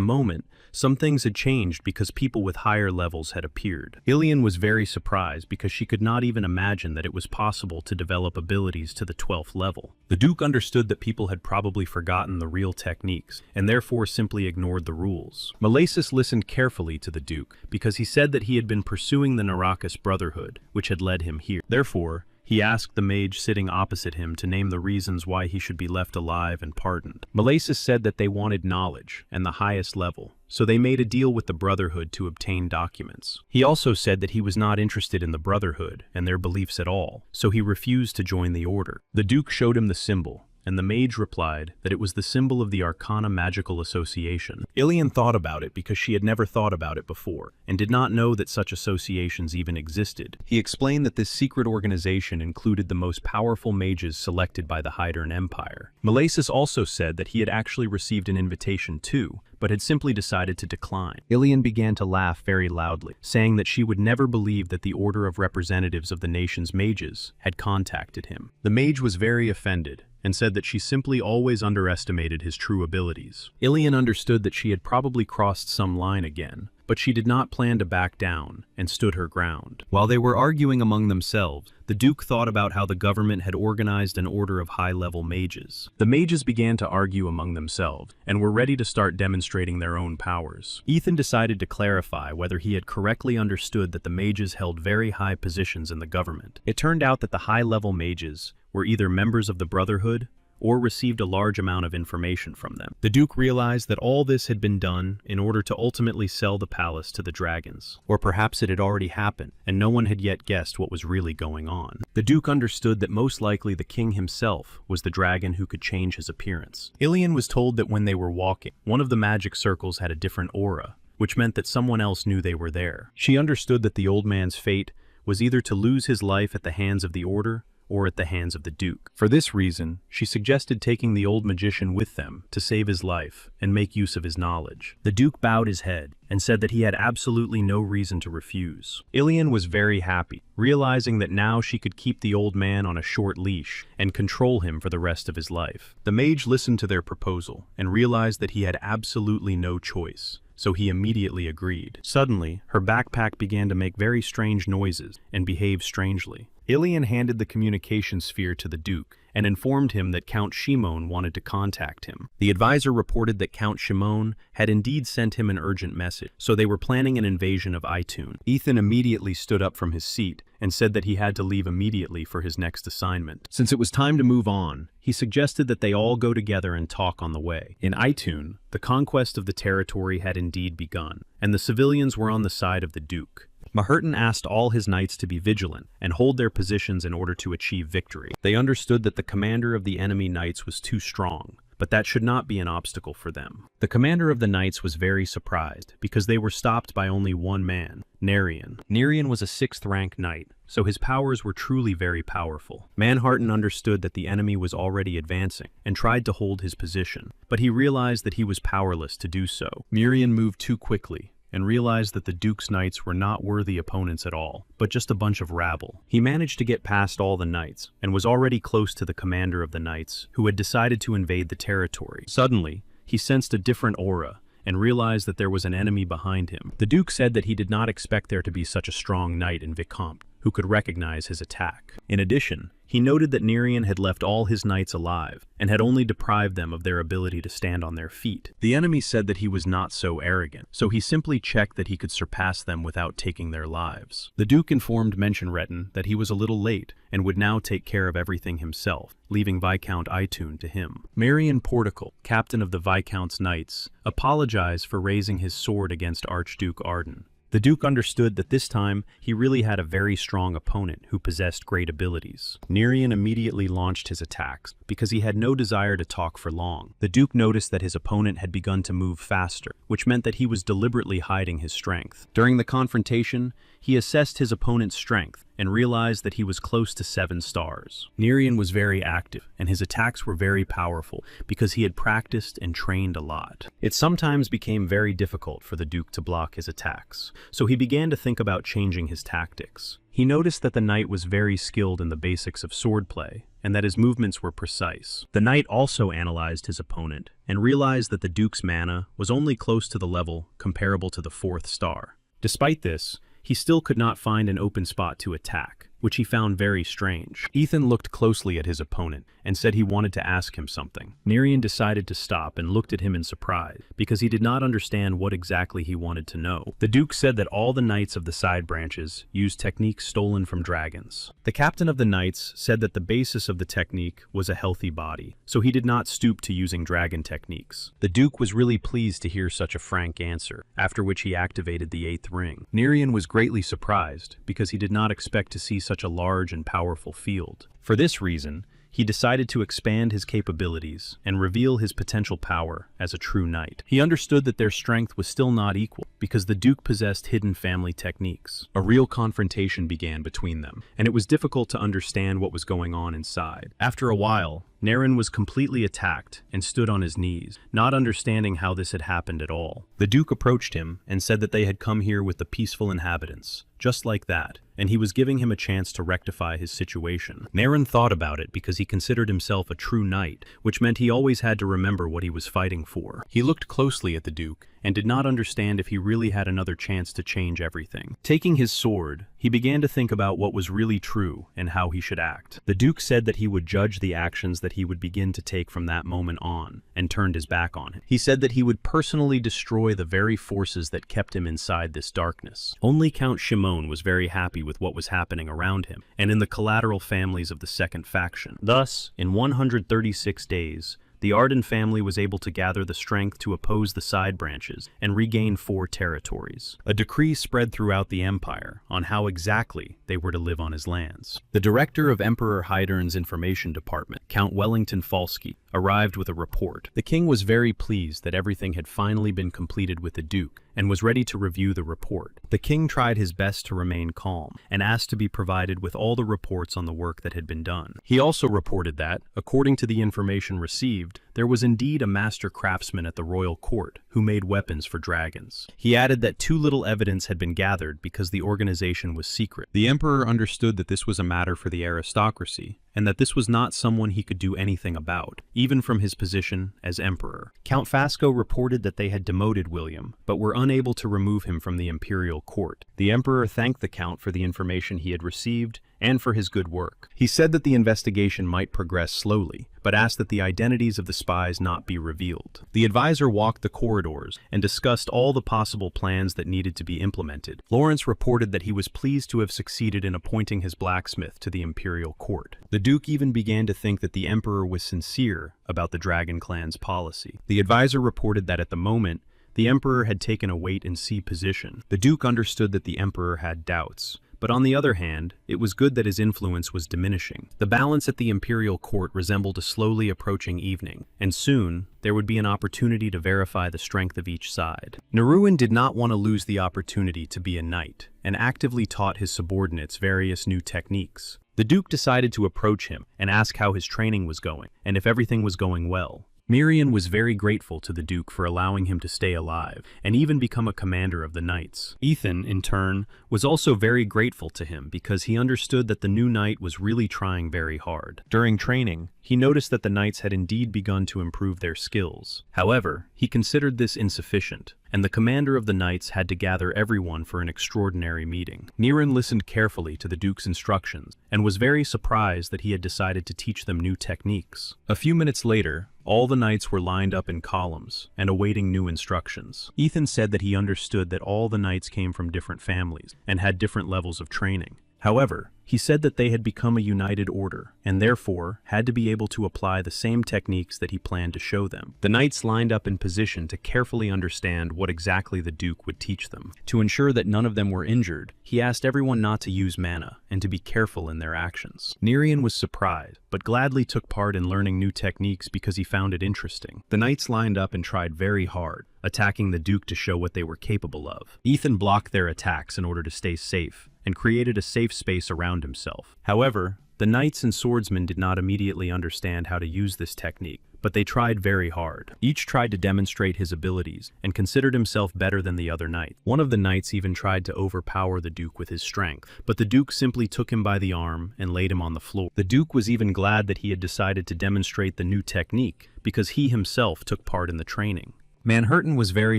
moment, some things had changed because people with higher levels had appeared. Ilian was very surprised because she could not even imagine that it was possible to develop abilities to the 12th level. The Duke understood that people had probably forgotten the real techniques, and therefore simply ignored the rules. Malasis listened carefully to the Duke because he said that he had been pursuing the Narakas Brotherhood, which had led him here. Therefore, he asked the mage sitting opposite him to name the reasons why he should be left alive and pardoned. Malasis said that they wanted knowledge and the highest level, so they made a deal with the Brotherhood to obtain documents. He also said that he was not interested in the Brotherhood and their beliefs at all, so he refused to join the order. The Duke showed him the symbol, and the mage replied that it was the symbol of the Arcana Magical Association. Ilian thought about it because she had never thought about it before, and did not know that such associations even existed. He explained that this secret organization included the most powerful mages selected by the Hydern Empire. Malasis also said that he had actually received an invitation too, but had simply decided to decline. Ilian began to laugh very loudly, saying that she would never believe that the Order of Representatives of the nation's mages had contacted him. The mage was very offended, and said that she simply always underestimated his true abilities. Ilian understood that she had probably crossed some line again, but she did not plan to back down and stood her ground. While they were arguing among themselves, the Duke thought about how the government had organized an order of high-level mages. The mages began to argue among themselves and were ready to start demonstrating their own powers. Ethan decided to clarify whether he had correctly understood that the mages held very high positions in the government. It turned out that the high-level mages were either members of the Brotherhood or received a large amount of information from them. The Duke realized that all this had been done in order to ultimately sell the palace to the dragons. Or perhaps it had already happened, and no one had yet guessed what was really going on. The Duke understood that most likely the king himself was the dragon who could change his appearance. Ilian was told that when they were walking, one of the magic circles had a different aura, which meant that someone else knew they were there. She understood that the old man's fate was either to lose his life at the hands of the Order or at the hands of the Duke. For this reason, she suggested taking the old magician with them to save his life and make use of his knowledge. The Duke bowed his head and said that he had absolutely no reason to refuse. Ilian was very happy, realizing that now she could keep the old man on a short leash and control him for the rest of his life. The mage listened to their proposal and realized that he had absolutely no choice, so he immediately agreed. Suddenly, her backpack began to make very strange noises and behave strangely. Ilian handed the communication sphere to the Duke and informed him that Count Shimon wanted to contact him. The advisor reported that Count Shimon had indeed sent him an urgent message, so they were planning an invasion of ActionToon. Ethan immediately stood up from his seat and said that he had to leave immediately for his next assignment. Since it was time to move on, he suggested that they all go together and talk on the way. In ActionToon, the conquest of the territory had indeed begun, and the civilians were on the side of the Duke. Maherton asked all his knights to be vigilant and hold their positions in order to achieve victory. They understood that the commander of the enemy knights was too strong, but that should not be an obstacle for them. The commander of the knights was very surprised because they were stopped by only one man, Nerian. Nerian was a 6th rank knight, so his powers were truly very powerful. Manhwa understood that the enemy was already advancing and tried to hold his position, but he realized that he was powerless to do so. Nerian moved too quickly and realized that the Duke's knights were not worthy opponents at all, but just a bunch of rabble. He managed to get past all the knights and was already close to the commander of the knights, who had decided to invade the territory. Suddenly, he sensed a different aura and realized that there was an enemy behind him. The Duke said that he did not expect there to be such a strong knight in Vicomte who could recognize his attack. In addition, he noted that Nerian had left all his knights alive and had only deprived them of their ability to stand on their feet. The enemy said that he was not so arrogant, so he simply checked that he could surpass them without taking their lives. The Duke informed Mentionretin that he was a little late and would now take care of everything himself, leaving Viscount Itoon to him. Marion Portical, captain of the Viscount's knights, apologized for raising his sword against Archduke Arden. The Duke understood that this time he really had a very strong opponent who possessed great abilities. Nerian immediately launched his attacks because he had no desire to talk for long. The Duke noticed that his opponent had begun to move faster, which meant that he was deliberately hiding his strength. During the confrontation, he assessed his opponent's strength and realized that he was close to 7 stars. Nerian was very active, and his attacks were very powerful because he had practiced and trained a lot. It sometimes became very difficult for the Duke to block his attacks, so he began to think about changing his tactics. He noticed that the knight was very skilled in the basics of swordplay, and that his movements were precise. The knight also analyzed his opponent and realized that the Duke's mana was only close to the level comparable to the 4th star. Despite this, he still could not find an open spot to attack, which he found very strange. Ethan looked closely at his opponent and said he wanted to ask him something. Nerian decided to stop and looked at him in surprise because he did not understand what exactly he wanted to know. The Duke said that all the knights of the side branches used techniques stolen from dragons. The captain of the knights said that the basis of the technique was a healthy body, so he did not stoop to using dragon techniques. The Duke was really pleased to hear such a frank answer, after which he activated the 8th ring. Nerian was greatly surprised because he did not expect to see such a large and powerful field. For this reason, he decided to expand his capabilities and reveal his potential power as a true knight. He understood that their strength was still not equal because the Duke possessed hidden family techniques. A real confrontation began between them, and it was difficult to understand what was going on inside. After a while, Nerian was completely attacked and stood on his knees, not understanding how this had happened at all. The Duke approached him and said that they had come here with the peaceful inhabitants, just like that, and he was giving him a chance to rectify his situation. Nerian thought about it because he considered himself a true knight, which meant he always had to remember what he was fighting for. He looked closely at the Duke and did not understand if he really had another chance to change everything. Taking his sword, he began to think about what was really true and how he should act. The Duke said that he would judge the actions that he would begin to take from that moment on, and turned his back on him. He said that he would personally destroy the very forces that kept him inside this darkness. Only Count Shimon was very happy with what was happening around him, and in the collateral families of the second faction. Thus, in 136 days, the Arden family was able to gather the strength to oppose the side branches and regain 4 territories. A decree spread throughout the empire on how exactly they were to live on his lands. The director of Emperor Hydern's information department, Count Wellington Falsky, arrived with a report. The king was very pleased that everything had finally been completed with the Duke and was ready to review the report. The king tried his best to remain calm and asked to be provided with all the reports on the work that had been done. He also reported that, according to the information received, there was indeed a master craftsman at the royal court who made weapons for dragons. He added that too little evidence had been gathered because the organization was secret. The emperor understood that this was a matter for the aristocracy, and that this was not someone he could do anything about, even from his position as emperor. Count Fasco reported that they had demoted William, but were unable to remove him from the imperial court. The emperor thanked the count for the information he had received and for his good work. He said that the investigation might progress slowly, but asked that the identities of the spies not be revealed. The advisor walked the corridors and discussed all the possible plans that needed to be implemented. Lawrence reported that he was pleased to have succeeded in appointing his blacksmith to the imperial court. The Duke even began to think that the emperor was sincere about the Dragon Clan's policy. The advisor reported that at the moment, the emperor had taken a wait-and-see position. The Duke understood that the emperor had doubts, but on the other hand, it was good that his influence was diminishing. The balance at the imperial court resembled a slowly approaching evening, and soon there would be an opportunity to verify the strength of each side. Neruin did not want to lose the opportunity to be a knight, and actively taught his subordinates various new techniques. The Duke decided to approach him and ask how his training was going, and if everything was going well. Mirian was very grateful to the Duke for allowing him to stay alive, and even become a commander of the knights. Ethan, in turn, was also very grateful to him because he understood that the new knight was really trying very hard. During training, he noticed that the knights had indeed begun to improve their skills. However, he considered this insufficient, and the commander of the knights had to gather everyone for an extraordinary meeting. Niran listened carefully to the Duke's instructions, and was very surprised that he had decided to teach them new techniques. A few minutes later, all the knights were lined up in columns and awaiting new instructions. Ethan said that he understood that all the knights came from different families and had different levels of training. However, he said that they had become a united order, and therefore had to be able to apply the same techniques that he planned to show them. The knights lined up in position to carefully understand what exactly the Duke would teach them. To ensure that none of them were injured, he asked everyone not to use mana and to be careful in their actions. Nerian was surprised, but gladly took part in learning new techniques because he found it interesting. The knights lined up and tried very hard, attacking the Duke to show what they were capable of. Ethan blocked their attacks in order to stay safe, and created a safe space around himself. However, the knights and swordsmen did not immediately understand how to use this technique, but they tried very hard. Each tried to demonstrate his abilities, and considered himself better than the other knight. One of the knights even tried to overpower the Duke with his strength, but the Duke simply took him by the arm and laid him on the floor. The Duke was even glad that he had decided to demonstrate the new technique, because he himself took part in the training. Manhattan was very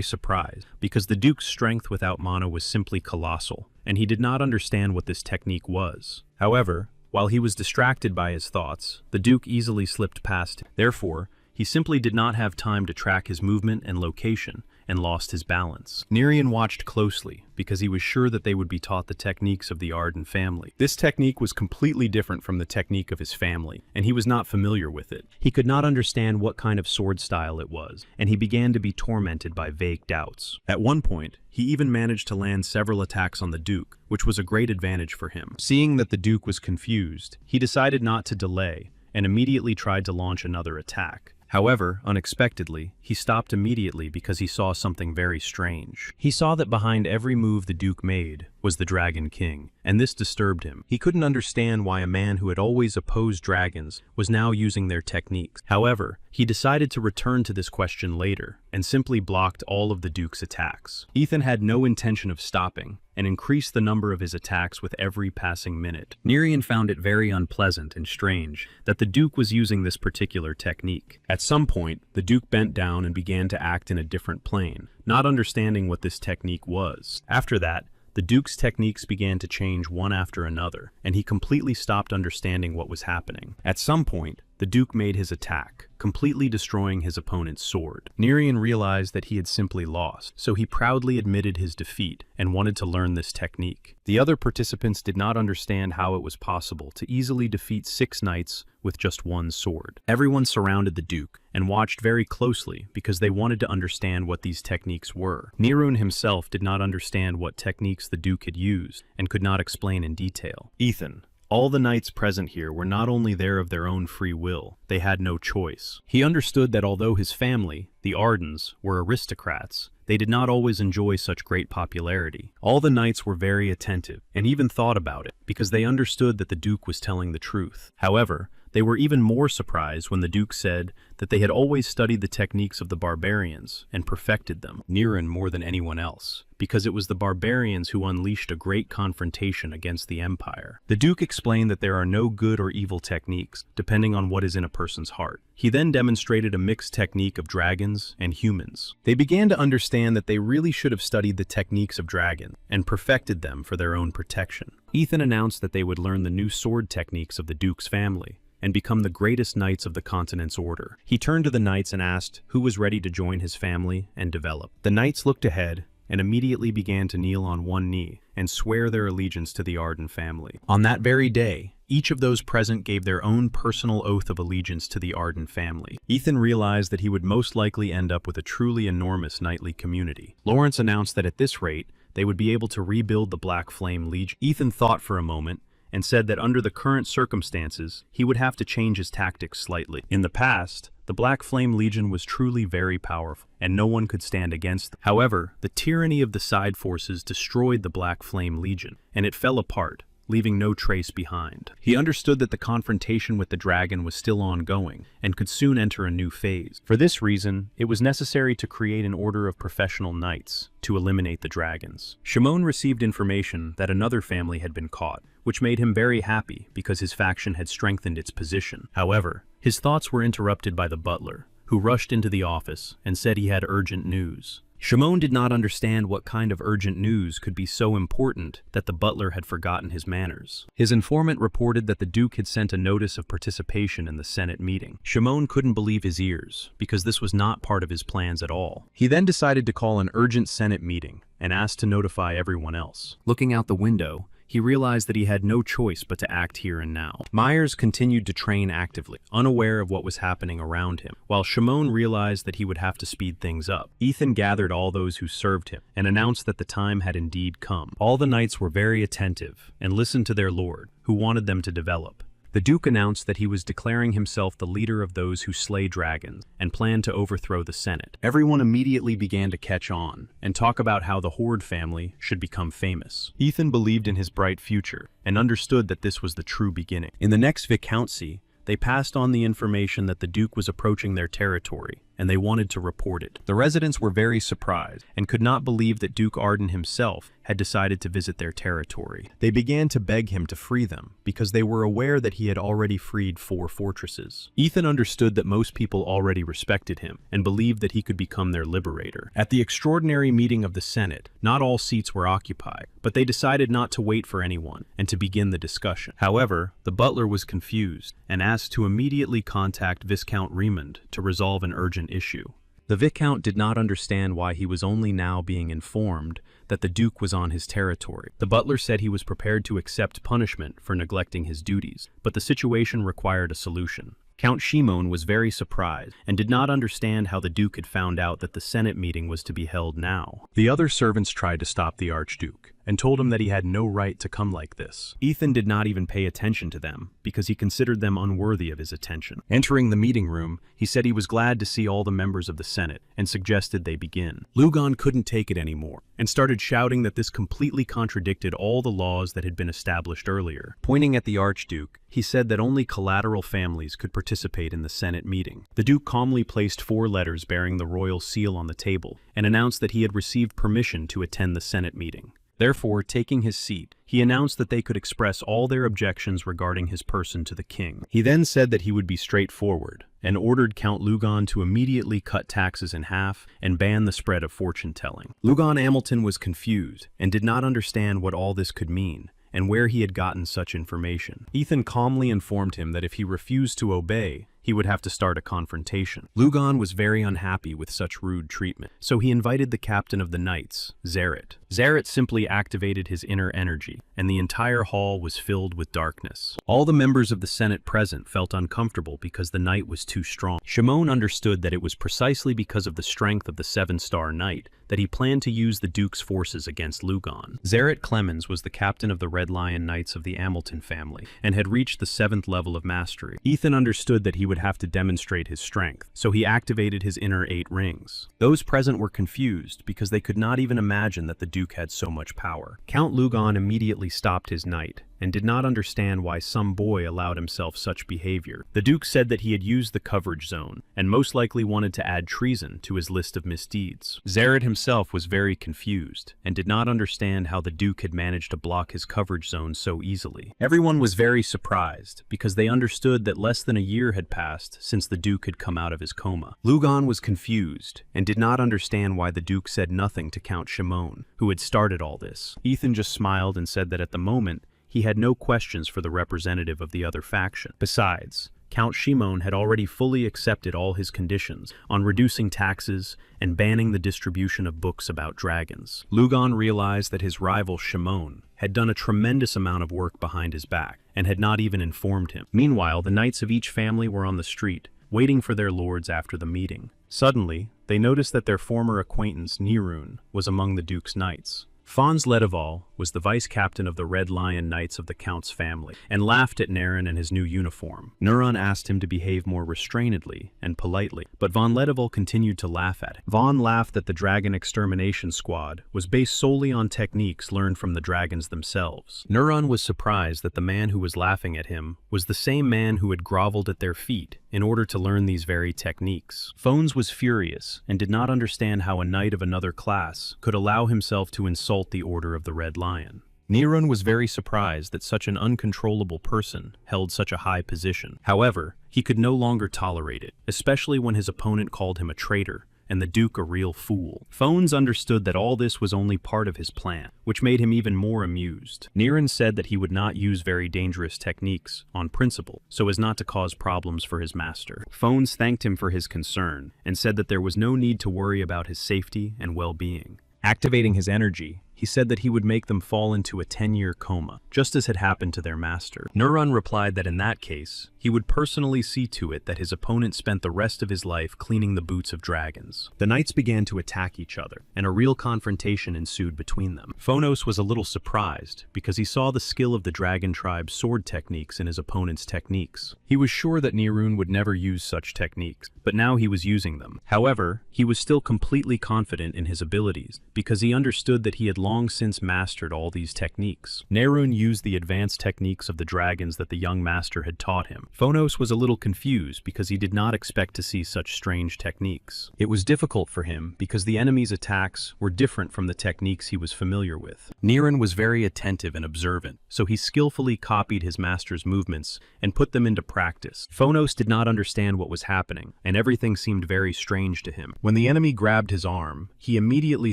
surprised, because the Duke's strength without mana was simply colossal, and he did not understand what this technique was. However, while he was distracted by his thoughts, the Duke easily slipped past him. Therefore, he simply did not have time to track his movement and location, and lost his balance. Nerian watched closely, because he was sure that they would be taught the techniques of the Arden family. This technique was completely different from the technique of his family, and he was not familiar with it. He could not understand what kind of sword style it was, and he began to be tormented by vague doubts. At one point, he even managed to land several attacks on the Duke, which was a great advantage for him. Seeing that the Duke was confused, he decided not to delay, and immediately tried to launch another attack. However, unexpectedly, he stopped immediately because he saw something very strange. He saw that behind every move the Duke made was the Dragon King, and this disturbed him. He couldn't understand why a man who had always opposed dragons was now using their techniques. However, he decided to return to this question later, and simply blocked all of the Duke's attacks. Ethan had no intention of stopping, and increased the number of his attacks with every passing minute. Nerian found it very unpleasant and strange that the Duke was using this particular technique. At some point, the Duke bent down and began to act in a different plane, not understanding what this technique was. After that, the Duke's techniques began to change one after another, and he completely stopped understanding what was happening. At some point, the Duke made his attack, completely destroying his opponent's sword. Nerion realized that he had simply lost, so he proudly admitted his defeat and wanted to learn this technique. The other participants did not understand how it was possible to easily defeat 6 knights with just one sword. Everyone surrounded the Duke and watched very closely because they wanted to understand what these techniques were. Nerion himself did not understand what techniques the Duke had used and could not explain in detail. Ethan. All the knights present here were not only there of their own free will, they had no choice. He understood that although his family, the Ardens, were aristocrats, they did not always enjoy such great popularity. All the knights were very attentive, and even thought about it, because they understood that the Duke was telling the truth. However, they were even more surprised when the Duke said that they had always studied the techniques of the barbarians and perfected them, Nerion more than anyone else, because it was the barbarians who unleashed a great confrontation against the Empire. The Duke explained that there are no good or evil techniques, depending on what is in a person's heart. He then demonstrated a mixed technique of dragons and humans. They began to understand that they really should have studied the techniques of dragons and perfected them for their own protection. Ethan announced that they would learn the new sword techniques of the Duke's family and become the greatest knights of the continent's order. He turned to the knights and asked who was ready to join his family and develop. The knights looked ahead and immediately began to kneel on one knee and swear their allegiance to the Arden family. On that very day, each of those present gave their own personal oath of allegiance to the Arden family. Ethan realized that he would most likely end up with a truly enormous knightly community. Lawrence announced that at this rate, they would be able to rebuild the Black Flame Legion. Ethan thought for a moment and said that under the current circumstances, he would have to change his tactics slightly. In the past, the Black Flame Legion was truly very powerful, and no one could stand against them. However, the tyranny of the side forces destroyed the Black Flame Legion, and it fell apart, leaving no trace behind. He understood that the confrontation with the dragon was still ongoing, and could soon enter a new phase. For this reason, it was necessary to create an order of professional knights to eliminate the dragons. Shimon received information that another family had been caught, which made him very happy because his faction had strengthened its position. However, his thoughts were interrupted by the butler, who rushed into the office and said he had urgent news. Shimon did not understand what kind of urgent news could be so important that the butler had forgotten his manners. His informant reported that the Duke had sent a notice of participation in the Senate meeting. Shimon couldn't believe his ears, because this was not part of his plans at all. He then decided to call an urgent Senate meeting and asked to notify everyone else. Looking out the window, he realized that he had no choice but to act here and now. Myers continued to train actively, unaware of what was happening around him, while Shimon realized that he would have to speed things up. Ethan gathered all those who served him and announced that the time had indeed come. All the knights were very attentive and listened to their lord, who wanted them to develop. The Duke announced that he was declaring himself the leader of those who slay dragons and planned to overthrow the Senate. Everyone immediately began to catch on and talk about how the Horde family should become famous. Ethan believed in his bright future and understood that this was the true beginning. In the next Viscountcy, they passed on the information that the Duke was approaching their territory, and they wanted to report it. The residents were very surprised and could not believe that Duke Arden himself had decided to visit their territory. They began to beg him to free them because they were aware that he had already freed 4 fortresses. Ethan understood that most people already respected him and believed that he could become their liberator. At the extraordinary meeting of the Senate, not all seats were occupied, but they decided not to wait for anyone and to begin the discussion. However, the butler was confused and asked to immediately contact Viscount Raymond to resolve an urgent issue. The Viscount did not understand why he was only now being informed that the Duke was on his territory. The butler said he was prepared to accept punishment for neglecting his duties, but the situation required a solution. Count Shimon was very surprised and did not understand how the Duke had found out that the Senate meeting was to be held now. The other servants tried to stop the Archduke and told him that he had no right to come like this. Ethan did not even pay attention to them because he considered them unworthy of his attention. Entering the meeting room, he said he was glad to see all the members of the Senate and suggested they begin. Lugon couldn't take it anymore and started shouting that this completely contradicted all the laws that had been established earlier. Pointing at the Archduke, he said that only collateral families could participate in the Senate meeting. The Duke calmly placed 4 letters bearing the royal seal on the table and announced that he had received permission to attend the Senate meeting. Therefore, taking his seat, he announced that they could express all their objections regarding his person to the king. He then said that he would be straightforward and ordered Count Lugon to immediately cut taxes in half and ban the spread of fortune-telling. Lugon Hamilton was confused and did not understand what all this could mean and where he had gotten such information. Ethan calmly informed him that if he refused to obey, he would have to start a confrontation. Lugan was very unhappy with such rude treatment, so he invited the captain of the knights, Zerit. Zerit simply activated his inner energy, and the entire hall was filled with darkness. All the members of the Senate present felt uncomfortable because the knight was too strong. Shimon understood that it was precisely because of the strength of the 7-star knight that he planned to use the Duke's forces against Lugan. Zerit Clemens was the captain of the Red Lion Knights of the Hamilton family, and had reached the 7th level of mastery. Ethan understood that he would have to demonstrate his strength, so he activated his inner 8 rings. Those present were confused because they could not even imagine that the Duke had so much power. Count Lugan immediately stopped his knight, and did not understand why some boy allowed himself such behavior. The Duke said that he had used the coverage zone, and most likely wanted to add treason to his list of misdeeds. Zerit himself was very confused, and did not understand how the Duke had managed to block his coverage zone so easily. Everyone was very surprised, because they understood that less than a year had passed since the Duke had come out of his coma. Lugan was confused, and did not understand why the Duke said nothing to Count Shimon, who had started all this. Ethan just smiled and said that at the moment, he had no questions for the representative of the other faction. Besides, Count Shimon had already fully accepted all his conditions on reducing taxes and banning the distribution of books about dragons. Lugan realized that his rival Shimon had done a tremendous amount of work behind his back and had not even informed him. Meanwhile, the knights of each family were on the street, waiting for their lords after the meeting. Suddenly, they noticed that their former acquaintance Nirun was among the Duke's knights. Fons Ledival was the vice-captain of the Red Lion Knights of the Count's family, and laughed at Naren and his new uniform. Nirun asked him to behave more restrainedly and politely, but von Ledival continued to laugh at him. Von laughed that the Dragon Extermination Squad was based solely on techniques learned from the dragons themselves. Nirun was surprised that the man who was laughing at him was the same man who had groveled at their feet in order to learn these very techniques. Fons was furious and did not understand how a knight of another class could allow himself to insult the Order of the Red Lion. Nirun was very surprised that such an uncontrollable person held such a high position. However, he could no longer tolerate it, especially when his opponent called him a traitor and the Duke a real fool. Fons understood that all this was only part of his plan, which made him even more amused. Nirun said that he would not use very dangerous techniques on principle, so as not to cause problems for his master. Fons thanked him for his concern, and said that there was no need to worry about his safety and well-being. Activating his energy, he said that he would make them fall into a 10-year coma, just as had happened to their master. Nirun replied that in that case, he would personally see to it that his opponent spent the rest of his life cleaning the boots of dragons. The knights began to attack each other, and a real confrontation ensued between them. Phonos was a little surprised, because he saw the skill of the dragon tribe's sword techniques in his opponent's techniques. He was sure that Nirun would never use such techniques, but now he was using them. However, he was still completely confident in his abilities, because he understood that he had long since mastered all these techniques. Nirun used the advanced techniques of the dragons that the young master had taught him. Phonos was a little confused because he did not expect to see such strange techniques. It was difficult for him because the enemy's attacks were different from the techniques he was familiar with. Nirun was very attentive and observant, so he skillfully copied his master's movements and put them into practice. Phonos did not understand what was happening, and everything seemed very strange to him. When the enemy grabbed his arm, he immediately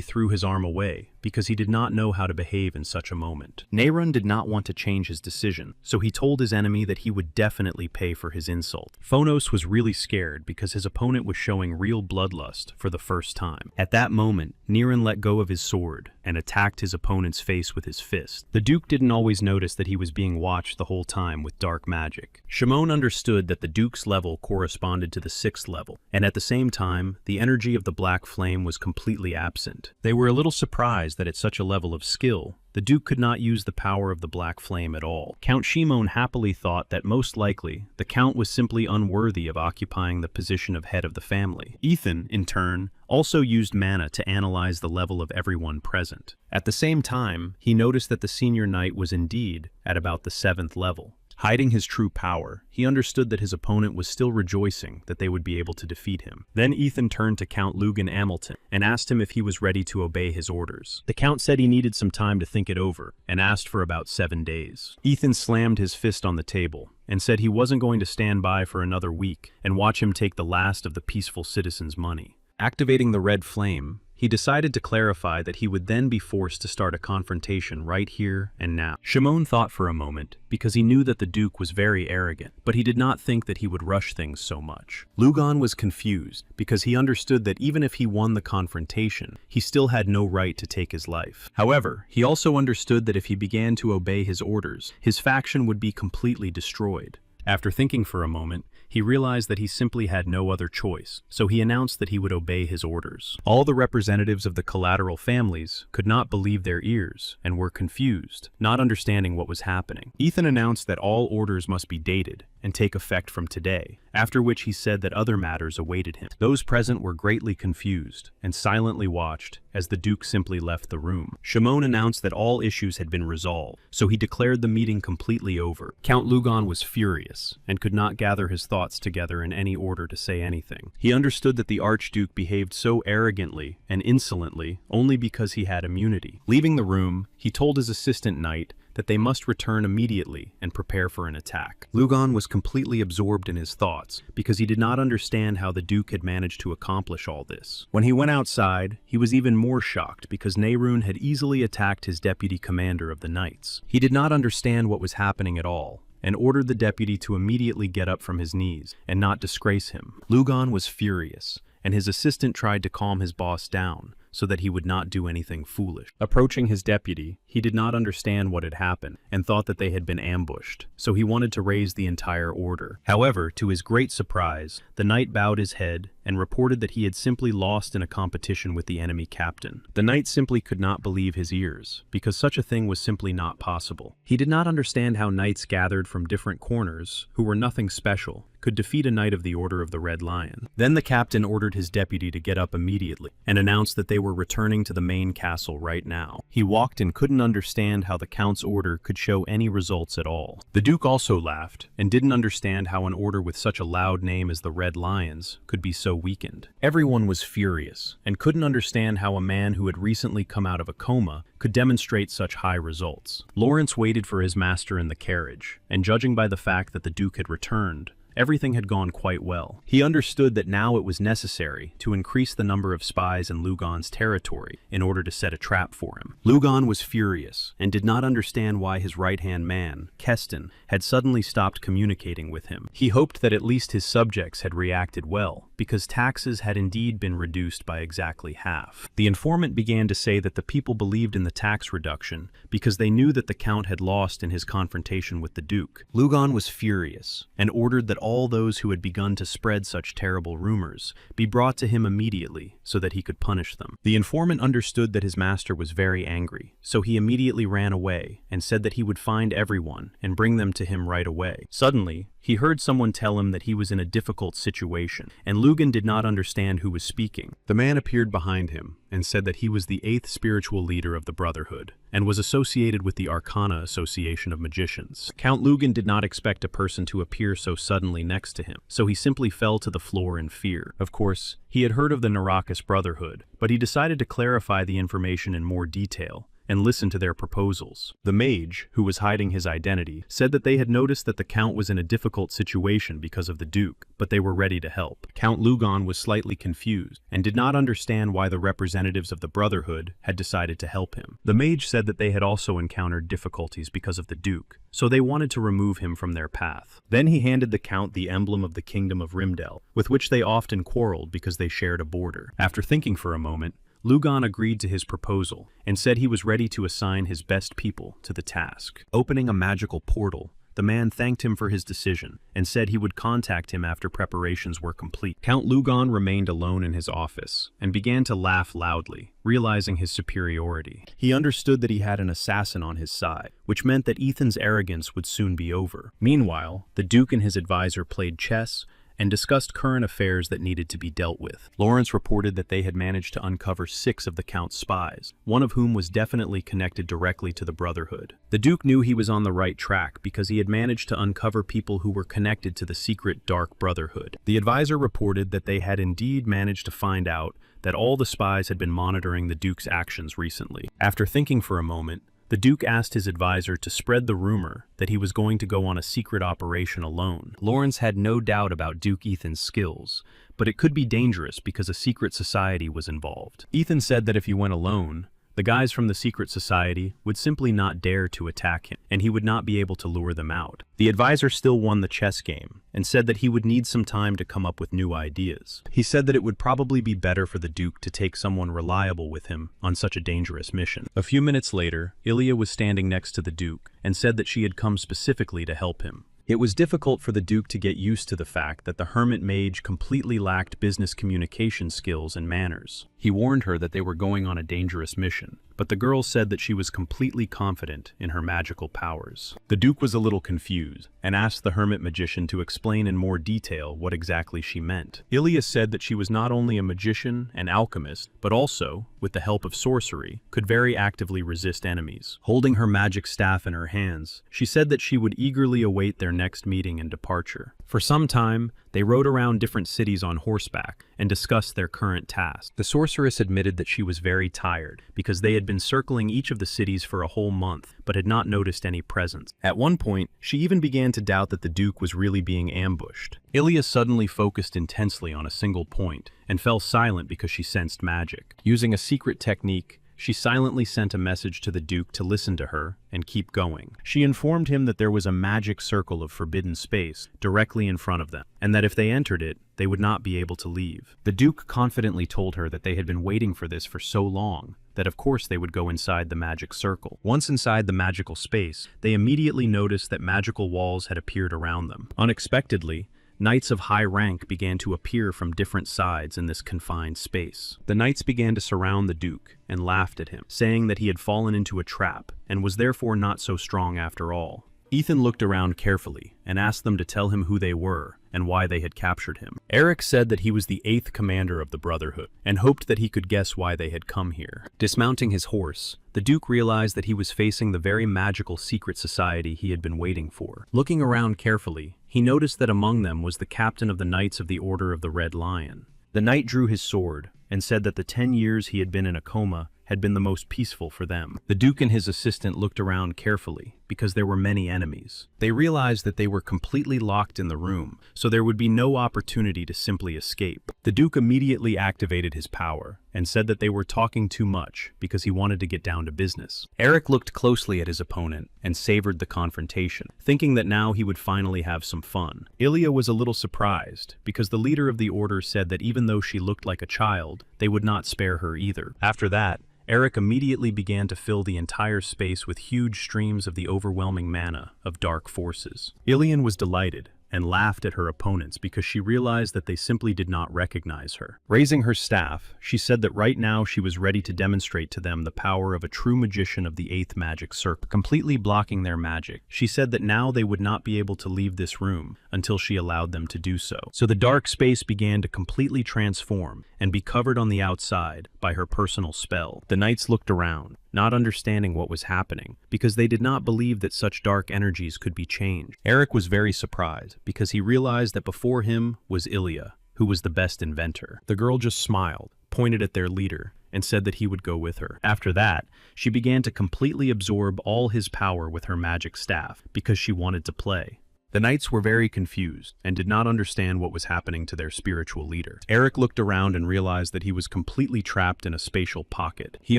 threw his arm away, because he did not know how to behave in such a moment. Nirun did not want to change his decision, so he told his enemy that he would definitely pay for his insult. Phonos was really scared because his opponent was showing real bloodlust for the first time. At that moment, Nirun let go of his sword and attacked his opponent's face with his fist. The Duke didn't always notice that he was being watched the whole time with dark magic. Shimon understood that the Duke's level corresponded to the 6th level, and at the same time, the energy of the black flame was completely absent. They were a little surprised that at such a level of skill, the Duke could not use the power of the black flame at all. Count Shimon happily thought that most likely, the Count was simply unworthy of occupying the position of head of the family. Ethan, in turn, also used mana to analyze the level of everyone present. At the same time, he noticed that the senior knight was indeed at about the 7th level. Hiding his true power, he understood that his opponent was still rejoicing that they would be able to defeat him. Then Ethan turned to Count Lugan Hamilton and asked him if he was ready to obey his orders. The Count said he needed some time to think it over and asked for about 7 days. Ethan slammed his fist on the table and said he wasn't going to stand by for another week and watch him take the last of the peaceful citizens' money. Activating the red flame, he decided to clarify that he would then be forced to start a confrontation right here and now. Shimon thought for a moment, because he knew that the Duke was very arrogant, but he did not think that he would rush things so much. Lugan was confused, because he understood that even if he won the confrontation, he still had no right to take his life. However, he also understood that if he began to obey his orders, his faction would be completely destroyed. After thinking for a moment, he realized that he simply had no other choice, so he announced that he would obey his orders. All the representatives of the collateral families could not believe their ears and were confused, not understanding what was happening. Ethan announced that all orders must be dated and take effect from today, after which he said that other matters awaited him. Those present were greatly confused and silently watched as the Duke simply left the room. Shimon announced that all issues had been resolved, so he declared the meeting completely over. Count Lugan was furious and could not gather his thoughts together in any order to say anything. He understood that the Archduke behaved so arrogantly and insolently only because he had immunity. Leaving the room, he told his assistant knight that they must return immediately and prepare for an attack. Lugan was completely absorbed in his thoughts because he did not understand how the Duke had managed to accomplish all this. When he went outside, he was even more shocked because Nehrun had easily attacked his deputy commander of the knights. He did not understand what was happening at all and ordered the deputy to immediately get up from his knees and not disgrace him. Lugan was furious, and his assistant tried to calm his boss down so that he would not do anything foolish. Approaching his deputy, he did not understand what had happened and thought that they had been ambushed, so he wanted to raise the entire order. However, to his great surprise, the knight bowed his head and reported that he had simply lost in a competition with the enemy captain. The knight simply could not believe his ears, because such a thing was simply not possible. He did not understand how knights gathered from different corners, who were nothing special, could defeat a knight of the Order of the Red Lion. Then the captain ordered his deputy to get up immediately and announced that they were returning to the main castle right now. He walked and couldn't understand how the count's order could show any results at all. The Duke also laughed and didn't understand how an order with such a loud name as the Red Lions could be so weakened. Everyone was furious and couldn't understand how a man who had recently come out of a coma could demonstrate such high results. Lawrence waited for his master in the carriage, and judging by the fact that the Duke had returned, everything had gone quite well. He understood that now it was necessary to increase the number of spies in Lugan's territory in order to set a trap for him. Lugan was furious and did not understand why his right-hand man, Keston, had suddenly stopped communicating with him. He hoped that at least his subjects had reacted well, because taxes had indeed been reduced by exactly half. The informant began to say that the people believed in the tax reduction because they knew that the Count had lost in his confrontation with the Duke. Lugan was furious and ordered that all those who had begun to spread such terrible rumors be brought to him immediately so that he could punish them. The informant understood that his master was very angry, so he immediately ran away and said that he would find everyone and bring them to him right away. Suddenly, he heard someone tell him that he was in a difficult situation, and Lugan did not understand who was speaking. The man appeared behind him and said that he was the 8th spiritual leader of the Brotherhood and was associated with the Arcana Association of Magicians. Count Lugan did not expect a person to appear so suddenly next to him, so he simply fell to the floor in fear. Of course, he had heard of the Narakas Brotherhood, but he decided to clarify the information in more detail and listen to their proposals. The mage, who was hiding his identity, said that they had noticed that the Count was in a difficult situation because of the Duke, but they were ready to help. Count Lugan was slightly confused and did not understand why the representatives of the Brotherhood had decided to help him. The mage said that they had also encountered difficulties because of the Duke, so they wanted to remove him from their path. Then he handed the Count the emblem of the Kingdom of Rimdel, with which they often quarreled because they shared a border. After thinking for a moment, Lugan agreed to his proposal and said he was ready to assign his best people to the task. Opening a magical portal, the man thanked him for his decision and said he would contact him after preparations were complete. Count Lugan remained alone in his office and began to laugh loudly, realizing his superiority. He understood that he had an assassin on his side, which meant that Ethan's arrogance would soon be over. Meanwhile, the Duke and his advisor played chess and discussed current affairs that needed to be dealt with. Lawrence reported that they had managed to uncover 6 of the Count's spies, one of whom was definitely connected directly to the Brotherhood. The Duke knew he was on the right track because he had managed to uncover people who were connected to the secret Dark Brotherhood. The advisor reported that they had indeed managed to find out that all the spies had been monitoring the Duke's actions recently. After thinking for a moment, The Duke asked his advisor to spread the rumor that he was going to go on a secret operation alone. Lawrence had no doubt about Duke Ethan's skills, but it could be dangerous because a secret society was involved. Ethan said that if he went alone, the guys from the secret society would simply not dare to attack him, and he would not be able to lure them out. The advisor still won the chess game, and said that he would need some time to come up with new ideas. He said that it would probably be better for the Duke to take someone reliable with him on such a dangerous mission. A few minutes later, Ilya was standing next to the Duke, and said that she had come specifically to help him. It was difficult for the Duke to get used to the fact that the hermit mage completely lacked business communication skills and manners. He warned her that they were going on a dangerous mission, but the girl said that she was completely confident in her magical powers. The Duke was a little confused, and asked the hermit magician to explain in more detail what exactly she meant. Ilya said that she was not only a magician and alchemist, but also, with the help of sorcery, could very actively resist enemies. Holding her magic staff in her hands, she said that she would eagerly await their next meeting and departure. For some time, they rode around different cities on horseback and discussed their current tasks. The sorceress admitted that she was very tired because they had been circling each of the cities for a whole month but had not noticed any presence. At one point, she even began to doubt that the Duke was really being ambushed. Ilya suddenly focused intensely on a single point and fell silent because she sensed magic. Using a secret technique, she silently sent a message to the Duke to listen to her and keep going. She informed him that there was a magic circle of forbidden space directly in front of them, and that if they entered it, they would not be able to leave. The Duke confidently told her that they had been waiting for this for so long, that of course they would go inside the magic circle. Once inside the magical space, they immediately noticed that magical walls had appeared around them. Unexpectedly, knights of high rank began to appear from different sides in this confined space. The knights began to surround the Duke and laughed at him, saying that he had fallen into a trap and was therefore not so strong after all. Ethan looked around carefully and asked them to tell him who they were and why they had captured him. Eric said that he was the 8th commander of the Brotherhood and hoped that he could guess why they had come here. Dismounting his horse, the Duke realized that he was facing the very magical secret society he had been waiting for. Looking around carefully, he noticed that among them was the captain of the Knights of the Order of the Red Lion. The knight drew his sword and said that the 10 years he had been in a coma had been the most peaceful for them. The Duke and his assistant looked around carefully because there were many enemies. They realized that they were completely locked in the room, so there would be no opportunity to simply escape. The Duke immediately activated his power and said that they were talking too much because he wanted to get down to business. Eric looked closely at his opponent and savored the confrontation, thinking that now he would finally have some fun. Ilya was a little surprised because the leader of the order said that even though she looked like a child, they would not spare her either. After that, Eric immediately began to fill the entire space with huge streams of the overwhelming mana of dark forces. Ilian was delighted and laughed at her opponents because she realized that they simply did not recognize her. Raising her staff, she said that right now she was ready to demonstrate to them the power of a true magician of the 8th magic circle, completely blocking their magic. She said that now they would not be able to leave this room until she allowed them to do so. So the dark space began to completely transform and be covered on the outside by her personal spell. The knights looked around, not understanding what was happening, because they did not believe that such dark energies could be changed. Eric was very surprised, because he realized that before him was Ilya, who was the best inventor. The girl just smiled, pointed at their leader, and said that he would go with her. After that, she began to completely absorb all his power with her magic staff, because she wanted to play. The knights were very confused and did not understand what was happening to their spiritual leader. Eric looked around and realized that he was completely trapped in a spatial pocket. He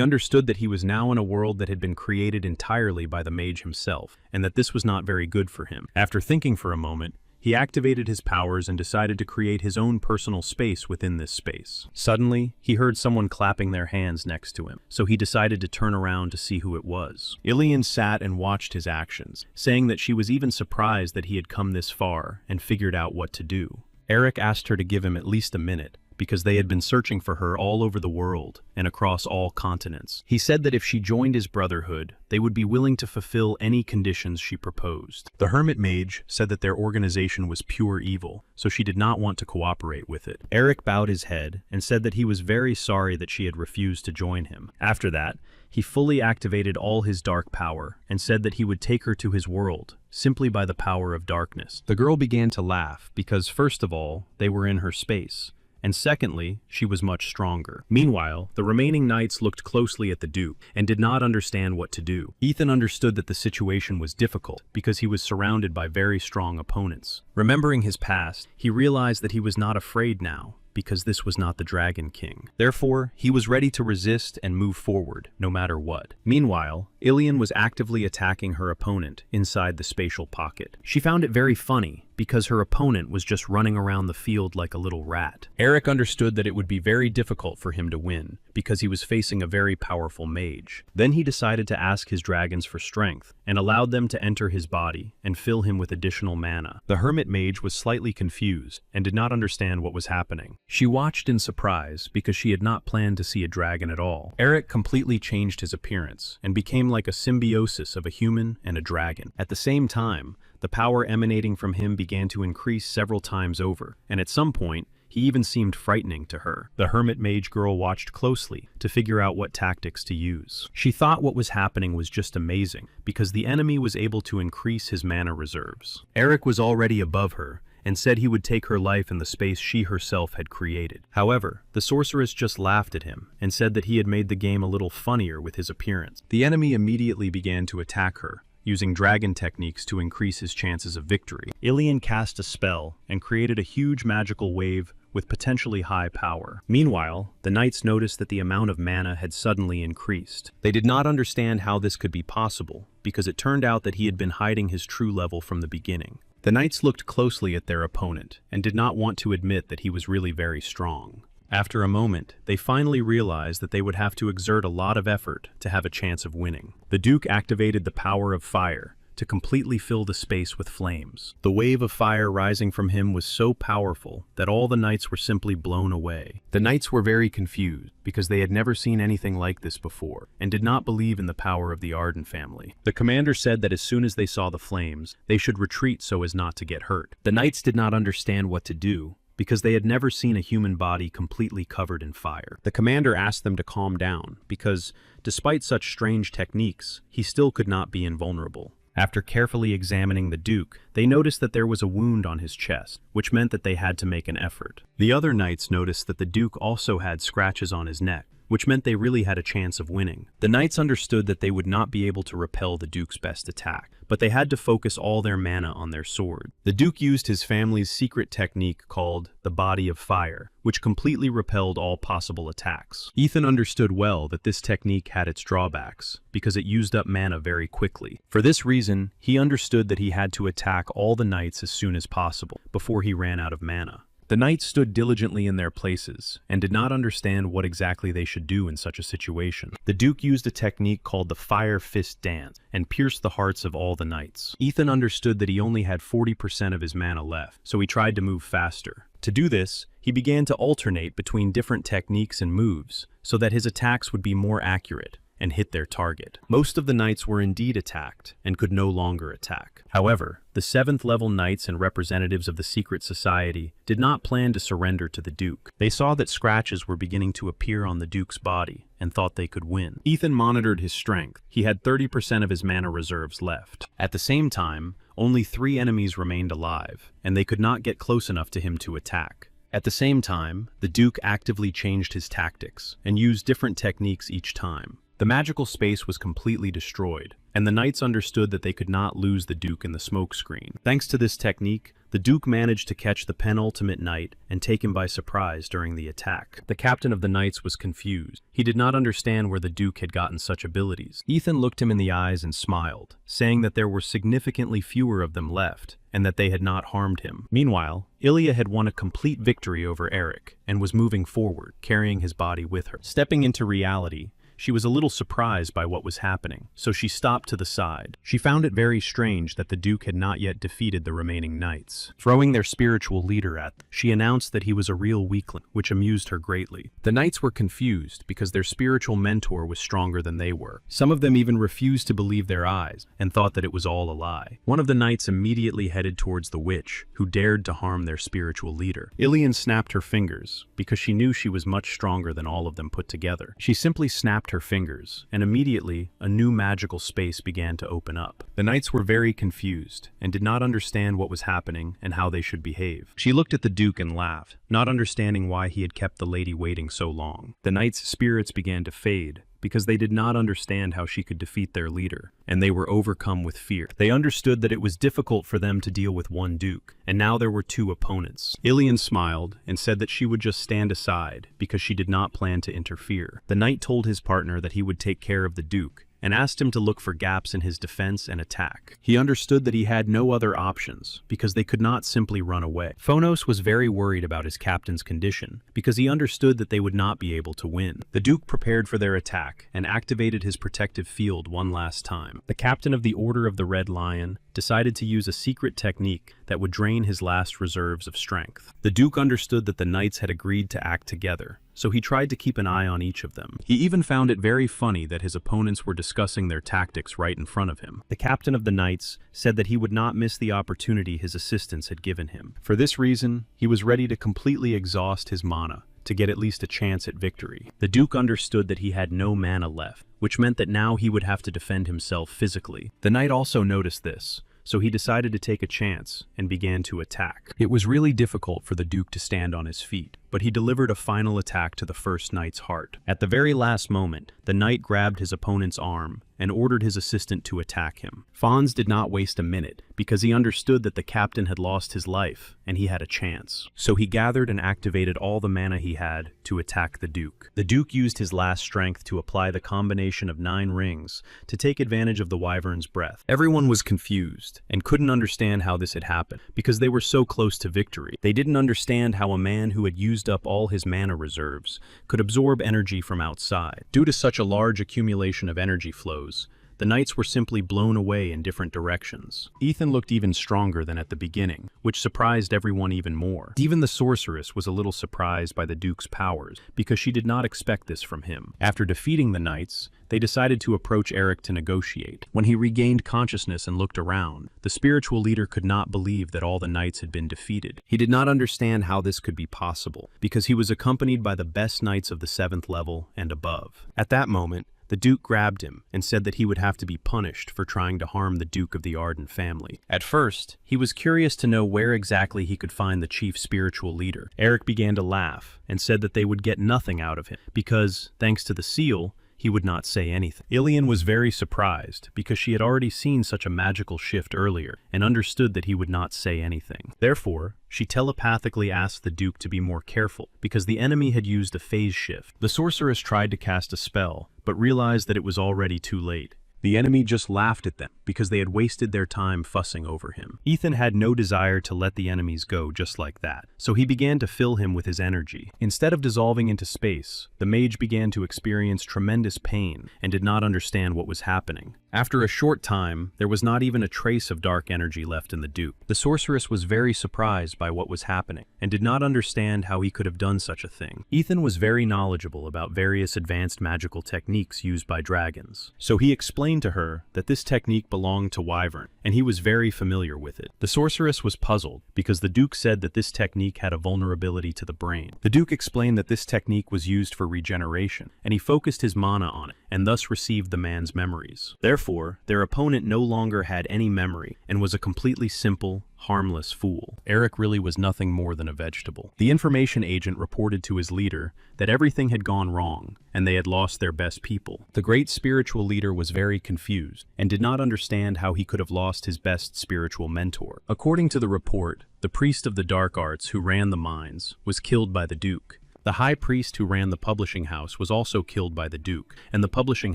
understood that he was now in a world that had been created entirely by the mage himself, and that this was not very good for him. After thinking for a moment, he activated his powers and decided to create his own personal space within this space. Suddenly, he heard someone clapping their hands next to him, so he decided to turn around to see who it was. Ilian sat and watched his actions, saying that she was even surprised that he had come this far and figured out what to do. Eric asked her to give him at least a minute, because they had been searching for her all over the world and across all continents. He said that if she joined his brotherhood, they would be willing to fulfill any conditions she proposed. The hermit mage said that their organization was pure evil, so she did not want to cooperate with it. Eric bowed his head and said that he was very sorry that she had refused to join him. After that, he fully activated all his dark power and said that he would take her to his world, simply by the power of darkness. The girl began to laugh because, first of all, they were in her space, and secondly, she was much stronger. Meanwhile, the remaining knights looked closely at the Duke and did not understand what to do. Ethan understood that the situation was difficult because he was surrounded by very strong opponents. Remembering his past, he realized that he was not afraid now, because this was not the Dragon King. Therefore, he was ready to resist and move forward, no matter what. Meanwhile, Ilian was actively attacking her opponent inside the spatial pocket. She found it very funny, because her opponent was just running around the field like a little rat. Eric understood that it would be very difficult for him to win, because he was facing a very powerful mage. Then he decided to ask his dragons for strength, and allowed them to enter his body and fill him with additional mana. The hermit mage was slightly confused, and did not understand what was happening. She watched in surprise, because she had not planned to see a dragon at all. Eric completely changed his appearance, and became like a symbiosis of a human and a dragon. At the same time, the power emanating from him began to increase several times over, and at some point, he even seemed frightening to her. The hermit mage girl watched closely to figure out what tactics to use. She thought what was happening was just amazing, because the enemy was able to increase his mana reserves. Eric was already above her, and said he would take her life in the space she herself had created. However, the sorceress just laughed at him, and said that he had made the game a little funnier with his appearance. The enemy immediately began to attack her, using dragon techniques to increase his chances of victory. Ilian cast a spell, and created a huge magical wave with potentially high power. Meanwhile, the knights noticed that the amount of mana had suddenly increased. They did not understand how this could be possible, because it turned out that he had been hiding his true level from the beginning. The knights looked closely at their opponent, and did not want to admit that he was really very strong. After a moment, they finally realized that they would have to exert a lot of effort to have a chance of winning. The Duke activated the power of fire to completely fill the space with flames. The wave of fire rising from him was so powerful that all the knights were simply blown away. The knights were very confused because they had never seen anything like this before and did not believe in the power of the Arden family. The commander said that as soon as they saw the flames, they should retreat so as not to get hurt. The knights did not understand what to do, because they had never seen a human body completely covered in fire. The commander asked them to calm down, because, despite such strange techniques, he still could not be invulnerable. After carefully examining the Duke, they noticed that there was a wound on his chest, which meant that they had to make an effort. The other knights noticed that the Duke also had scratches on his neck, which meant they really had a chance of winning. The knights understood that they would not be able to repel the Duke's best attack, but they had to focus all their mana on their sword. The Duke used his family's secret technique called the Body of Fire, which completely repelled all possible attacks. Ethan understood well that this technique had its drawbacks, because it used up mana very quickly. For this reason, he understood that he had to attack all the knights as soon as possible, before he ran out of mana. The knights stood diligently in their places, and did not understand what exactly they should do in such a situation. The Duke used a technique called the Fire Fist Dance, and pierced the hearts of all the knights. Ethan understood that he only had 40% of his mana left, so he tried to move faster. To do this, he began to alternate between different techniques and moves, so that his attacks would be more accurate and hit their target. Most of the knights were indeed attacked, and could no longer attack. However, the 7th level knights and representatives of the secret society did not plan to surrender to the Duke. They saw that scratches were beginning to appear on the Duke's body, and thought they could win. Ethan monitored his strength. He had 30% of his mana reserves left. At the same time, only 3 enemies remained alive, and they could not get close enough to him to attack. At the same time, the Duke actively changed his tactics, and used different techniques each time. The magical space was completely destroyed, and the knights understood that they could not lose the Duke in the smoke screen. Thanks to this technique, the Duke managed to catch the penultimate knight and take him by surprise during the attack. The captain of the knights was confused. He did not understand where the Duke had gotten such abilities. Ethan looked him in the eyes and smiled, saying that there were significantly fewer of them left, and that they had not harmed him. Meanwhile, Ilya had won a complete victory over Eric, and was moving forward, carrying his body with her. Stepping into reality, she was a little surprised by what was happening, so she stopped to the side. She found it very strange that the Duke had not yet defeated the remaining knights. Throwing their spiritual leader at them, she announced that he was a real weakling, which amused her greatly. The knights were confused because their spiritual mentor was stronger than they were. Some of them even refused to believe their eyes, and thought that it was all a lie. One of the knights immediately headed towards the witch, who dared to harm their spiritual leader. Ilian snapped her fingers, because she knew she was much stronger than all of them put together. She simply snapped her fingers, and immediately a new magical space began to open up. The knights were very confused and did not understand what was happening and how they should behave. She looked at the Duke and laughed, not understanding why he had kept the lady waiting so long. The knights' spirits began to fade, because they did not understand how she could defeat their leader, and they were overcome with fear. They understood that it was difficult for them to deal with one duke, and now there were two opponents. Ilian smiled and said that she would just stand aside because she did not plan to interfere. The knight told his partner that he would take care of the duke, and asked him to look for gaps in his defense and attack. He understood that he had no other options, because they could not simply run away. Phonos was very worried about his captain's condition, because he understood that they would not be able to win. The Duke prepared for their attack, and activated his protective field one last time. The captain of the Order of the Red Lion decided to use a secret technique that would drain his last reserves of strength. The Duke understood that the knights had agreed to act together, so he tried to keep an eye on each of them. He even found it very funny that his opponents were discussing their tactics right in front of him. The captain of the knights said that he would not miss the opportunity his assistants had given him. For this reason, he was ready to completely exhaust his mana to get at least a chance at victory. The Duke understood that he had no mana left, which meant that now he would have to defend himself physically. The knight also noticed this, so he decided to take a chance and began to attack. It was really difficult for the Duke to stand on his feet, but he delivered a final attack to the first knight's heart. At the very last moment, the knight grabbed his opponent's arm and ordered his assistant to attack him. Fons did not waste a minute, because he understood that the captain had lost his life and he had a chance. So he gathered and activated all the mana he had to attack the Duke. The Duke used his last strength to apply the combination of 9 rings to take advantage of the Wyvern's breath. Everyone was confused and couldn't understand how this had happened, because they were so close to victory. They didn't understand how a man who had used up all his mana reserves could absorb energy from outside. Due to such a large accumulation of energy flows, the knights were simply blown away in different directions. Ethan looked even stronger than at the beginning, which surprised everyone even more. Even the sorceress was a little surprised by the Duke's powers, because she did not expect this from him. After defeating the knights, they decided to approach Eric to negotiate. When he regained consciousness and looked around, the spiritual leader could not believe that all the knights had been defeated. He did not understand how this could be possible, because he was accompanied by the best knights of the 7th level and above. At that moment, the Duke grabbed him and said that he would have to be punished for trying to harm the Duke of the Arden family. At first, he was curious to know where exactly he could find the chief spiritual leader. Eric began to laugh and said that they would get nothing out of him, because, thanks to the seal, he would not say anything. Ilian was very surprised, because she had already seen such a magical shift earlier and understood that he would not say anything. Therefore, she telepathically asked the Duke to be more careful, because the enemy had used a phase shift. The sorceress tried to cast a spell, but realized that it was already too late. The enemy just laughed at them, because they had wasted their time fussing over him. Ethan had no desire to let the enemies go just like that, so he began to fill him with his energy. Instead of dissolving into space, the mage began to experience tremendous pain and did not understand what was happening. After a short time, there was not even a trace of dark energy left in the Duke. The sorceress was very surprised by what was happening and did not understand how he could have done such a thing. Ethan was very knowledgeable about various advanced magical techniques used by dragons, so he explained to her that this technique belonged to Wyvern, and he was very familiar with it. The sorceress was puzzled, because the Duke said that this technique had a vulnerability to the brain. The Duke explained that this technique was used for regeneration, and he focused his mana on it, and thus received the man's memories. Therefore, their opponent no longer had any memory, and was a completely simple, harmless fool. Eric really was nothing more than a vegetable. The information agent reported to his leader that everything had gone wrong, and they had lost their best people. The great spiritual leader was very confused, and did not understand how he could have lost his best spiritual mentor. According to the report, the priest of the dark arts who ran the mines was killed by the Duke. The high priest who ran the publishing house was also killed by the Duke, and the publishing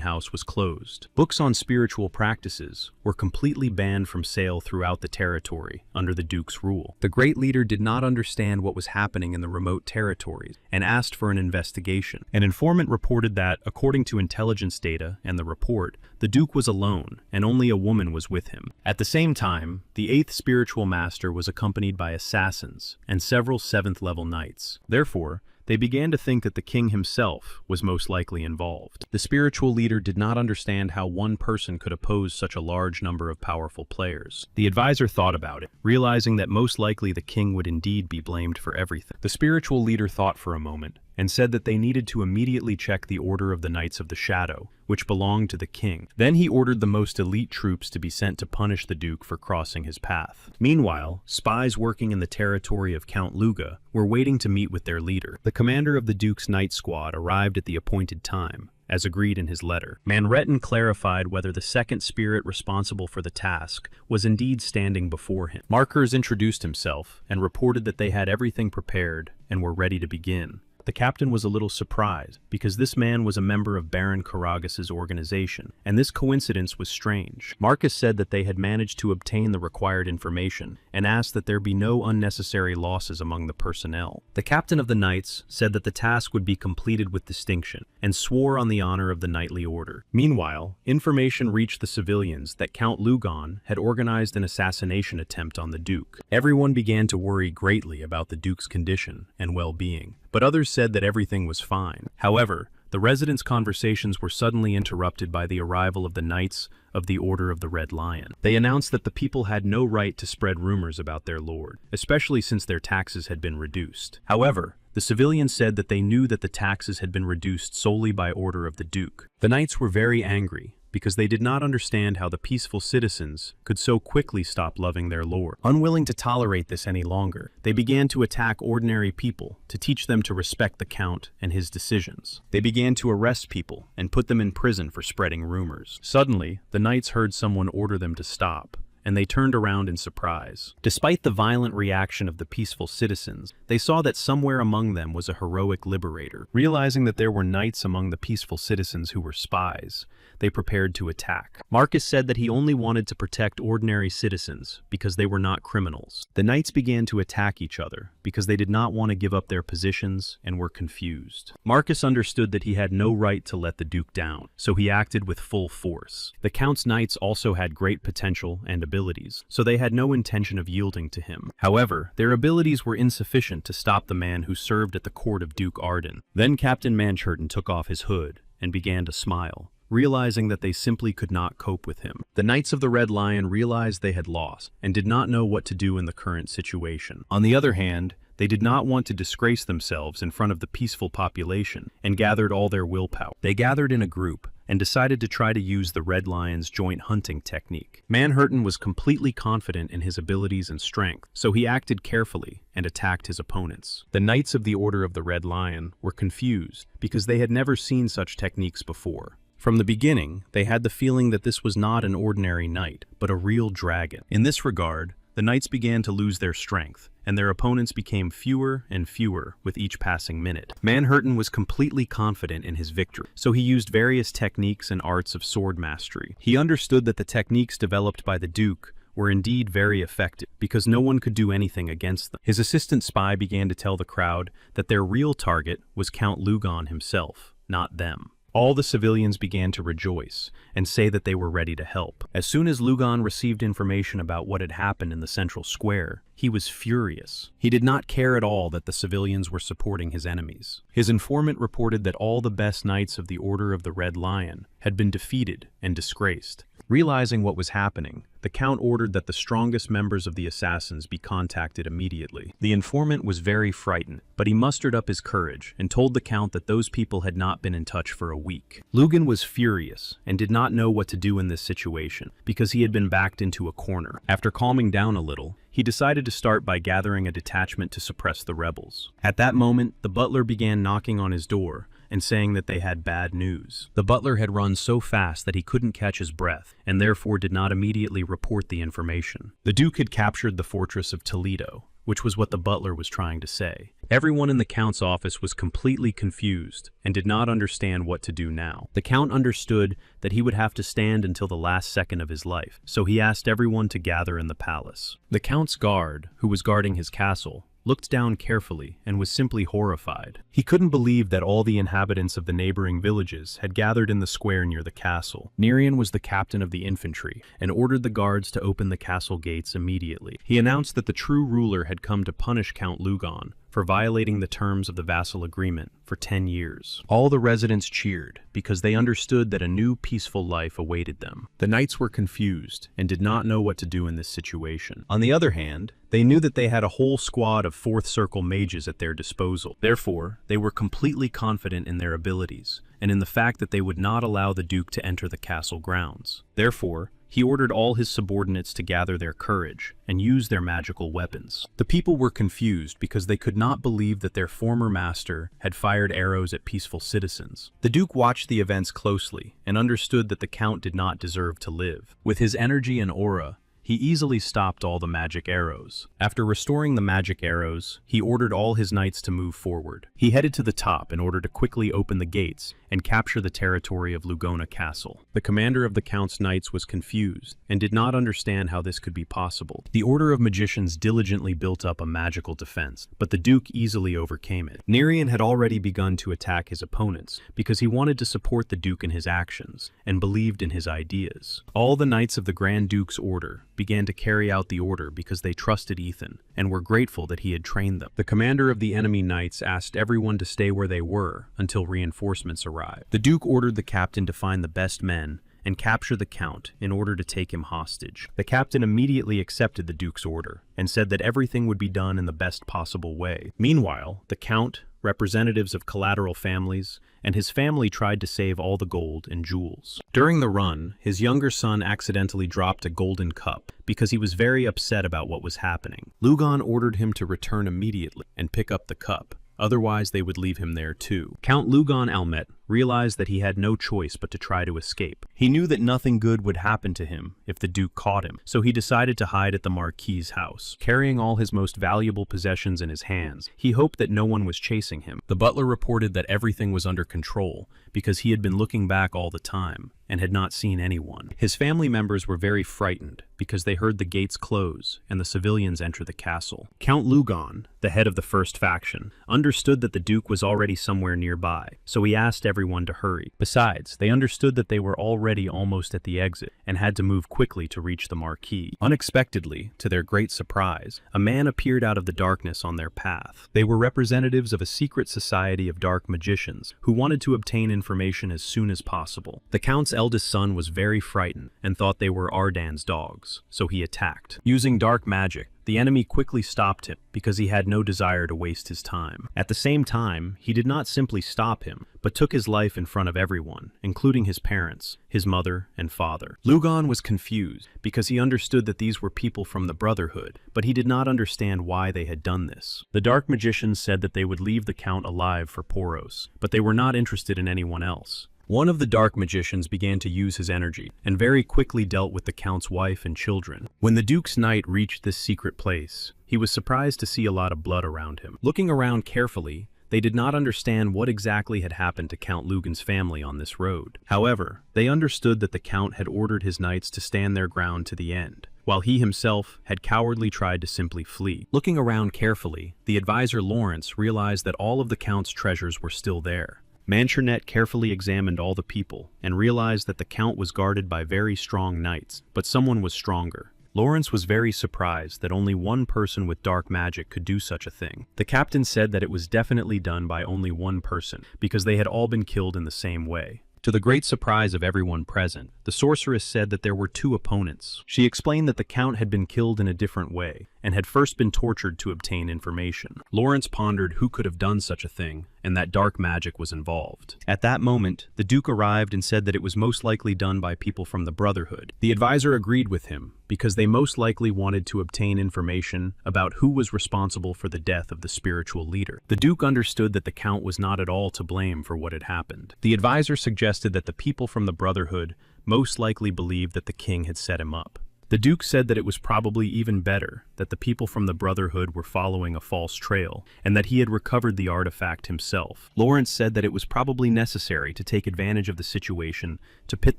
house was closed. Books on spiritual practices were completely banned from sale throughout the territory under the Duke's rule. The great leader did not understand what was happening in the remote territories and asked for an investigation. An informant reported that, according to intelligence data and the report, the Duke was alone and only a woman was with him. At the same time, the 8th spiritual master was accompanied by assassins and several 7th level knights. Therefore, they began to think that the king himself was most likely involved. The spiritual leader did not understand how one person could oppose such a large number of powerful players. The advisor thought about it, realizing that most likely the king would indeed be blamed for everything. The spiritual leader thought for a moment and said that they needed to immediately check the order of the Knights of the Shadow, which belonged to the king. Then he ordered the most elite troops to be sent to punish the Duke for crossing his path. Meanwhile, spies working in the territory of Count Luga were waiting to meet with their leader. The commander of the Duke's Knight Squad arrived at the appointed time, as agreed in his letter. Manhwa clarified whether the second spirit responsible for the task was indeed standing before him. Markers introduced himself and reported that they had everything prepared and were ready to begin. The captain was a little surprised, because this man was a member of Baron Karagas's organization, and this coincidence was strange. Marcus said that they had managed to obtain the required information, and asked that there be no unnecessary losses among the personnel. The captain of the Knights said that the task would be completed with distinction, and swore on the honor of the knightly order. Meanwhile, information reached the civilians that Count Lugan had organized an assassination attempt on the Duke. Everyone began to worry greatly about the Duke's condition and well-being, but others said that everything was fine. However, the residents' conversations were suddenly interrupted by the arrival of the Knights of the Order of the Red Lion. They announced that the people had no right to spread rumors about their lord, especially since their taxes had been reduced. However, the civilians said that they knew that the taxes had been reduced solely by order of the Duke. The Knights were very angry, because they did not understand how the peaceful citizens could so quickly stop loving their lord. Unwilling to tolerate this any longer, they began to attack ordinary people to teach them to respect the Count and his decisions. They began to arrest people and put them in prison for spreading rumors. Suddenly, the Knights heard someone order them to stop, and they turned around in surprise. Despite the violent reaction of the peaceful citizens, they saw that somewhere among them was a heroic liberator. Realizing that there were knights among the peaceful citizens who were spies, they prepared to attack. Marcus said that he only wanted to protect ordinary citizens because they were not criminals. The knights began to attack each other because they did not want to give up their positions and were confused. Marcus understood that he had no right to let the Duke down, so he acted with full force. The Count's knights also had great potential and abilities, so they had no intention of yielding to him. However, their abilities were insufficient to stop the man who served at the court of Duke Arden. Then Captain Manchurton took off his hood and began to smile, realizing that they simply could not cope with him. The Knights of the Red Lion realized they had lost and did not know what to do in the current situation. On the other hand, they did not want to disgrace themselves in front of the peaceful population and gathered all their willpower. They gathered in a group and decided to try to use the Red Lion's joint hunting technique. Manhurton was completely confident in his abilities and strength, so he acted carefully and attacked his opponents. The Knights of the Order of the Red Lion were confused because they had never seen such techniques before. From the beginning, they had the feeling that this was not an ordinary knight, but a real dragon. In this regard, the knights began to lose their strength, and their opponents became fewer and fewer with each passing minute. Manhurton was completely confident in his victory, so he used various techniques and arts of sword mastery. He understood that the techniques developed by the Duke were indeed very effective, because no one could do anything against them. His assistant spy began to tell the crowd that their real target was Count Lugan himself, not them. All the civilians began to rejoice and say that they were ready to help. As soon as Lugan received information about what had happened in the central square, he was furious. He did not care at all that the civilians were supporting his enemies. His informant reported that all the best knights of the Order of the Red Lion had been defeated and disgraced. Realizing what was happening, the Count ordered that the strongest members of the assassins be contacted immediately. The informant was very frightened, but he mustered up his courage and told the Count that those people had not been in touch for a week. Lugan was furious and did not know what to do in this situation because he had been backed into a corner. After calming down a little, he decided to start by gathering a detachment to suppress the rebels. At that moment, the butler began knocking on his door and saying that they had bad news. The butler had run so fast that he couldn't catch his breath, and therefore did not immediately report the information. The Duke had captured the fortress of Toledo, which was what the butler was trying to say. Everyone in the Count's office was completely confused and did not understand what to do now. The Count understood that he would have to stand until the last second of his life, so he asked everyone to gather in the palace. The Count's guard, who was guarding his castle, looked down carefully and was simply horrified. He couldn't believe that all the inhabitants of the neighboring villages had gathered in the square near the castle. Nerian was the captain of the infantry and ordered the guards to open the castle gates immediately. He announced that the true ruler had come to punish Count Lugan for for violating the terms of the vassal agreement for 10 years. All the residents cheered because they understood that a new peaceful life awaited them. The knights were confused and did not know what to do in this situation. On the other hand, they knew that they had a whole squad of Fourth Circle mages at their disposal. Therefore, they were completely confident in their abilities and in the fact that they would not allow the Duke to enter the castle grounds. Therefore, he ordered all his subordinates to gather their courage and use their magical weapons. The people were confused because they could not believe that their former master had fired arrows at peaceful citizens. The Duke watched the events closely and understood that the Count did not deserve to live. With his energy and aura, he easily stopped all the magic arrows. After restoring the magic arrows, he ordered all his knights to move forward. He headed to the top in order to quickly open the gates and capture the territory of Lugona Castle. The commander of the Count's knights was confused and did not understand how this could be possible. The Order of Magicians diligently built up a magical defense, but the Duke easily overcame it. Nerian had already begun to attack his opponents because he wanted to support the Duke in his actions and believed in his ideas. All the knights of the Grand Duke's order began to carry out the order because they trusted Ethan and were grateful that he had trained them. The commander of the enemy knights asked everyone to stay where they were until reinforcements arrived. The Duke ordered the captain to find the best men and capture the Count in order to take him hostage. The captain immediately accepted the Duke's order and said that everything would be done in the best possible way. Meanwhile, the Count, representatives of collateral families, and his family tried to save all the gold and jewels. During the run, his younger son accidentally dropped a golden cup because he was very upset about what was happening. Lugon ordered him to return immediately and pick up the cup. Otherwise, they would leave him there too. Count Lugon Almet realized that he had no choice but to try to escape. He knew that nothing good would happen to him if the Duke caught him, so he decided to hide at the Marquis's house. Carrying all his most valuable possessions in his hands, he hoped that no one was chasing him. The butler reported that everything was under control because he had been looking back all the time and had not seen anyone. His family members were very frightened because they heard the gates close and the civilians enter the castle. Count Lugon, the head of the first faction, understood that the Duke was already somewhere nearby, so he asked everyone to hurry. Besides, they understood that they were already almost at the exit and had to move quickly to reach the Marquis. Unexpectedly, to their great surprise, a man appeared out of the darkness on their path. They were representatives of a secret society of dark magicians who wanted to obtain information as soon as possible. The Count's eldest son was very frightened and thought they were Ardan's dogs, so he attacked. Using dark magic, the enemy quickly stopped him because he had no desire to waste his time. At the same time, he did not simply stop him, but took his life in front of everyone, including his parents, his mother, and father. Lugon was confused because he understood that these were people from the Brotherhood, but he did not understand why they had done this. The Dark Magicians said that they would leave the Count alive for Poros, but they were not interested in anyone else. One of the Dark Magicians began to use his energy, and very quickly dealt with the Count's wife and children. When the Duke's knight reached this secret place, he was surprised to see a lot of blood around him. Looking around carefully, they did not understand what exactly had happened to Count Lugon's family on this road. However, they understood that the Count had ordered his knights to stand their ground to the end, while he himself had cowardly tried to simply flee. Looking around carefully, the advisor Lawrence realized that all of the Count's treasures were still there. Manchernet carefully examined all the people and realized that the Count was guarded by very strong knights, but someone was stronger. Lawrence was very surprised that only one person with dark magic could do such a thing. The captain said that it was definitely done by only one person, because they had all been killed in the same way. To the great surprise of everyone present, the sorceress said that there were two opponents. She explained that the Count had been killed in a different way, and had first been tortured to obtain information. Lawrence pondered who could have done such a thing, and that dark magic was involved. At that moment, the Duke arrived and said that it was most likely done by people from the Brotherhood. The advisor agreed with him, because they most likely wanted to obtain information about who was responsible for the death of the spiritual leader. The Duke understood that the Count was not at all to blame for what had happened. The advisor suggested that the people from the Brotherhood most likely believed that the king had set him up. The Duke said that it was probably even better that the people from the Brotherhood were following a false trail, and that he had recovered the artifact himself. Lawrence said that it was probably necessary to take advantage of the situation to pit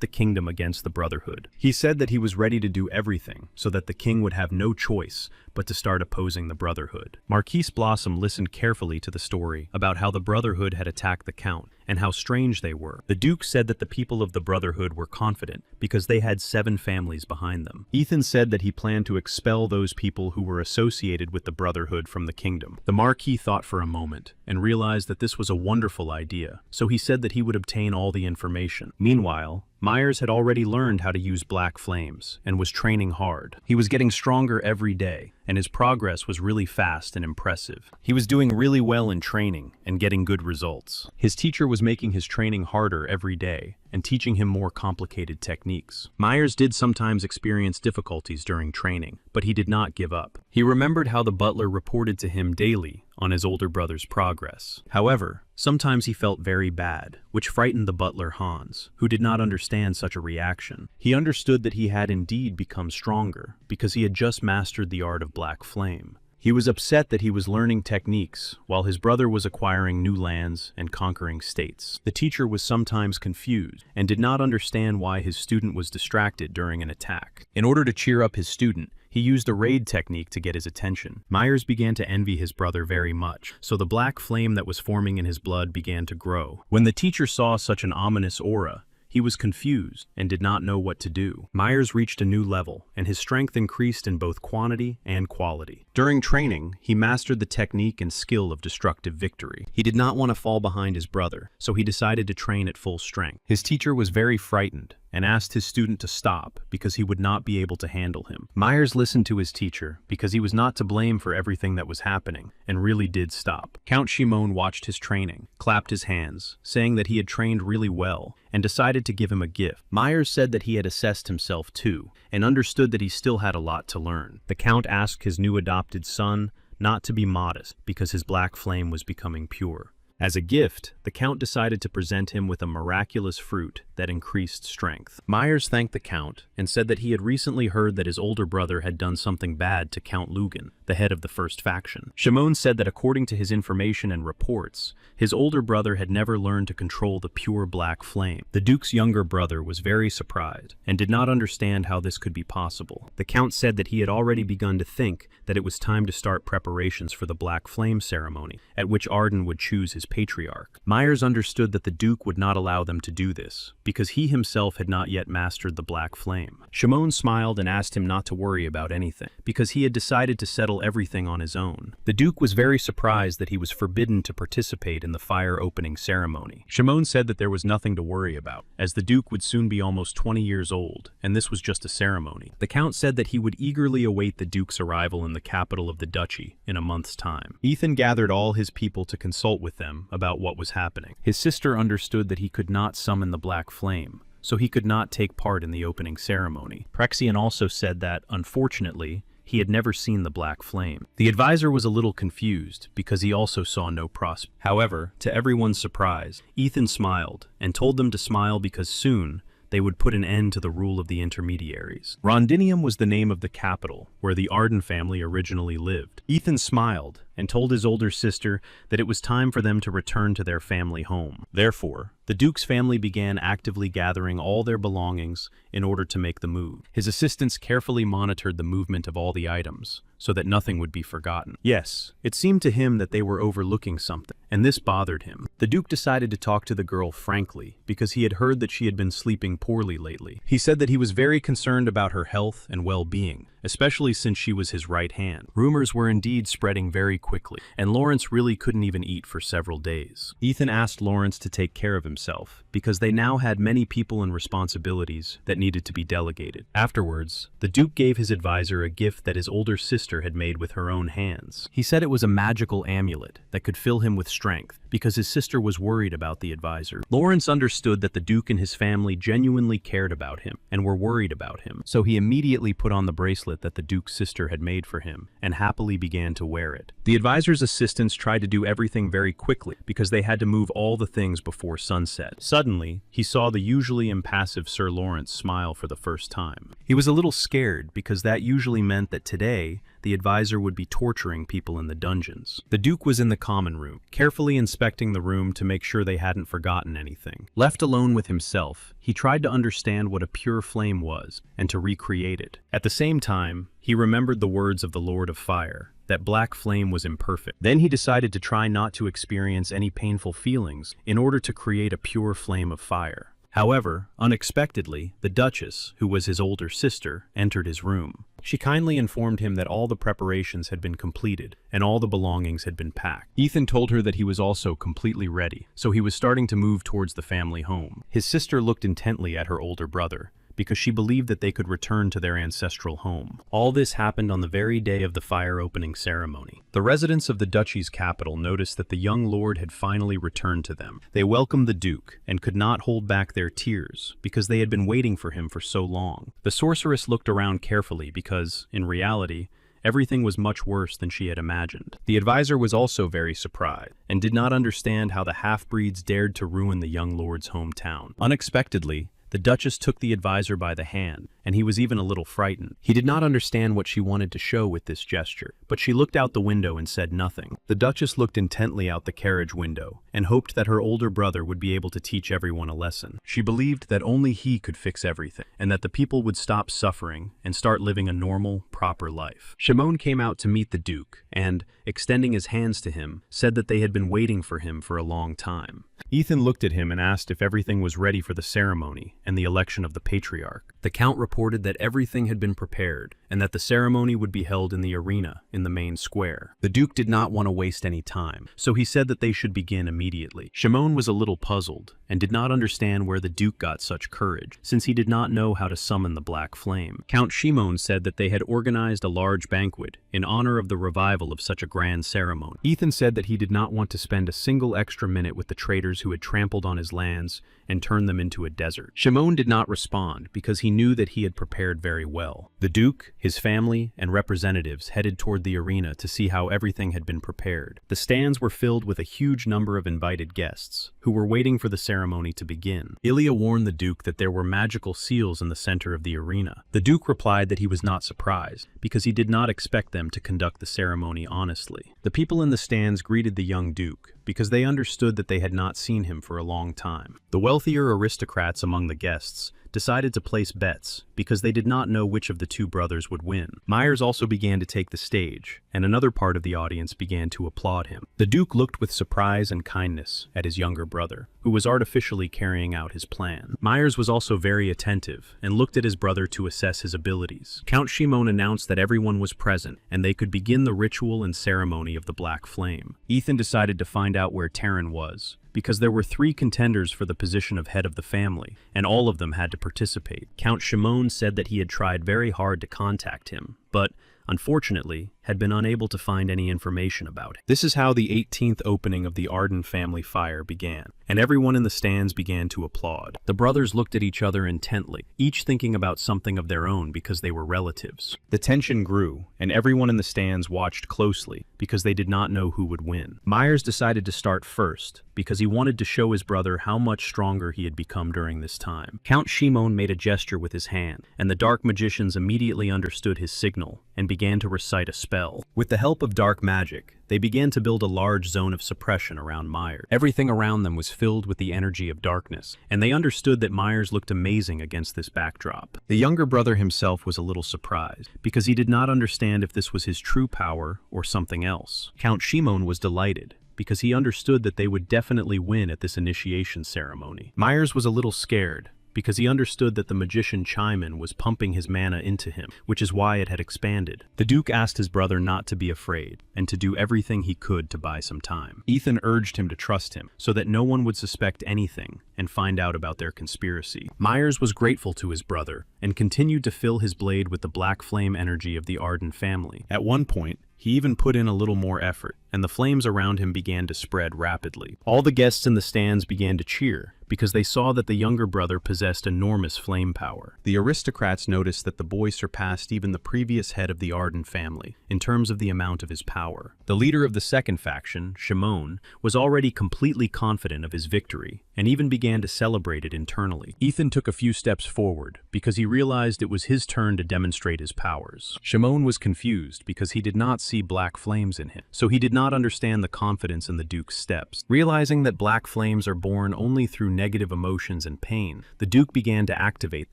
the kingdom against the Brotherhood. He said that he was ready to do everything so that the king would have no choice but to start opposing the Brotherhood. Marquise Blossom listened carefully to the story about how the Brotherhood had attacked the Count and how strange they were. The Duke said that the people of the Brotherhood were confident because they had 7 families behind them. Ethan said that he planned to expel those people who were associated with the Brotherhood from the kingdom. The Marquis thought for a moment and realized that this was a wonderful idea, so he said that he would obtain all the information. Meanwhile, Myers had already learned how to use black flames and was training hard. He was getting stronger every day, and his progress was really fast and impressive. He was doing really well in training and getting good results. His teacher was making his training harder every day and teaching him more complicated techniques. Myers did sometimes experience difficulties during training, but he did not give up. He remembered how the butler reported to him daily on his older brother's progress. However, sometimes he felt very bad, which frightened the butler Hans, who did not understand such a reaction. He understood that he had indeed become stronger because he had just mastered the art of black flame. He was upset that he was learning techniques while his brother was acquiring new lands and conquering states. The teacher was sometimes confused and did not understand why his student was distracted during an attack. In order to cheer up his student, he used a raid technique to get his attention. Myers began to envy his brother very much, so the black flame that was forming in his blood began to grow. When the teacher saw such an ominous aura, he was confused and did not know what to do. Myers reached a new level, and his strength increased in both quantity and quality. During training, he mastered the technique and skill of destructive victory. He did not want to fall behind his brother, so he decided to train at full strength. His teacher was very frightened and asked his student to stop because he would not be able to handle him. Myers listened to his teacher because he was not to blame for everything that was happening and really did stop. Count Shimon watched his training, clapped his hands, saying that he had trained really well, and decided to give him a gift. Myers said that he had assessed himself too and understood that he still had a lot to learn. The Count asked his new adopted son not to be modest because his black flame was becoming pure. As a gift, the Count decided to present him with a miraculous fruit that increased strength. Myers thanked the Count and said that he had recently heard that his older brother had done something bad to Count Lugan, the head of the first faction. Shimon said that according to his information and reports, his older brother had never learned to control the pure black flame. The Duke's younger brother was very surprised and did not understand how this could be possible. The Count said that he had already begun to think that it was time to start preparations for the black flame ceremony, at which Arden would choose his patriarch. Myers understood that the Duke would not allow them to do this, because he himself had not yet mastered the black flame. Shimon smiled and asked him not to worry about anything, because he had decided to settle everything on his own. The Duke was very surprised that he was forbidden to participate in the fire opening ceremony. Shimon said that there was nothing to worry about, as the Duke would soon be almost 20 years old, and this was just a ceremony. The Count said that he would eagerly await the Duke's arrival in the capital of the duchy in a month's time. Ethan gathered all his people to consult with them about what was happening. His sister understood that he could not summon the black flame, so he could not take part in the opening ceremony. Prexian also said that, unfortunately, he had never seen the black flame. The advisor was a little confused because he also saw no prospect. However, to everyone's surprise, Ethan smiled and told them to smile because soon they would put an end to the rule of the intermediaries. Rondinium was the name of the capital where the Arden family originally lived. Ethan smiled and told his older sister that it was time for them to return to their family home. Therefore, the Duke's family began actively gathering all their belongings in order to make the move. His assistants carefully monitored the movement of all the items so that nothing would be forgotten. Yes, it seemed to him that they were overlooking something, and this bothered him. The Duke decided to talk to the girl frankly because he had heard that she had been sleeping poorly lately. He said that he was very concerned about her health and well-being, especially since she was his right hand. Rumors were indeed spreading very quickly, and Lawrence really couldn't even eat for several days. Ethan asked Lawrence to take care of himself, because they now had many people and responsibilities that needed to be delegated. Afterwards, the Duke gave his advisor a gift that his older sister had made with her own hands. He said it was a magical amulet that could fill him with strength, because his sister was worried about the advisor. Lawrence understood that the Duke and his family genuinely cared about him and were worried about him, so he immediately put on the bracelet that the Duke's sister had made for him and happily began to wear it. The advisor's assistants tried to do everything very quickly because they had to move all the things before sunset. Suddenly, he saw the usually impassive Sir Lawrence smile for the first time. He was a little scared because that usually meant that today the advisor would be torturing people in the dungeons. The Duke was in the common room, carefully inspecting the room to make sure they hadn't forgotten anything. Left alone with himself, he tried to understand what a pure flame was and to recreate it. At the same time, he remembered the words of the Lord of Fire, that black flame was imperfect. Then he decided to try not to experience any painful feelings in order to create a pure flame of fire. However, unexpectedly, the Duchess, who was his older sister, entered his room. She kindly informed him that all the preparations had been completed and all the belongings had been packed. Ethan told her that he was also completely ready, so he was starting to move towards the family home. His sister looked intently at her older brother, because she believed that they could return to their ancestral home. All this happened on the very day of the fire opening ceremony. The residents of the duchy's capital noticed that the young lord had finally returned to them. They welcomed the Duke and could not hold back their tears because they had been waiting for him for so long. The sorceress looked around carefully because, in reality, everything was much worse than she had imagined. The advisor was also very surprised and did not understand how the half-breeds dared to ruin the young lord's hometown. Unexpectedly, the Duchess took the advisor by the hand, and he was even a little frightened. He did not understand what she wanted to show with this gesture, but she looked out the window and said nothing. The Duchess looked intently out the carriage window and hoped that her older brother would be able to teach everyone a lesson. She believed that only he could fix everything, and that the people would stop suffering and start living a normal, proper life. Shimon came out to meet the Duke and, extending his hands to him, said that they had been waiting for him for a long time. Ethan looked at him and asked if everything was ready for the ceremony and the election of the patriarch. The Count reported that everything had been prepared and that the ceremony would be held in the arena in the main square. The Duke did not want to waste any time, so he said that they should begin immediately. Shimon was a little puzzled and did not understand where the Duke got such courage, since he did not know how to summon the black flame. Count Shimon said that they had organized a large banquet in honor of the revival of such a grand ceremony. Ethan said that he did not want to spend a single extra minute with the traitors who had trampled on his lands and turned them into a desert. Shimon did not respond because he knew that he had prepared very well. The Duke, his family, and representatives headed toward the arena to see how everything had been prepared. The stands were filled with a huge number of invited guests, who were waiting for the ceremony to begin. Ilya warned the Duke that there were magical seals in the center of the arena. The Duke replied that he was not surprised, because he did not expect them to conduct the ceremony honestly. The people in the stands greeted the young Duke, because they understood that they had not seen him for a long time. The wealthier aristocrats among the guests decided to place bets because they did not know which of the two brothers would win. Myers also began to take the stage, and another part of the audience began to applaud him. The Duke looked with surprise and kindness at his younger brother, who was artificially carrying out his plan. Myers was also very attentive and looked at his brother to assess his abilities. Count Shimon announced that everyone was present and they could begin the ritual and ceremony of the Black Flame. Ethan decided to find out where Terran was, because there were 3 contenders for the position of head of the family, and all of them had to participate. Count Shimon said that he had tried very hard to contact him, but, unfortunately, had been unable to find any information about it. This is how the 18th opening of the Arden family fire began, and everyone in the stands began to applaud. The brothers looked at each other intently, each thinking about something of their own because they were relatives. The tension grew, and everyone in the stands watched closely because they did not know who would win. Myers decided to start first because he wanted to show his brother how much stronger he had become during this time. Count Shimon made a gesture with his hand, and the dark magicians immediately understood his signal and began to recite a spell. With the help of dark magic, they began to build a large zone of suppression around Myers. Everything around them was filled with the energy of darkness, and they understood that Myers looked amazing against this backdrop. The younger brother himself was a little surprised, because he did not understand if this was his true power or something else. Count Shimon was delighted, because he understood that they would definitely win at this initiation ceremony. Myers was a little scared, because he understood that the magician Chiman was pumping his mana into him, which is why it had expanded. The Duke asked his brother not to be afraid, and to do everything he could to buy some time. Ethan urged him to trust him, so that no one would suspect anything and find out about their conspiracy. Myers was grateful to his brother, and continued to fill his blade with the black flame energy of the Arden family. At one point, he even put in a little more effort, and the flames around him began to spread rapidly. All the guests in the stands began to cheer, because they saw that the younger brother possessed enormous flame power. The aristocrats noticed that the boy surpassed even the previous head of the Arden family in terms of the amount of his power. The leader of the second faction, Shimon, was already completely confident of his victory, and even began to celebrate it internally. Ethan took a few steps forward, because he realized it was his turn to demonstrate his powers. Shimon was confused because he did not see black flames in him, so he did not understand the confidence in the Duke's steps. Realizing that black flames are born only through negative emotions and pain, the Duke began to activate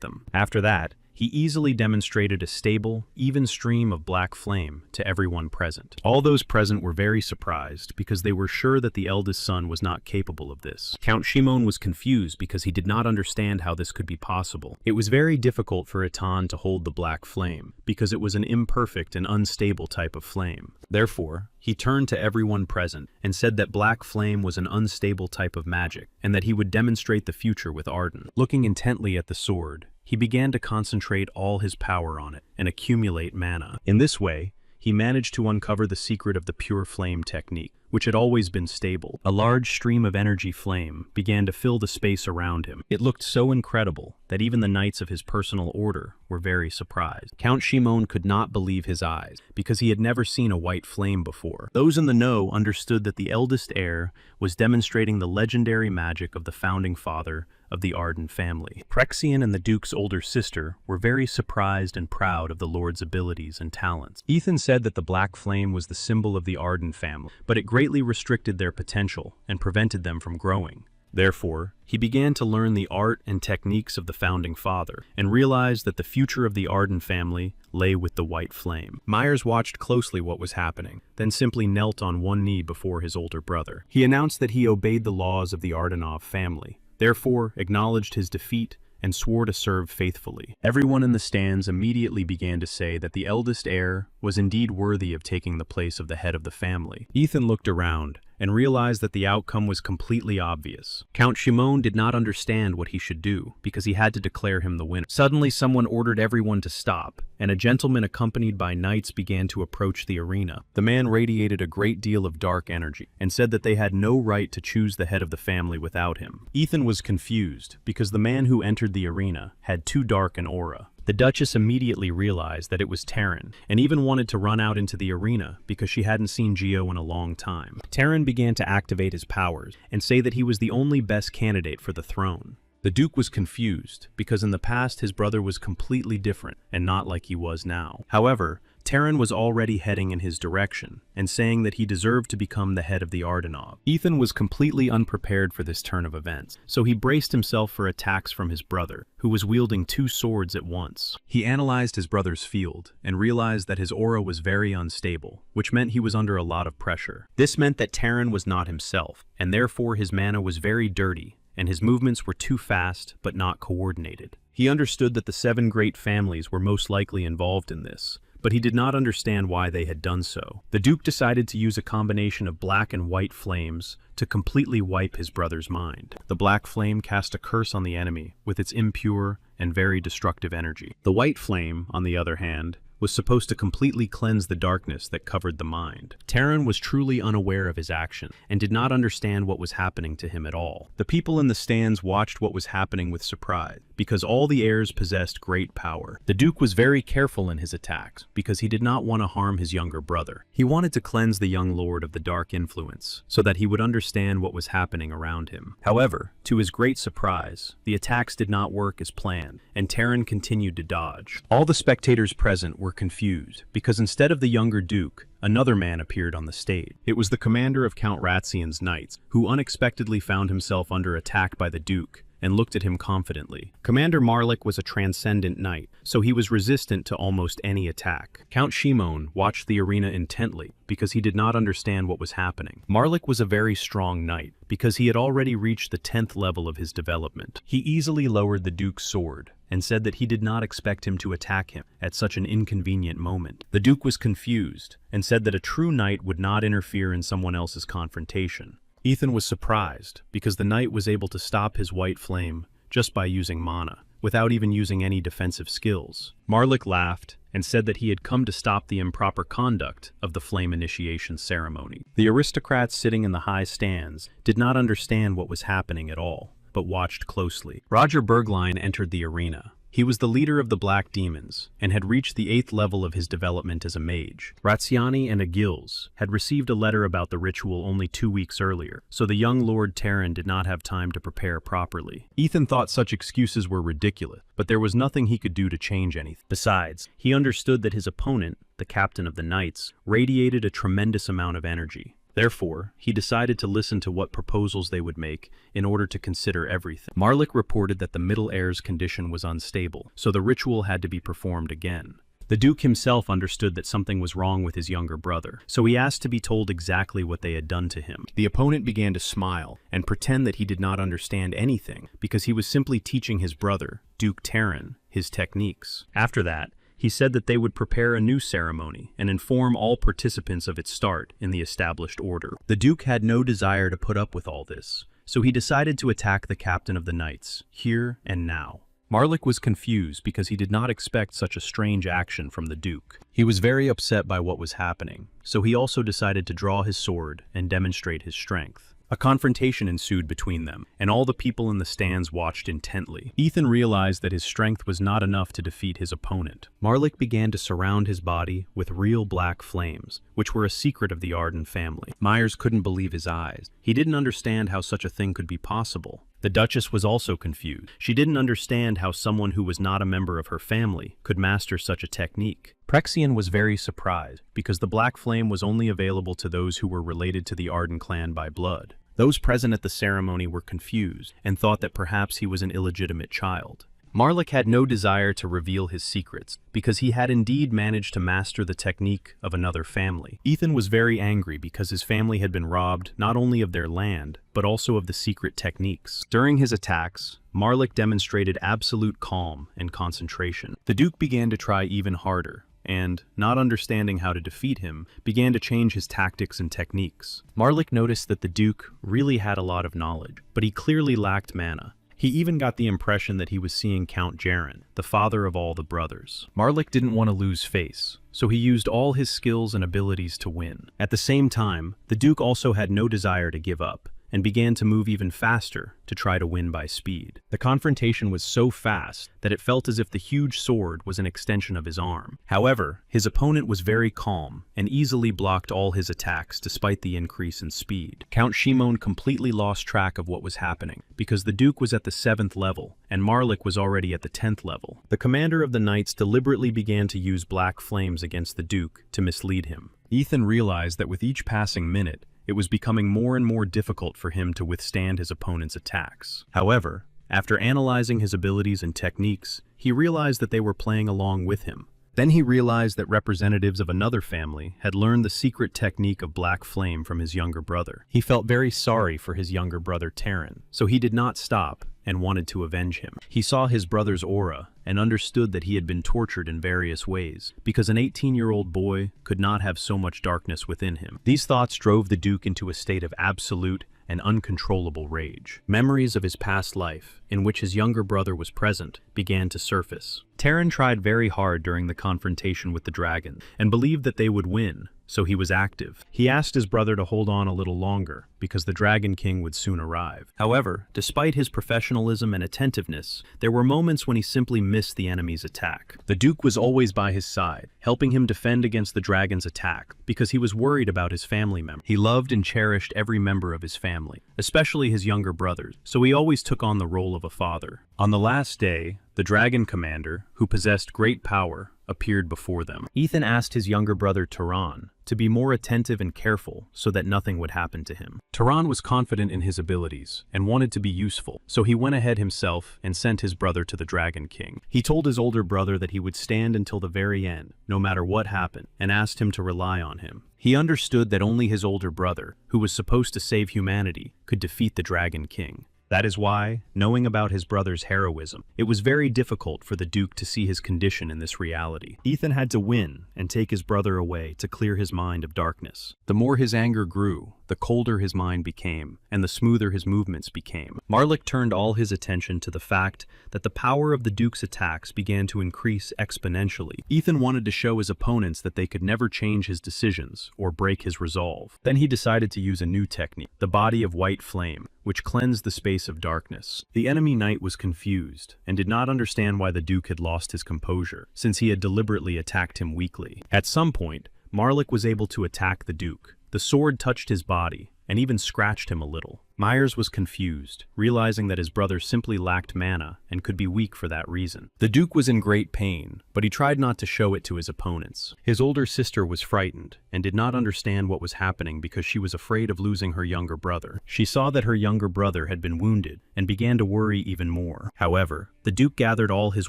them. After that, he easily demonstrated a stable, even stream of black flame to everyone present. All those present were very surprised because they were sure that the eldest son was not capable of this. Count Shimon was confused because he did not understand how this could be possible. It was very difficult for Atan to hold the black flame because it was an imperfect and unstable type of flame. Therefore, he turned to everyone present and said that black flame was an unstable type of magic and that he would demonstrate the future with Arden. Looking intently at the sword, he began to concentrate all his power on it and accumulate mana. In this way, he managed to uncover the secret of the pure flame technique, which had always been stable. A large stream of energy flame began to fill the space around him. It looked so incredible that even the knights of his personal order were very surprised. Count Shimon could not believe his eyes, because he had never seen a white flame before. Those in the know understood that the eldest heir was demonstrating the legendary magic of the founding father of the Arden family. Prexian and the Duke's older sister were very surprised and proud of the Lord's abilities and talents. Ethan said that the black flame was the symbol of the Arden family, but it greatly restricted their potential and prevented them from growing. Therefore, he began to learn the art and techniques of the founding father, and realized that the future of the Arden family lay with the white flame. Myers watched closely what was happening, then simply knelt on one knee before his older brother. He announced that he obeyed the laws of the Ardenov family, therefore acknowledged his defeat and swore to serve faithfully. Everyone in the stands immediately began to say that the eldest heir was indeed worthy of taking the place of the head of the family. Ethan looked around and realized that the outcome was completely obvious. Count Shimon did not understand what he should do, because he had to declare him the winner. Suddenly, someone ordered everyone to stop, and a gentleman accompanied by knights began to approach the arena. The man radiated a great deal of dark energy, and said that they had no right to choose the head of the family without him. Ethan was confused, because the man who entered the arena had too dark an aura. The Duchess immediately realized that it was Terran, and even wanted to run out into the arena because she hadn't seen Gio in a long time. Terran began to activate his powers and say that he was the only best candidate for the throne. The Duke was confused because in the past his brother was completely different and not like he was now. However, Terran was already heading in his direction and saying that he deserved to become the head of the Ardenov. Ethan was completely unprepared for this turn of events, so he braced himself for attacks from his brother, who was wielding two swords at once. He analyzed his brother's field and realized that his aura was very unstable, which meant he was under a lot of pressure. This meant that Terran was not himself, and therefore his mana was very dirty, and his movements were too fast but not coordinated. He understood that the 7 great families were most likely involved in this, but he did not understand why they had done so. The Duke decided to use a combination of black and white flames to completely wipe his brother's mind. The black flame cast a curse on the enemy with its impure and very destructive energy. The white flame, on the other hand, was supposed to completely cleanse the darkness that covered the mind. Terran was truly unaware of his action and did not understand what was happening to him at all. The people in the stands watched what was happening with surprise, because all the heirs possessed great power. The Duke was very careful in his attacks because he did not want to harm his younger brother. He wanted to cleanse the young lord of the dark influence so that he would understand what was happening around him. However, to his great surprise, the attacks did not work as planned, and Terran continued to dodge. All the spectators present were confused because instead of the younger Duke, another man appeared on the stage. It was the commander of Count Ratzian's knights, who unexpectedly found himself under attack by the Duke and looked at him confidently. Commander Marlik was a transcendent knight, so he was resistant to almost any attack. Count Shimon watched the arena intently because he did not understand what was happening. Marlik was a very strong knight because he had already reached the 10th level of his development. He easily lowered the Duke's sword and said that he did not expect him to attack him at such an inconvenient moment. The Duke was confused and said that a true knight would not interfere in someone else's confrontation. Ethan was surprised because the knight was able to stop his white flame just by using mana, without even using any defensive skills. Marlik laughed and said that he had come to stop the improper conduct of the flame initiation ceremony. The aristocrats sitting in the high stands did not understand what was happening at all, but watched closely. Roger Bergline entered the arena. He was the leader of the Black Demons, and had reached the 8th level of his development as a mage. Raziani and Agils had received a letter about the ritual only 2 weeks earlier, so the young Lord Terran did not have time to prepare properly. Ethan thought such excuses were ridiculous, but there was nothing he could do to change anything. Besides, he understood that his opponent, the captain of the Knights, radiated a tremendous amount of energy. Therefore, he decided to listen to what proposals they would make in order to consider everything. Marlik reported that the Middle Heir's condition was unstable, so the ritual had to be performed again. The Duke himself understood that something was wrong with his younger brother, so he asked to be told exactly what they had done to him. The opponent began to smile and pretend that he did not understand anything because he was simply teaching his brother, Duke Terran, his techniques. After that, he said that they would prepare a new ceremony and inform all participants of its start in the established order. The Duke had no desire to put up with all this, so he decided to attack the captain of the Knights, here and now. Marlik was confused because he did not expect such a strange action from the Duke. He was very upset by what was happening, so he also decided to draw his sword and demonstrate his strength. A confrontation ensued between them, and all the people in the stands watched intently. Ethan realized that his strength was not enough to defeat his opponent. Marlik began to surround his body with real black flames, which were a secret of the Arden family. Myers couldn't believe his eyes. He didn't understand how such a thing could be possible. The Duchess was also confused. She didn't understand how someone who was not a member of her family could master such a technique. Prexian was very surprised, because the black flame was only available to those who were related to the Arden clan by blood. Those present at the ceremony were confused and thought that perhaps he was an illegitimate child. Marlik had no desire to reveal his secrets, because he had indeed managed to master the technique of another family. Ethan was very angry because his family had been robbed not only of their land, but also of the secret techniques. During his attacks, Marlik demonstrated absolute calm and concentration. The Duke began to try even harder, and, not understanding how to defeat him, began to change his tactics and techniques. Marlik noticed that the Duke really had a lot of knowledge, but he clearly lacked mana. He even got the impression that he was seeing Count Jaren, the father of all the brothers. Marlik didn't want to lose face, so he used all his skills and abilities to win. At the same time, the Duke also had no desire to give up, and began to move even faster to try to win by speed. The confrontation was so fast that it felt as if the huge sword was an extension of his arm. However, his opponent was very calm and easily blocked all his attacks despite the increase in speed. Count Shimon completely lost track of what was happening, because the Duke was at the 7th level and Marlik was already at the 10th level. The commander of the Knights deliberately began to use black flames against the Duke to mislead him. Ethan realized that with each passing minute, it was becoming more and more difficult for him to withstand his opponent's attacks. However, after analyzing his abilities and techniques, he realized that they were playing along with him. Then he realized that representatives of another family had learned the secret technique of black flame from his younger brother. He felt very sorry for his younger brother Terran, so he did not stop and wanted to avenge him. He saw his brother's aura and understood that he had been tortured in various ways, because an 18-year-old boy could not have so much darkness within him. These thoughts drove the Duke into a state of absolute and uncontrollable rage. Memories of his past life, in which his younger brother was present, began to surface. Terran tried very hard during the confrontation with the dragon, and believed that they would win, so he was active. He asked his brother to hold on a little longer, because the Dragon King would soon arrive. However, despite his professionalism and attentiveness, there were moments when he simply missed the enemy's attack. The Duke was always by his side, helping him defend against the dragon's attack, because he was worried about his family members. He loved and cherished every member of his family, especially his younger brothers, so he always took on the role of a father. On the last day, the Dragon Commander, who possessed great power, appeared before them. Ethan asked his younger brother Tehran to be more attentive and careful so that nothing would happen to him. Tehran was confident in his abilities and wanted to be useful, so he went ahead himself and sent his brother to the Dragon King. He told his older brother that he would stand until the very end, no matter what happened, and asked him to rely on him. He understood that only his older brother, who was supposed to save humanity, could defeat the Dragon King. That is why, knowing about his brother's heroism, it was very difficult for the Duke to see his condition in this reality. Ethan had to win and take his brother away to clear his mind of darkness. The more his anger grew, the colder his mind became, and the smoother his movements became. Marlik turned all his attention to the fact that the power of the Duke's attacks began to increase exponentially. Ethan wanted to show his opponents that they could never change his decisions or break his resolve. Then he decided to use a new technique, the body of white flame, which cleansed the space of darkness. The enemy knight was confused and did not understand why the Duke had lost his composure, since he had deliberately attacked him weakly. At some point, Marlik was able to attack the Duke. The sword touched his body and even scratched him a little. Myers was confused, realizing that his brother simply lacked mana and could be weak for that reason. The Duke was in great pain, but he tried not to show it to his opponents. His older sister was frightened and did not understand what was happening because she was afraid of losing her younger brother. She saw that her younger brother had been wounded and began to worry even more. However, the Duke gathered all his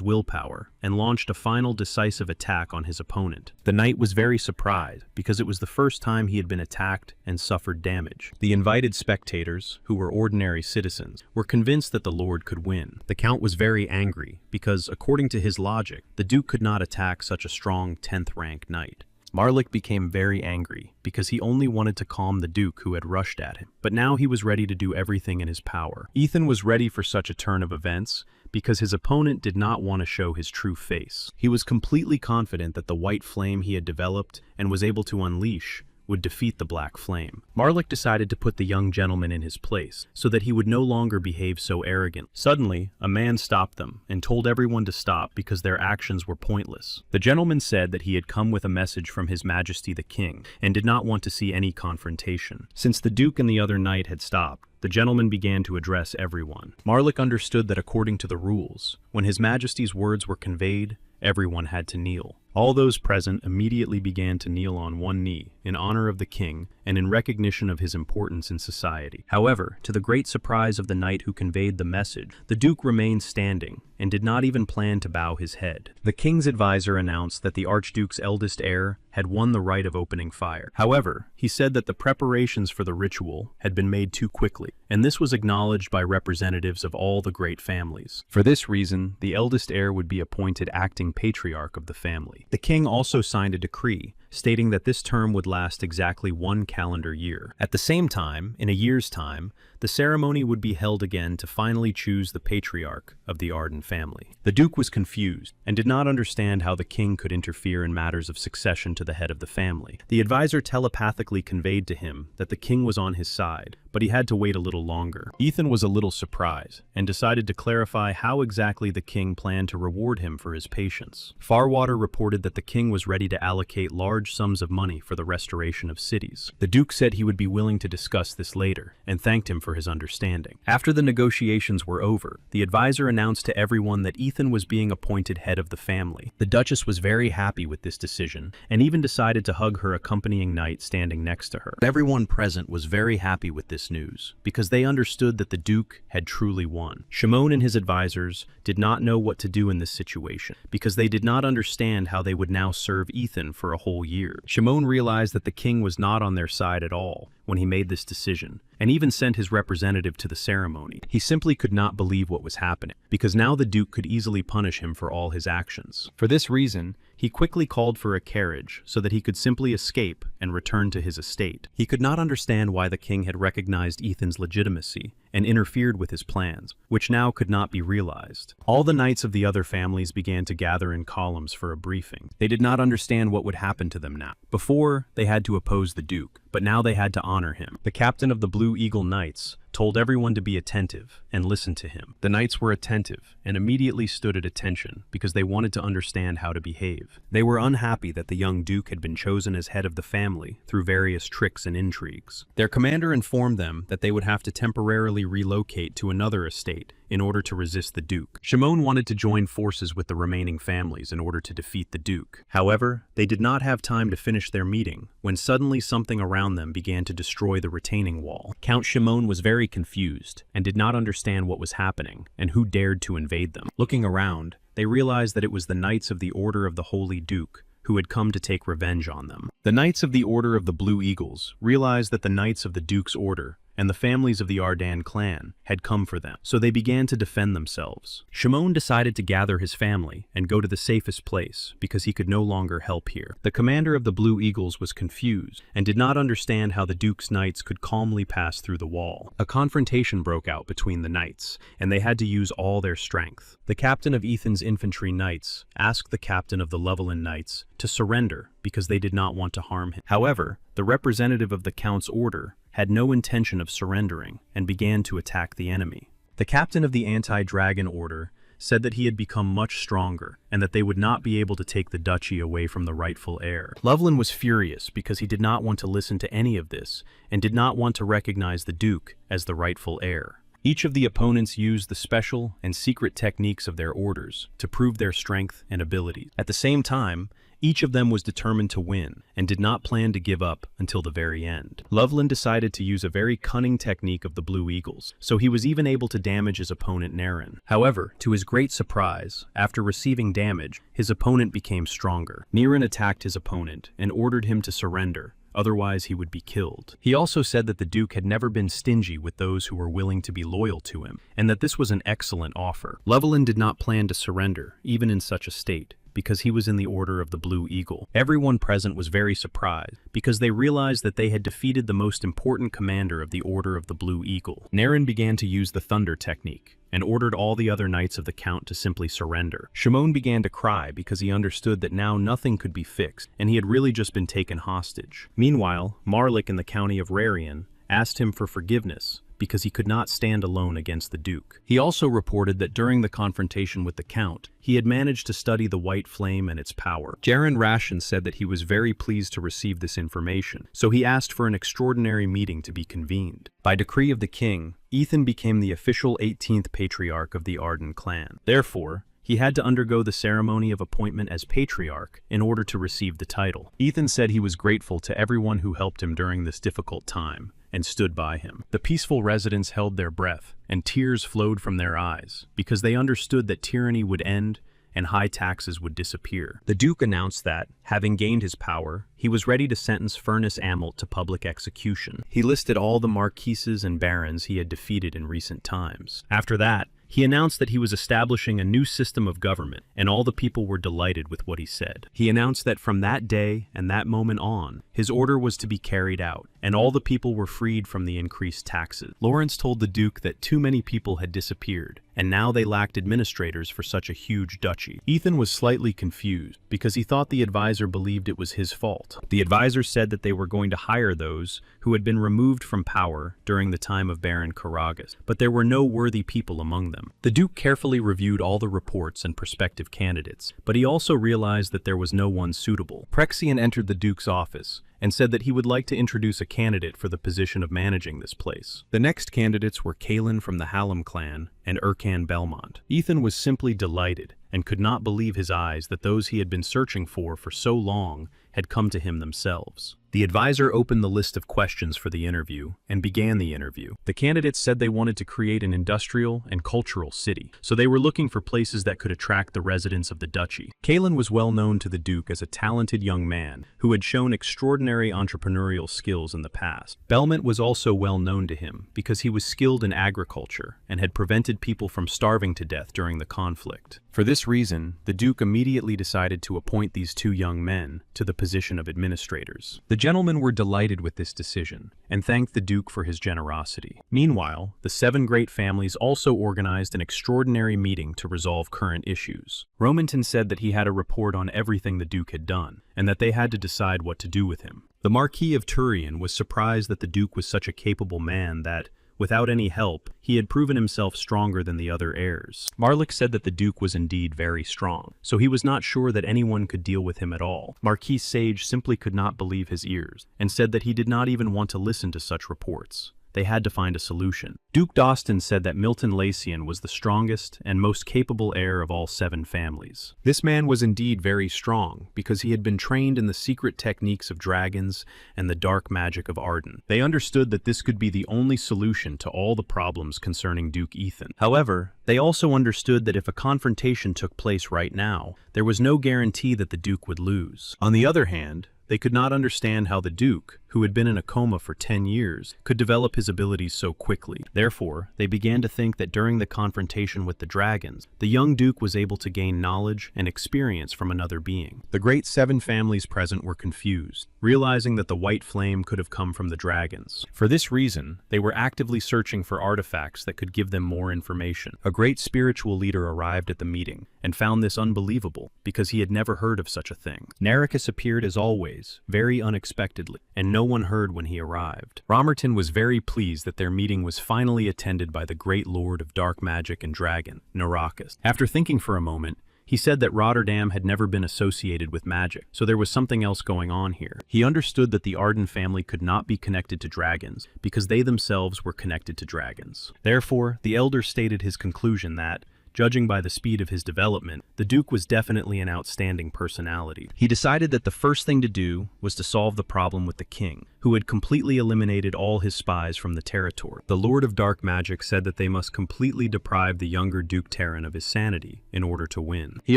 willpower and launched a final decisive attack on his opponent. The knight was very surprised because it was the first time he had been attacked and suffered damage. The invited spectators, who were ordinary citizens, were convinced that the Lord could win. The Count was very angry because, according to his logic, the Duke could not attack such a strong 10th rank knight. Marlik became very angry because he only wanted to calm the Duke who had rushed at him, but now he was ready to do everything in his power. Ethan was ready for such a turn of events because his opponent did not want to show his true face. He was completely confident that the white flame he had developed and was able to unleash would defeat the black flame. Marlik decided to put the young gentleman in his place so that he would no longer behave so arrogant. Suddenly, a man stopped them and told everyone to stop because their actions were pointless. The gentleman said that he had come with a message from His Majesty the King and did not want to see any confrontation. Since the Duke and the other knight had stopped, the gentleman began to address everyone. Marlik understood that according to the rules, when His Majesty's words were conveyed, everyone had to kneel. All those present immediately began to kneel on one knee in honor of the king and in recognition of his importance in society. However, to the great surprise of the knight who conveyed the message, the Duke remained standing and did not even plan to bow his head. The king's advisor announced that the Archduke's eldest heir had won the right of opening fire. However, he said that the preparations for the ritual had been made too quickly, and this was acknowledged by representatives of all the great families. For this reason, the eldest heir would be appointed acting patriarch of the family. The king also signed a decree stating that this term would last exactly 1 calendar year. At the same time, in a year's time, the ceremony would be held again to finally choose the patriarch of the Arden family. The Duke was confused and did not understand how the king could interfere in matters of succession to the head of the family. The advisor telepathically conveyed to him that the king was on his side, but he had to wait a little longer. Ethan was a little surprised and decided to clarify how exactly the king planned to reward him for his patience. Farwater reported that the king was ready to allocate large sums of money for the restoration of cities. The Duke said he would be willing to discuss this later and thanked him for his understanding. After the negotiations were over, the advisor announced to everyone that Ethan was being appointed head of the family. The Duchess was very happy with this decision and even decided to hug her accompanying knight standing next to her. Everyone present was very happy with this news because they understood that the Duke had truly won. Shimon and his advisors did not know what to do in this situation because they did not understand how they would now serve Ethan for a whole year. Shimon realized that the king was not on their side at all when he made this decision, and even sent his representative to the ceremony. He simply could not believe what was happening, because now the Duke could easily punish him for all his actions. For this reason, he quickly called for a carriage so that he could simply escape and return to his estate. He could not understand why the king had recognized Ethan's legitimacy and interfered with his plans, which now could not be realized. All the knights of the other families began to gather in columns for a briefing. They did not understand what would happen to them now. Before, they had to oppose the Duke, but now they had to honor him. The captain of the Blue Eagle Knights told everyone to be attentive and listen to him. The knights were attentive and immediately stood at attention because they wanted to understand how to behave. They were unhappy that the young Duke had been chosen as head of the family through various tricks and intrigues. Their commander informed them that they would have to temporarily relocate to another estate in order to resist the Duke. Shimon wanted to join forces with the remaining families in order to defeat the Duke. However, they did not have time to finish their meeting when suddenly something around them began to destroy the retaining wall. Count Shimon was very confused and did not understand what was happening and who dared to invade them. Looking around, they realized that it was the Knights of the Order of the Holy Duke who had come to take revenge on them. The Knights of the Order of the Blue Eagles realized that the Knights of the Duke's Order and the families of the Ardan clan had come for them, so they began to defend themselves. Shimon decided to gather his family and go to the safest place because he could no longer help here. The commander of the Blue Eagles was confused and did not understand how the Duke's knights could calmly pass through the wall. A confrontation broke out between the knights, and they had to use all their strength. The captain of Ethan's infantry knights asked the captain of the Llewellyn knights to surrender because they did not want to harm him. However, the representative of the Count's order had no intention of surrendering and began to attack the enemy. The captain of the anti-dragon order said that he had become much stronger and that they would not be able to take the duchy away from the rightful heir. Llewellyn was furious because he did not want to listen to any of this and did not want to recognize the Duke as the rightful heir. Each of the opponents used the special and secret techniques of their orders to prove their strength and abilities. At the same time, each of them was determined to win and did not plan to give up until the very end. Llewellyn decided to use a very cunning technique of the Blue Eagles, so he was even able to damage his opponent Naren. However, to his great surprise, after receiving damage, his opponent became stronger. Naren attacked his opponent and ordered him to surrender, otherwise he would be killed. He also said that the Duke had never been stingy with those who were willing to be loyal to him, and that this was an excellent offer. Llewellyn did not plan to surrender, even in such a state, because he was in the Order of the Blue Eagle. Everyone present was very surprised, because they realized that they had defeated the most important commander of the Order of the Blue Eagle. Naren began to use the Thunder technique, and ordered all the other knights of the Count to simply surrender. Shimon began to cry because he understood that now nothing could be fixed, and he had really just been taken hostage. Meanwhile, Marlik in the county of Rarian asked him for forgiveness, because he could not stand alone against the Duke. He also reported that during the confrontation with the Count, he had managed to study the White Flame and its power. Jaren Rashan said that he was very pleased to receive this information, so he asked for an extraordinary meeting to be convened. By decree of the king, Ethan became the official 18th patriarch of the Ardan clan. Therefore, he had to undergo the ceremony of appointment as patriarch in order to receive the title. Ethan said he was grateful to everyone who helped him during this difficult time and stood by him. The peaceful residents held their breath, and tears flowed from their eyes, because they understood that tyranny would end and high taxes would disappear. The Duke announced that, having gained his power, he was ready to sentence Furness Amelt to public execution. He listed all the marquises and barons he had defeated in recent times. After that, he announced that he was establishing a new system of government, and all the people were delighted with what he said. He announced that from that day and that moment on, his order was to be carried out, and all the people were freed from the increased taxes. Lawrence told the Duke that too many people had disappeared, and now they lacked administrators for such a huge duchy. Ethan was slightly confused, because he thought the advisor believed it was his fault. The advisor said that they were going to hire those who had been removed from power during the time of Baron Karagas, but there were no worthy people among them. The Duke carefully reviewed all the reports and prospective candidates, but he also realized that there was no one suitable. Prexian entered the Duke's office and said that he would like to introduce a candidate for the position of managing this place. The next candidates were Kaelin from the Hallam clan and Erkan Belmont. Ethan was simply delighted and could not believe his eyes that those he had been searching for so long had come to him themselves. The advisor opened the list of questions for the interview and began the interview. The candidates said they wanted to create an industrial and cultural city, so they were looking for places that could attract the residents of the duchy. Kaelin was well known to the Duke as a talented young man who had shown extraordinary entrepreneurial skills in the past. Belmont was also well known to him because he was skilled in agriculture and had prevented people from starving to death during the conflict. For this reason, the Duke immediately decided to appoint these two young men to the position of administrators. The gentlemen were delighted with this decision and thanked the Duke for his generosity. Meanwhile, the 7 great families also organized an extraordinary meeting to resolve current issues. Romanton said that he had a report on everything the Duke had done, and that they had to decide what to do with him. The Marquis of Turian was surprised that the Duke was such a capable man that, without any help, he had proven himself stronger than the other heirs. Marlik said that the Duke was indeed very strong, so he was not sure that anyone could deal with him at all. Marquis Sage simply could not believe his ears, and said that he did not even want to listen to such reports. They had to find a solution. Duke Dostin said that Milton Lacian was the strongest and most capable heir of all 7 families. This man was indeed very strong, because he had been trained in the secret techniques of dragons and the dark magic of Arden. They understood that this could be the only solution to all the problems concerning Duke Ethan. However, they also understood that if a confrontation took place right now, there was no guarantee that the Duke would lose. On the other hand, they could not understand how the Duke, who had been in a coma for 10 years, could develop his abilities so quickly. Therefore, they began to think that during the confrontation with the dragons, the young duke was able to gain knowledge and experience from another being. The great 7 families present were confused, realizing that the white flame could have come from the dragons. For this reason, they were actively searching for artifacts that could give them more information. A great spiritual leader arrived at the meeting and found this unbelievable because he had never heard of such a thing. Naricus appeared as always, very unexpectedly, and no one heard when he arrived. Romerton was very pleased that their meeting was finally attended by the great lord of dark magic and dragon, Naricus. After thinking for a moment, he said that Rotterdam had never been associated with magic, so there was something else going on here. He understood that the Arden family could not be connected to dragons because they themselves were connected to dragons. Therefore, the elder stated his conclusion that, judging by the speed of his development, the Duke was definitely an outstanding personality. He decided that the first thing to do was to solve the problem with the king, who had completely eliminated all his spies from the territory. The Lord of Dark Magic said that they must completely deprive the younger Duke Terran of his sanity in order to win. He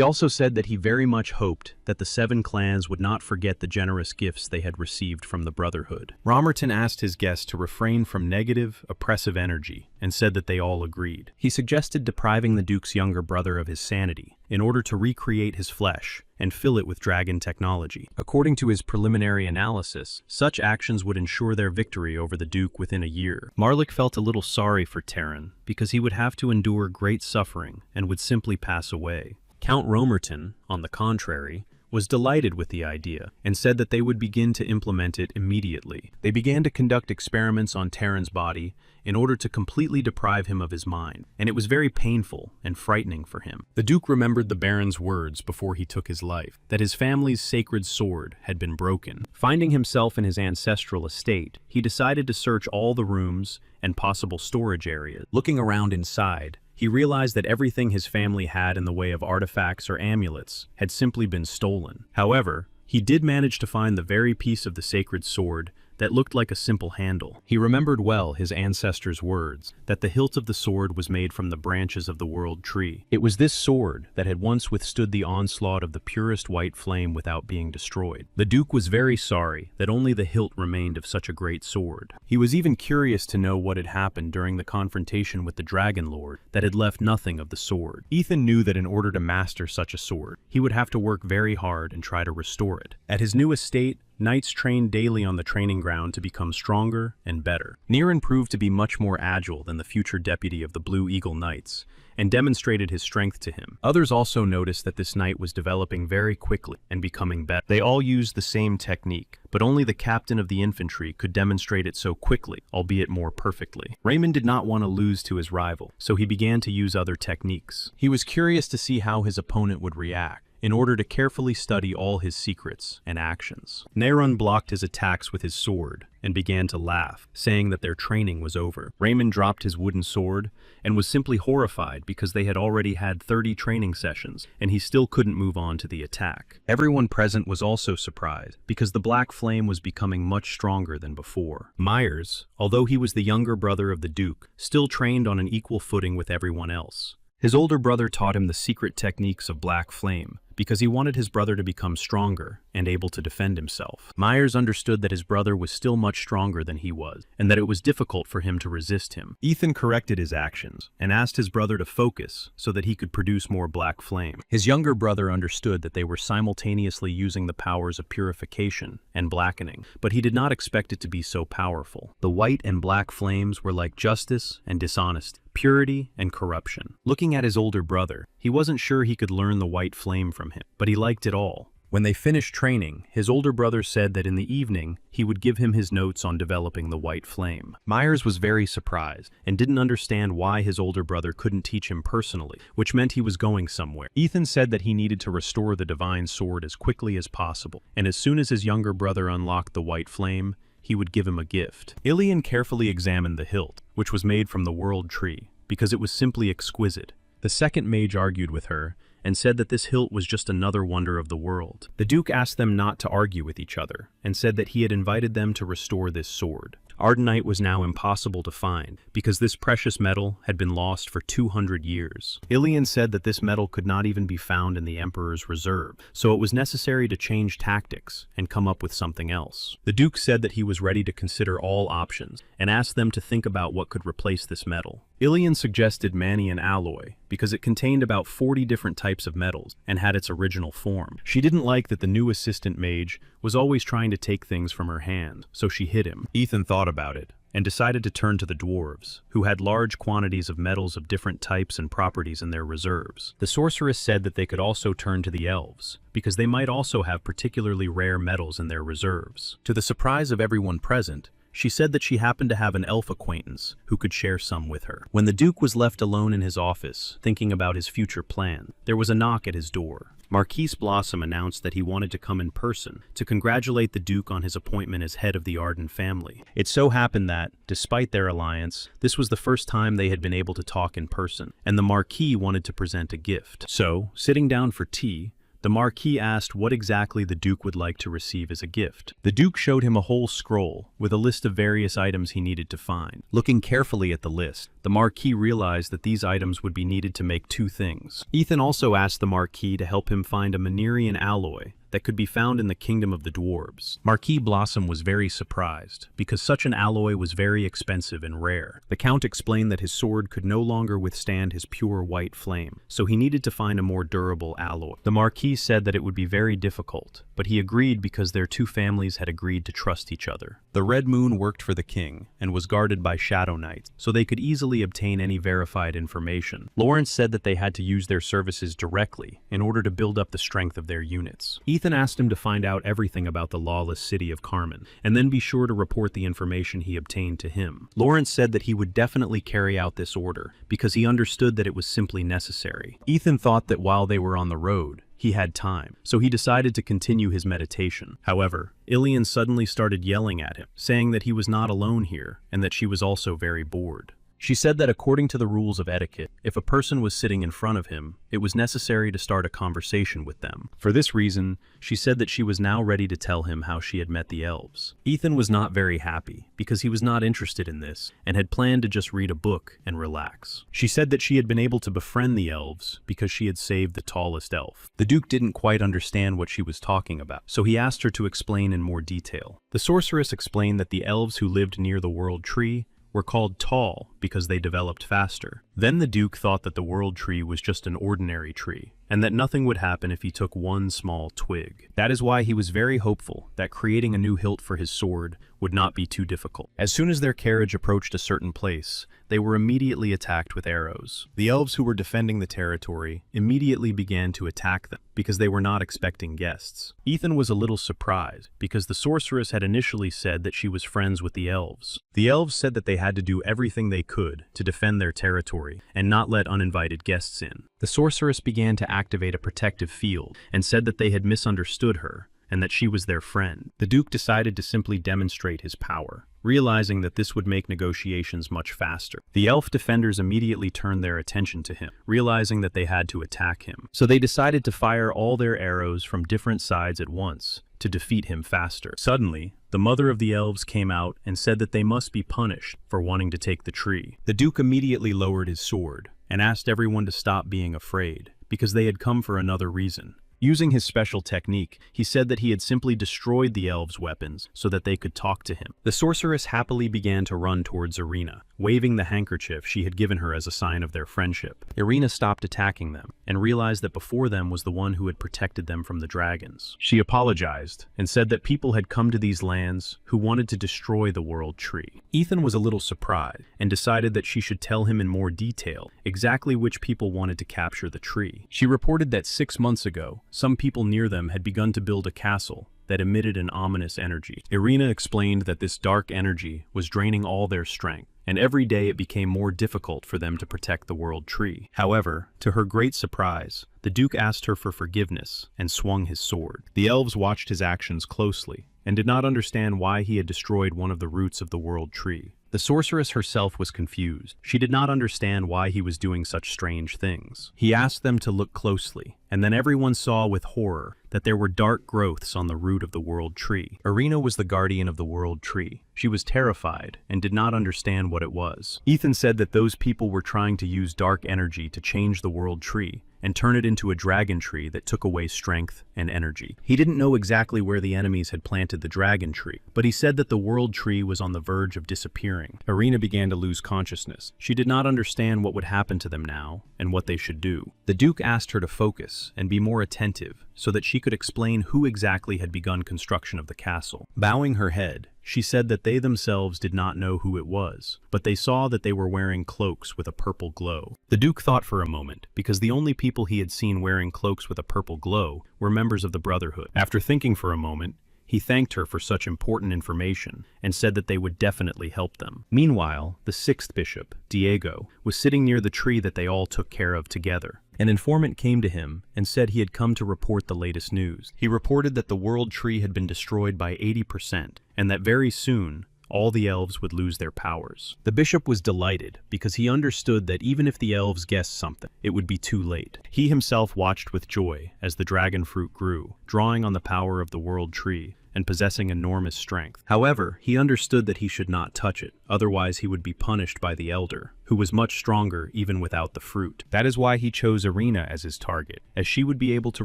also said that he very much hoped that the 7 clans would not forget the generous gifts they had received from the Brotherhood. Romerton asked his guests to refrain from negative, oppressive energy, and said that they all agreed. He suggested depriving the Duke's younger brother of his sanity in order to recreate his flesh and fill it with dragon technology. According to his preliminary analysis, such actions would ensure their victory over the Duke within a year. Marlik felt a little sorry for Terran because he would have to endure great suffering and would simply pass away. Count Romerton, on the contrary, was delighted with the idea and said that they would begin to implement it immediately. They began to conduct experiments on Terran's body in order to completely deprive him of his mind, and it was very painful and frightening for him. The Duke remembered the Baron's words before he took his life, that his family's sacred sword had been broken. Finding himself in his ancestral estate, he decided to search all the rooms and possible storage areas. Looking around inside, he realized that everything his family had in the way of artifacts or amulets had simply been stolen. However, he did manage to find the very piece of the sacred sword that looked like a simple handle. He remembered well his ancestors' words, that the hilt of the sword was made from the branches of the world tree. It was this sword that had once withstood the onslaught of the purest white flame without being destroyed. The Duke was very sorry that only the hilt remained of such a great sword. He was even curious to know what had happened during the confrontation with the Dragon Lord that had left nothing of the sword. Ethan knew that in order to master such a sword, he would have to work very hard and try to restore it. At his new estate, knights trained daily on the training ground to become stronger and better. Niran proved to be much more agile than the future deputy of the Blue Eagle Knights, and demonstrated his strength to him. Others also noticed that this knight was developing very quickly and becoming better. They all used the same technique, but only the captain of the infantry could demonstrate it so quickly, albeit more perfectly. Raymond did not want to lose to his rival, so he began to use other techniques. He was curious to see how his opponent would react, in order to carefully study all his secrets and actions. Neron blocked his attacks with his sword and began to laugh, saying that their training was over. Raymond dropped his wooden sword and was simply horrified because they had already had 30 training sessions and he still couldn't move on to the attack. Everyone present was also surprised because the black flame was becoming much stronger than before. Myers, although he was the younger brother of the Duke, still trained on an equal footing with everyone else. His older brother taught him the secret techniques of black flame, because he wanted his brother to become stronger and able to defend himself. Myers understood that his brother was still much stronger than he was, and that it was difficult for him to resist him. Ethan corrected his actions and asked his brother to focus so that he could produce more black flame. His younger brother understood that they were simultaneously using the powers of purification and blackening, but he did not expect it to be so powerful. The white and black flames were like justice and dishonesty, purity and corruption. Looking at his older brother, he wasn't sure he could learn the white flame from him, but he liked it all. When they finished training, his older brother said that in the evening, he would give him his notes on developing the white flame. Myers was very surprised and didn't understand why his older brother couldn't teach him personally, which meant he was going somewhere. Ethan said that he needed to restore the divine sword as quickly as possible, and as soon as his younger brother unlocked the white flame, he would give him a gift. Ilian carefully examined the hilt, which was made from the world tree, because it was simply exquisite. The second mage argued with her and said that this hilt was just another wonder of the world. The Duke asked them not to argue with each other and said that he had invited them to restore this sword. Ardenite was now impossible to find because this precious metal had been lost for 200 years. Ilian said that this metal could not even be found in the Emperor's reserve, so it was necessary to change tactics and come up with something else. The Duke said that he was ready to consider all options and asked them to think about what could replace this metal. Ilian suggested Manhwa alloy because it contained about 40 different types of metals and had its original form. She didn't like that the new assistant mage was always trying to take things from her hand, so she hid him. Ethan thought about it and decided to turn to the dwarves, who had large quantities of metals of different types and properties in their reserves. The sorceress said that they could also turn to the elves, because they might also have particularly rare metals in their reserves. To the surprise of everyone present, she said that she happened to have an elf acquaintance who could share some with her. When the Duke was left alone in his office, thinking about his future plan, there was a knock at his door. Marquise Blossom announced that he wanted to come in person to congratulate the Duke on his appointment as head of the Arden family. It so happened that, despite their alliance, this was the first time they had been able to talk in person, and the Marquis wanted to present a gift. So, sitting down for tea, the Marquis asked what exactly the Duke would like to receive as a gift. The Duke showed him a whole scroll with a list of various items he needed to find. Looking carefully at the list, the Marquis realized that these items would be needed to make two things. Ethan also asked the Marquis to help him find a Manherian alloy that could be found in the kingdom of the dwarves. Marquis Blossom was very surprised, because such an alloy was very expensive and rare. The Count explained that his sword could no longer withstand his pure white flame, so he needed to find a more durable alloy. The Marquis said that it would be very difficult, but he agreed because their two families had agreed to trust each other. The Red Moon worked for the king, and was guarded by Shadow Knights, so they could easily obtain any verified information. Lawrence said that they had to use their services directly in order to build up the strength of their units. Ethan asked him to find out everything about the lawless city of Carmen, and then be sure to report the information he obtained to him. Lawrence said that he would definitely carry out this order, because he understood that it was simply necessary. Ethan thought that while they were on the road, he had time, so he decided to continue his meditation. However, Ilian suddenly started yelling at him, saying that he was not alone here, and that she was also very bored. She said that according to the rules of etiquette, if a person was sitting in front of him, it was necessary to start a conversation with them. For this reason, she said that she was now ready to tell him how she had met the elves. Ethan was not very happy, because he was not interested in this, and had planned to just read a book and relax. She said that she had been able to befriend the elves because she had saved the tallest elf. The Duke didn't quite understand what she was talking about, so he asked her to explain in more detail. The sorceress explained that the elves who lived near the World Tree were called tall because they developed faster. Then the Duke thought that the World Tree was just an ordinary tree, and that nothing would happen if he took one small twig. That is why he was very hopeful that creating a new hilt for his sword would not be too difficult. As soon as their carriage approached a certain place, they were immediately attacked with arrows. The elves who were defending the territory immediately began to attack them, because they were not expecting guests. Ethan was a little surprised, because the sorceress had initially said that she was friends with the elves. The elves said that they had to do everything they could to defend their territory and not let uninvited guests in. The sorceress began to activate a protective field and said that they had misunderstood her and that she was their friend. The Duke decided to simply demonstrate his power, realizing that this would make negotiations much faster. The elf defenders immediately turned their attention to him, realizing that they had to attack him. So they decided to fire all their arrows from different sides at once to defeat him faster. Suddenly, the mother of the elves came out and said that they must be punished for wanting to take the tree. The Duke immediately lowered his sword and asked everyone to stop being afraid, because they had come for another reason. Using his special technique, he said that he had simply destroyed the elves' weapons so that they could talk to him. The sorceress happily began to run towards Irina, waving the handkerchief she had given her as a sign of their friendship. Irina stopped attacking them and realized that before them was the one who had protected them from the dragons. She apologized and said that people had come to these lands who wanted to destroy the World Tree. Ethan was a little surprised and decided that she should tell him in more detail exactly which people wanted to capture the tree. She reported that 6 months ago, some people near them had begun to build a castle that emitted an ominous energy. Irina explained that this dark energy was draining all their strength, and every day it became more difficult for them to protect the World Tree. However, to her great surprise, the Duke asked her for forgiveness and swung his sword. The elves watched his actions closely and did not understand why he had destroyed one of the roots of the World Tree. The sorceress herself was confused. She did not understand why he was doing such strange things. He asked them to look closely, and then everyone saw with horror that there were dark growths on the root of the World Tree. Irina was the guardian of the World Tree. She was terrified and did not understand what it was. Ethan said that those people were trying to use dark energy to change the World Tree and turn it into a dragon tree that took away strength and energy. He didn't know exactly where the enemies had planted the dragon tree, but he said that the World Tree was on the verge of disappearing. Irina began to lose consciousness. She did not understand what would happen to them now and what they should do. The Duke asked her to focus and be more attentive so that she could explain who exactly had begun construction of the castle. Bowing her head, she said that they themselves did not know who it was, but they saw that they were wearing cloaks with a purple glow. The Duke thought for a moment, because the only people he had seen wearing cloaks with a purple glow were members of the Brotherhood. After thinking for a moment, he thanked her for such important information and said that they would definitely help them. Meanwhile, the sixth bishop, Diego, was sitting near the tree that they all took care of together. An informant came to him and said he had come to report the latest news. He reported that the World Tree had been destroyed by 80% and that very soon, all the elves would lose their powers. The bishop was delighted because he understood that even if the elves guessed something, it would be too late. He himself watched with joy as the dragon fruit grew, drawing on the power of the World Tree and possessing enormous strength. However, he understood that he should not touch it, otherwise he would be punished by the elder, who was much stronger even without the fruit. That is why he chose Irina as his target, as she would be able to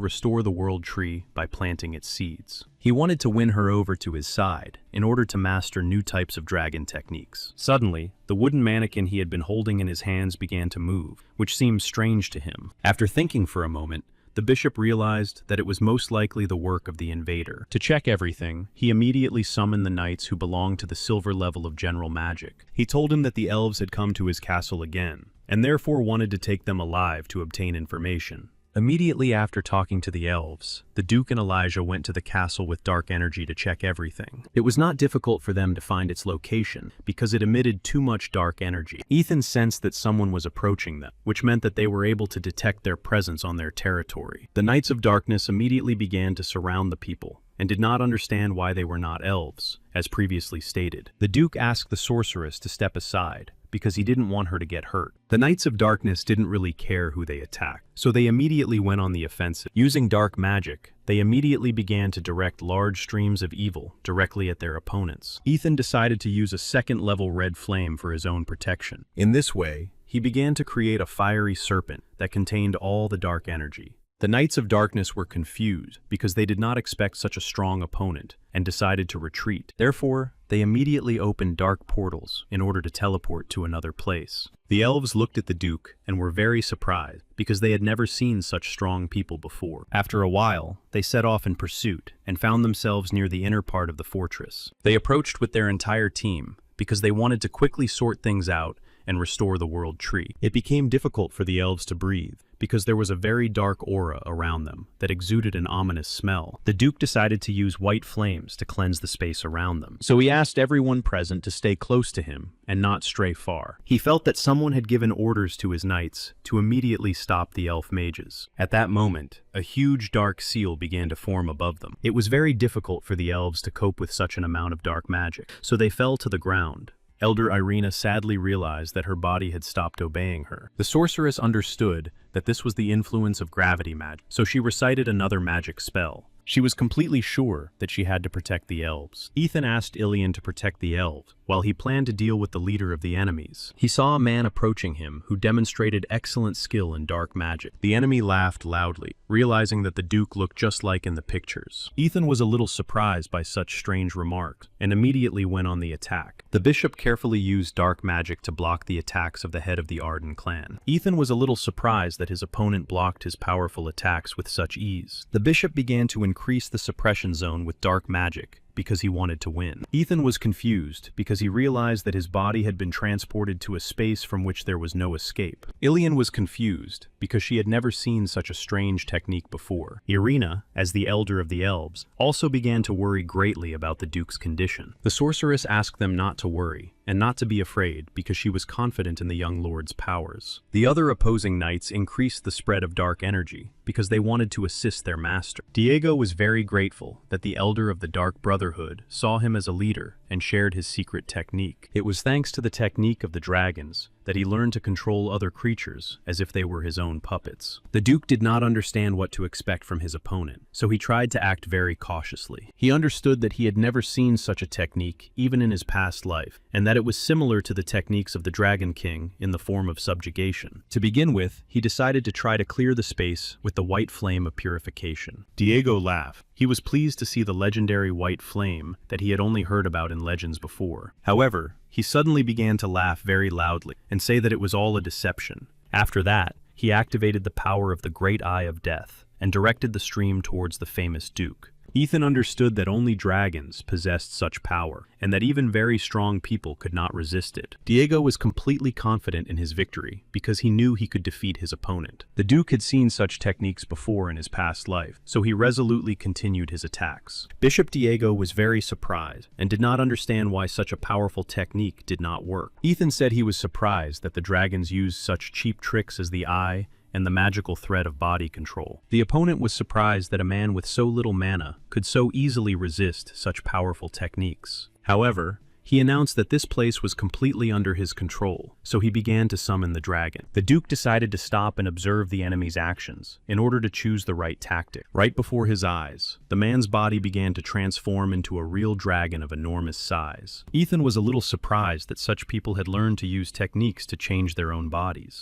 restore the World Tree by planting its seeds. He wanted to win her over to his side in order to master new types of dragon techniques. Suddenly, the wooden mannequin he had been holding in his hands began to move, which seemed strange to him. After thinking for a moment, the bishop realized that it was most likely the work of the invader. To check everything, he immediately summoned the knights who belonged to the silver level of general magic. He told him that the elves had come to his castle again, and therefore wanted to take them alive to obtain information. Immediately after talking to the elves, the Duke and Elijah went to the castle with dark energy to check everything. It was not difficult for them to find its location because it emitted too much dark energy. Ethan sensed that someone was approaching them, which meant that they were able to detect their presence on their territory. The Knights of Darkness immediately began to surround the people and did not understand why they were not elves, as previously stated. The Duke asked the sorceress to step aside, because he didn't want her to get hurt. The Knights of Darkness didn't really care who they attacked, so they immediately went on the offensive. Using dark magic, they immediately began to direct large streams of evil directly at their opponents. Ethan decided to use a second-level red flame for his own protection. In this way, he began to create a fiery serpent that contained all the dark energy. The Knights of Darkness were confused because they did not expect such a strong opponent and decided to retreat. Therefore, they immediately opened dark portals in order to teleport to another place. The elves looked at the Duke and were very surprised because they had never seen such strong people before. After a while, they set off in pursuit and found themselves near the inner part of the fortress. They approached with their entire team because they wanted to quickly sort things out and restore the World Tree. It became difficult for the elves to breathe because there was a very dark aura around them that exuded an ominous smell. The Duke decided to use white flames to cleanse the space around them. So he asked everyone present to stay close to him and not stray far. He felt that someone had given orders to his knights to immediately stop the elf mages. At that moment, a huge dark seal began to form above them. It was very difficult for the elves to cope with such an amount of dark magic, so they fell to the ground. Elder Irina sadly realized that her body had stopped obeying her. The sorceress understood that this was the influence of gravity magic, so she recited another magic spell. She was completely sure that she had to protect the elves. Ethan asked Ilian to protect the elves, while he planned to deal with the leader of the enemies. He saw a man approaching him who demonstrated excellent skill in dark magic. The enemy laughed loudly, realizing that the Duke looked just like in the pictures. Ethan was a little surprised by such strange remarks, and immediately went on the attack. The bishop carefully used dark magic to block the attacks of the head of the Arden clan. Ethan was a little surprised that his opponent blocked his powerful attacks with such ease. The bishop began to increase the suppression zone with dark magic because he wanted to win. Ethan was confused because he realized that his body had been transported to a space from which there was no escape. Ilian was confused because she had never seen such a strange technique before. Irina, as the elder of the elves, also began to worry greatly about the Duke's condition. The sorceress asked them not to worry and not to be afraid because she was confident in the young lord's powers. The other opposing knights increased the spread of dark energy because they wanted to assist their master. Diego was very grateful that the elder of the Dark Brotherhood Brotherhood saw him as a leader and shared his secret technique. It was thanks to the technique of the dragons that he learned to control other creatures as if they were his own puppets. The Duke did not understand what to expect from his opponent, so he tried to act very cautiously. He understood that he had never seen such a technique even in his past life, and that it was similar to the techniques of the Dragon King in the form of subjugation. To begin with, he decided to try to clear the space with the white flame of purification. Diego laughed. He was pleased to see the legendary white flame that he had only heard about in legends before. However, he suddenly began to laugh very loudly and say that it was all a deception. After that, he activated the power of the Great Eye of Death and directed the stream towards the famous Duke. Ethan understood that only dragons possessed such power, and that even very strong people could not resist it. Diego was completely confident in his victory because he knew he could defeat his opponent. The Duke had seen such techniques before in his past life, so he resolutely continued his attacks. Bishop Diego was very surprised and did not understand why such a powerful technique did not work. Ethan said he was surprised that the dragons used such cheap tricks as the eye and the magical thread of body control. The opponent was surprised that a man with so little mana could so easily resist such powerful techniques. However, he announced that this place was completely under his control, so he began to summon the dragon. The Duke decided to stop and observe the enemy's actions in order to choose the right tactic. Right before his eyes, the man's body began to transform into a real dragon of enormous size. Ethan was a little surprised that such people had learned to use techniques to change their own bodies.